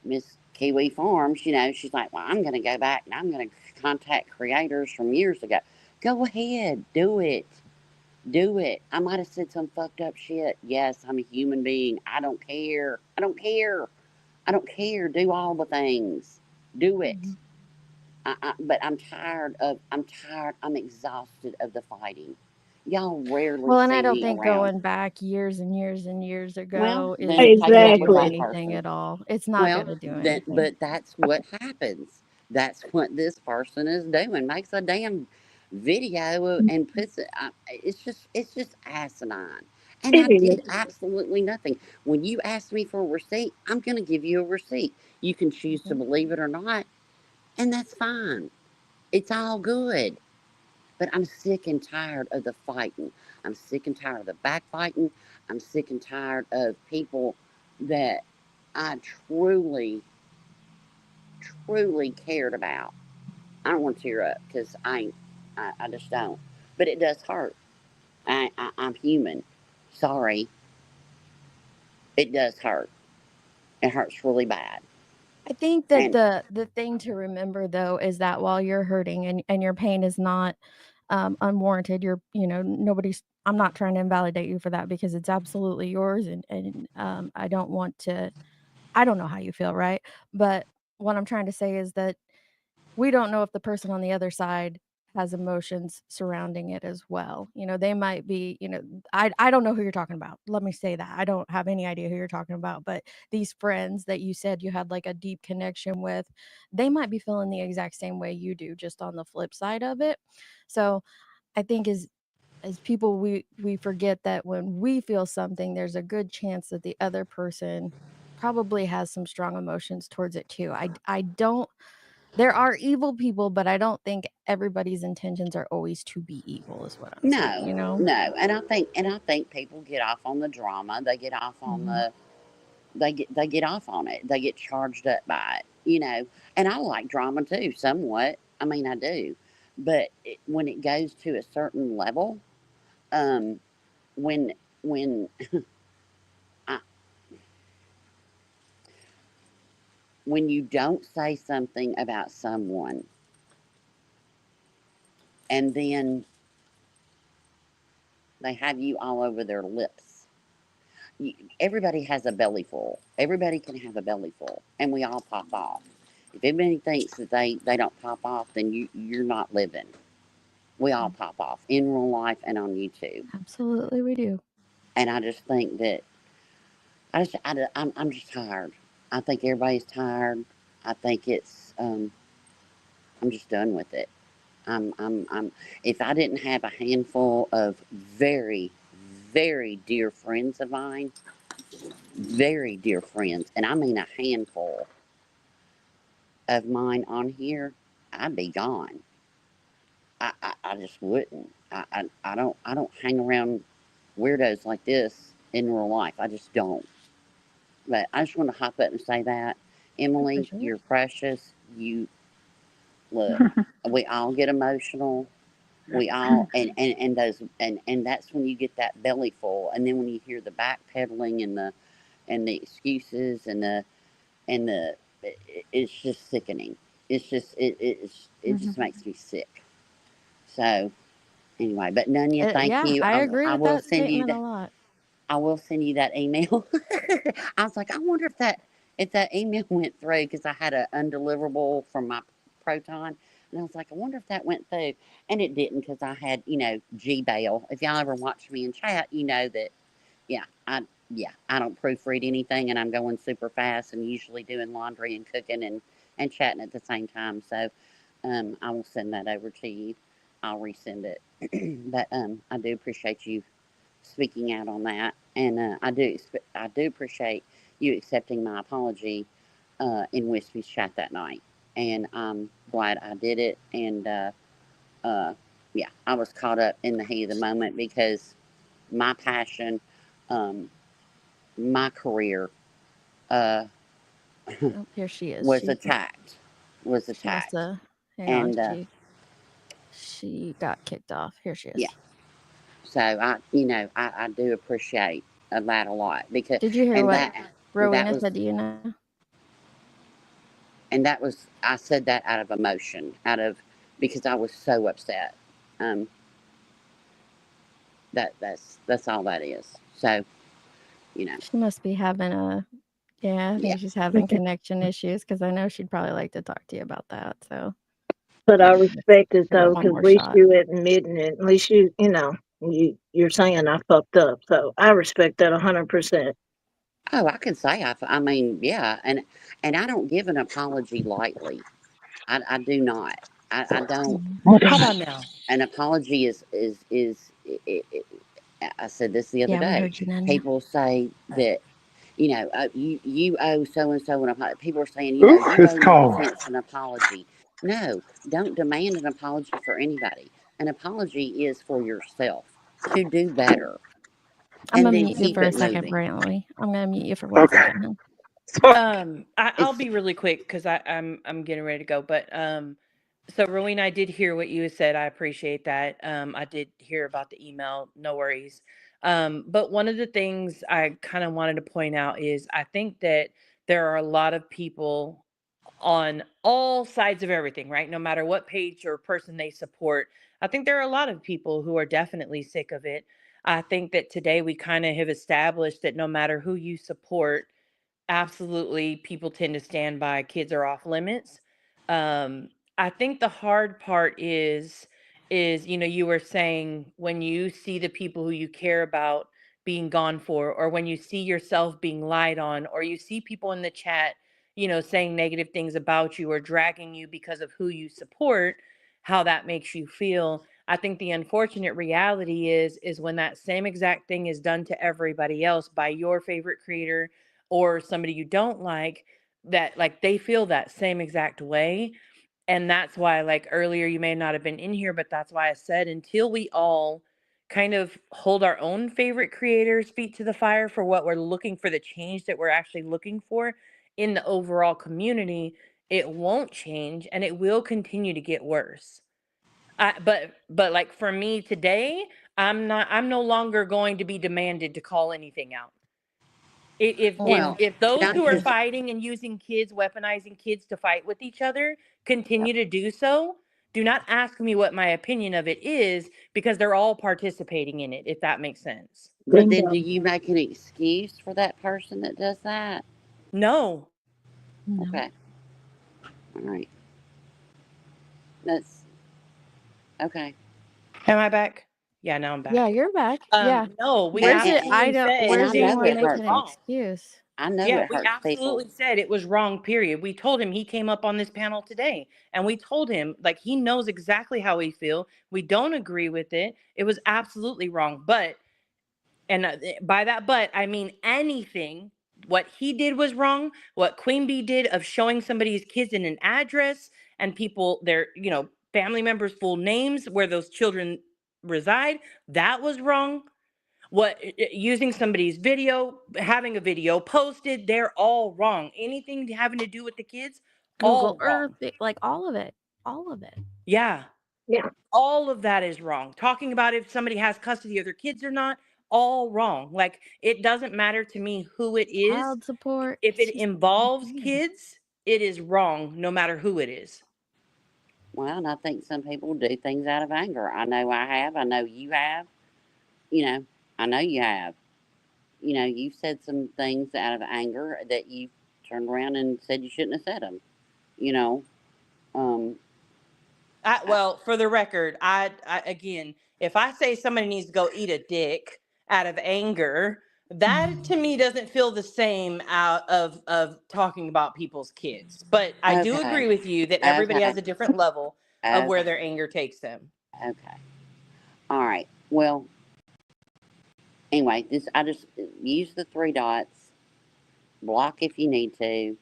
Miss Kiwi Farms, she's like, well, I'm going to go back and I'm going to contact creators from years ago. Go ahead, do it. Do it. I might have said some fucked up shit. Yes, I'm a human being. I don't care. I don't care. I don't care. Do all the things. Do it.
Mhm.
But I'm tired. I'm exhausted of the fighting. Y'all rarely
Well, and I
see
don't
me
think
around.
going back years and years and years
Well,
ago
then
is
take it
gonna
up with
do
that
exactly.
anything
person.
at all. It's not
Well,
gonna do
that
anything.
but that's what happens. That's what this person is doing. Makes a damn video and puts it. It's just asinine. And I
It is.
did absolutely nothing. When you ask me for a receipt, I'm going to give you a receipt. You can choose to
Mhm.
believe it or not, and that's fine. It's all good. But I'm sick and tired of the fighting. I'm sick and tired of the backfighting. I'm sick and tired of people that I truly cared about. I don't want to tear up because I just don't. But it does hurt. I'm human. Sorry, it does hurt. It hurts really bad.
I think that
And
the thing to remember though is that while you're hurting and your pain is not unwarranted, nobody's I'm not trying to invalidate you for that because it's absolutely yours and I don't want to I don't know how you feel, right? But what I'm trying to say is that we don't know if the person on the other side has emotions surrounding it as well. They might be, I don't know who you're talking about. Let me say that. I don't have any idea who you're talking about, but these friends that you said you had like a deep connection with, they might be feeling the exact same way you do, just on the flip side of it. So, I think as people we forget that when we feel something, there's a good chance that the other person probably has some strong emotions towards it too. I don't there are evil people, but I don't think everybody's intentions are always to be evil is what I'm saying,
no, no. And I think people get off on the drama. They get off on
Mhm.
they get off on it. They get charged up by it, And I like drama too, somewhat. I mean, I do, but when it goes to a certain level, um, when when I, when you don't say something about someone, and then they have you all over their lips. Everybody has a belly full. Everybody can have a belly full, and we all pop off. If anybody thinks that they don't pop off, then you're not living. We all pop off in real life and on YouTube.
Absolutely, we do.
And I just think that I'm just tired. I think everybody's tired. I think I'm just done with it. If I didn't have a handful of very, very dear friends of mine, very dear friends, and I mean a handful of mine on here, I'd be gone. I just wouldn't. I don't hang around weirdos like this in real life. I just don't. But I just want to hop up and say that, Emily, you're precious. You look. We all get emotional. We all and those and that's when you get that belly full, and then when you hear the backpedaling and the excuses and the it's just sickening. It's just it just makes me sick. So anyway, but Nunya, thank
Yeah,
you.
I agree
I
with
will
that
send you
statement a
that.
lot.
I will send you that email. I was like, I wonder if that email went through because I had an undeliverable from my Proton, and I was like, I wonder if that went through, and it didn't because I had Gmail. If y'all ever watch me in chat, you know that I don't proofread anything, and I'm going super fast and usually doing laundry and cooking and chatting at the same time. So I will send that over to you. I'll resend it. But I do appreciate you speaking out on that, and I do appreciate you accepting my apology in Wispy's chat that night, and I'm glad I did it. And uh, yeah, I was caught up in the heat of the moment because my passion, um, my career, uh,
Oh, here she is.
was attacked,
She has to hang on.
and
She got kicked off. Here she
yeah.
is.
So I do appreciate that a lot because
Did you hear
and
what
that
Rowena
was
said to you now?
and that was I said that out of emotion, because I was so upset. Um, that's all that is. So
She must be having I
yeah.
think she's having connection issues because I know she'd probably like to talk to you about that. So
But I respect it
give it
though,
one
because
more
at least
shot.
you admitting it. At least you're saying I fucked up. So I respect that 100%.
Oh, I can say I mean yeah, and I don't give an apology lightly. I do not. I don't.
Come on now.
An apology I said this the other
Yeah, we
day.
heard you, Nanya.
People say that you owe so and so an apology. People are saying
Ooh,
you
it's
owe
cold.
nonsense an apology. No, don't demand an apology for anybody. An apology is for yourself to do better,
I'm
and
gonna
then
mute you
keep
for a
it
second,
moving.
Brantley. I'm gonna mute you for 1 second. Huh?
I'll
It's
be really quick because I'm getting ready to go. But so Rowena, I did hear what you said. I appreciate that. I did hear about the email. No worries. But one of the things I kind of wanted to point out is I think that there are a lot of people on all sides of everything, right? No matter what page or person they support. I think there are a lot of people who are definitely sick of it. I think that today we kind of have established that no matter who you support, absolutely people tend to stand by kids are off limits. I think the hard part is you were saying when you see the people who you care about being gone for, or when you see yourself being lied on, or you see people in the chat saying negative things about you or dragging you because of who you support, how that makes you feel. I think the unfortunate reality is when that same exact thing is done to everybody else by your favorite creator or somebody you don't like, like they feel that same exact way. And that's why, like earlier, you may not have been in here, but that's why I said until we all kind of hold our own favorite creators' feet to the fire for what we're looking for, the change that we're actually looking for in the overall community, it won't change and it will continue to get worse. But like for me today, I'm no longer going to be demanded to call anything out.
Well,
If those
can
who
I
are
just
fighting and using kids, weaponizing kids to fight with each other, continue to do so, do not ask me what my opinion of it is, because they're all participating in it, if that makes sense.
but then do
Bingo.
you make an excuse for that person that does that?
No.
No.
Okay. All right. That's okay.
Am I back? Yeah, now I'm
Yeah,
back.
you're back. Yeah.
No, we
Where's it? I
absolutely
don't.
And
said
I
Where's
that
know
anyone
it
it was
making
hurts.
an
wrong.
excuse?
I know
Yeah,
it
we
hurts people.
absolutely said it was wrong, period. We told him, he came up on this panel today, and we told him, like, he knows exactly how we feel. We don't agree with it. It was absolutely wrong. But, and by that but, I mean anything. What he did was wrong. What Queen Bee did of showing somebody's kids in an address and people, their, family members' full names where those children reside, that was wrong. Using somebody's video, having a video posted, they're all wrong. Anything having to do with the kids,
Google
all
Earth,
wrong.
like all of it. All of it.
Yeah,
Yeah.
all of that is wrong. Talking about if somebody has custody of their kids or not, all wrong. Like, it doesn't matter to me who it is.
Child support.
If
It's
it
just
involves
insane.
kids, it is wrong, no matter who it is.
Well, and I think some people do things out of anger. I know I have. I know you have. You know, I know you have. You said some things out of anger that you turned around and said you shouldn't have said them. You know, um, I,
Well, for the record, I again, if I say somebody needs to go eat a dick out of anger, that to me doesn't feel the same out of talking about people's kids. But I do
okay,
agree with you that everybody
okay,
has a different level of where
okay,
their anger takes them.
okay. All right. Well, anyway, I just use the three dots, block if you need to.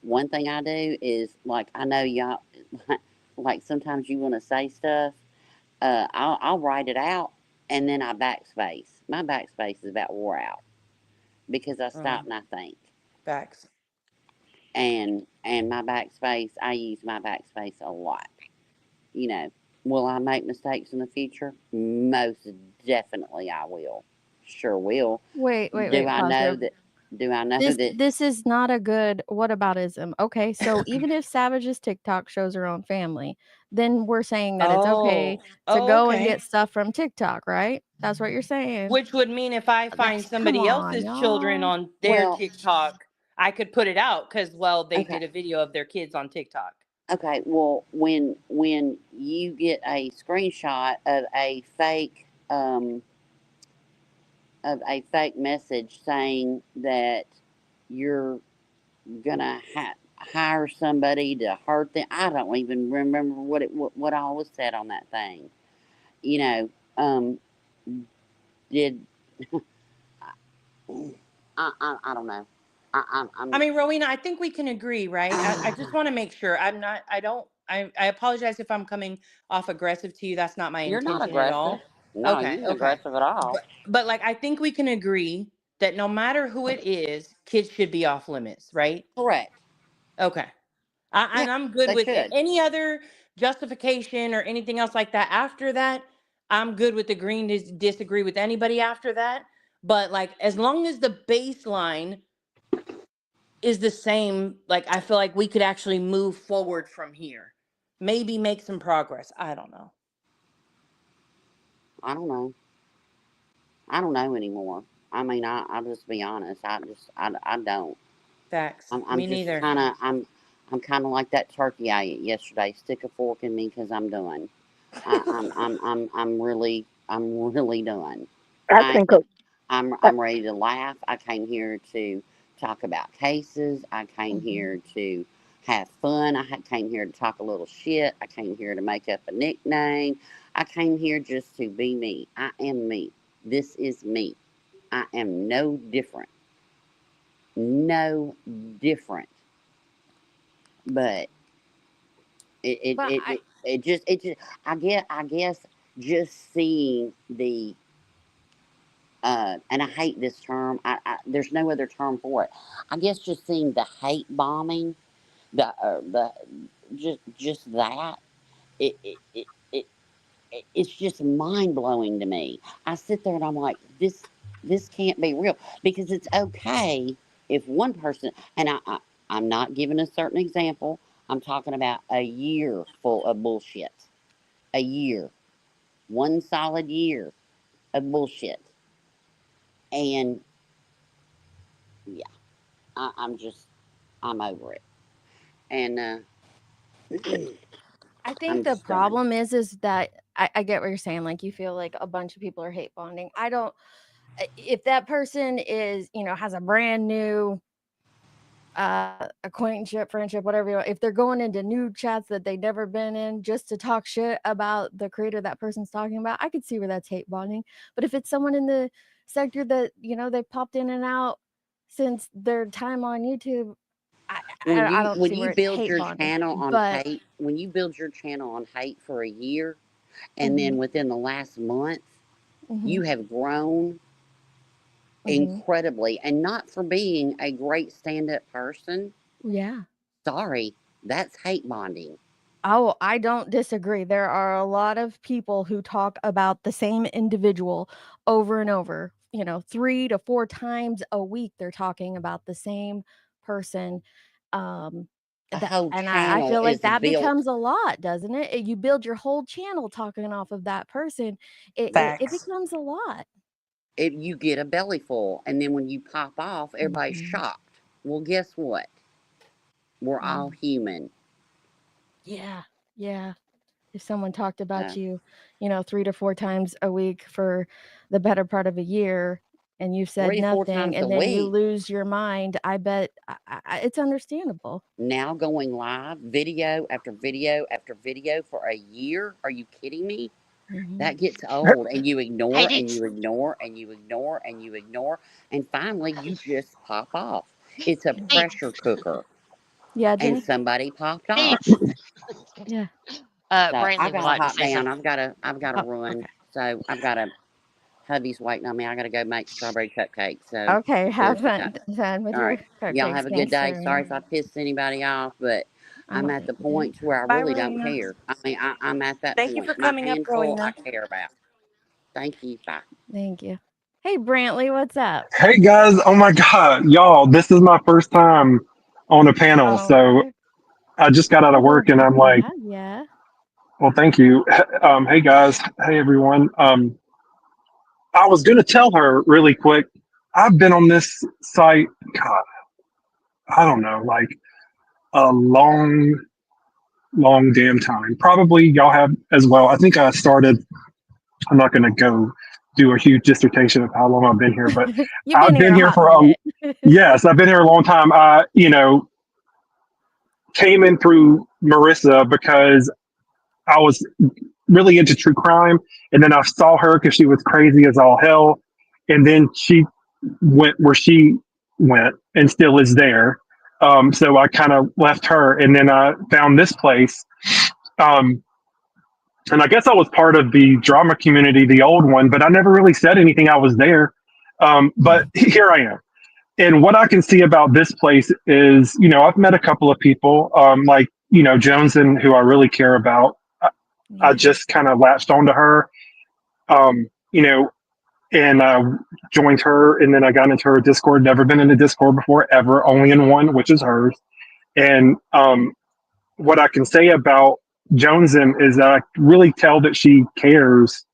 One thing I do is, like, I know y'all, like sometimes you want to say stuff. I'll write it out and then I backspace. My backspace is about wore out because I stop and I think.
Facts.
And my backspace, I use my backspace a lot. You know, will I make mistakes in the future? Most definitely I will. Sure will.
Wait, wait,
Do
wait.
I
Pause,
know
bro.
that? Do I know
This
that?
this is not a good whataboutism. Okay, so even if Savage's TikTok shows her own family, then we're saying that it's okay to go and
Okay.
get stuff from TikTok, right? That's what you're saying.
Which would mean if I find
Come
somebody
on,
else's children
y'all.
on their
Well,
TikTok, I could put it out because, well, they
okay.
did a video of their kids on TikTok.
Okay, well, when you get a screenshot of a fake message saying that you're gonna hire somebody to hurt them, I don't even remember what all was said on that thing. You know, did I don't know.
I mean, Rowena, I think we can agree, right? I just want to make sure. I apologize if I'm coming off aggressive to you. That's not my
You're not
intention at
aggressive.
all.
No,
Okay,
you ain't
okay.
aggressive at all.
But like, I think we can agree that no matter who it is, kids should be off limits, right?
Correct.
Okay.
Yeah,
And I'm good
they
with
should.
any other justification or anything else like that after that. I'm good with agreeing to disagree with anybody after that. But like, as long as the baseline is the same, like, I feel like we could actually move forward from here. Maybe make some progress. I don't know.
I don't know. I don't know anymore. I mean, I'll just be honest. I don't.
Facts.
I'm
Me
just
neither.
I'm kind of like that turkey I ate yesterday. Stick a fork in me because I'm done. I'm really done.
I
I
think
I'm ready to laugh. I came here to talk about cases. I came here to have fun. Came here to talk a little shit. I came here to make up a nickname. I came here just to be me. I am me. This is me. I am no different. No different. But it it
But
it, it, it just I guess just seeing the and I hate this term. There's no other term for it. I guess just seeing the hate bombing, the just that it it, it it it's just mind blowing to me. I sit there and I'm like, this can't be real, because it's okay if one person, and I'm not giving a certain example. I'm talking about a year full of bullshit. A year, one solid year of bullshit, and yeah, I'm over it, and
I think
I'm
the
just done.
problem is that I get what you're saying. Like you feel like a bunch of people are hate bonding. I don't. If that person is, has a brand new acquaintanceship, friendship, whatever, if they're going into new chats that they've never been in just to talk shit about the creator that person's talking about, I could see where that's hate bonding. But if it's someone in the sector that they popped in and out since their time on YouTube, I don't
When
see
you
where it's
build
hate
your
bonding.
channel on
But
hate, when you build your channel on hate for a year, and then
mhm,
within the last month
mhm,
you have grown
mhm.
incredibly, and not for being a great stand-up person,
Yeah.
sorry, that's hate bonding.
Oh, I don't disagree. There are a lot of people who talk about the same individual over and over, 3 to 4 times a week they're talking about the same person. Um,
A
that
whole
and I
channel
feel like
is
that
built.
becomes a lot, doesn't it? You build your whole channel talking off of that person. It
Facts.
becomes a lot.
If you get a belly full, and then when you pop off, everybody's
Mhm.
shocked. Well, guess what? We're all
Mm.
human.
Yeah. Yeah. If someone talked about
So
you, 3 to 4 times a week for the better part of a year and you said
3 to 4
nothing
times a
and then you
week,
lose your mind, I bet it's understandable.
now going live, video after video after video for a year. Are you kidding me?
Mhm.
That gets old, and you
Hey,
ignore and
did
you ignore and you ignore and you ignore, and finally you just pop off. It's a
hey,
pressure cooker,
Yeah,
and
Jenny?
somebody popped
hey,
off.
Yeah.
So I
Brantley would
gotta
like to
hop
say
down.
something.
I've gotta
Oh,
run.
okay.
So I've got to hubby's waiting on me. I gotta go make strawberry cupcakes. So
Okay,
we'll
have fun with
all
your
right. Y'all
cupcakes.
have a good
Thanks,
day. Sorry
Serena.
if I pissed anybody off, but
I
I'm
don't
at
think
the
you did.
point to where I
Bye,
really don't
Rowena.
care. I mean, I'm at that
Thank you for
point. My
coming up,
handful I
Rowena.
care about. Thank you. Bye.
Thank you. Hey, Brantley, what's up?
Hey guys, oh my God, y'all, this is my first time on a panel. So
Okay.
I just got out of
Well,
work and I'm
happy to
like,
have ya.
well, thank you. Hey guys, hey everyone. I was going to tell her really quick. I've been on this site, God, I don't know, like a long, long damn time. Probably y'all have as well. I think I started, I'm not going to go do a huge dissertation of how long I've been here, but
You've been
I've
here
been
a
here
hot
for a,
minute.
yes, I've been here a long time. Came in through Marissa because I was really into true crime, and then I saw her because she was crazy as all hell, and then she went where she went and still is there. So I kind of left her, and then I found this place. Um, and I guess I was part of the drama community, the old one, but I never really said anything. I was there, but here I am. And what I can see about this place is, I've met a couple of people, like Jones, and who I really care about. I
Yeah.
just kind of latched onto her, um, you know, and joined her, and then I got into her Discord. Never been in a Discord before, ever. Only in one, which is hers. And what I can say about Joneson is that I really tell that she cares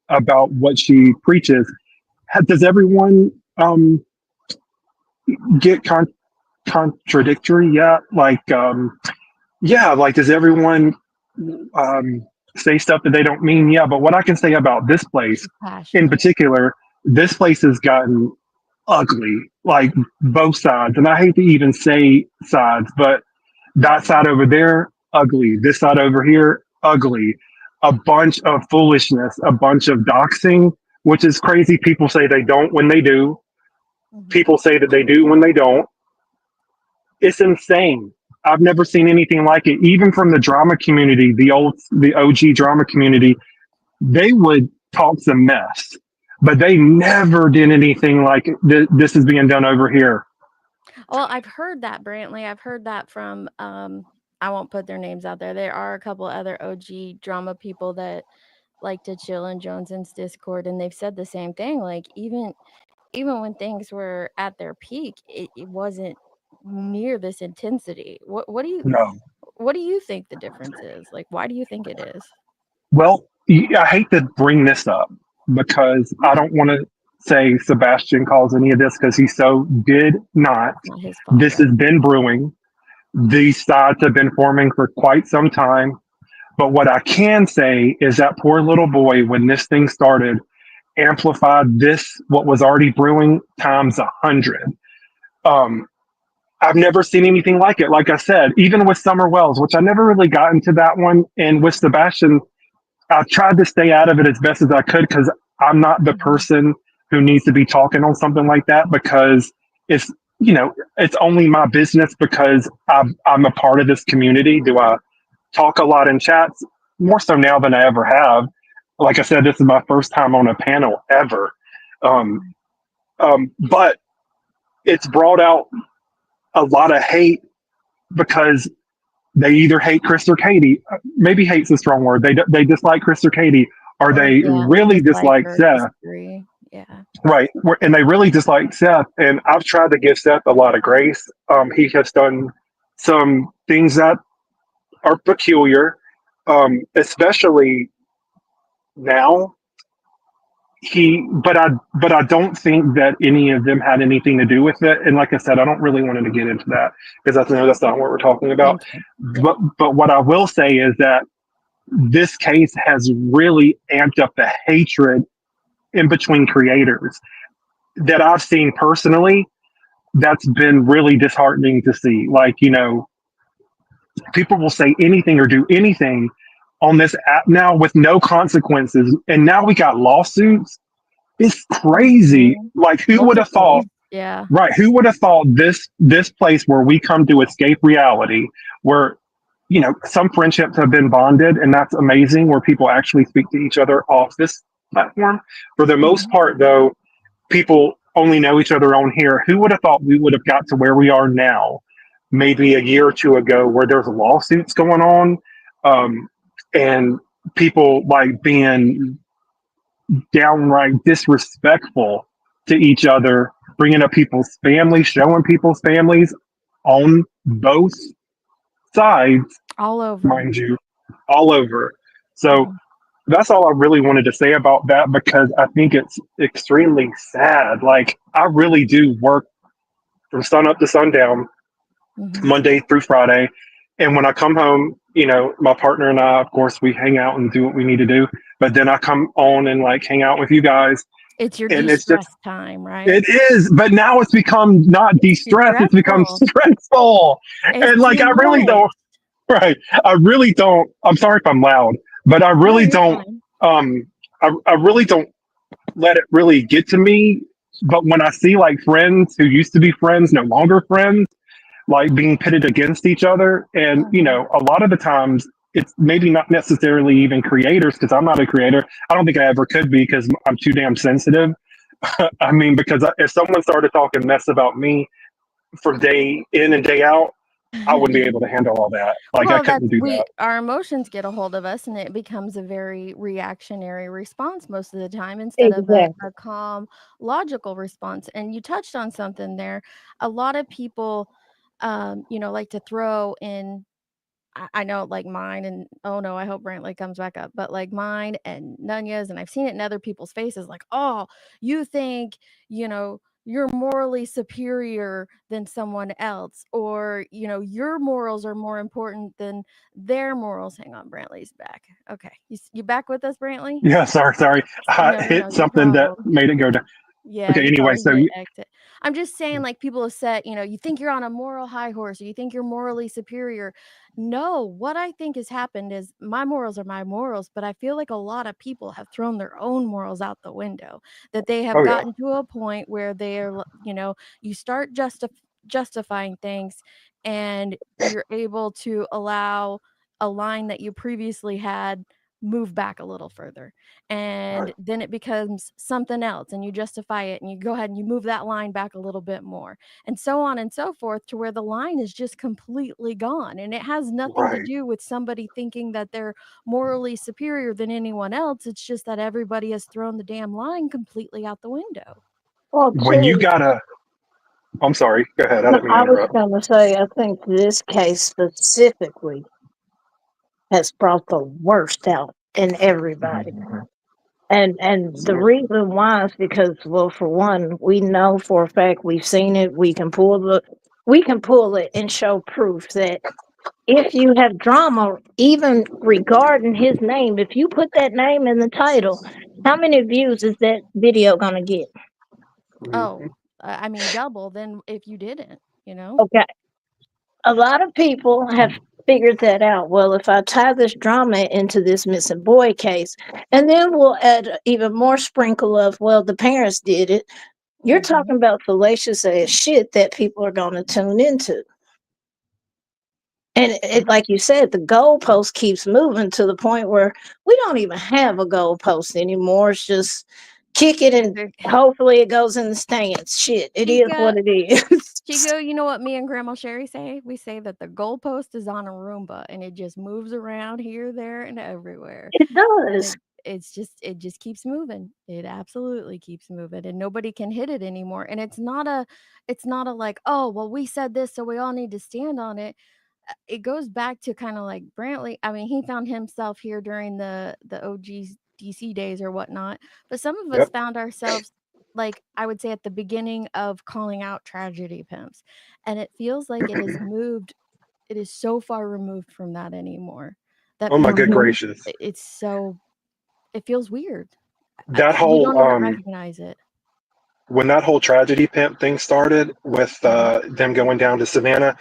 about what she preaches. Does everyone get contradictory? Yeah, like does everyone um, say stuff that they don't mean? Yeah, but what I can say about this place
She's
in
passionate.
particular, this place has gotten ugly, like both sides. And I hate to even say sides, but that side over there, ugly. This side over here, ugly. A bunch of foolishness, a bunch of doxing, which is crazy. People say they don't when they do.
Mhm.
People say that they do when they don't. It's insane. I've never seen anything like it, even from the drama community, the OG drama community. they would talk some mess, but they never did anything like this is being done over here.
Well, I've heard that, Brantley. I've heard that from I won't put their names out there. There are a couple other OG drama people that like to chill in Jones's Discord, and they've said the same thing. Like even when things were at their peak, it wasn't near this intensity. What
No.
do you think the difference is? Like, why do you think it is?
Well, I hate to bring this up because I don't want to say Sebastian caused any of this because he so did not.
Not his fault.
This has been brewing. These sides have been forming for quite some time. But what I can say is that poor little boy, when this thing started, amplified what was already brewing times 100. I've never seen anything like it. Like I said, even with Summer Wells, which I never really got into that one, and with Sebastian, I tried to stay out of it as best as I could because I'm not the person who needs to be talking on something like that because it's it's only my business because I'm a part of this community. Do I talk a lot in chats? More so now than I ever have. Like I said, this is my first time on a panel ever. But it's brought out a lot of hate because they either hate Chris or Katie. Maybe hate's a strong word. They dislike Chris or Katie, or they
They
really dislike
or
Seth.
disagree. Yeah.
Right, and they really dislike Seth. And I've tried to give Seth a lot of grace. He has done some things that are peculiar, especially now. But I don't think that any of them had anything to do with it. And like I said, I don't really want to get into that because I know that's not what we're talking about.
Thank you. Yeah.
But what I will say is that this case has really amped up the hatred in between creators that I've seen personally. That's been really disheartening to see. Like, people will say anything or do anything on this app now with no consequences. And now we got lawsuits. It's crazy. Like, who would have thought?
Yeah.
Right. Who would have thought this place where we come to escape reality, where some friendships have been bonded, and that's amazing, where people actually speak to each other off this platform. For the most part, though, people only know each other on here. Who would have thought we would have got to where we are now, maybe a year or two ago, where there's lawsuits going on, and people like being downright disrespectful to each other, bringing up people's families, showing people's families on both sides,
all over,
mind you, all over. So that's all I really wanted to say about that because I think it's extremely sad. Like, I really do work from sun up to sundown, Monday through Friday. And when I come home, my partner and I, of course, we hang out and do what we need to do. But then I come on and like hang out with you guys.
It's your
and
de-stress time, right?
It is, but now it's become not de-stress, it's become stressful. And like, I really don't, right. I really don't, I'm sorry if I'm loud, but I really don't, I really don't let it really get to me. But when I see like friends who used to be friends, no longer friends, like being pitted against each other. And, a lot of the times it's maybe not necessarily even creators because I'm not a creator. I don't think I ever could be because I'm too damn sensitive. I mean, because if someone started talking mess about me from day in and day out, I wouldn't be able to handle all that. Like, I couldn't do that.
Our emotions get a hold of us and it becomes a very reactionary response most of the time instead of a calm, logical response. And you touched on something there. A lot of people, like to throw in, I know like mine and oh no, I hope Brantley comes back up, but like mine and Nunya's, and I've seen it in other people's faces, like, oh, you think, you're morally superior than someone else, or your morals are more important than their morals. Hang on, Brantley's back. Okay, you back with us, Brantley?
Yeah, sorry. I hit something that made it go down.
Yeah.
Okay. Anyway, so
exit. I'm just saying, like, people have said, you think you're on a moral high horse, or you think you're morally superior. No, what I think has happened is my morals are my morals, but I feel like a lot of people have thrown their own morals out the window, that they have gotten to a point where they're, you start justifying things and you're able to allow a line that you previously had move back a little further, and then it becomes something else, and you justify it, and you go ahead and you move that line back a little bit more, and so on and so forth, to where the line is just completely gone. And it has nothing to
Right.
do with somebody thinking that they're morally superior than anyone else. It's just that everybody has thrown the damn line completely out the window.
Well,
When you
too,
gotta, I'm sorry. Go ahead. I
no,
didn't mean to
I was
interrupt.
going to say, I think this case specifically has brought the worst out in everybody. And the reason why is because, well, for one, we know for a fact we've seen it. We can pull it and show proof that if you have drama, even regarding his name, if you put that name in the title, how many views is that video gonna get?
Oh, I mean, double than if you didn't, you know?
Okay. A lot of people have figured that out. Well, if I tie this drama into this missing boy case, and then we'll add even more sprinkle of, well, the parents did it. You're talking about fallacious ass shit that people are going to tune into. And it, like you said, the goalpost keeps moving to the point where we don't even have a goalpost anymore. It's just kick it and hopefully it goes in the stands. Shit, it is what it is.
Chico, you know what me and Grandma Sherry say? We say that the goalpost is on a Roomba and it just moves around here, there, and everywhere.
It
And
does.
it just keeps moving. It absolutely keeps moving, and nobody can hit it anymore. And it's not a like, oh well, we said this, so we all need to stand on it. It goes back to kind of like Brantley. I mean, he found himself here during the OGs DC days or whatnot, but some of us
Yep.
found ourselves, like I would say, at the beginning of calling out tragedy pimps, and it feels like it has moved. It is so far removed from that anymore that
Oh my good
people.
gracious.
It's so. It feels weird.
That
We
whole
don't even recognize it.
when that whole tragedy pimp thing started with them going down to Savannah,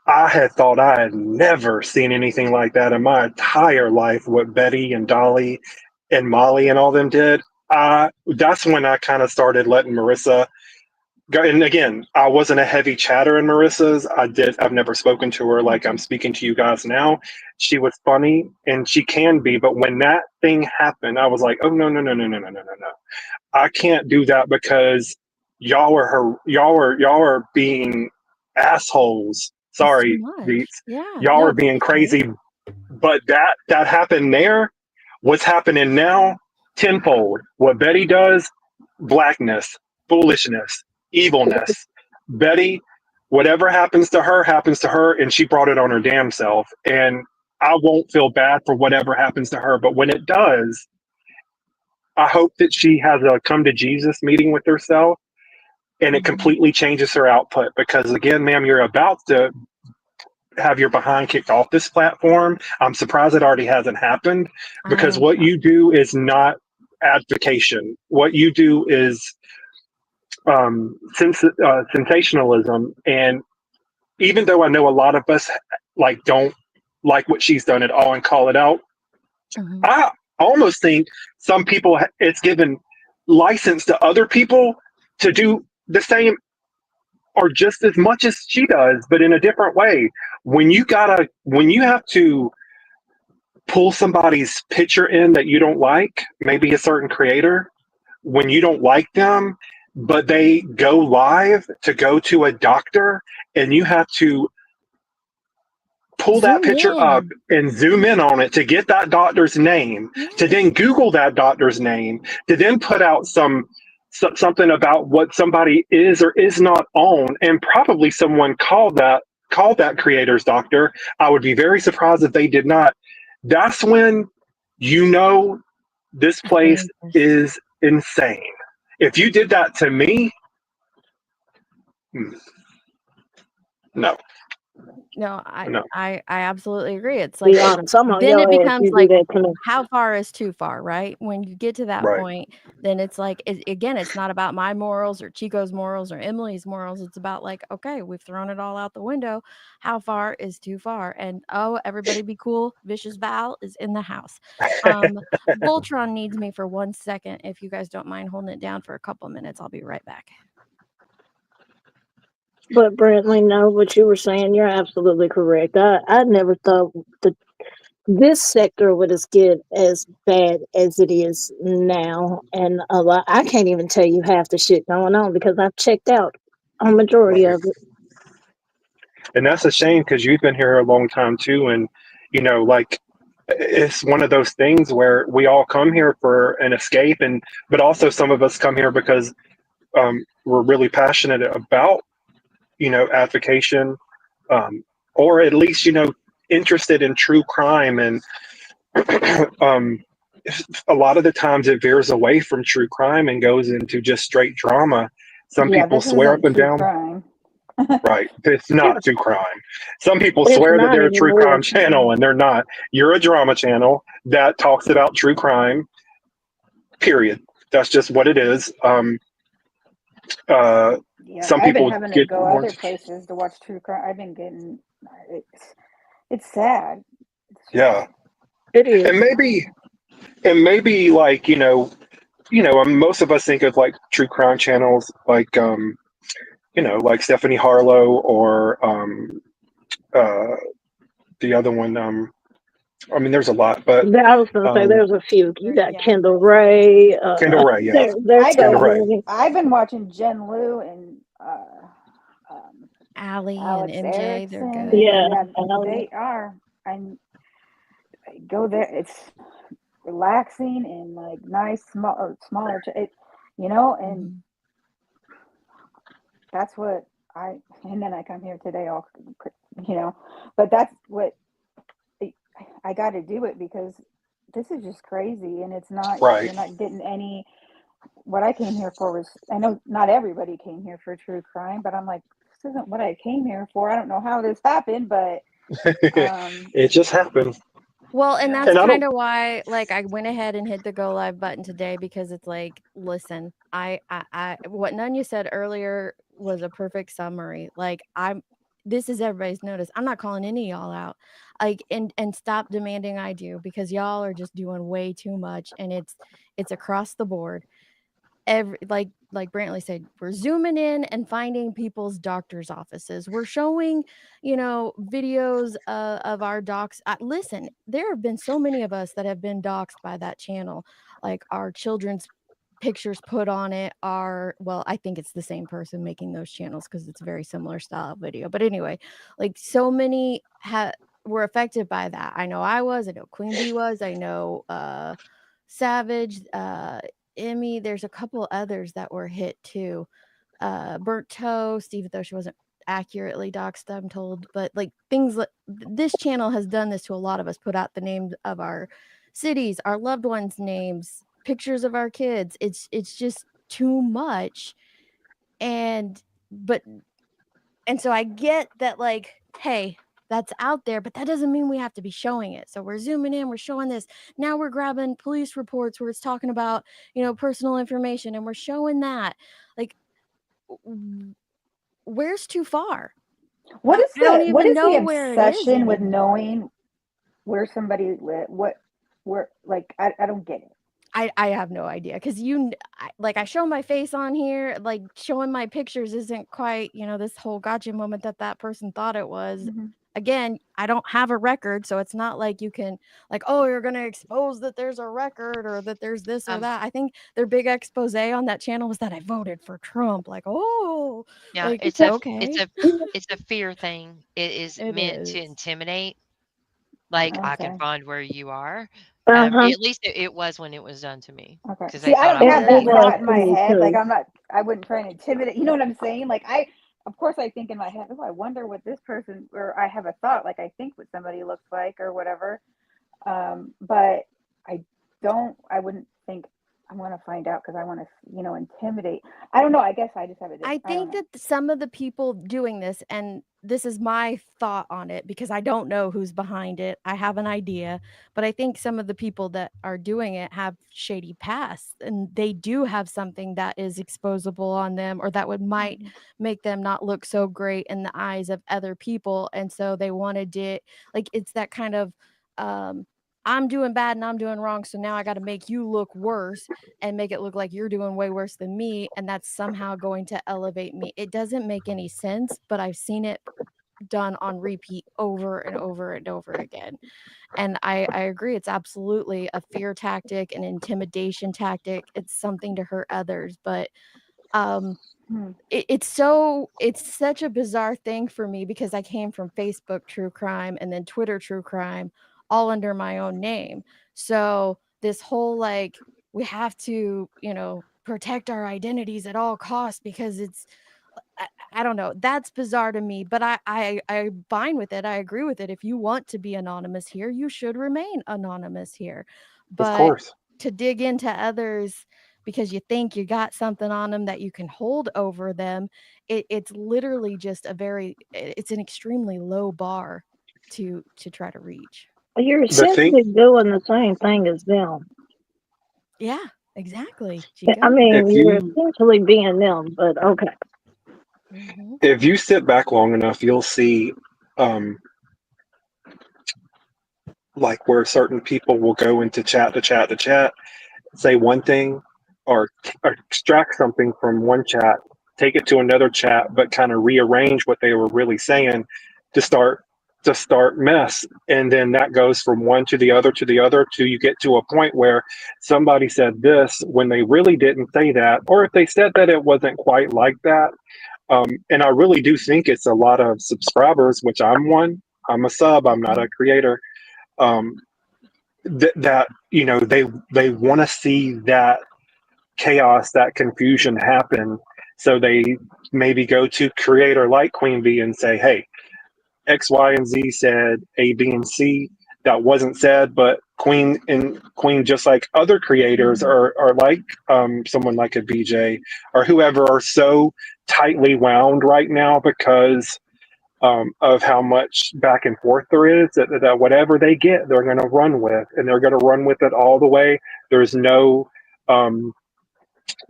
I had thought I had never seen anything like that in my entire life. What Betty and Dolly and Molly and all them did. That's when I kind of started letting Marissa go. And again, I wasn't a heavy chatter in Marissa's. I've never spoken to her like I'm speaking to you guys now. She was funny and she can be, but when that thing happened, I was like, oh no, no, no, no, no, no, no, no, no. I can't do that because y'all are being assholes.
It's too
Sorry,
much.
Beats.
Yeah.
Y'all
No,
are
it's
being
okay.
crazy. But that happened there. What's happening now? Tenfold. What Betty does, blackness, foolishness, evilness. Betty, whatever happens to her, and she brought it on her damn self. And I won't feel bad for whatever happens to her, but when it does, I hope that she has a come to Jesus meeting with herself and it completely changes her output because again, ma'am, you're about to have your behind kicked off this platform. I'm surprised it already hasn't happened
I
because
am
what
shocked.
you do is not advocation. What you do is sensationalism. And even though I know a lot of us like don't like what she's done at all and call it out, I almost think some people it's given license to other people to do the same or just as much as she does, but in a different way. When you have to pull somebody's picture in that you don't like, maybe a certain creator, when you don't like them, but they go live to go to a doctor and you have to pull that
Zoom
picture up
in.
and zoom in on it to get that doctor's name, to then Google that doctor's name, to then put out something about what somebody is or is not on, and probably someone called that creator's doctor. I would be very surprised if they did not. That's when you know this
It's
place
dangerous.
is insane. If you did that to me, no.
No,
No.
I absolutely agree. It's
Be
like
honest, I'm on
then it
your ass.
becomes
You do
like,
that to me.
how far is too far, right? When you get to that
Right.
point, then it's like again, it's not about my morals or Chico's morals or Emily's morals. It's about like, okay, we've thrown it all out the window. How far is too far? And oh, everybody be cool. Vicious Val is in the house. Voltron needs me for 1 second. If you guys don't mind holding it down for a couple minutes, I'll be right back.
But Brantley, no, what you were saying, you're absolutely correct. I never thought this sector would get as bad as it is now, and a lot. I can't even tell you half the shit going on because I've checked out a majority
Right.
of it.
And that's a shame because you've been here a long time too. And, like, it's one of those things where we all come here for an escape, but also some of us come here because we're really passionate about, advocation, or at least, interested in true crime. And um, a lot of the times it veers away from true crime and goes into just straight drama. Some
Yeah,
people
this
swear up
isn't
and
true
down.
crime.
Right. It's not true crime. Some people
It's
swear that
not
they're a true crime
anymore.
channel and they're not. You're a drama channel that talks about true crime, period. That's just what it is. Uh,
Yeah,
some
I've been
people
having to
get
go
more.
other places to watch true crime. I've been getting it's sad. It's just
Yeah.
It is.
And maybe like, most of us think of like true crime channels like, like Stephanie Harlow or uh, the other one. I mean, there's a lot, but
I was gonna say
um,
there's a few. You got
Yeah.
Kendall Ray.
Kendall Ray, yeah.
There's
Kendall
so
Ray.
many.
I've been watching Jen Liu and um,
Allie and
Alex
MJ, they're
Erickson,
good.
and
Yeah,
yeah, they are. I go there. It's relaxing and like nice, smaller. And
Hmm.
that's what And then I come here today, all you know. But that's what I got to do it because this is just crazy, and it's not.
Right.
You're not getting any. What I came here for was. I know not everybody came here for true crime, but I'm like, this isn't what I came here for. I don't know how this happened, but
It just happened.
Well, and
yeah.
that's
And I
kind
don't.
of why, like, I went ahead and hit the go live button today because it's like, listen, what Nunya said earlier was a perfect summary. Like, this is everybody's notice. I'm not calling any of y'all out, like, and stop demanding I do because y'all are just doing way too much, and it's across the board. Like Brantley said, we're zooming in and finding people's doctor's offices. We're showing, videos of our docs. Listen, there have been so many of us that have been doxxed by that channel, like our children's pictures put on it are, well, I think it's the same person making those channels because it's a very similar style of video. But anyway, like so many were affected by that. I know I was. I know Queen Bee was. I know Savage, Emmy. There's a couple others that were hit too. Burnt Toast, even though she wasn't accurately doxxed, I'm told. But like things like this channel has done this to a lot of us, put out the names of our cities, our loved ones' names, pictures of our kids. It's just too much. And but and so I get that, like, hey, that's out there, but that doesn't mean we have to be showing it. So we're zooming in, we're showing this. Now we're grabbing police reports where it's talking about, personal information, and we're showing that. Like, where's too far? I don't
What
even
is the
know where it is
obsession with
anymore.
knowing where somebody live? Where like I don't get it.
I have no idea because I show my face on here, like showing my pictures isn't quite, this whole gotcha moment that person thought it was.
Mm-hmm.
Again, I don't have a record, so it's not like you can, like, oh, you're going to expose that there's a record or that there's this or that. I think their big expose on that channel was that I voted for Trump. Like, oh,
Yeah,
like,
it's
okay.
a fear thing. It is
It
meant to
is.
intimidate. Like, I can
Okay.
find where you are.
Uh-huh.
At least it was when it was done to me,
Okay.
because
See,
they
I
thought
don't
I
It,
have
wanted
it
that
to.
was
thought in
to
my
me
head. Like
too.
I wouldn't try and intimidate. You know what I'm saying? Like of course I think in my head, oh, I wonder what this person, or I have a thought, like I think what somebody looks like or whatever. But I wouldn't think I want to find out because I want to, intimidate. I don't know. I guess I just have
I
I don't
think
know.
that some of the people doing this, and this is my thought on it because I don't know who's behind it. I have an idea, but I think some of the people that are doing it have shady pasts and they do have something that is exposable on them or that might
Mm-hmm.
make them not look so great in the eyes of other people. And so they wanted it, like, it's that kind of, um, I'm doing bad and I'm doing wrong. So now I got to make you look worse and make it look like you're doing way worse than me, and that's somehow going to elevate me. It doesn't make any sense, but I've seen it done on repeat over and over and over again. And I agree, it's absolutely a fear tactic, an intimidation tactic. It's something to hurt others, but it's such a bizarre thing for me because I came from Facebook true crime and then Twitter true crime all under my own name. So this whole like we have to, protect our identities at all costs because it's I don't know. That's bizarre to me, but I'm fine with it. I agree with it. If you want to be anonymous here, you should remain anonymous here.
Of
But
course.
to dig into others because you think you got something on them that you can hold over them, it's literally just it's an extremely low bar to try to reach.
You're
The thing,
essentially doing the same thing as them.
Yeah, exactly.
I
Chico.
mean,
if
you're
you
essentially being them, but okay.
Hmm.
if you sit back long enough, you'll see, um, like where certain people will go into chat to chat to chat, say one thing, or extract something from one chat, take it to another chat, but kind of rearrange what they were really saying to start mess, and then that goes from one to the other till you get to a point where somebody said this when they really didn't say that, or if they said that it wasn't quite like that. And I really do think it's a lot of subscribers, which I'm one. I'm a sub. I'm not a creator. Um, that they want to see that chaos, that confusion happen. So they maybe go to creator like Queen Bee and say, "Hey, X, Y, and Z said A, B, and C. That wasn't said, but Queen, just like other creators, are like someone like a BJ or whoever, are so tightly wound right now because of how much back and forth there is, that whatever they get, they're going to run with, and they're going to run with it all the way. There's no um,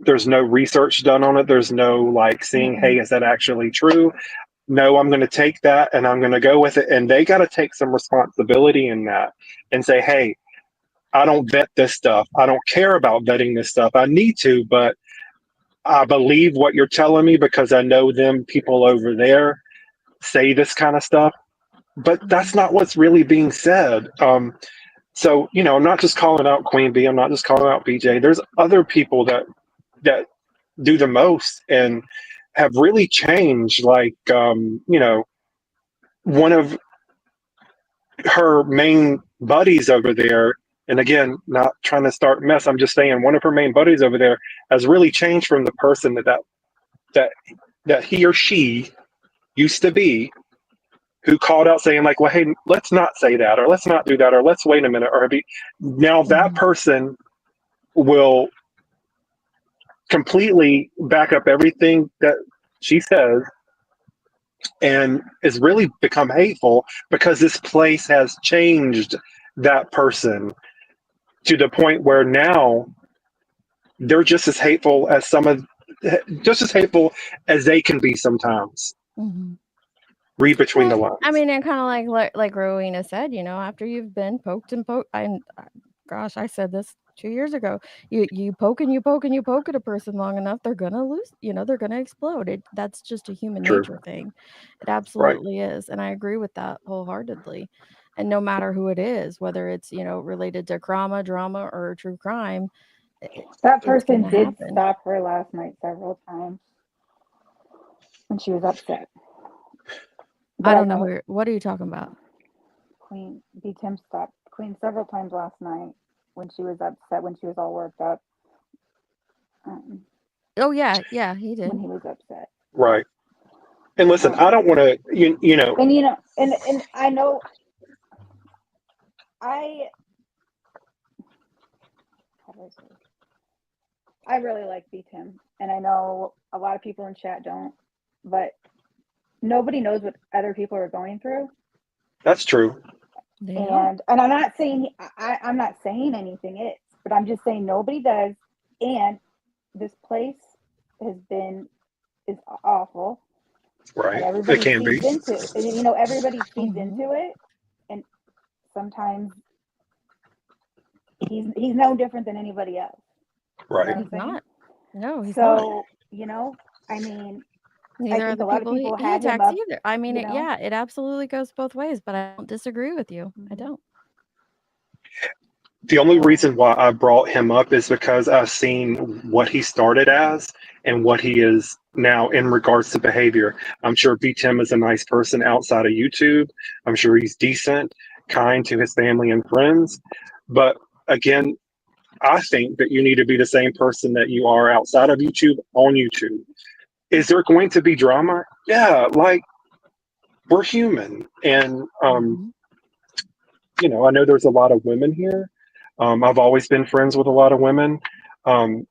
there's no research done on it. There's no like seeing, hey, is that actually true? No, I'm going to take that and I'm going to go with it. And they got to take some responsibility in that and say, hey, I don't vet this stuff. I don't care about vetting this stuff. I need to, but I believe what you're telling me because I know them people over there say this kind of stuff. But that's not what's really being said. So, I'm not just calling out Queen Bee. I'm not just calling out BJ. There's other people that do the most and have really changed. Like, one of her main buddies over there, and again, not trying to start mess, I'm just saying one of her main buddies over there has really changed from the person that he or she used to be, who called out saying like, well, hey, let's not say that, or let's not do that, or let's wait a minute, or now that person will completely back up everything that she says and is really become hateful because this place has changed that person to the point where now they're just as hateful as just as hateful as they can be sometimes.
Hmm.
Read between the
Well,
lines.
I mean, and kind of like Rowena said, after you've been poked and poked, gosh, I said this 2 years ago. You poke and you poke and you poke at a person long enough, they're gonna lose. They're gonna explode. That's just a human
True.
nature thing. It
Right.
absolutely is, and I agree with that wholeheartedly. And no matter who it is, whether it's related to drama, or true crime,
That
it's
person
gonna
did
happen.
stop her last night several times when she was upset. But
I don't know what are you talking about?
Queen B. Tim stopped Queen several times last night when she was upset, when she was all worked up.
Oh yeah, he did.
When he was upset.
Right. And listen, I don't want to,
And I know I really like B. Tim, and I know a lot of people in chat don't, but nobody knows what other people are going through.
That's true.
And I'm not saying I'm not saying anything is, but I'm just saying nobody does. And this place is awful.
Right.
And everybody
It can be.
feeds into everybody feeds into it. And sometimes he's no different than anybody else.
Right.
You know
He's not. No, he's
so,
not.
I mean,
Neither are
think
the
a lot of
people
people
he
had him
attacks
up,
either. I mean,
you know.
yeah, it absolutely goes both ways, but I don't disagree with you. I
Mhm.
don't.
The only reason why I brought him up is because I've seen what he started as and what he is now in regards to behavior. I'm sure B. Tim is a nice person outside of YouTube. I'm sure he's decent, kind to his family and friends. But again, I think that you need to be the same person that you are outside of YouTube on YouTube. Is there going to be drama? Yeah, like we're human. And
Mhm.
I know there's a lot of women here. I've always been friends with a lot of women. Um,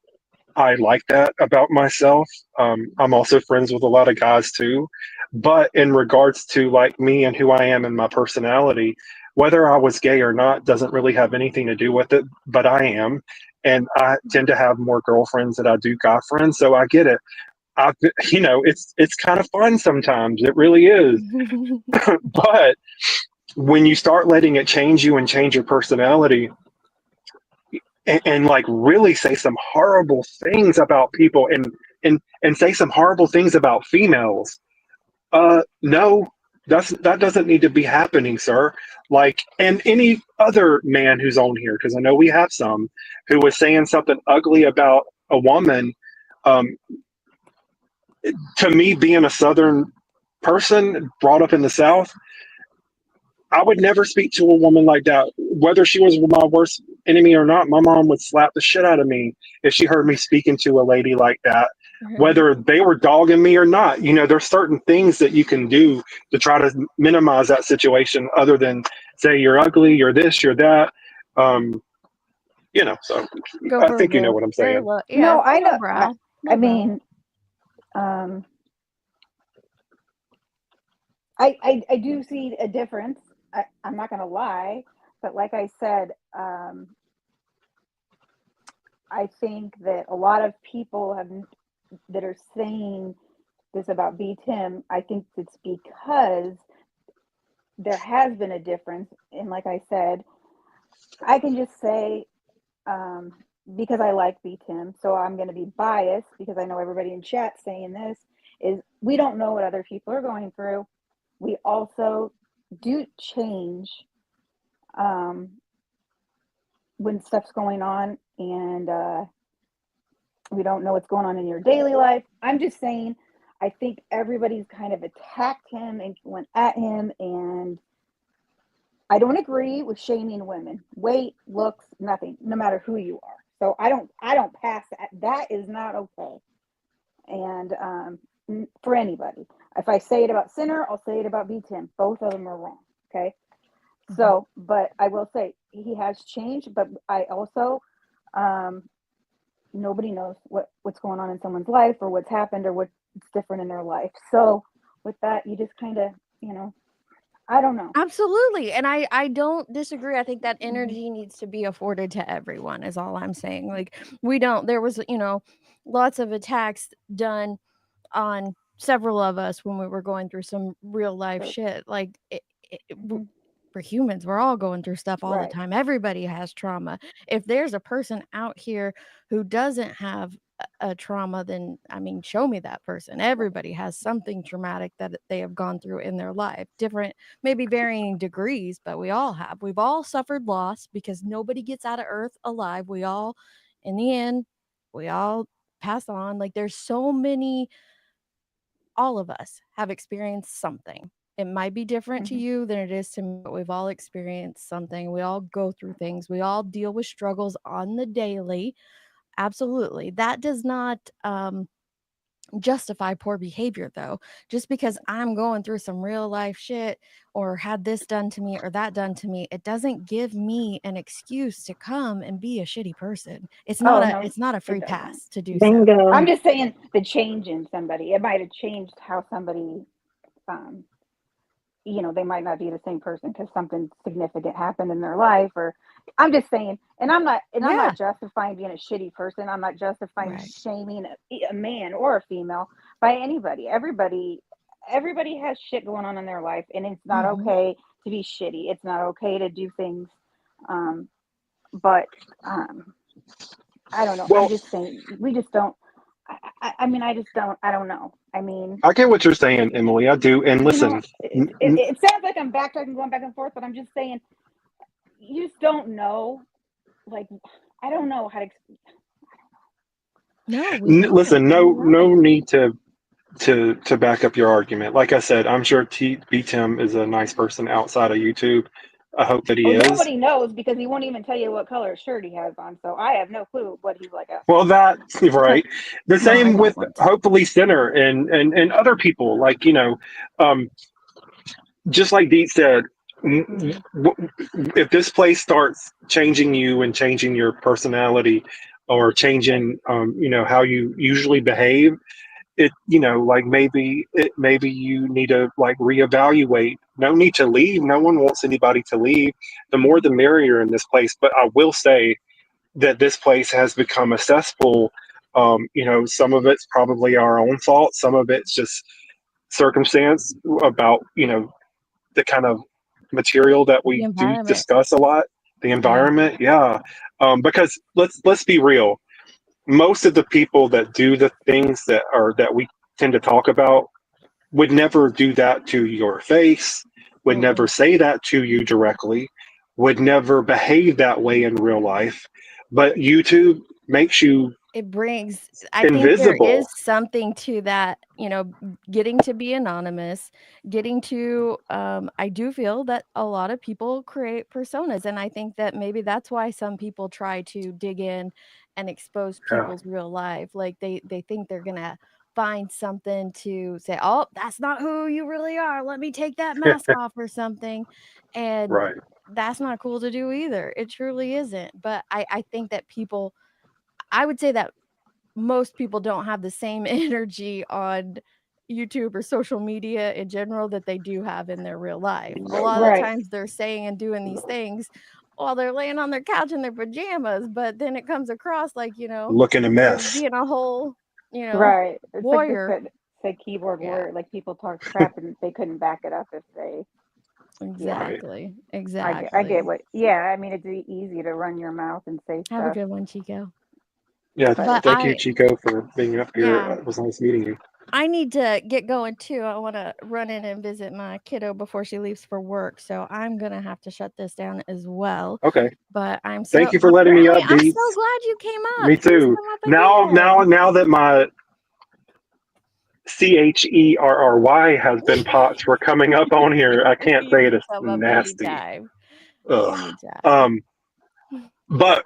I like that about myself. I'm also friends with a lot of guys too. But in regards to like me and who I am and my personality, whether I was gay or not doesn't really have anything to do with it, but I am. And I tend to have more girlfriends than I do guy friends. So I get it. It's kind of fun sometimes. It really is. But when you start letting it change you and change your personality, and like really say some horrible things about people and say some horrible things about females, no, that doesn't need to be happening, sir. Like, and any other man who's on here, because I know we have some who was saying something ugly about a woman. um to me, being a southern person brought up in the South, I would never speak to a woman like that. Whether she was my worst enemy or not, my mom would slap the shit out of me if she heard me speaking to a lady like that.
Right.
Whether they were dogging me or not, there's certain things that you can do to try to minimize that situation, other than say you're ugly, you're this, you're that. Um, so
Go
I
for
think you know
the
what I'm
very
saying.
low. Yeah,
No,
it's a
I
low
know.
brow.
I
Low brow.
mean, um, I do see a difference. I'm not going to lie, but like I said, I think that a lot of people that are saying this about B. Tim. I think it's because there has been a difference, and like I said, I can just say, um, because I like B. Tim, so I'm going to be biased because I know everybody in chat saying this is we don't know what other people are going through. We also do change when stuff's going on, and we don't know what's going on in your daily life. I'm just saying, I think everybody's kind of attacked him and went at him, and I don't agree with shaming women. Weight, looks, nothing, no matter who you are. So I don't pass that. That is not okay. And for anybody, if I say it about Sinner, I'll say it about B. Tim. Both of them are wrong. Okay. So, but I will say he has changed. But I also, nobody knows what's going on in someone's life or what's happened or what's different in their life. So, with that, you just kind of, I don't know.
Absolutely. And I don't disagree. I think that
Mhm.
energy needs to be afforded to everyone, is all I'm saying. Like, there was, lots of attacks done on several of us when we were going through some real life
True.
shit. Like,
Mhm.
we're humans. We're all going through stuff all the
Right.
time. Everybody has trauma. If there's a person out here who doesn't have a trauma, then I mean, show me that person. Everybody has something traumatic that they have gone through in their life. Different, maybe varying degrees, but we all have. We've all suffered loss because nobody gets out of earth alive. We all, in the end, we all pass on. Like, there's so many, all of us have experienced something. It might be different to
Mhm.
you than it is to me, but we've all experienced something. We all go through things. We all deal with struggles on the daily. Absolutely. That does not justify poor behavior, though. Just because I'm going through some real life shit or had this done to me or that done to me, it doesn't give me an excuse to come and be a shitty person. It's not
Oh
a
no,
it's not a
it
free
doesn't.
pass to do so.
I'm
Bingo.
just saying the change in somebody. It might have changed how somebody, um, they might not be the same person because something significant happened in their life. Or I'm just saying, and I'm
Yeah.
not justifying being a shitty person. I'm not justifying
Right.
shaming a man or a female by anybody. Everybody has shit going on in their life, and it's not
Mhm.
okay to be shitty. It's not okay to do things. But I don't know. I'm
Well,
just saying we just don't. I mean, I just don't. I don't know. I mean,
I get what you're saying, Emily. I do. And
you know,
listen,
it sounds like I'm backtracking, going back and forth, but I'm just saying, you just don't know. Like, I don't know how to.
No, we don't.
listen,
You're
no
right.
need to back up your argument. Like I said, I'm sure B Tim is a nice person outside of YouTube. I hope that he
Oh,
is.
nobody knows because he won't even tell you what color shirt he has on. So I have no clue what he's like
Well,
outside.
that's right. The
No, I
same with
don't.
hopefully Sinner and other people. Like, um, just like Deet said,
Mhm.
if this place starts changing you and changing your personality or changing, how you usually behave, like maybe you need to like reevaluate. No need to leave. No one wants anybody to leave. The more the merrier in this place. But I will say that this place has become a cesspool. Some of it's probably our own fault. Some of it's just circumstance about, the kind of material that
The
we do
environment.
discuss a lot. The
Yeah.
environment, yeah. Because let's be real. Most of the people that do the things that we tend to talk about would never do that to your face, would never
Mm-mm.
say that to you directly, would never behave that way in real life. But YouTube makes you
It brings, I think there is
invisible.
something to that, getting to be anonymous, getting to, I do feel that a lot of people create personas. And I think that maybe that's why some people try to dig in and expose
Yeah.
people's real life. Like they think they're going to find something to say, oh, that's not who you really are. Let me take that mask off or something. And
Right.
that's not cool to do either. It truly isn't. But I think that people, I would say that most people don't have the same energy on YouTube or social media in general that they do have in their real life. A lot of the
Right.
times they're saying and doing these things while they're laying on their couch in their pajamas, but then it comes across like,
Looking a
they're
mess.
being a whole,
Right. It's like they
warrior.
could say keyboard
Yeah,
warrior, like people talk crap and they couldn't back it up if they, yeah.
Right.
exactly.
I get
Exactly.
what, yeah. I mean, it's easy to run your mouth and say
Have a
stuff,
good one, Chico.
Yeah.
but
But
Thank you, Chico, for being up here.
yeah,
It was nice meeting you.
I need to get going too. I want to run in and visit my kiddo before she leaves for work. So I'm going to have to shut this down as well.
Okay.
But
Thank you for letting me up,
I'm so
Deets.
glad you came up.
Me
Please
too.
come up
Now, now,
again.
now that my CHERRY has been popped for coming up on here, I can't
You
say it.
can
It's
come up
nasty.
anytime.
Ugh.
Anytime.
Um, but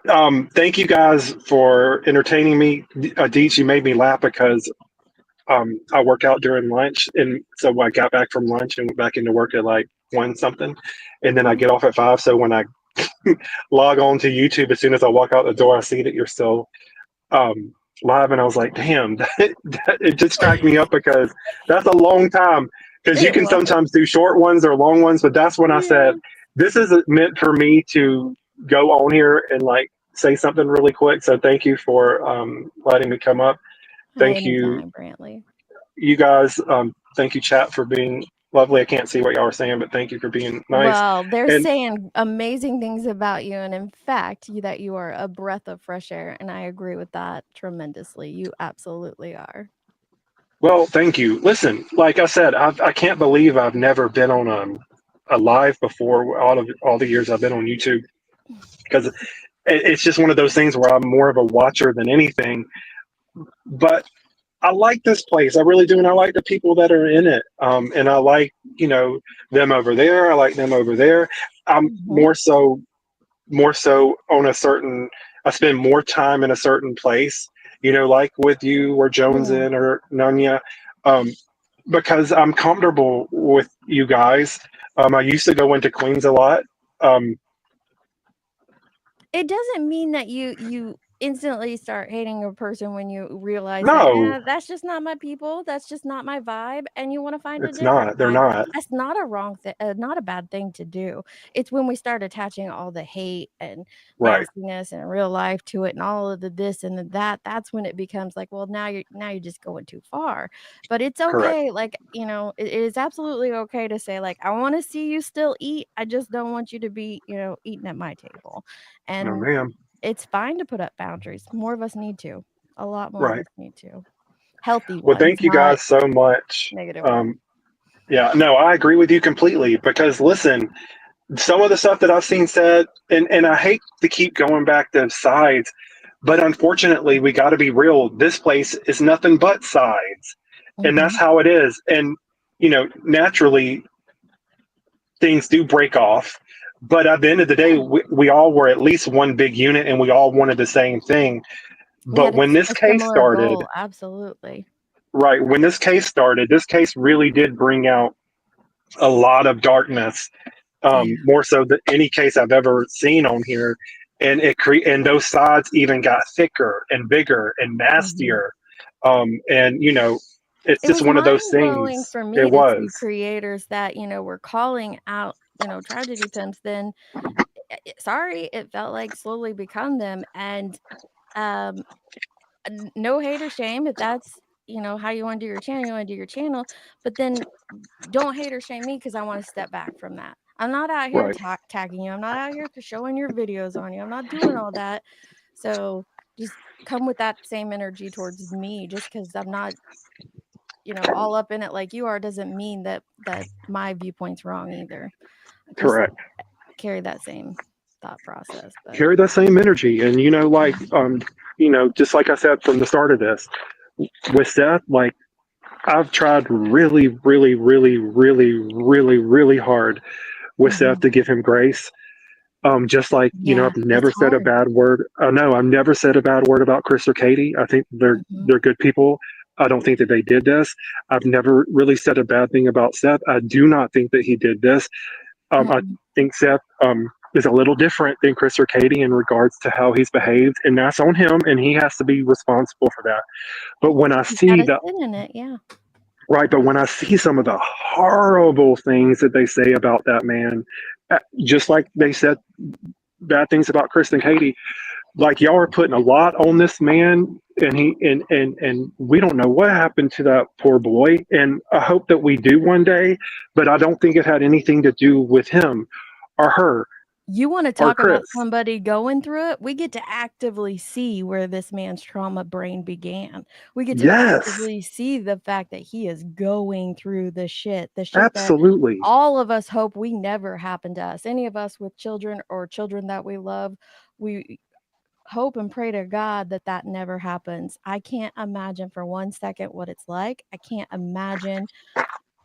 thank you guys for entertaining me. Deets, you made me laugh because I work out during lunch, and so I got back from lunch and went back into work at like 1 something, and then I get off at 5. So when I log on to YouTube, as soon as I walk out the door, I see that you're still um, live, and I was like, damn, it just cracked me up because that's a long time. Because you
It
can
was.
sometimes do short ones or long ones, but that's when I said,
Yeah.
this is meant for me to go on here and like say something really quick. So thank you for letting me come up. Thank you,
Anytime, Brantley.
you guys. Thank you, chat, for being lovely. I can't see what y'all are saying, but thank you for being nice.
Well, they're
And
saying amazing things about you. And in fact, that you are a breath of fresh air. And I agree with that tremendously. You absolutely are.
well, thank you. Listen, like I said, I can't believe I've never been on a live before. All the years I've been on YouTube, because it's just one of those things where I'm more of a watcher than anything. But I like this place. I really do, and I like the people that are in it. And I like them over there. I like them over there. I'm
Mhm.
more so on a certain. I spend more time in a certain place. Like with you or Jones
Yeah.
in or Nunya. Um, because I'm comfortable with you guys. I used to go into Queens a lot. Um,
It doesn't mean that you instantly start hating a person when you realize that,
no,
that's just not my people, that's just not my vibe, and you wanna find a
it's
different
not. They're
vibe.
not.
That's not a wrong thing, not a bad thing to do. It's when we start attaching all the hate and
Right.
nastiness and real life to it and all of the this and the that, that's when it becomes like, well, now you're just going too far. But it's
Correct.
okay, like, it is absolutely okay to say, like, "I wanna see you still eat, I just don't want you to be, eating at my table."
No,
And
ma'am.
it's fine to put up boundaries. More of us need to. A lot more of
Right.
us need to. Healthy
Well,
ones,
thank you
not
guys so much.
negative ones.
Yeah, no, I agree with you completely because listen, some of the stuff that I've seen said, and I hate to keep going back to sides, but unfortunately, we got to be real. This place is nothing but sides, and that's
Hmm.
how it is. And naturally, things do break off. But at the end of the day, we all were at least one big unit, and we all wanted the same thing.
We
But
had
when this
a
case
similar
started,
goal, absolutely.
right, when this case really did bring out a lot of darkness,
Yeah.
more so than any case I've ever seen on here. And and those sides even got thicker and bigger and
Hmm.
nastier. And it's
It
just
was
one of
mind
those
blowing
things.
for
It
me to see
was.
creators that, were calling out, tragedy pimps. Then, sorry, it felt like slowly become them. And um, no hate or shame if that's, how you want to do your channel, you want to do your channel. But then don't hate or shame me because I want to step back from that. I'm not out here
Right.
tagging you. I'm not out here showing your videos on you. I'm not doing all that. So just come with that same energy towards me. Just because I'm not, all up in it like you are doesn't mean that my viewpoint's wrong either. Just
Correct.
carry that same thought process. But
Carry that same energy. And, just like I said from the start of this, with Seth, like, I've tried really, really, really, really, really, really hard with Seth
mhm.
to give him grace. Just like,
Yeah,
I've
it's
never said a
hard.
bad word. No, I've never said a bad word about Chris or Katie. I think they're
Mhm,
they're good people. I don't think that they did this. I've never really said a bad thing about Seth. I do not think that he did this. I
mm-mm.
think Seth is a little different than Chris or Katie in regards to how he's behaved, and that's on him, and he has to be responsible for that. But when I
He's
see
gotta
the
sit in it, yeah.
right, but when I see some of the horrible things that they say about that man, just like they said bad things about Chris and Katie, like y'all are putting a lot on this man, and and we don't know what happened to that poor boy, and I hope that we do one day, but I don't think it had anything to do with him or her
You wanna
or
talk about
Chris.
somebody going through it? We get to actively see where this man's trauma brain began. We get to
Yes,
actively see the fact that he is going through the shit that
absolutely.
all of us hope we never happen to us. Any of us with children or children that we love, we hope and pray to God that that never happens. I can't imagine for 1 second what it's like. I can't imagine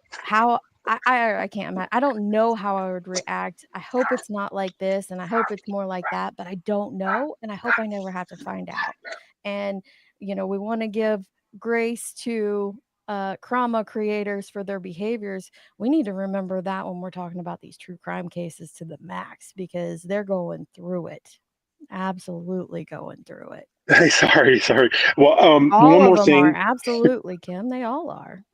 how I can't imagine. I don't know how I would react. I hope it's not like this, and I hope it's more like that, but I don't know, and I hope I never have to find out. And, we wanna give grace to, trauma creators for their behaviors. We need to remember that when we're talking about these true crime cases to the max because they're going through it. Absolutely going through it.
Hey, sorry. Well,
All
one
of
more
them are,
thing.
absolutely, Kim, they all are.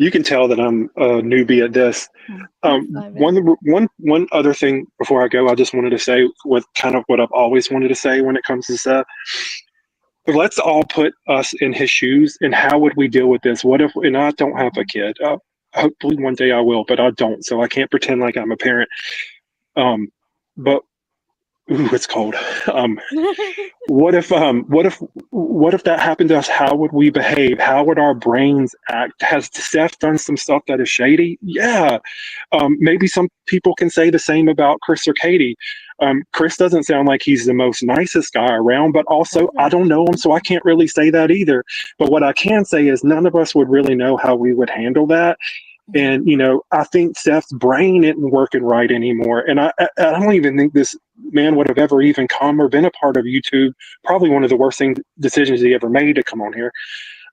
You can tell that I'm a newbie at this.
You're fine, babe.
One other thing before I go, I just wanted to say with kind of what I've always wanted to say when it comes to Seth. Let's all put us in his shoes, and how would we deal with this? What if? And I don't have a
Mhm.
kid. Hopefully one day I will, but I don't, so I can't pretend like I'm a parent. Um, but ooh, it's cold. Um, what if that happened to us? How would we behave? How would our brains act? Has Seth done some stuff that is shady? Yeah. Maybe some people can say the same about Chris or Katie. Chris doesn't sound like he's the most nicest guy around, but also I
Doesn't.
don't know him, so I can't really say that either. But what I can say is none of us would really know how we would handle that.
Yeah.
And I think Seth's brain isn't working right anymore. And I don't even think this man would have ever even come or been a part of YouTube. Probably one of the worst decisions he ever made to come on here.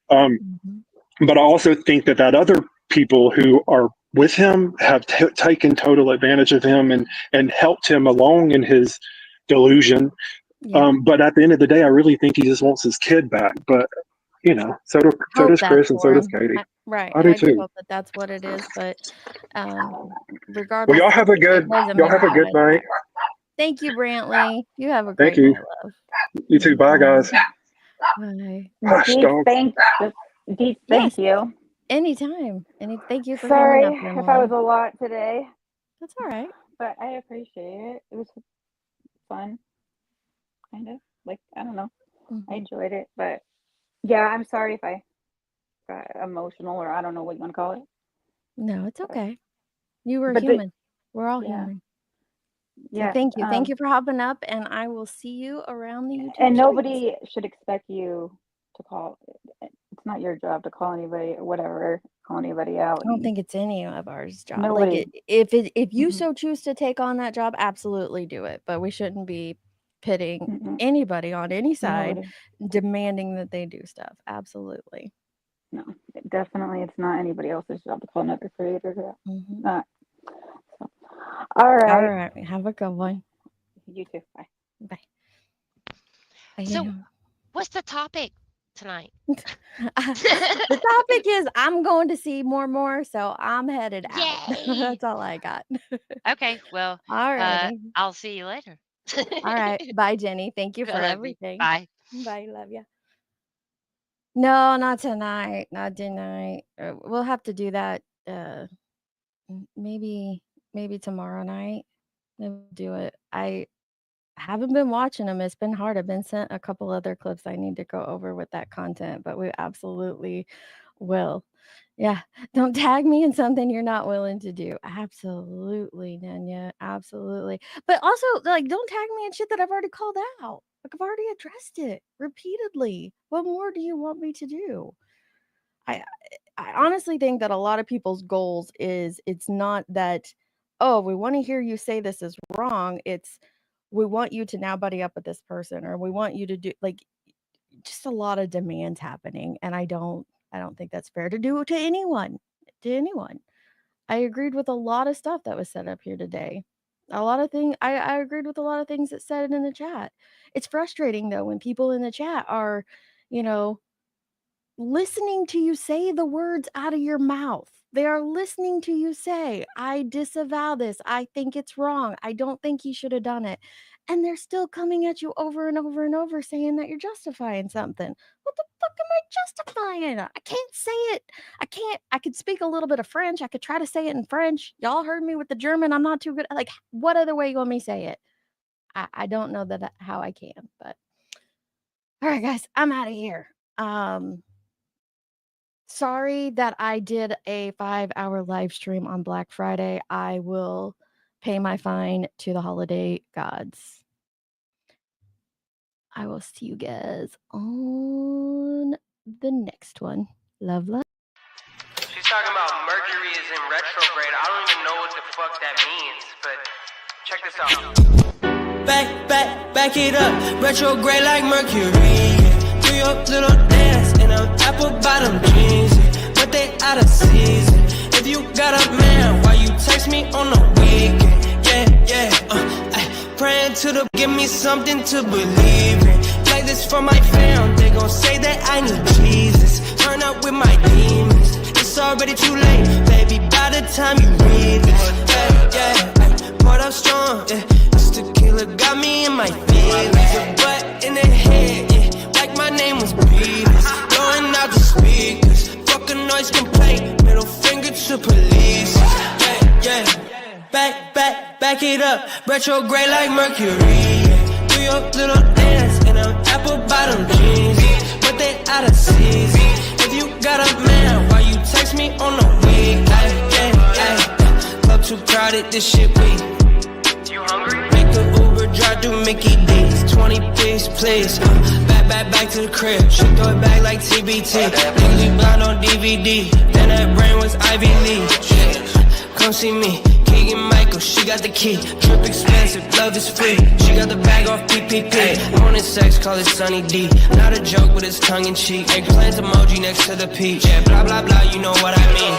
Um,
Mhm.
but I also think that other people who are with him have taken total advantage of him and helped him along in his delusion.
Yeah.
But at the end of the day, I really think he just wants his kid back. But so
Hope
does
that's
Chris and so
for
does
him.
Katie.
Right,
I
and
do
I do
too.
hope that that's what it is, but, um,
Well,
regardless,
y'all have a
it
good
doesn't
y'all
mean
have a
we
good
gotta
night.
attack. Thank you, Brantley. You have a
Thank
great
you.
night, love.
You too. Bye,
Bye.
guys.
Bye.
Hush,
Deep
dogs.
thank, deep
Yes,
thank you.
anytime. Thank you for coming
Sorry
up,
if I was
Emily.
a lot today,
That's alright.
but I appreciate it. It was fun, kind of. Like, I don't know. I
Mhm.
enjoyed it, but Yeah, I'm sorry if I got emotional, or I don't know what you want to call it.
No, it's okay. You were
But
human. We're all
yeah,
human. So
yeah.
thank you. Thank you for hopping up, and I will see you around the YouTube
And
streets.
nobody should expect you to call. It's not your job to call anybody, whatever, call anybody out.
I don't think it's any of ours job. Like
Nobody.
if you
Mhm.
so choose to take on that job, absolutely do it. But we shouldn't be pitting
Mm-mm.
anybody on any side,
Nobody.
demanding that they do stuff. Absolutely.
No, definitely, it's not anybody else's job to call another creator.
Mhm.
Not. So.
All
All right.
right. Have a good one.
You too. Bye.
Bye.
So, what's the topic tonight?
The topic is I'm going to see more, so I'm headed out.
Yay!
That's all I got.
Okay, well,
All righty.
I'll see you later.
All right. Bye, Jenny. Thank you
I
for
love you.
everything.
Bye.
Bye. Love you. No, not tonight. Not tonight. We'll have to do that. Maybe tomorrow night. We'll do it. I haven't been watching them. It's been hard. I've been sent a couple other clips I need to go over with that content, but we absolutely will. Yeah. Don't tag me in something you're not willing to do. Absolutely, Nanya. Absolutely. But also, like, don't tag me in shit that I've already called out. Like, I've already addressed it repeatedly. What more do you want me to do? I honestly think that a lot of people's goals is it's not that, oh, we want to hear you say this is wrong. It's we want you to now buddy up with this person, or we want you to do, like, just a lot of demands happening. And I don't think that's fair to do to anyone. I agreed with a lot of stuff that was said up here today. A lot of things I agreed with a lot of things that said in the chat. It's frustrating though when people in the chat are, listening to you say the words out of your mouth. They are listening to you say, I disavow this. I think it's wrong. I don't think he should have done it. And they're still coming at you over and over and over saying that you're justifying something. What the fuck am I justifying? I can't say it. I could speak a little bit of French. I could try to say it in French. Y'all heard me with the German. I'm not too good. Like, what other way you want me to say it? I don't know how I can, but all right, guys, I'm out of here. Sorry that I did a 5-hour live stream on Black Friday. I will pay my fine to the holiday gods. I will see you guys on the next one. Love.
She's talking about Mercury is in retrograde. I don't even know what the fuck that means, but check this out. Back it up. Retrograde like Mercury. Do your little dance in them apple bottom jeans, but they out of season. If you got a man, why you text me on the weekend? Praying to the give me something to believe in. Like this for my fam, they gon' say that I need Jesus. Turn up with my demons. It's already too late, baby. By the time you read this, poured up strong. This tequila got me in my feelings. Your butt in the head, like my name was Beatles. Blowing out the speakers, fuck a noise complaint. Middle finger to police. Back it up, retrograde like Mercury. Do your little dance in them apple bottom jeans, but they out of season. If you got a man, why you text me on the week? Club too crowded, this shit weak. You hungry? Make the Uber drive through Mickey D's. 20 piece, please. Back to the crib. She throw it back like TBT. Niggas be blind on DVD. Then that brain was Ivy League. Come see me. Keegan Michael, she got the key. Trip expensive, love is free. She got the bag off PPP. On his sex, call it Sunny D. Not a joke, but it's tongue in cheek. Eggplant emoji next to the peach. Yeah, blah blah blah, you know what I mean.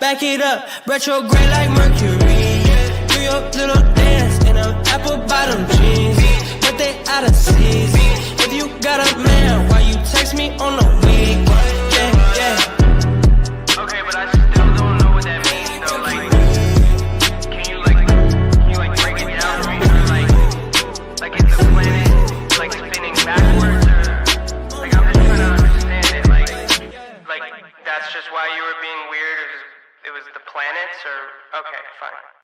Back it up. Retrograde like Mercury. Do your little dance in them apple bottom jeans, but they out of season. If you got a man, why you text me on the weekend? Okay, but I still don't know what that means though. Like, can you break it down for me? Like is the planet like spinning backwards, or like I'm just trying to understand it. Like that's just why you were being weird. It was the planets, or okay, fine.